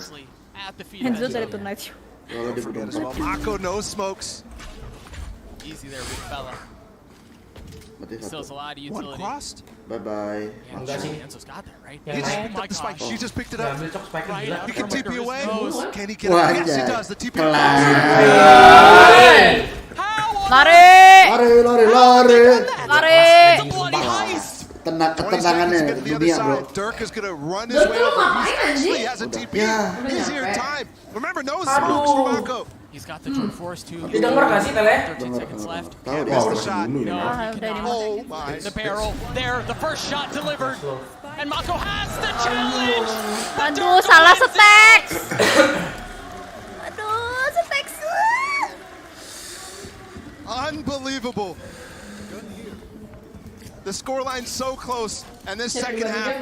Enzo dari Tonight Show. Kalau di bedong. Mako no smokes. Easy there, big fella. Still has a lot of utility. One crossed. Bye. Enggak sih. Enzo's got that, right? He just picked up the spike. She just picked it up. Ambil Cok spike gila. He can TP away. Can he get Wah, it? Yes, he does. The TP. Lari. Ketenangannya dunia bro. Dirk is gonna run his way over. He actually has a TP. He's here in time. Remember, no smokes for Mako. He's got the Jordan Force too. Didengar gak sih Tele? 13 seconds left. Tahu dia harus bunuh ini. Oh my. The barrel there, the first shot delivered. And Mako has the challenge. Aduh, salah setek. Aduh, setek. Unbelievable. The scoreline so close, and this second half,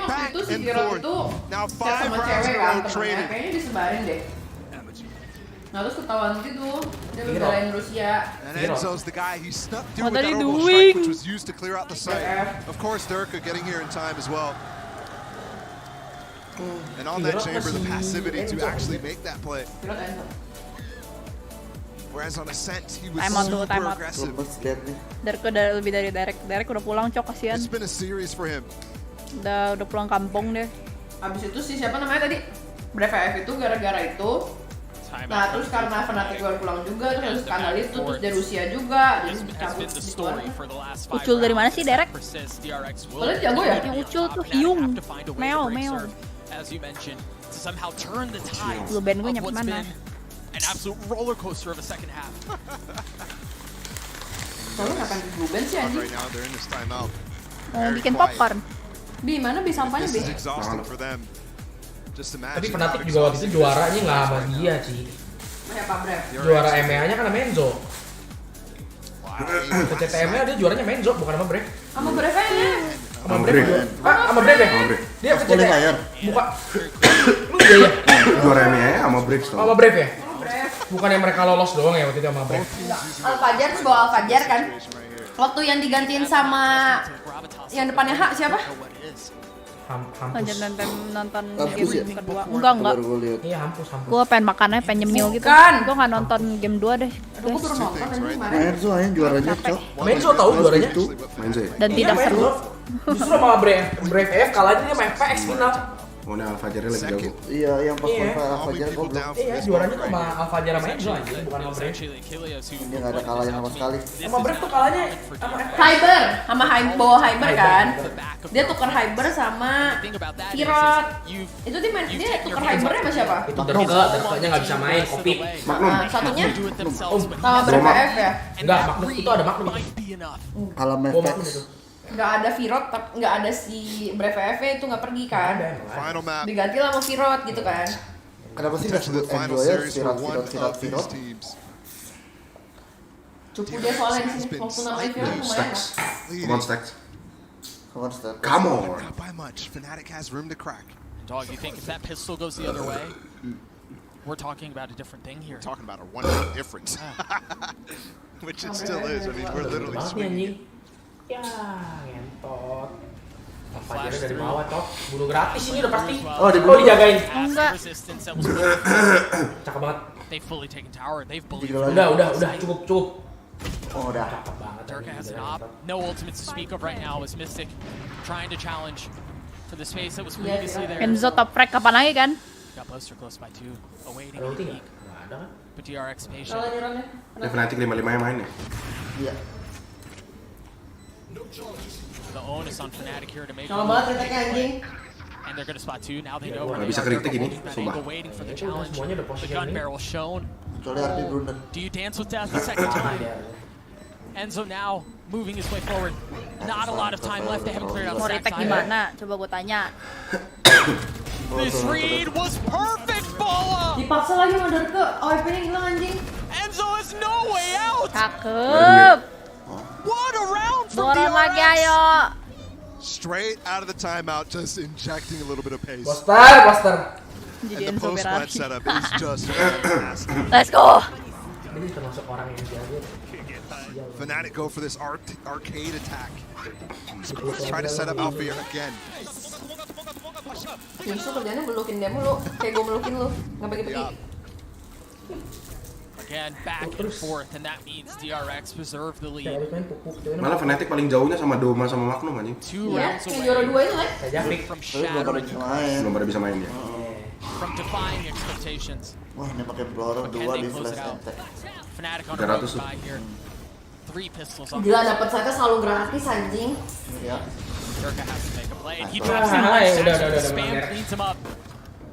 back and forth. Now 5 rounds in a row trading. Kayaknya disebarin deh. Nah terus ketahuan gitu, dia ngebelain Rusia. And Enzo's the guy, he snuck through with What are that you orbital strike, doing? which was used to clear out the site. Of course, Durka getting here in time as well. And on that chamber, the passivity to actually make that play. Whereas on Ascent, he was super aggressive. Derek udah lebih dari Derek udah pulang Cok, kasihan. It's been a series for him. Udah pulang kampung deh. Abis itu sih siapa namanya tadi? Brave itu gara-gara itu. Nah terus karena fnatic baru pulang juga, terus skandal itu, terus dari Rusia juga, jadi cabut gitu. Ucul dari mana sih Derek? Boleh jago ya? Yang Ucul tuh Hyung, Meo. Lu band gue nyampe mana? An absolute roller coaster of a second half. Lalu ngapain di blue band sih anjing? Right now, they're in this timeout. Mau bikin popcorn. Bi, mana bi sampahnya bi? This is exhausting for them. Just imagine. Tapi Fnatic juga waktu itu juaranya nggak sama dia sih. Siapa Brev? Juara EMEA-nya kan sama Menzo. Ke CTM-nya dia juaranya Menzo bukan sama Brev. Sama Brev-nya. Sama Brave ya? Sama Brave ya? Dia layar. Buka. Lu iya. Juara MIA sama Brave tuh. Sama Brave ya? Bukan yang mereka lolos doang ya waktu itu sama Brave. Al-Fajar terus bawa Al-Fajar kan. Waktu yang digantiin sama yang depannya H siapa? Lanjut nonton game kedua. Enggak. Iya, hampus. Gue pengen makannya, pengen nyemil gitu. Bukan. Gue nggak nonton game 2 deh. Aduh, gue baru nonton anjing kemarin. Mainzo aja juaranya, Cok. Mainzo tahu juaranya? Mainzo ya? Dan tidak seru. Justru sama Brave F kalahnya dia main PX final. Oh, ini Al-Fajarnya lagi jago. Iya, yang pas Al-Fajar goblok. Iya, juaranya tuh sama Al-Fajar sama Enzo aja, bukan sama Brave. Dia nggak ada kalahnya sama sekali. Sama Brave tuh kalahnya sama Hyber sama bawa Hyber kan. Dia tuker Hyber sama Pirot. Itu dia tuker Hybernya sama siapa? Itu Derka-nya nggak bisa main, kopi. Nah, satunya sama Brave F ya? Enggak, Magnum itu ada Magnum. Kalau Magnum itu. Nggak ada Pirot, nggak ada si Brave F itu nggak pergi kan? Diganti lah sama Pirot gitu kan? Kenapa sih nggak sebut Enjoy ya? Pirot? Cukup dia soalnya di sini waktu namanya Pirot lumayan lah. Come on, Stacks. Come on. Not by much. Fnatic has room to crack. Dog, you think if that pistol goes the other way, we're talking about a different thing here. We're talking about a 1-hit difference. Which it still is. I mean, we're literally swinging. Ya, ngentot. Al-Fajarnya dari bawah, Cok. Bunuh gratis ini udah pasti. Oh, dijagain. Enggak. Cakep banget. They've fully taken tower. They've believed. Udah, cukup. Oh, udah. Cakep banget. Durka has an op. No ultimate to speak of right now as Mystic trying to challenge for the space that was previously there. Enzo top frag kapan lagi kan? Got close by 2, awaiting a peek. But DRX patient. Ini Fnatic 5-5 yang main ya? Iya. The onus on Fnatic here to make Kalau banget kritiknya anjing. and they're gonna spot 2. Now they know Nggak bisa kritik ini, sumpah. waiting for the challenge. The gun barrel shown. Kecuali RP Brunden. Do you dance with death a second time? Enzo now moving his way forward. Not a lot of time left. They haven't cleared out Mau stack retake time. gimana? Coba gue tanya. This read was perfect, Bola! Dipaksa lagi sama Durka, OP-nya hilang anjing. Enzo has no way out! Cakep. What a round from Dorong lagi DRX! ayo. Straight out of the timeout, just injecting a little bit of pace. Poster. And the post-plant setup is just fantastic. Let's go. Ini termasuk orang yang jago. Fnatic go for this arcade attack. Try to set up Alfir again. Yusuf kerjanya melukin dia mulu, kayak gue melukin lu, nggak bagi-bagi. Again, back and forth, and that means DRX preserve the lead. Malah Fnatic paling jauhnya sama Doma sama Magnum anjing. 2 Iya, rounds yang juara 2 itu kan? from Tapi belum pada shattering, bisa main. Belum pada bisa main ya. from defying expectations. Wah, ini pakai Blower 2 di flash ente. Fnatic on a 300 right side here. 3 pistols on Gila, dapet saya selalu gratis anjing. Ya. Durka has to make a play, and he drops in udah, spam cleans him up.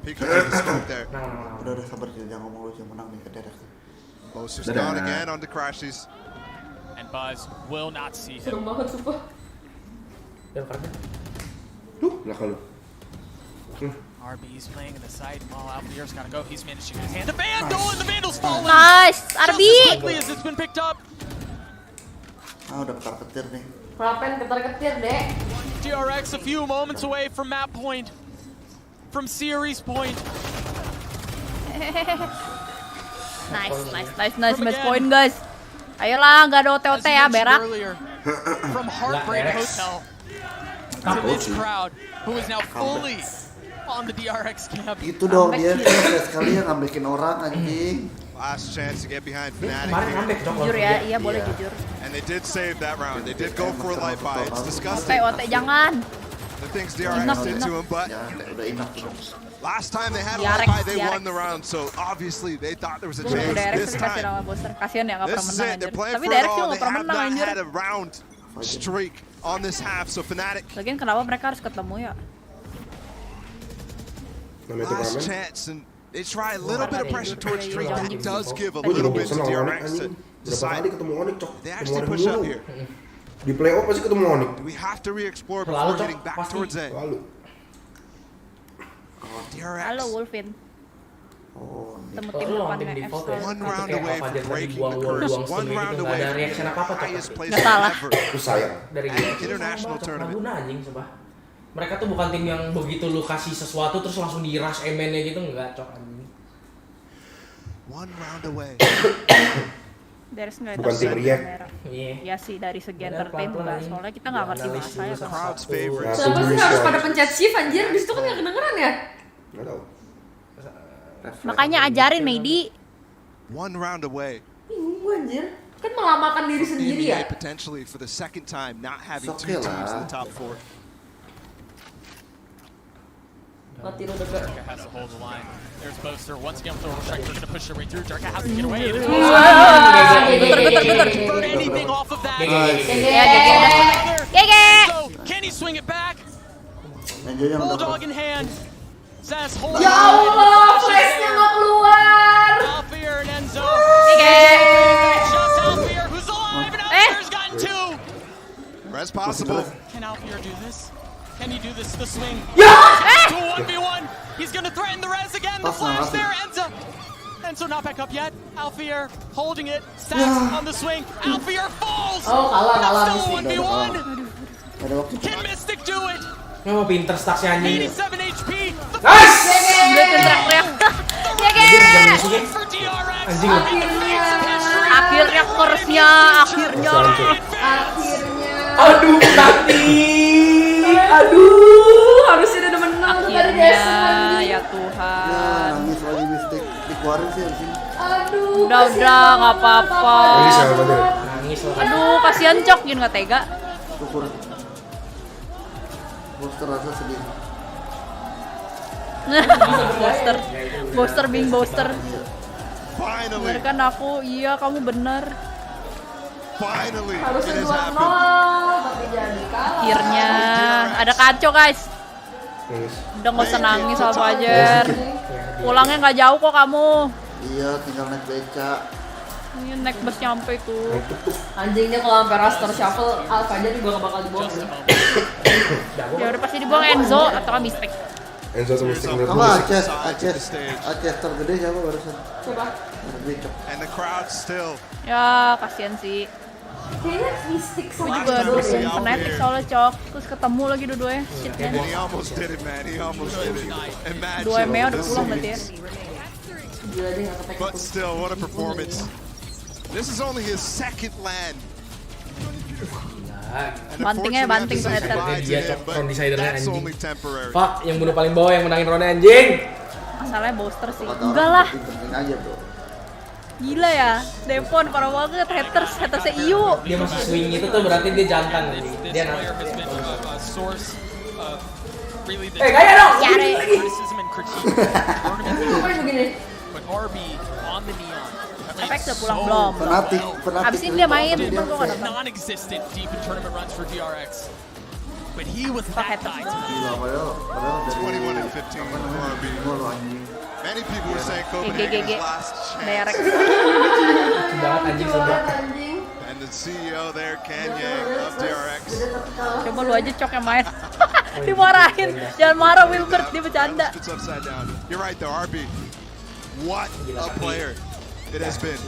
Peek at the smoke there. Udah sabar jangan ngomong lu yang menang nih ke Derek. Boster's gone again on the crashes. And Buzz will not see him. Serem banget sumpah. Lah kalau. RB's playing in the side, and while Alfier's gotta go, he's managed to get his hand. The Vandal, and the Vandal's falling! Nice, RB. Just as quickly as it's been picked up. Ah, udah ketar-ketir nih. Prapen ketar-ketir, Dek. DRX a few moments away from map point. From series point. Nice match point guys. Ayolah, nggak ada OT-OT ya, berak. From Heartbreak Hotel to this crowd, who is now fully on the DRX camp. Itu dong dia sekali yang ngambekin orang anjing. Last chance to get behind Fnatic. Jujur ya, iya boleh jujur. And they did save that round. They did go for a light buy. It's disgusting. OT jangan. The things DRX did to him, but last time they had a light buy, they won the round. So obviously they thought there was a chance this time. Kasian ya nggak pernah This is menang it. They're anjir. playing Tapi for it Derek juga all. nggak They pernah have menang not anjir. had a round streak on this half. So Fnatic. Lagian kenapa mereka harus ketemu ya? Last chance, and they try a little bit of pressure towards Streak. That does give a little bit to DRX to decide. They actually push up here. Di playoff pasti ketemu Onyx. Do we have to re-explore before getting back towards A? Lalu. DRX. Halo Wolfin. Temu tim depannya F. One round away from breaking the curse. One round away from the highest place ever. Itu sayang. Dari international tournament. Mereka tuh bukan tim yang begitu lu kasih sesuatu terus langsung di rush MN-nya gitu, enggak, Cok. One round away. Dari nggak bukan tim react. Ya sih dari segi entertain enggak, soalnya kita nggak ngerti bahasanya kan. Kenapa sih harus pada pencet shift anjir? Di situ kan nggak kedengeran ya? Nggak tahu. Makanya ajarin Meidi. One round away. Bingung gue anjir. Kan melamakan diri sendiri ya. Potentially for the second time not having two teams in the top 4. Jarka has to hold the line. There's Boaster once again with the strike. They're going to push their way through. Jarka has to get away. Anything off of that? So, can he swing it back? Bulldog in hand. Sens hold Ya Allah, flashnya nggak keluar. Alfier and Enzo. Just Alfier who's alive and Alfier's gotten two. That's possible. Can Alfier do this? Can he do this? The swing. Yeah! To a 1v1. He's going to threaten the res again. The flash there. Enzo not back up yet. Alfier holding it. Sens on the swing. Alfier falls. Oh, kalah. Still 1v1. Can Mystic do it? Oh, pinter stack si anjing. 87 HP. Nice! Dia teriak-teriak. Anjing. Akhirnya course-nya, akhirnya. Aduh, aduh, harusnya udah menang. Akhirnya, ya Tuhan. Nangis lagi Mystic, dikeluarin sih di sini. Aduh. Udah, nggak apa-apa. Nangis lah. Aduh, kasihan Cok, Jun nggak tega. Syukur. Booster rasa sedih. Booster being booster. Finally. Bener kan aku, iya kamu bener. Finally. Harusnya 2-0, tapi jadi kalah. Akhirnya ada kacau guys. Udah nggak usah nangis sama Fajar. Pulangnya nggak jauh kok kamu. Iya, tinggal naik beca. Ini naik bus nyampe tuh. Anjingnya kalau sampai roster shuffle, Fajar juga gak bakal dibuang sih. Ya udah pasti dibuang Enzo atau kan Mystic. Enzo atau Mystic menurut Sama gue. Aceh tergede siapa barusan? Coba. And the crowd still. Ya kasihan sih. Kayaknya Mystic Gue sama juga dukung fnatic soalnya Cok. Terus ketemu lagi dua-duanya. Shit man. And he almost did it, man. He almost did it. Imagine. 2 MA udah pulang berarti ya. But still, what a performance. This is only his second land. Banting tuh header. Dia Cok, front decidernya anjing. Fuck, yang bunuh paling bawah yang menangin ronde anjing. Masalahnya booster sih. Enggak lah. Gila ya, Devon parah banget, hatersnya Iu. Dia masih swing itu tuh berarti dia jantan. Dia gaya dong! Yare. Ngapain begini? Efek udah pulang belum? Fnatic. Abis ini dia main, cuman gue gak nonton. Non-existent deep in tournament runs for DRX. But he was that guy tonight. 21 and 15 RB. Many people were saying Copenhagen's last chance. And the CEO there, Kanye of DRX. Coba lu aja Cok yang main. Dimarahin. Jangan marah Wilbert, dia bercanda. It's upside down. You're right though, RB. What a player it has been.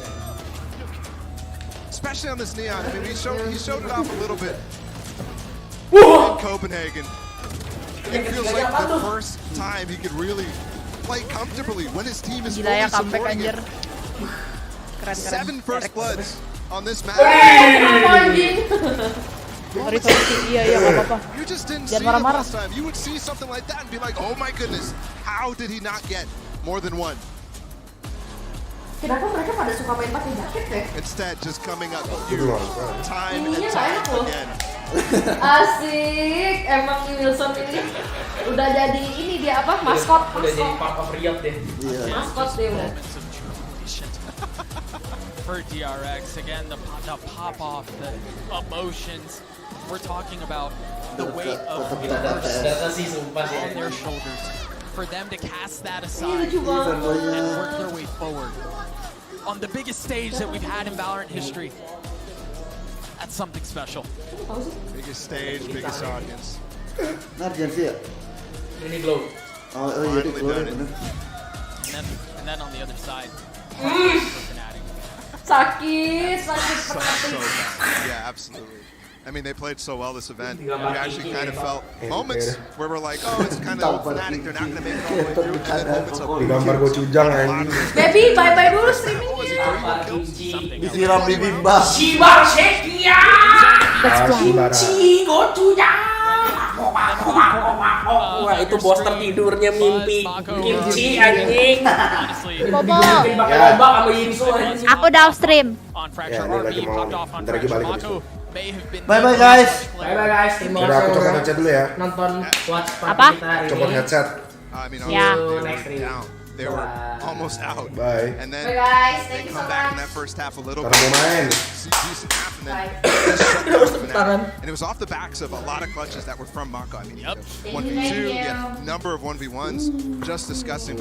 Especially on this Neon. I mean, he showed it off a little bit in Copenhagen. It feels like the first time he could really play comfortably when his team is fully supporting him. 7 first bloods on this map. You just didn't see him last time. You would see something like that and be like, oh my goodness, how did he not get more than one? Kenapa mereka pada suka main pakai jaket ya? Instead, just coming up huge time and time again. Asik, emang Wilson ini udah jadi ini dia apa? Maskot. Udah jadi papa Riot deh. Maskot dia udah. For DRX, again, the pop off, the emotions. We're talking about the weight of the on their shoulders. For them to cast that aside and work their way forward on the biggest stage that we've had in Valorant history. That's something special. Biggest stage, biggest audience. Narjansi ya? Ini glow. Oh jadi glow bener. And And then on the other side, Sakit So bad. Yeah, absolutely. I mean, they played so well this event. We actually kind of felt moments where we're like, oh, it's kind of fnatic. They're not going to make it all the way through. And then moments of Digambar gue cujang anjing. Baby, bye-bye dulu streamingnya. Disiram di bimba. Sibar sekia. Kimchi gochujang. Wah, itu bos tertidurnya mimpi kimchi anjing. Bobo. Pakai ombak sama Yinsu anjing. Aku downstream. Ya, ini lagi mau, bentar lagi balik ke situ. Bye-bye guys. Bye-bye guys. Terima Udah, aku kasih copot headset dulu ya. nonton watch party Apa? kita hari Copot ini. headset. I mean, Yeah. they were almost out. Bye. And then Bye guys, they thank you so come back in much. that first half a little Karena mau main. decent half, and then Bye. just shut down the Fnatic. And it was off the backs of a lot of clutches that were from Mako. I mean, 1v2, you had a number of 1v1s, just disgusting.